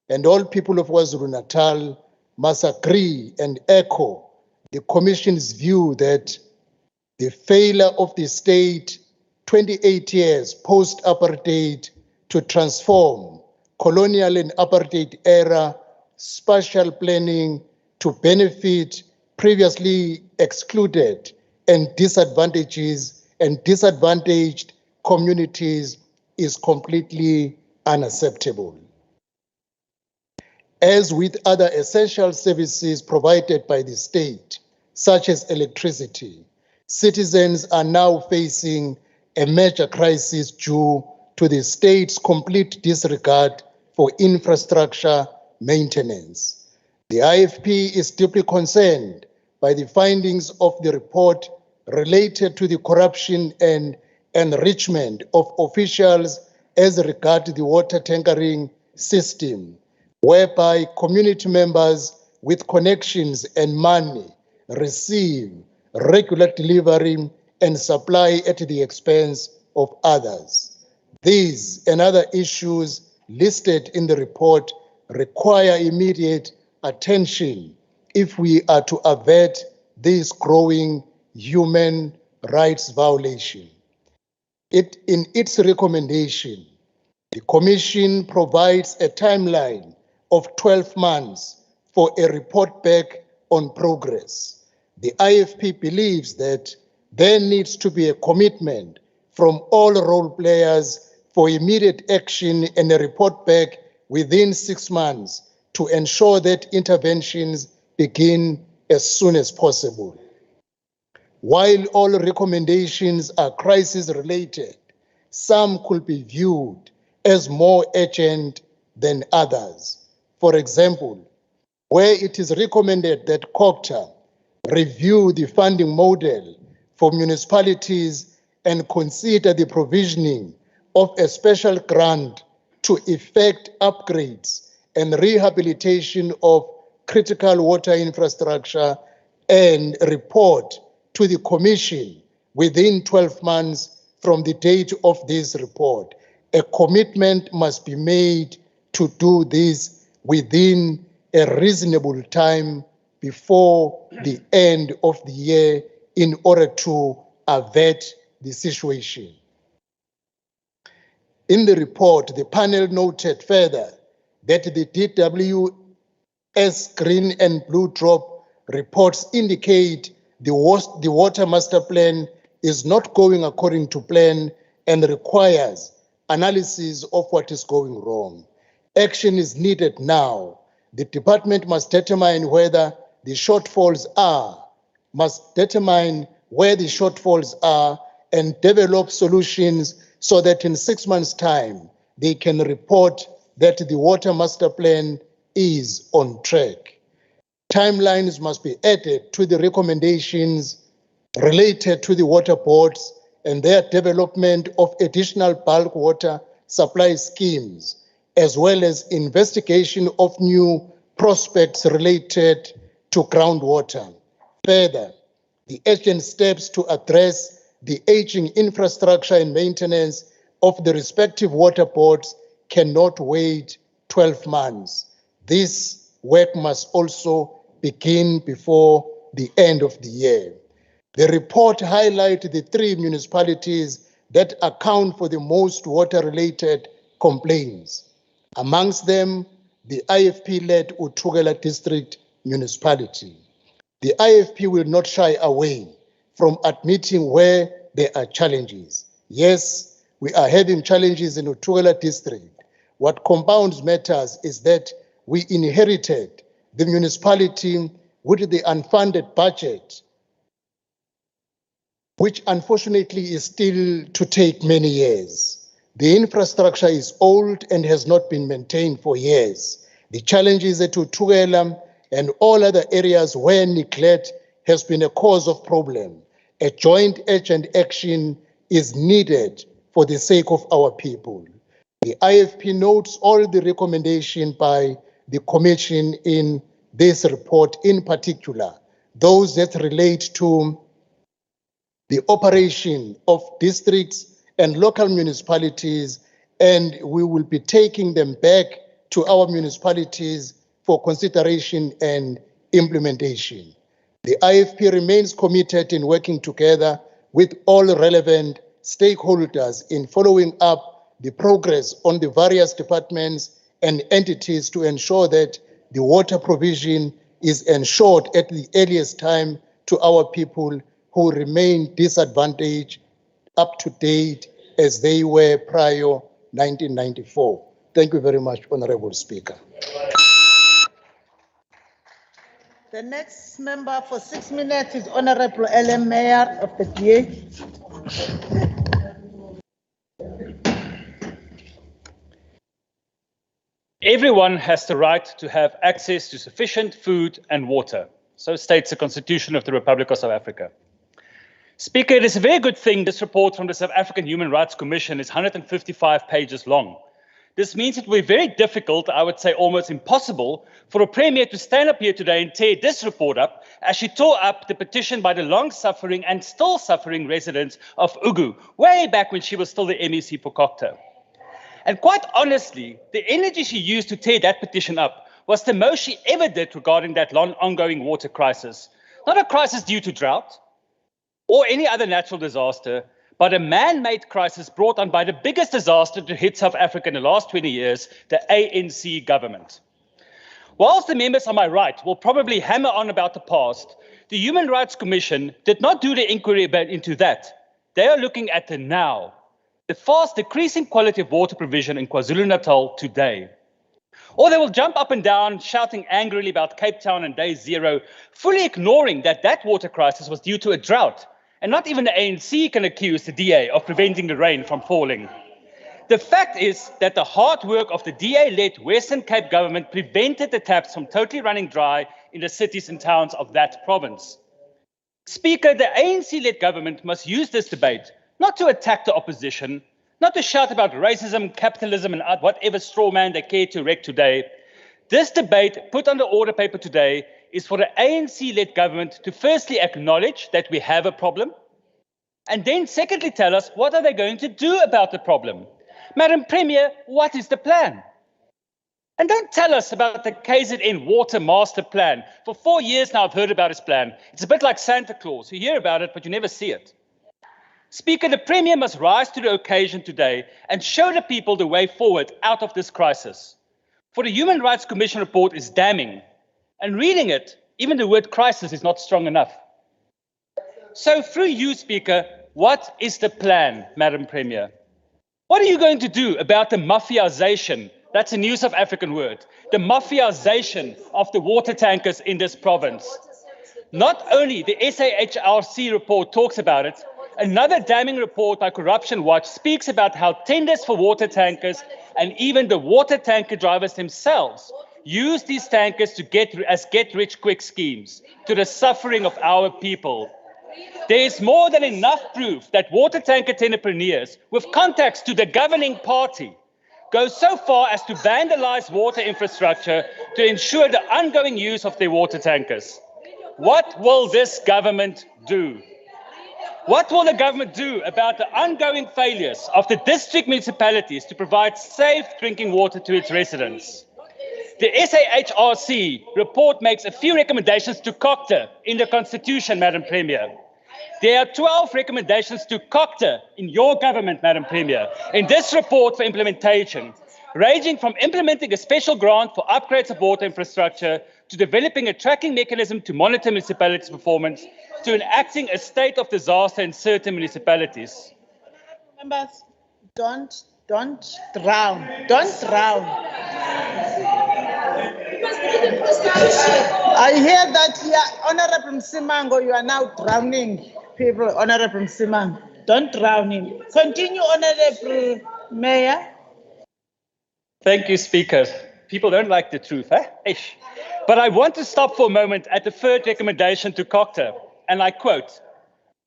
and all people of KwaZulu-Natal must agree and echo the Commission's view that the failure of the state 28 years post-apartheid to transform colonial and apartheid era spatial planning to benefit previously excluded and disadvantaged communities is completely unacceptable. As with other essential services provided by the state, such as electricity, citizens are now facing a major crisis due to the state's complete disregard for infrastructure maintenance. The IFP is deeply concerned by the findings of the report related to the corruption and enrichment of officials as regards the water tankering system, whereby community members with connections and money receive regular delivery and supply at the expense of others. These and other issues listed in the report require immediate attention if we are to avert this growing human rights violation. In its recommendation, the Commission provides a timeline of 12 months for a report back on progress. The IFP believes that there needs to be a commitment from all role players for immediate action and a report back within 6 months to ensure that interventions begin as soon as possible. While all recommendations are crisis-related, some could be viewed as more urgent than others. For example, where it is recommended that COGTA review the funding model for municipalities and consider the provisioning of a special grant to effect upgrades and rehabilitation of critical water infrastructure and report to the Commission within 12 months from the date of this report. A commitment must be made to do this within a reasonable time before the end of the year in order to avert the situation. In the report, the panel noted further that the DWS Green and Blue Drop reports indicate the water master plan is not going according to plan and requires analysis of what is going wrong. Action is needed now. The department must determine where the shortfalls are and develop solutions so that in 6 months' time, they can report that the water master plan is on track. Timelines must be added to the recommendations related to the water boards and their development of additional bulk water supply schemes, as well as investigation of new prospects related to groundwater. Further, the urgent steps to address the aging infrastructure and maintenance of the respective water boards cannot wait 12 months. This work must also begin before the end of the year. The report highlights the 3 municipalities that account for the most water-related complaints. Amongst them, the IFP-led Utugela District Municipality. The IFP will not shy away from admitting where there are challenges. Yes, we are having challenges in Utugela District. What compounds matters is that we inherited the municipality with the unfunded budget, which unfortunately is still to take many years. The infrastructure is old and has not been maintained for years. The challenges at Utugela and all other areas where neglect has been a cause of problem. A joint urgent action is needed for the sake of our people. The IFP notes all the recommendations by the Commission in this report, in particular, those that relate to the operation of districts and local municipalities, and we will be taking them back to our municipalities for consideration and implementation. The IFP remains committed in working together with all relevant stakeholders in following up the progress on the various departments and entities to ensure that the water provision is ensured at the earliest time to our people who remain disadvantaged up to date as they were prior 1994. Thank you very much, Honorable Speaker. The next member for 6 minutes is Honorable LM Mayor of the DA. Everyone has the right to have access to sufficient food and water. So states the Constitution of the Republic of South Africa. Speaker, it is a very good thing this report from the South African Human Rights Commission is 155 pages long. This means it will be very difficult, I would say almost impossible, for a Premier to stand up here today and tear this report up as she tore up the petition by the long-suffering and still suffering residents of Ugu, way back when she was still the MEC for Cocta. And quite honestly, the energy she used to tear that petition up was the most she ever did regarding that long ongoing water crisis. Not a crisis due to drought or any other natural disaster, but a man-made crisis brought on by the biggest disaster to hit South Africa in the last 20 years, the ANC government. Whilst the members on my right will probably hammer on about the past, the Human Rights Commission did not do the inquiry into that. They are looking at the now, the fast decreasing quality of water provision in KwaZulu-Natal today. Or they will jump up and down, shouting angrily about Cape Town and day zero, fully ignoring that that water crisis was due to a drought. And not even the ANC can accuse the DA of preventing the rain from falling. The fact is that the hard work of the DA-led Western Cape government prevented the taps from totally running dry in the cities and towns of that province. Speaker, the ANC-led government must use this debate not to attack the opposition, not to shout about racism, capitalism, and whatever straw man they care to erect today. This debate put on the order paper today is for the ANC-led government to firstly acknowledge that we have a problem, and then secondly tell us what are they going to do about the problem. Madam Premier, what is the plan? And don't tell us about the KZN water master plan. For 4 years now I've heard about his plan. It's a bit like Santa Claus. You hear about it, but you never see it. Speaker, the Premier must rise to the occasion today and show the people the way forward out of this crisis. For the Human Rights Commission report is damning. And reading it, even the word crisis is not strong enough. So through you, Speaker, what is the plan, Madam Premier? What are you going to do about the mafiaization, that's a new South African word, the mafiaization of the water tankers in this province? Not only the SAHRC report talks about it, another damning report by Corruption Watch speaks about how tenders for water tankers and even the water tanker drivers themselves use these tankers to get-rich-quick schemes to the suffering of our people. There is more than enough proof that water tanker entrepreneurs with contacts to the governing party go so far as to vandalize water infrastructure to ensure the ongoing use of their water tankers. What will this government do? What will the government do about the ongoing failures of the district municipalities to provide safe drinking water to its residents? The SAHRC report makes a few recommendations to Cocta in the Constitution, Madam Premier. There are 12 recommendations to Cocta in your government, Madam Premier, in this report for implementation, ranging from implementing a special grant for upgrades of water infrastructure, to developing a tracking mechanism to monitor municipalities' performance, to enacting a state of disaster in certain municipalities. Members, don't drown. Don't drown. I hear that here, Honorable Msimango, you are now drowning people, Honorable Msimango. Don't drown him. Continue, Honorable Mayor. Thank you, Speaker. People don't like the truth, eh? Ish. But I want to stop for a moment at the third recommendation to Cocta, and I quote,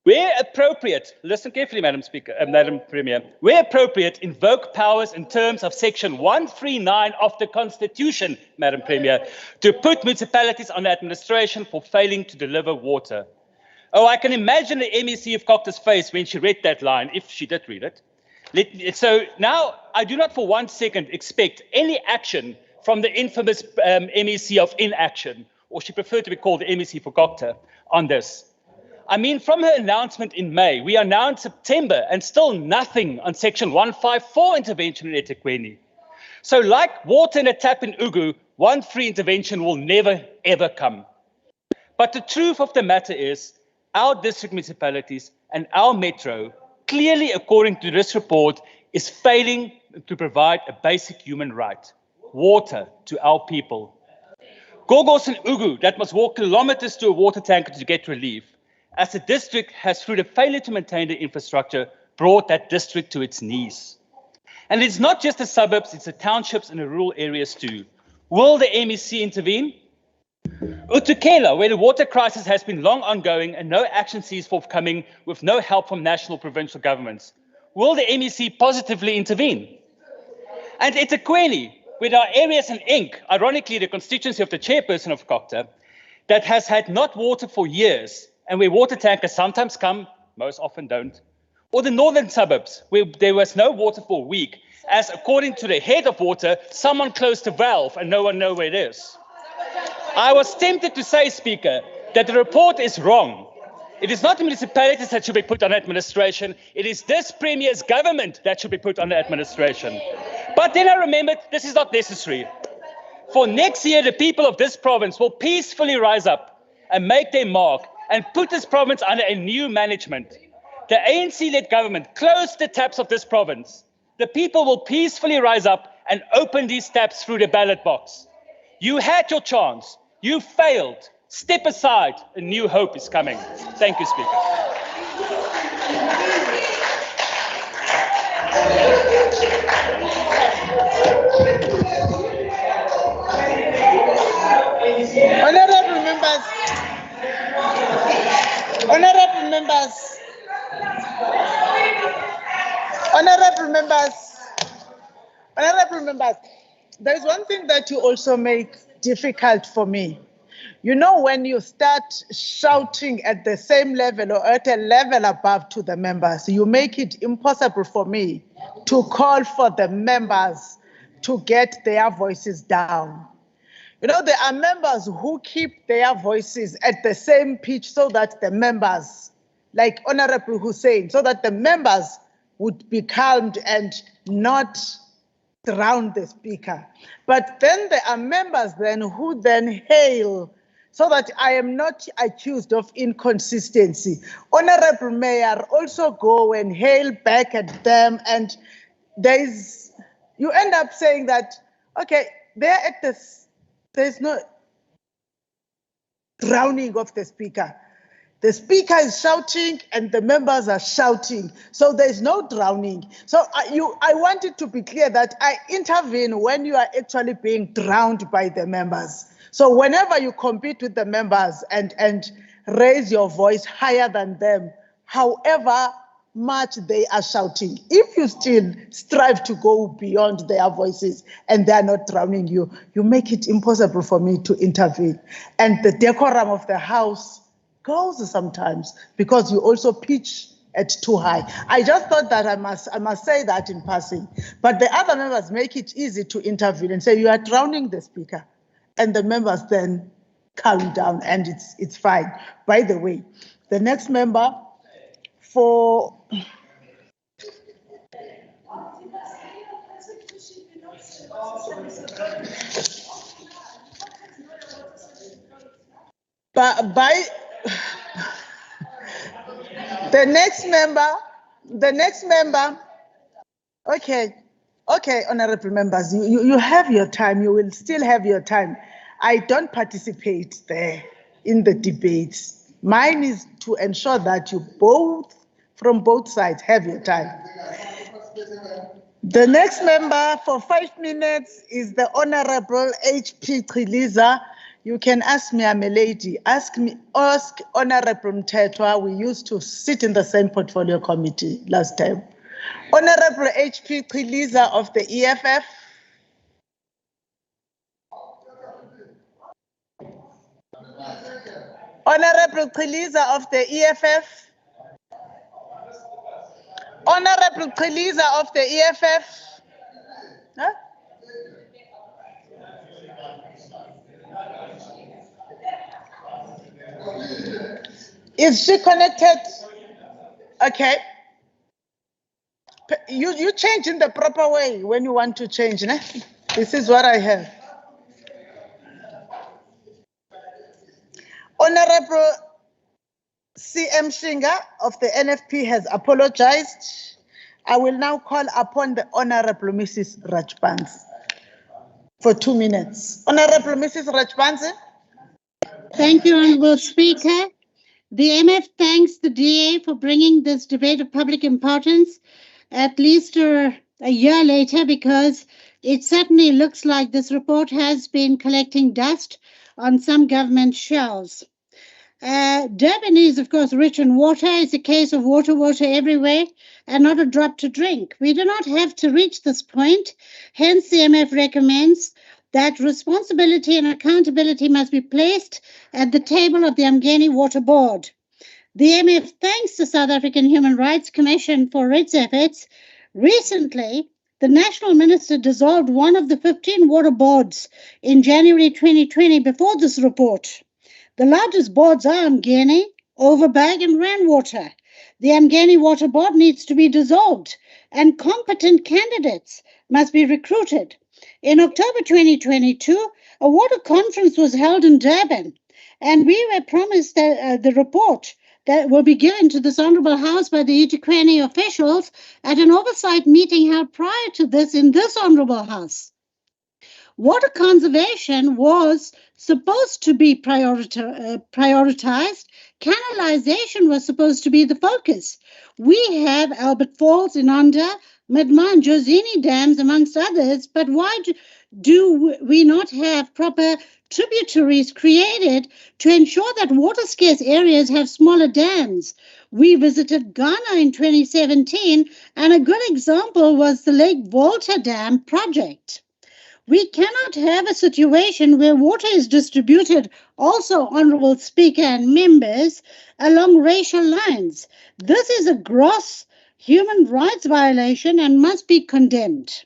where appropriate, listen carefully, Madam Premier, where appropriate, invoke powers in terms of Section 139 of the Constitution, Madam Premier, to put municipalities under administration for failing to deliver water. Oh, I can imagine the MEC of Cocta's face when she read that line, if she did read it. So now I do not for 1 second expect any action from the infamous MEC of inaction, or she preferred to be called the MEC for Cocta, on this. I mean, from her announcement in May, we are now in September and still nothing on Section 154 intervention in eThekwini. So like water in a tap in Ugu, one free intervention will never, ever come. But the truth of the matter is, our district municipalities and our metro, clearly according to this report, is failing to provide a basic human right, water to our people. Gogos and Ugu that must walk kilometers to a water tanker to get relief, as the district has, through the failure to maintain the infrastructure, brought that district to its knees. And it's not just the suburbs, it's the townships and the rural areas too. Will the MEC intervene? Utukela, where the water crisis has been long ongoing and no action sees forthcoming with no help from national provincial governments. Will the MEC positively intervene? And eThekwini, with our areas in ink, ironically the constituency of the chairperson of COCTA, that has had not water for years, and where water tankers sometimes come, most often don't, or the northern suburbs, where there was no water for a week, as according to the head of water, someone closed the valve and no one knows where it is. I was tempted to say, Speaker, that the report is wrong. It is not the municipalities that should be put under administration, it is this Premier's government that should be put under administration. But then I remembered this is not necessary. For next year, the people of this province will peacefully rise up and make their mark and put this province under a new management. The ANC-led government closed the taps of this province. The people will peacefully rise up and open these taps through the ballot box. You had your chance. You failed. Step aside. A new hope is coming. Thank you, Speaker. Honorable members, honorable members, honorable members, honorable members, there is one thing that you also make difficult for me. You know, when you start shouting at the same level or at a level above to the members, you make it impossible for me to call for the members to get their voices down. You know, there are members who keep their voices at the same pitch so that the members, like Honorable Hussein, so that the members would be calmed and not drown the speaker. But then there are members then who then hail so that I am not accused of inconsistency. Honorable Mayor, also go and hail back at them, and you end up saying that, okay, they're at this. There's no drowning of the speaker. The speaker is shouting and the members are shouting. So there's no drowning. So I want it to be clear that I intervene when you are actually being drowned by the members. So whenever you compete with the members and raise your voice higher than them, however much they are shouting, if you still strive to go beyond their voices and they are not drowning you, you make it impossible for me to intervene. And the decorum of the House goes sometimes because you also pitch at too high. I just thought that I must say that in passing. But the other members make it easy to intervene and say you are drowning the speaker, and the members then calm down and it's fine. By the way, the next member for the next member, okay, honorable members, you have your time, you will still have your time. I don't participate there in the debates. Mine is to ensure that you both, from both sides, have your time. The next member for 5 minutes is the Honorable H.P. Triliza. You can ask me, I'm a lady. Ask Honorable Mtetwa. We used to sit in the same portfolio committee last time. Honorable H.P. Triliza of the EFF. Honorable Triliza of the EFF. Honorable Triliza of the EFF. Huh? Is she connected? Okay. You change in the proper way when you want to change. Ne? This is what I have. Honorable CM Shinga of the NFP has apologized. I will now call upon the Honorable Mrs. Rajbansi for 2 minutes. Honorable Mrs. Rajbansi. Thank you, Honorable Speaker. The MF thanks the DA for bringing this debate of public importance at least a year later, because it certainly looks like this report has been collecting dust on some government shelves. Durban is, of course, rich in water. It's a case of water everywhere and not a drop to drink. We do not have to reach this point. Hence, the MF recommends that responsibility and accountability must be placed at the table of the Umgeni Water Board. The MF thanks the South African Human Rights Commission for its efforts. Recently, the National Minister dissolved one of the 15 water boards in January 2020 before this report. The largest boards are Umgeni, Overberg, and Randwater. The Umgeni Water Board needs to be dissolved, and competent candidates must be recruited. In October 2022, a water conference was held in Durban, and we were promised that, the report that will be given to this Honourable House by the eThekwini officials at an oversight meeting held prior to this in this Honourable House. Water conservation was supposed to be prioritized. Canalization was supposed to be the focus. We have Albert Falls in Onda, Midma and Jozini dams, amongst others, but why do we not have proper tributaries created to ensure that water-scarce areas have smaller dams? We visited Ghana in 2017, and a good example was the Lake Volta Dam project. We cannot have a situation where water is distributed, also, Honourable Speaker and members, along racial lines. This is a gross human rights violation and must be condemned.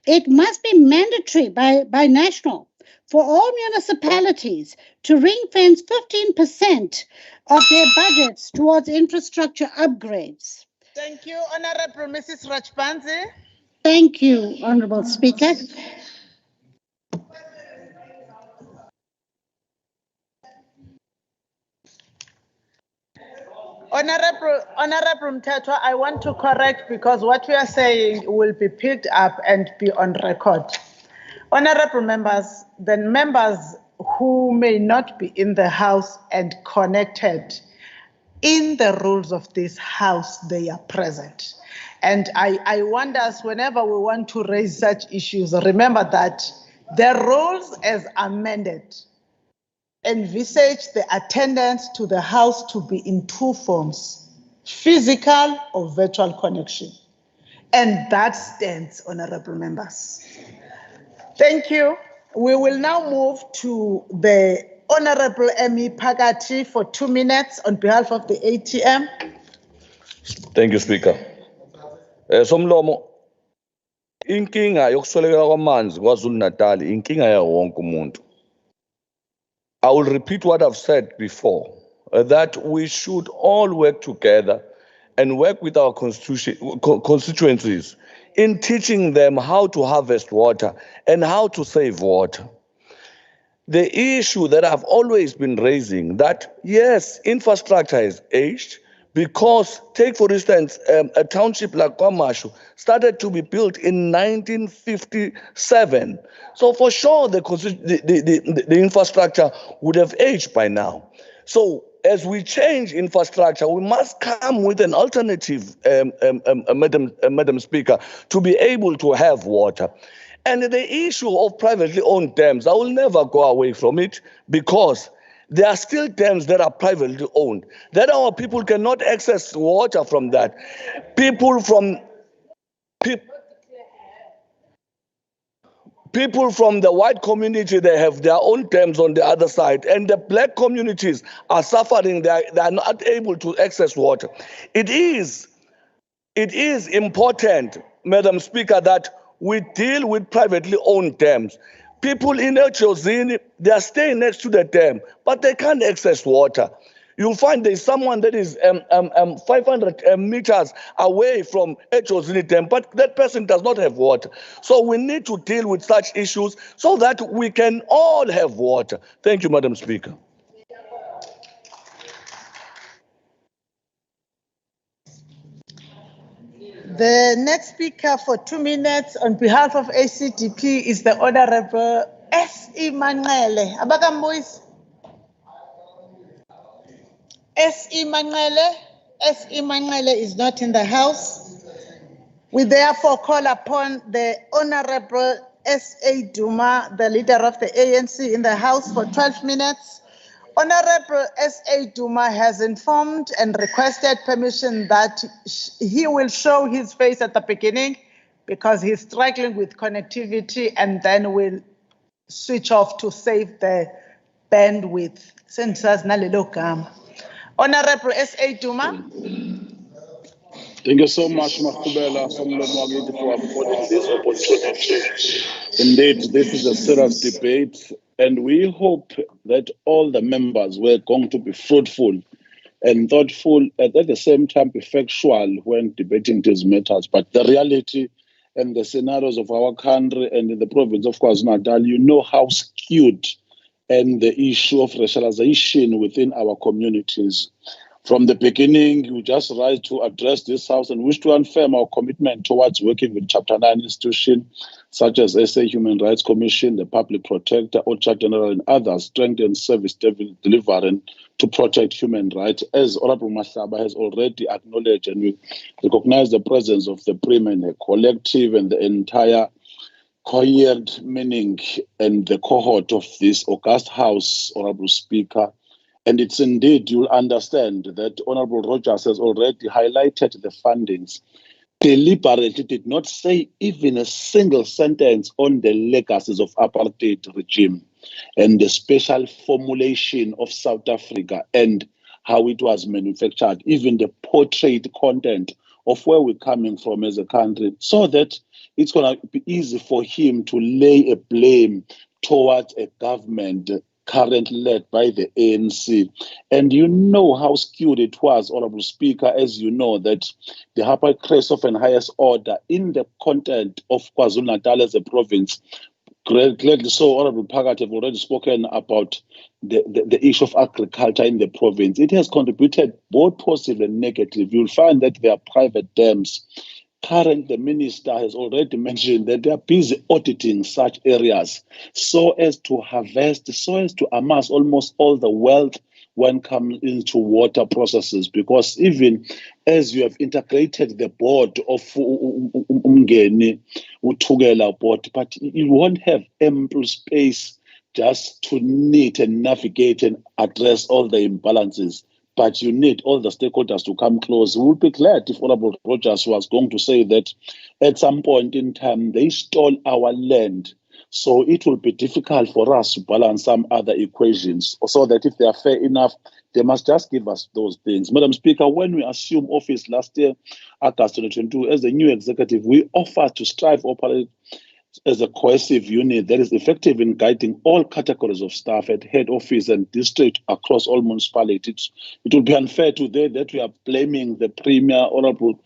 It must be mandatory by national for all municipalities to ring-fence 15% of their budgets towards infrastructure upgrades. Thank you, Honourable Mrs. Rajpanzi. Thank you, Honourable Speaker. Honourable Mthethwa, I want to correct because what we are saying will be picked up and be on record. Honourable members, the members who may not be in the House and connected, in the rules of this House, they are present. And I want us, whenever we want to raise such issues, remember that the rules as amended envisage the attendance to the House to be in two forms, physical or virtual connection. And that stands, honourable members. Thank you. We will now move to the Honourable Emmy Phakathi for 2 minutes on behalf of the ATM. Thank you, Speaker. Somlomo, inkinga yokusweleka kwamanzi KwaZulu-Natal, inkinga ya wonke umuntu. I will repeat what I've said before, that we should all work together and work with our constituencies in teaching them how to harvest water and how to save water. The issue that I've always been raising, that yes, infrastructure has aged, because take for instance, a township like KwaMashu started to be built in 1957. So for sure, the infrastructure would have aged by now. So as we change infrastructure, we must come with an alternative, Madam Speaker, to be able to have water. And the issue of privately owned dams, I will never go away from it, because there are still dams that are privately owned, that our people cannot access water from that. People from the white community, they have their own dams on the other side, and the black communities are suffering. They are not able to access water. It is important, Madam Speaker, that we deal with privately owned dams. People in Echozini, they are staying next to the dam, but they can't access water. You'll find there's someone that is 500 meters away from Echozini dam, but that person does not have water. So we need to deal with such issues so that we can all have water. Thank you, Madam Speaker. The next speaker for 2 minutes on behalf of ACDP is the Honourable SE Manqele. Abakambois. SE Manqele. SE Manqele is not in the House. We therefore call upon the Honourable S.A. Duma, the leader of the ANC in the House, for 12 minutes Honorable S.A. Duma has informed and requested permission that he will show his face at the beginning because he's struggling with connectivity, and then will switch off to save the bandwidth. Sensazi nalelo gama. Honorable S.A. Duma. Thank you so much, Makubela, for affording this opportunity. Indeed, this is a serious debate, and we hope that all the members were going to be fruitful and thoughtful, and at the same time be factual when debating these matters. But the reality and the scenarios of our country and in the province of KwaZulu-Natal, you know how skewed and the issue of racialization within our communities. From the beginning, we just rise to address this House and wish to affirm our commitment towards working with Chapter 9 institutions such as SE Human Rights Commission, the Public Protector, Auditor General, and others, strengthen service delivery to protect human rights. As Honorable Mahlaba has already acknowledged, and we recognize the presence of the Premier, the collective, and the entire coherent meaning and the cohort of this august House, Honorable Speaker. And it's indeed, you'll understand that Honorable Rogers has already highlighted the fundings. Deliberately did not say even a single sentence on the legacies of apartheid regime and the special formulation of South Africa and how it was manufactured, even the portrayed content of where we're coming from as a country, so that it's going to be easy for him to lay a blame towards a government currently led by the ANC. And you know how skewed it was, Honorable Speaker, as you know, that the High Crest of and highest order in the content of KwaZulu-Natal as a province, gladly so, Honorable Pagat have already spoken about the issue of agriculture in the province. It has contributed both positive and negative. You'll find that there are private dams. Currently, the minister has already mentioned that they are busy auditing such areas so as to harvest, so as to amass almost all the wealth when coming into water processes. Because even as you have integrated the board of Umngeni, Uthugela board, but you won't have ample space just to knit and navigate and address all the imbalances. But you need all the stakeholders to come close. We would be glad if Honorable Rogers was going to say that at some point in time they stole our land. So it will be difficult for us to balance some other equations, so that if they are fair enough, they must just give us those things. Madam Speaker, when we assumed office last year, August 2022, as the new executive, we offered to strive operate as a cohesive unit that is effective in guiding all categories of staff at head office and district across all municipalities. It would be unfair today that we are blaming the Premier, Honorable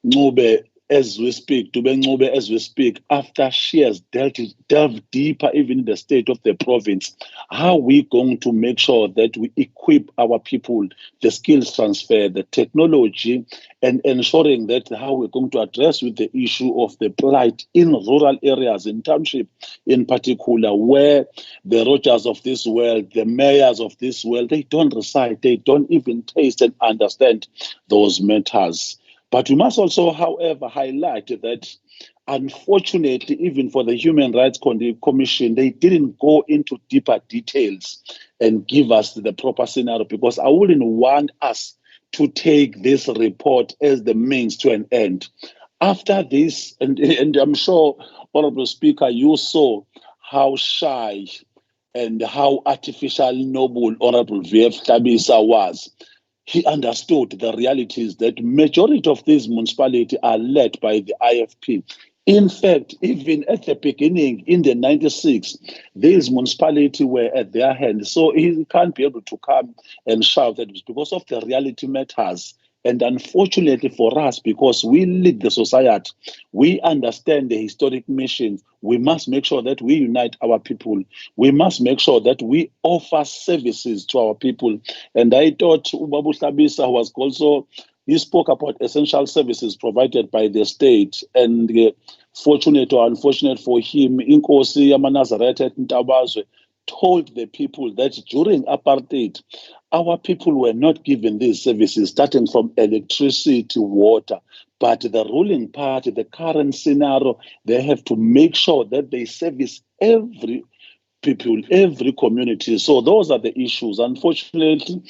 Ncube, as we speak, after she has delved deeper even in the state of the province. How are we going to make sure that we equip our people, the skills transfer, the technology, and ensuring that how we're going to address with the issue of the plight in rural areas, in township in particular, where the Rogers of this world, the mayors of this world, they don't reside, they don't even taste and understand those matters. But we must also, however, highlight that unfortunately, even for the Human Rights Commission, they didn't go into deeper details and give us the proper scenario, because I wouldn't want us to take this report as the means to an end. After this, and I'm sure, Honorable Speaker, you saw how shy and how artificial noble Honorable V.F. Tabisa was. He understood the realities that majority of these municipalities are led by the IFP. In fact, even at the beginning, in the 96, these municipalities were at their hand. So he can't be able to come and shout that it's because of the reality matters. And unfortunately for us, because we lead the society, we understand the historic mission. We must make sure that we unite our people. We must make sure that we offer services to our people. And I thought Ubabu Tabisa was also, he spoke about essential services provided by the state. And fortunate or unfortunate for him, Inkosi Yamanazaret Ntabazwe told the people that during apartheid, our people were not given these services, starting from electricity, water. But the ruling party, the current scenario, they have to make sure that they service every people, every community. So those are the issues. Unfortunately,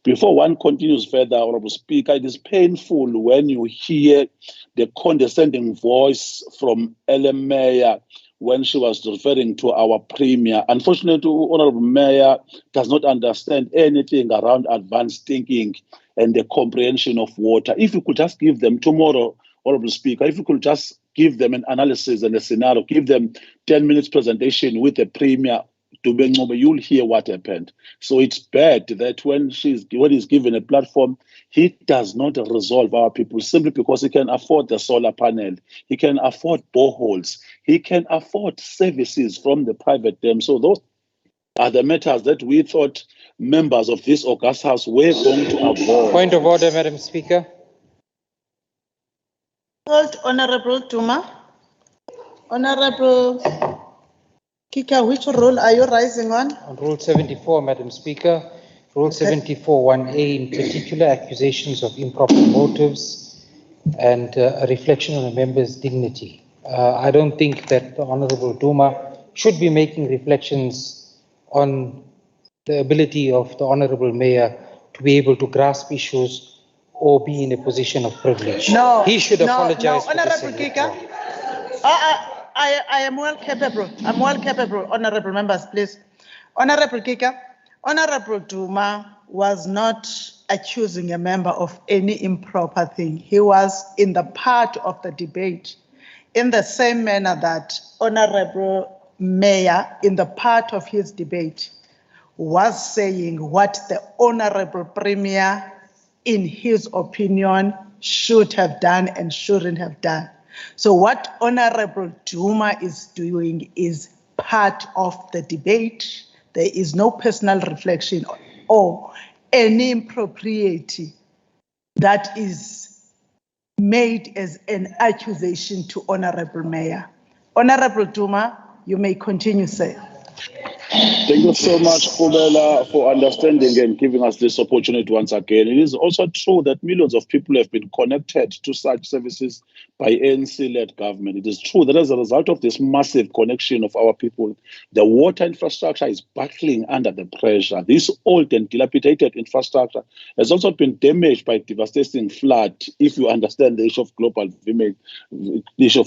before one continues further, Honorable Speaker, it is painful when you hear the condescending voice from Ellen Mayor when she was referring to our Premier. Unfortunately, Honorable Mayor does not understand anything around advanced thinking and the comprehension of water. If you could just give them tomorrow, Honorable Speaker, if you could just give them an analysis and a scenario, give them 10 minutes presentation with the Premier, you'll hear what happened. So it's bad that when he's given a platform, he does not resolve our people simply because he can afford the solar panel, he can afford boreholes, he can afford services from the private dam. So those are the matters that we thought members of this august house were going to avoid. Point of order, Madam Speaker. Honorable Duma. Honorable Kika, which rule are you rising on? On Rule 74, Madam Speaker. Rule 74(1)A, in particular, accusations of improper motives and a reflection on a member's dignity. I don't think that the Honorable Duma should be making reflections on the ability of the Honorable Mayor to be able to grasp issues or be in a position of privilege. No. He should apologize for this. Honorable Kika. I am well capable. I'm well capable, honorable members, please. Honorable Kika, Honorable Duma was not accusing a member of any improper thing. He was in the part of the debate in the same manner that Honorable Mayor, in the part of his debate, was saying what the Honorable Premier, in his opinion, should have done and shouldn't have done. So what Honorable Duma is doing is part of the debate. There is no personal reflection or any impropriety that is made as an accusation to Honorable Mayor. Honorable Duma, you may continue, sir. Thank you so much, Khubela, for understanding and giving us this opportunity once again. It is also true that millions of people have been connected to such services by ANC-led government. It is true that as a result of this massive connection of our people, the water infrastructure is buckling under the pressure. This old and dilapidated infrastructure has also been damaged by devastating flood, if you understand the issue of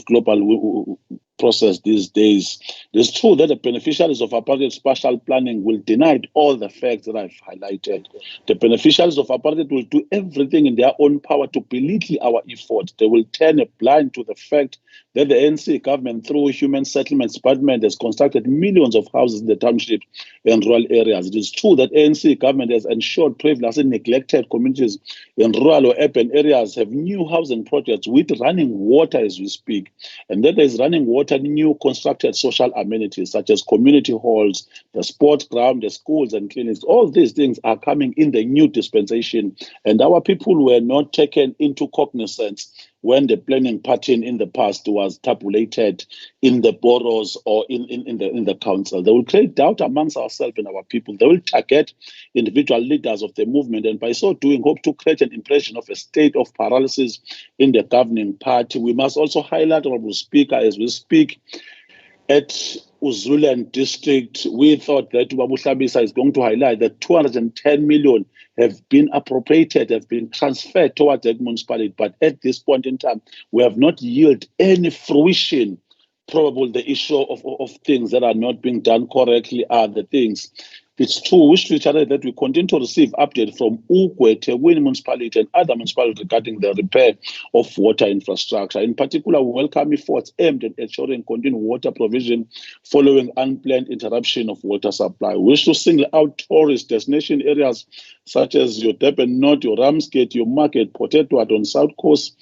global process these days. It is true that the beneficiaries of apartheid spatial planning will deny all the facts that I've highlighted. The beneficiaries of apartheid will do everything in their own power to belittle our efforts. They will turn a blind to the fact that the ANC government, through Human Settlements Department, has constructed millions of houses in the township and rural areas. It is true that ANC government has ensured previously neglected communities in rural or urban areas have new housing projects with running water as we speak, and that there is running water new constructed social amenities such as community halls, the sports ground, the schools and clinics. All these things are coming in the new dispensation, and our people were not taken into cognizance when the planning pattern in the past was tabulated in the boroughs or in the council. They will create doubt amongst ourselves and our people. They will target individual leaders of the movement, and by so doing hope to create an impression of a state of paralysis in the governing party. We must also highlight, Honorable Speaker, as we speak, at Uzulan district, we thought that Babu Shabisa is going to highlight that 210 million have been appropriated, have been transferred towards that municipality. But at this point in time, we have not yielded any fruition. Probably the issue of things that are not being done correctly are the things. It's true, wish to reiterate that we continue to receive updates from Ugwete, Win Municipality and other municipalities regarding the repair of water infrastructure. In particular, we welcome efforts aimed at ensuring continued water provision following unplanned interruption of water supply. We wish to single out tourist destination areas such as your Durban North, your Ramsgate, your Market, Port Edward on South Coast,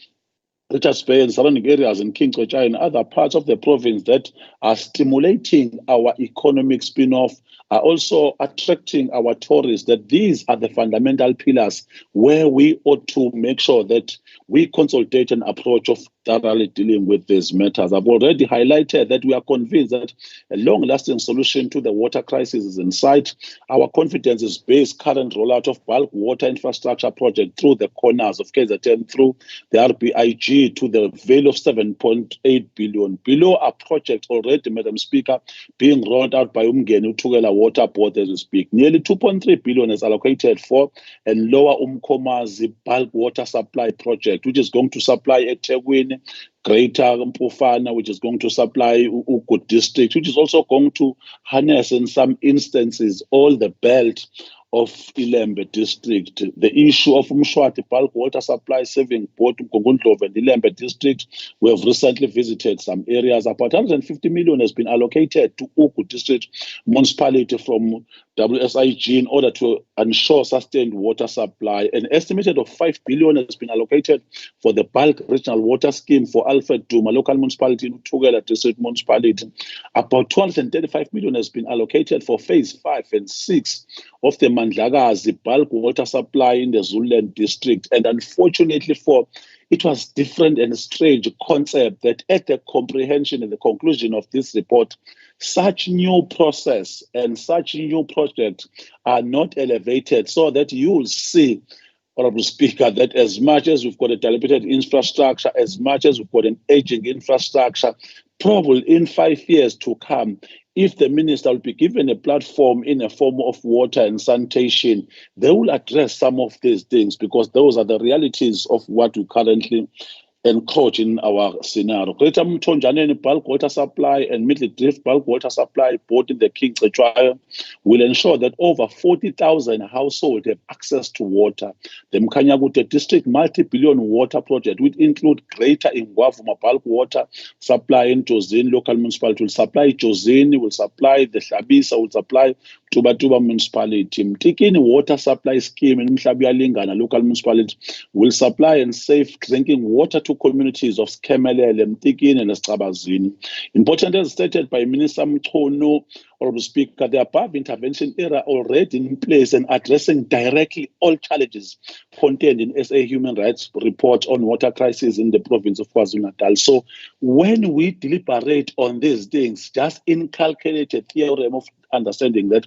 Richards Bay and surrounding areas in King Kwecha and other parts of the province that are stimulating our economic spin-off, are also attracting our tourists, that these are the fundamental pillars where we ought to make sure that we consolidate an approach of thoroughly dealing with these matters. I've already highlighted that we are convinced that a long-lasting solution to the water crisis is in sight. Our confidence is based current rollout of bulk water infrastructure project through the corners of KZN, through the RBIG, SE to the value of 7.8 billion. Below are projects already, Madam Speaker, being rolled out by Umgeni Uthukela Water Board as we speak. Nearly 2.3 billion is allocated for and Lower Umkomazi bulk water supply project, which is going to supply eThekwini, Greater Mpufana, which is going to supply Ugu district, which is also going to harness in some instances all the belt of Ilembe district. The issue of Mshwati bulk water supply saving both Mgungundlovu and Ilembe district. We have recently visited some areas. About 150 million has been allocated to Ugu district municipality from WSIG in order to ensure sustained water supply. An estimated of 5 billion has been allocated for the bulk regional water scheme for Alfred Duma local municipality in Uthukela district municipality. About 235 million has been allocated for phase 5 and 6 of the Mandlakazi bulk water supply in the Zululand district. And unfortunately it was different and strange concept that at the comprehension and the conclusion of this report, such new process and such new projects are not elevated so that you will see, Honorable Speaker, that as much as we've got a dilapidated infrastructure, as much as we've got an aging infrastructure, probably in 5 years to come, if the minister will be given a platform in a form of water and sanitation, they will address some of these things because those are the realities of what we currently encroach in our scenario. Greater Mthonjane bulk water supply and Middle Drift bulk water supply, both in the King Cetshwayo, will ensure that over 40,000 households have access to water. The Mkhanyakude district multi-billion water project, which include Greater Ingwavuma bulk water supply in Jozini local municipality, will supply Jozini, will supply the Hlabisa, will supply Tuba municipality. Mtikini water supply scheme in Mhlabuyalingana local municipality will supply and safe drinking water to communities of Skemelele, Mtikini and Escabazini. Important as stated by Minister Mkhono, Honorable Speaker, the above intervention era already in place and addressing directly all challenges contained in SA Human Rights Report on water crisis in the province of KwaZulu-Natal. So when we deliberate on these things, just inculcate a theorem of understanding that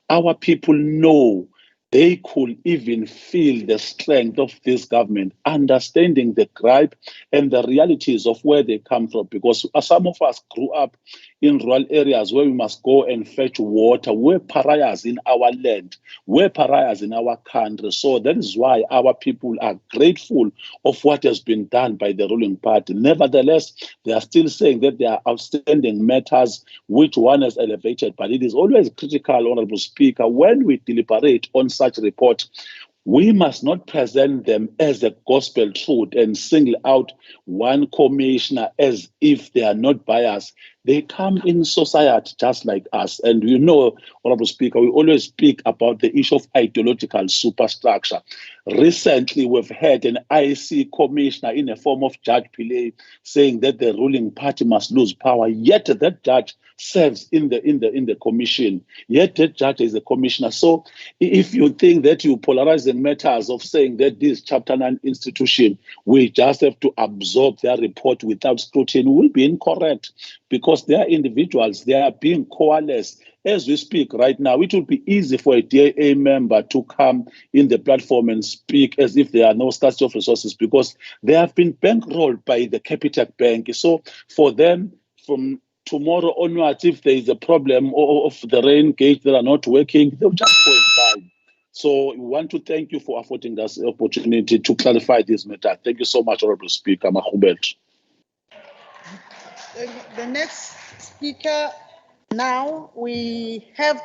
our people know, they could even feel the strength of this government, understanding the gripe and the realities of where they come from. Because some of us grew up in rural areas where we must go and fetch water. We're pariahs in our land. We're pariahs in our country. So that is why our people are grateful of what has been done by the ruling party. Nevertheless, they are still saying that there are outstanding matters which one has elevated. But it is always critical, Honorable Speaker, when we deliberate on such report, we must not present them as a gospel truth and single out one commissioner as if they are not biased. They come in society just like us. And you know, Honorable Speaker, we always speak about the issue of ideological superstructure. Recently, we've had an IC commissioner in the form of Judge Pillay saying that the ruling party must lose power. Yet that judge serves in the commission. Yet that judge is a commissioner. So if you think that you polarize the matters of saying that this Chapter 9 institution, we just have to absorb their report without scrutiny, will be incorrect because they are individuals. They are being coalesced. As we speak right now, it would be easy for a DA member to come in the platform and speak as if there are no scarcity of resources because they have been bankrolled by the Capitec Bank. So for them, from tomorrow onwards, if there is a problem of the rain gauge that are not working, they'll just go and buy. So we want to thank you for affording us the opportunity to clarify this matter. Thank you so much, Honorable Speaker. Mahubet. The next speaker. Now we have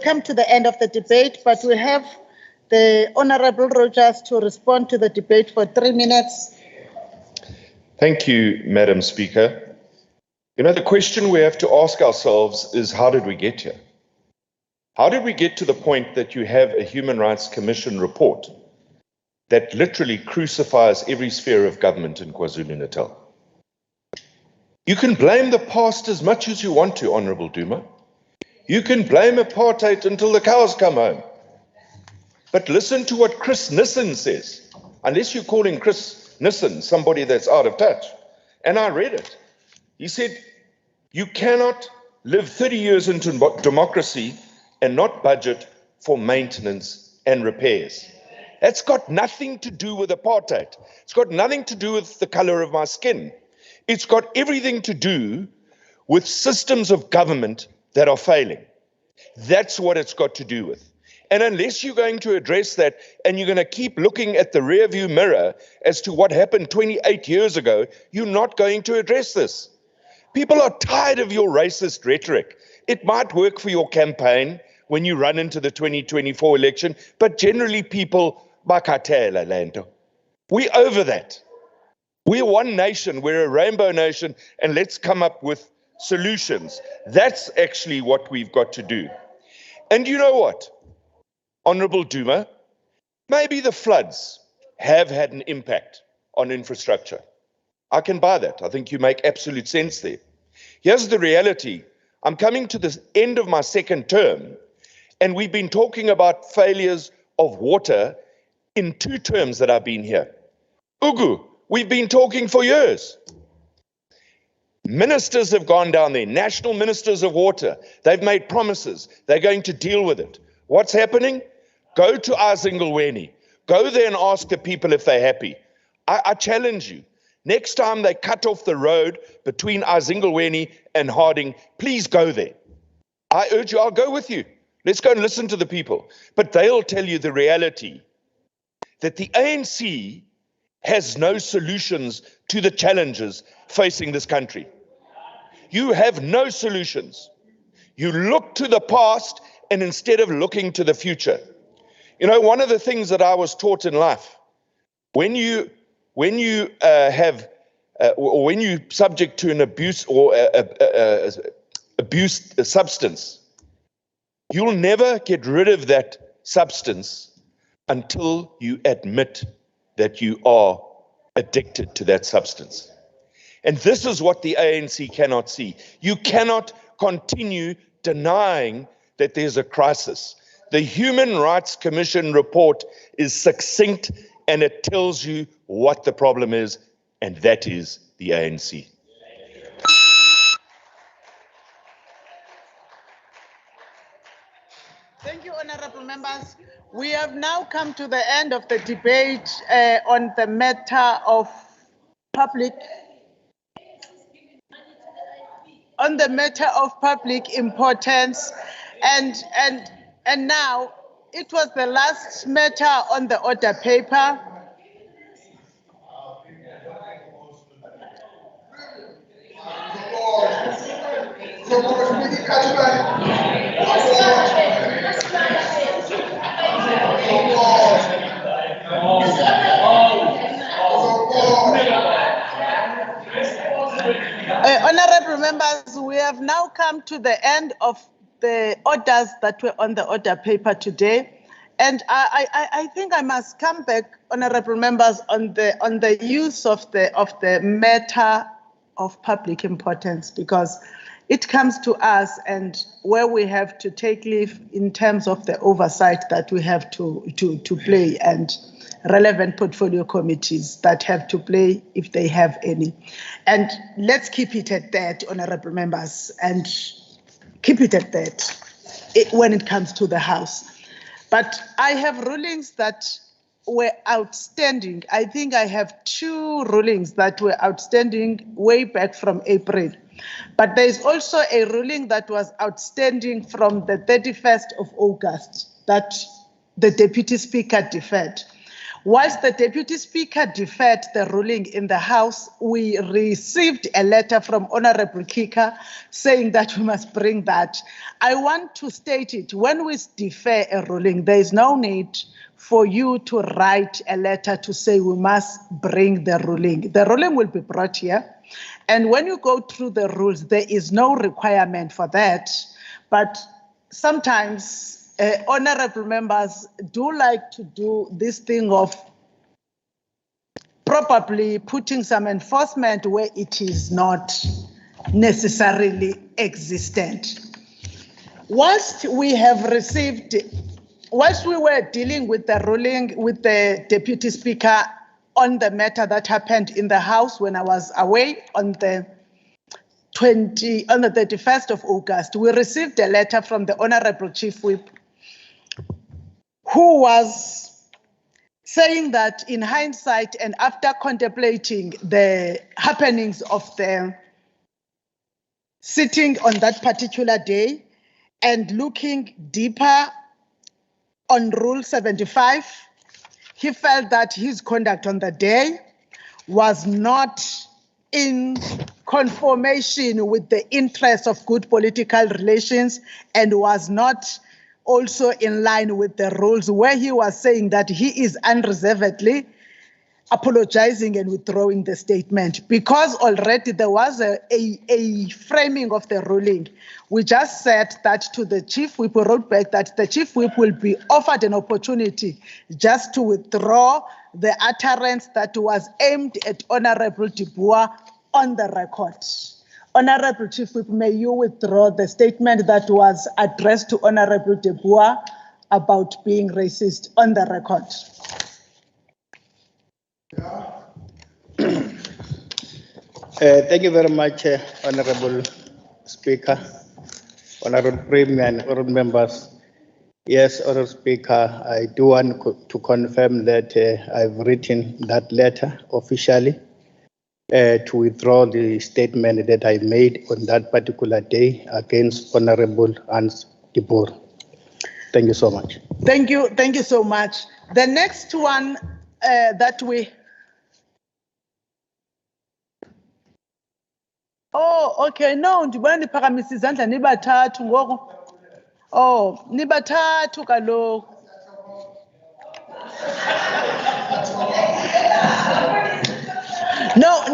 come to the end of the debate, but we have the Honorable Rogers to respond to the debate for 3 minutes. Thank you, Madam Speaker. You know, the question we have to ask ourselves is, how did we get here? How did we get to the point that you have a Human Rights Commission report that literally crucifies every sphere of government in KwaZulu-Natal? You can blame the past as much as you want to, Honorable Duma. You can blame apartheid until the cows come home. But listen to what Chris Nissen says, unless you're calling Chris Nissen somebody that's out of touch. And I read it. He said, you cannot live 30 years into democracy and not budget for maintenance and repairs. That's got nothing to do with apartheid. It's got nothing to do with the color of my skin. It's got everything to do with systems of government that are failing. That's what it's got to do with. And unless you're going to address that and you're going to keep looking at the rearview mirror as to what happened 28 years ago, you're not going to address this. People are tired of your racist rhetoric. It might work for your campaign when you run into the 2024 election, but generally people, bakatela lento. We're over that. We're one nation, we're a rainbow nation, and let's come up with solutions. That's actually what we've got to do. And you know what, Honorable Duma, maybe the floods have had an impact on infrastructure. I can buy that. I think you make absolute sense there. Here's the reality. I'm coming to the end of my second term, and we've been talking about failures of water in 2 terms that I've been here. Ugu, we've been talking for years. Ministers have gone down there, national ministers of water. They've made promises. They're going to deal with it. What's happening? Go to Azingulweni. Go there and ask the people if they're happy. I challenge you. Next time they cut off the road between Azingulweni and Harding, please go there. I urge you, I'll go with you. Let's go and listen to the people. But they'll tell you the reality that the ANC has no solutions to the challenges facing this country. You have no solutions. You look to the past and instead of looking to the future. You know, one of the things that I was taught in life, when you subject to an abuse or abused substance, you'll never get rid of that substance until you admit that you are addicted to that substance. And this is what the ANC cannot see. You cannot continue denying that there's a crisis. The Human Rights Commission report is succinct and it tells you what the problem is, and that is the ANC. Thank you, honorable members. We have now come to the end of the debate on the matter of public importance, and now it was the last matter on the order paper. Honorable members, we have now come to the end of the orders that were on the order paper today. And I think I must come back, honorable members, on the use of the matter of public importance, because it comes to us and where we have to take leave in terms of the oversight that we have to play, and relevant portfolio committees that have to play if they have any. And let's keep it at that, honorable members, and keep it at that when it comes to the House. But I have rulings that were outstanding. I think I have 2 rulings that were outstanding way back from April. But there is also a ruling that was outstanding from the 31st of August that the Deputy Speaker deferred. Whilst the Deputy Speaker deferred the ruling in the House, we received a letter from Honorable Kika saying that we must bring that. I want to state it. When we defer a ruling, there is no need for you to write a letter to say we must bring the ruling. The ruling will be brought here. And when you go through the rules, there is no requirement for that. But sometimes honorable members do like to do this thing of probably putting some enforcement where it is not necessarily existent. Whilst we were dealing with the ruling with the Deputy Speaker on the matter that happened in the House when I was away on the 31st of August, we received a letter from the Honorable Chief Whip, who was saying that in hindsight and after contemplating the happenings of the sitting on that particular day and looking deeper on Rule 75, he felt that his conduct on the day was not in conformation with the interests of good political relations and was not also in line with the rules, where he was saying that he is unreservedly apologizing and withdrawing the statement. Because already there was a framing of the ruling, we just said that to the chief whip, we wrote back that the chief whip will be offered an opportunity just to withdraw the utterance that was aimed at Honorable Dubois on the record. Honorable Chief Whip, may you withdraw the statement that was addressed to Honorable Dubois about being racist on the record. Thank you very much, Honorable Speaker, Honorable Premier, and honorable members. Yes, Honorable Speaker, I do want to confirm that I've written that letter officially to withdraw the statement that I made on that particular day against Honorable Hans de Boer. Thank you so much. Thank you so much. The next one that we... Oh, okay, no, ndibona niphakamisa izandla nibathathu ngoku. Oh, nibathathu kaloku. No.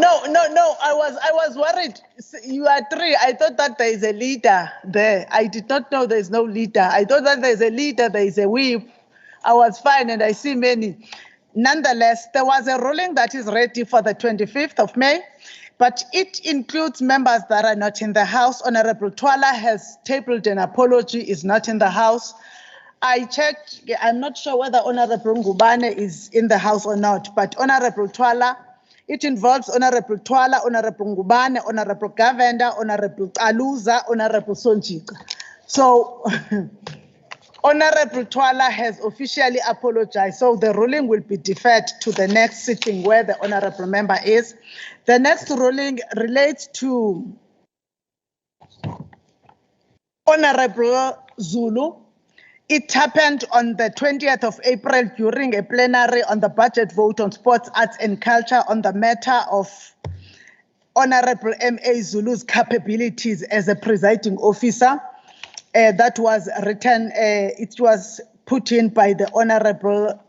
I was worried. You are three. I thought that there is a leader there. I did not know there is no leader. I thought that there is a leader, there is a whip. I was fine, and I see many. Nonetheless, there was a ruling that is ready for the 25th of May, but it includes members that are not in the House. Honorable Twala has tabled an apology, is not in the House. I checked, I'm not sure whether Honorable Ngubane is in the House or not, but Honorable Twala, it involves Honorable Twala, Honorable Ngubane, Honorable Gavenda, Honorable Aluza, Honorable Sonjika. So, Honorable Twala has officially apologized, so the ruling will be deferred to the next sitting where the honorable member is. The next ruling relates to Honorable Zulu. It happened on the 20th of April during a plenary on the budget vote on sports, arts and culture on the matter of Honorable M.A. Zulu's capabilities as a presiding officer. That was written, it was put in by the Honorable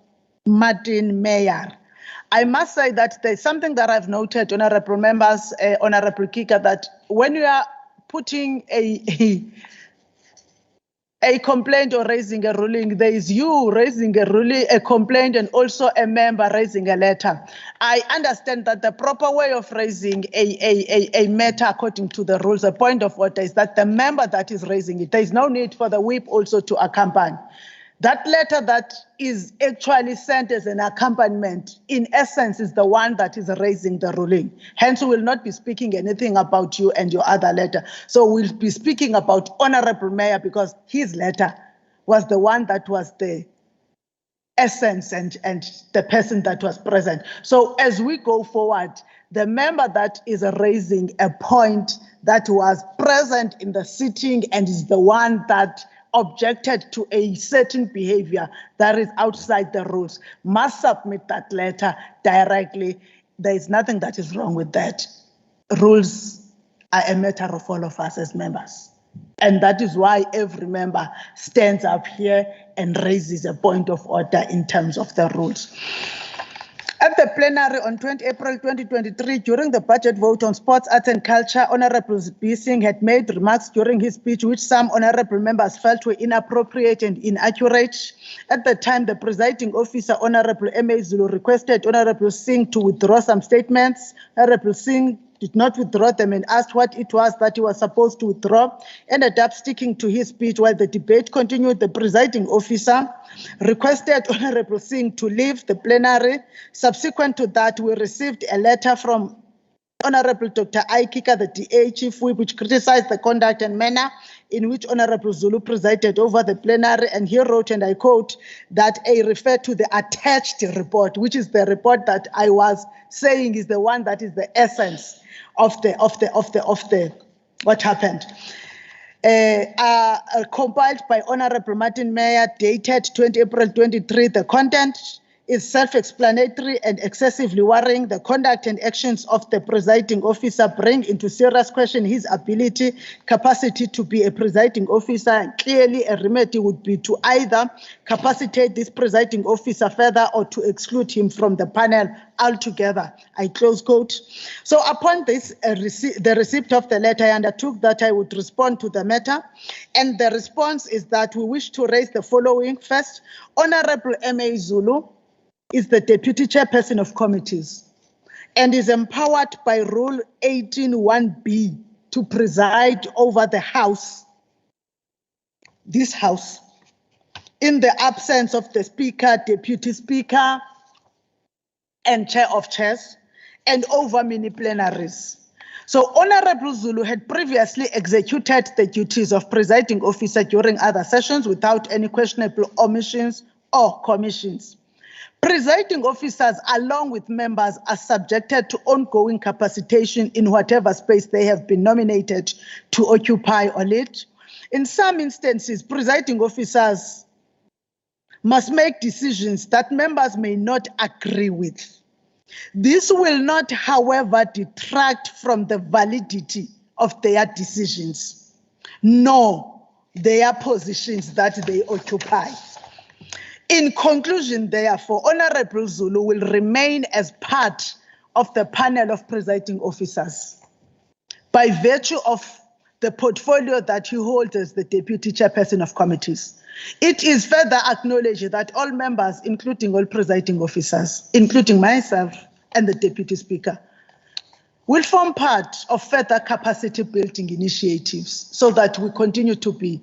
Martin Meyer. I must say that there's something that I've noted, honorable members, Honorable Kika, that when you are putting a complaint or raising a ruling, there is you raising a ruling, a complaint, and also a member raising a letter. I understand that the proper way of raising a matter according to the rules, the point of order is that the member that is raising it, there is no need for the whip also to accompany. That letter that is actually sent as an accompaniment, in essence, is the one that is raising the ruling. Hence, we will not be speaking anything about you and your other letter. So we'll be speaking about Honorable Mayor because his letter was the one that was the essence and the person that was present. So as we go forward, the member that is raising a point that was present in the sitting and is the one that objected to a certain behavior that is outside the rules must submit that letter directly. There is nothing that is wrong with that. Rules are a matter of all of us as members. And that is why every member stands up here and raises a point of order in terms of the rules. At the plenary on 20 April 2023, during the budget vote on sports, arts and culture, Honorable Bising had made remarks during his speech which some honorable members felt were inappropriate and inaccurate. At the time, the presiding officer, Honorable M.A. Zulu, requested Honorable Singh to withdraw some statements. Honorable Singh did not withdraw them and asked what it was that he was supposed to withdraw, ended up sticking to his speech. While the debate continued, the presiding officer requested Honorable Singh to leave the plenary. Subsequent to that, we received a letter from Honorable Dr. Aikika, the DA Chief Whip, which criticized the conduct and manner in which Honorable Zulu presided over the plenary, and he wrote, and I quote, that I refer to the attached report, which is the report that I was saying is the one that is the essence of what happened. Compiled by Honorable Martin Meyer, dated 20 April 23, the content is self-explanatory and excessively worrying. The conduct and actions of the presiding officer bring into serious question his ability, capacity to be a presiding officer. Clearly, a remedy would be to either capacitate this presiding officer further or to exclude him from the panel altogether. I close quote. So upon this, the receipt of the letter, I undertook that I would respond to the matter. And the response is that we wish to raise the following. First, Honorable M.A. Zulu is the deputy chairperson of committees and is empowered by Rule 18(1)(b) to preside over the House, this House, in the absence of the Speaker, Deputy Speaker, and Chair of Chairs, and over mini plenaries. So Honorable Zulu had previously executed the duties of presiding officer during other sessions without any questionable omissions or commissions. Presiding officers, along with members, are subjected to ongoing capacitation in whatever space they have been nominated to occupy or lead. In some instances, presiding officers must make decisions that members may not agree with. This will not, however, detract from the validity of their decisions, nor their positions that they occupy. In conclusion, therefore, Honorable Zulu will remain as part of the panel of presiding officers by virtue of the portfolio that he holds as the deputy chairperson of committees. It is further acknowledged that all members, including all presiding officers, including myself and the deputy speaker, will form part of further capacity building initiatives so that we continue to be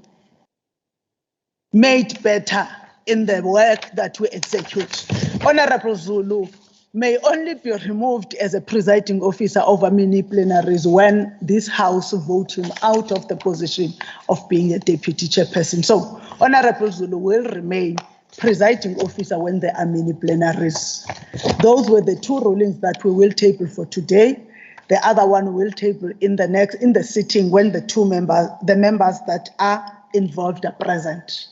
made better in the work that we execute. Honorable Zulu may only be removed as a presiding officer over mini plenaries when this House votes him out of the position of being a deputy chairperson. So Honorable Zulu will remain presiding officer when there are mini plenaries. Those were the two rulings that we will table for today. The other one will table in the sitting when the members that are involved are present.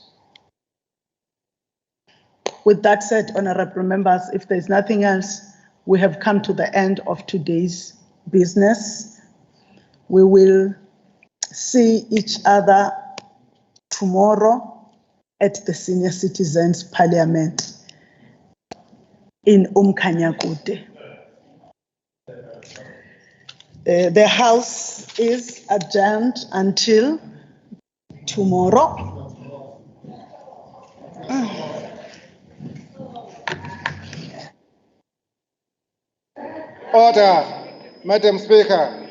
With that said, honorable members, if there's nothing else, we have come to the end of today's business. We will see each other tomorrow at the Senior Citizens Parliament in Umkhanyakude. The House is adjourned until tomorrow. Order, Madam Speaker.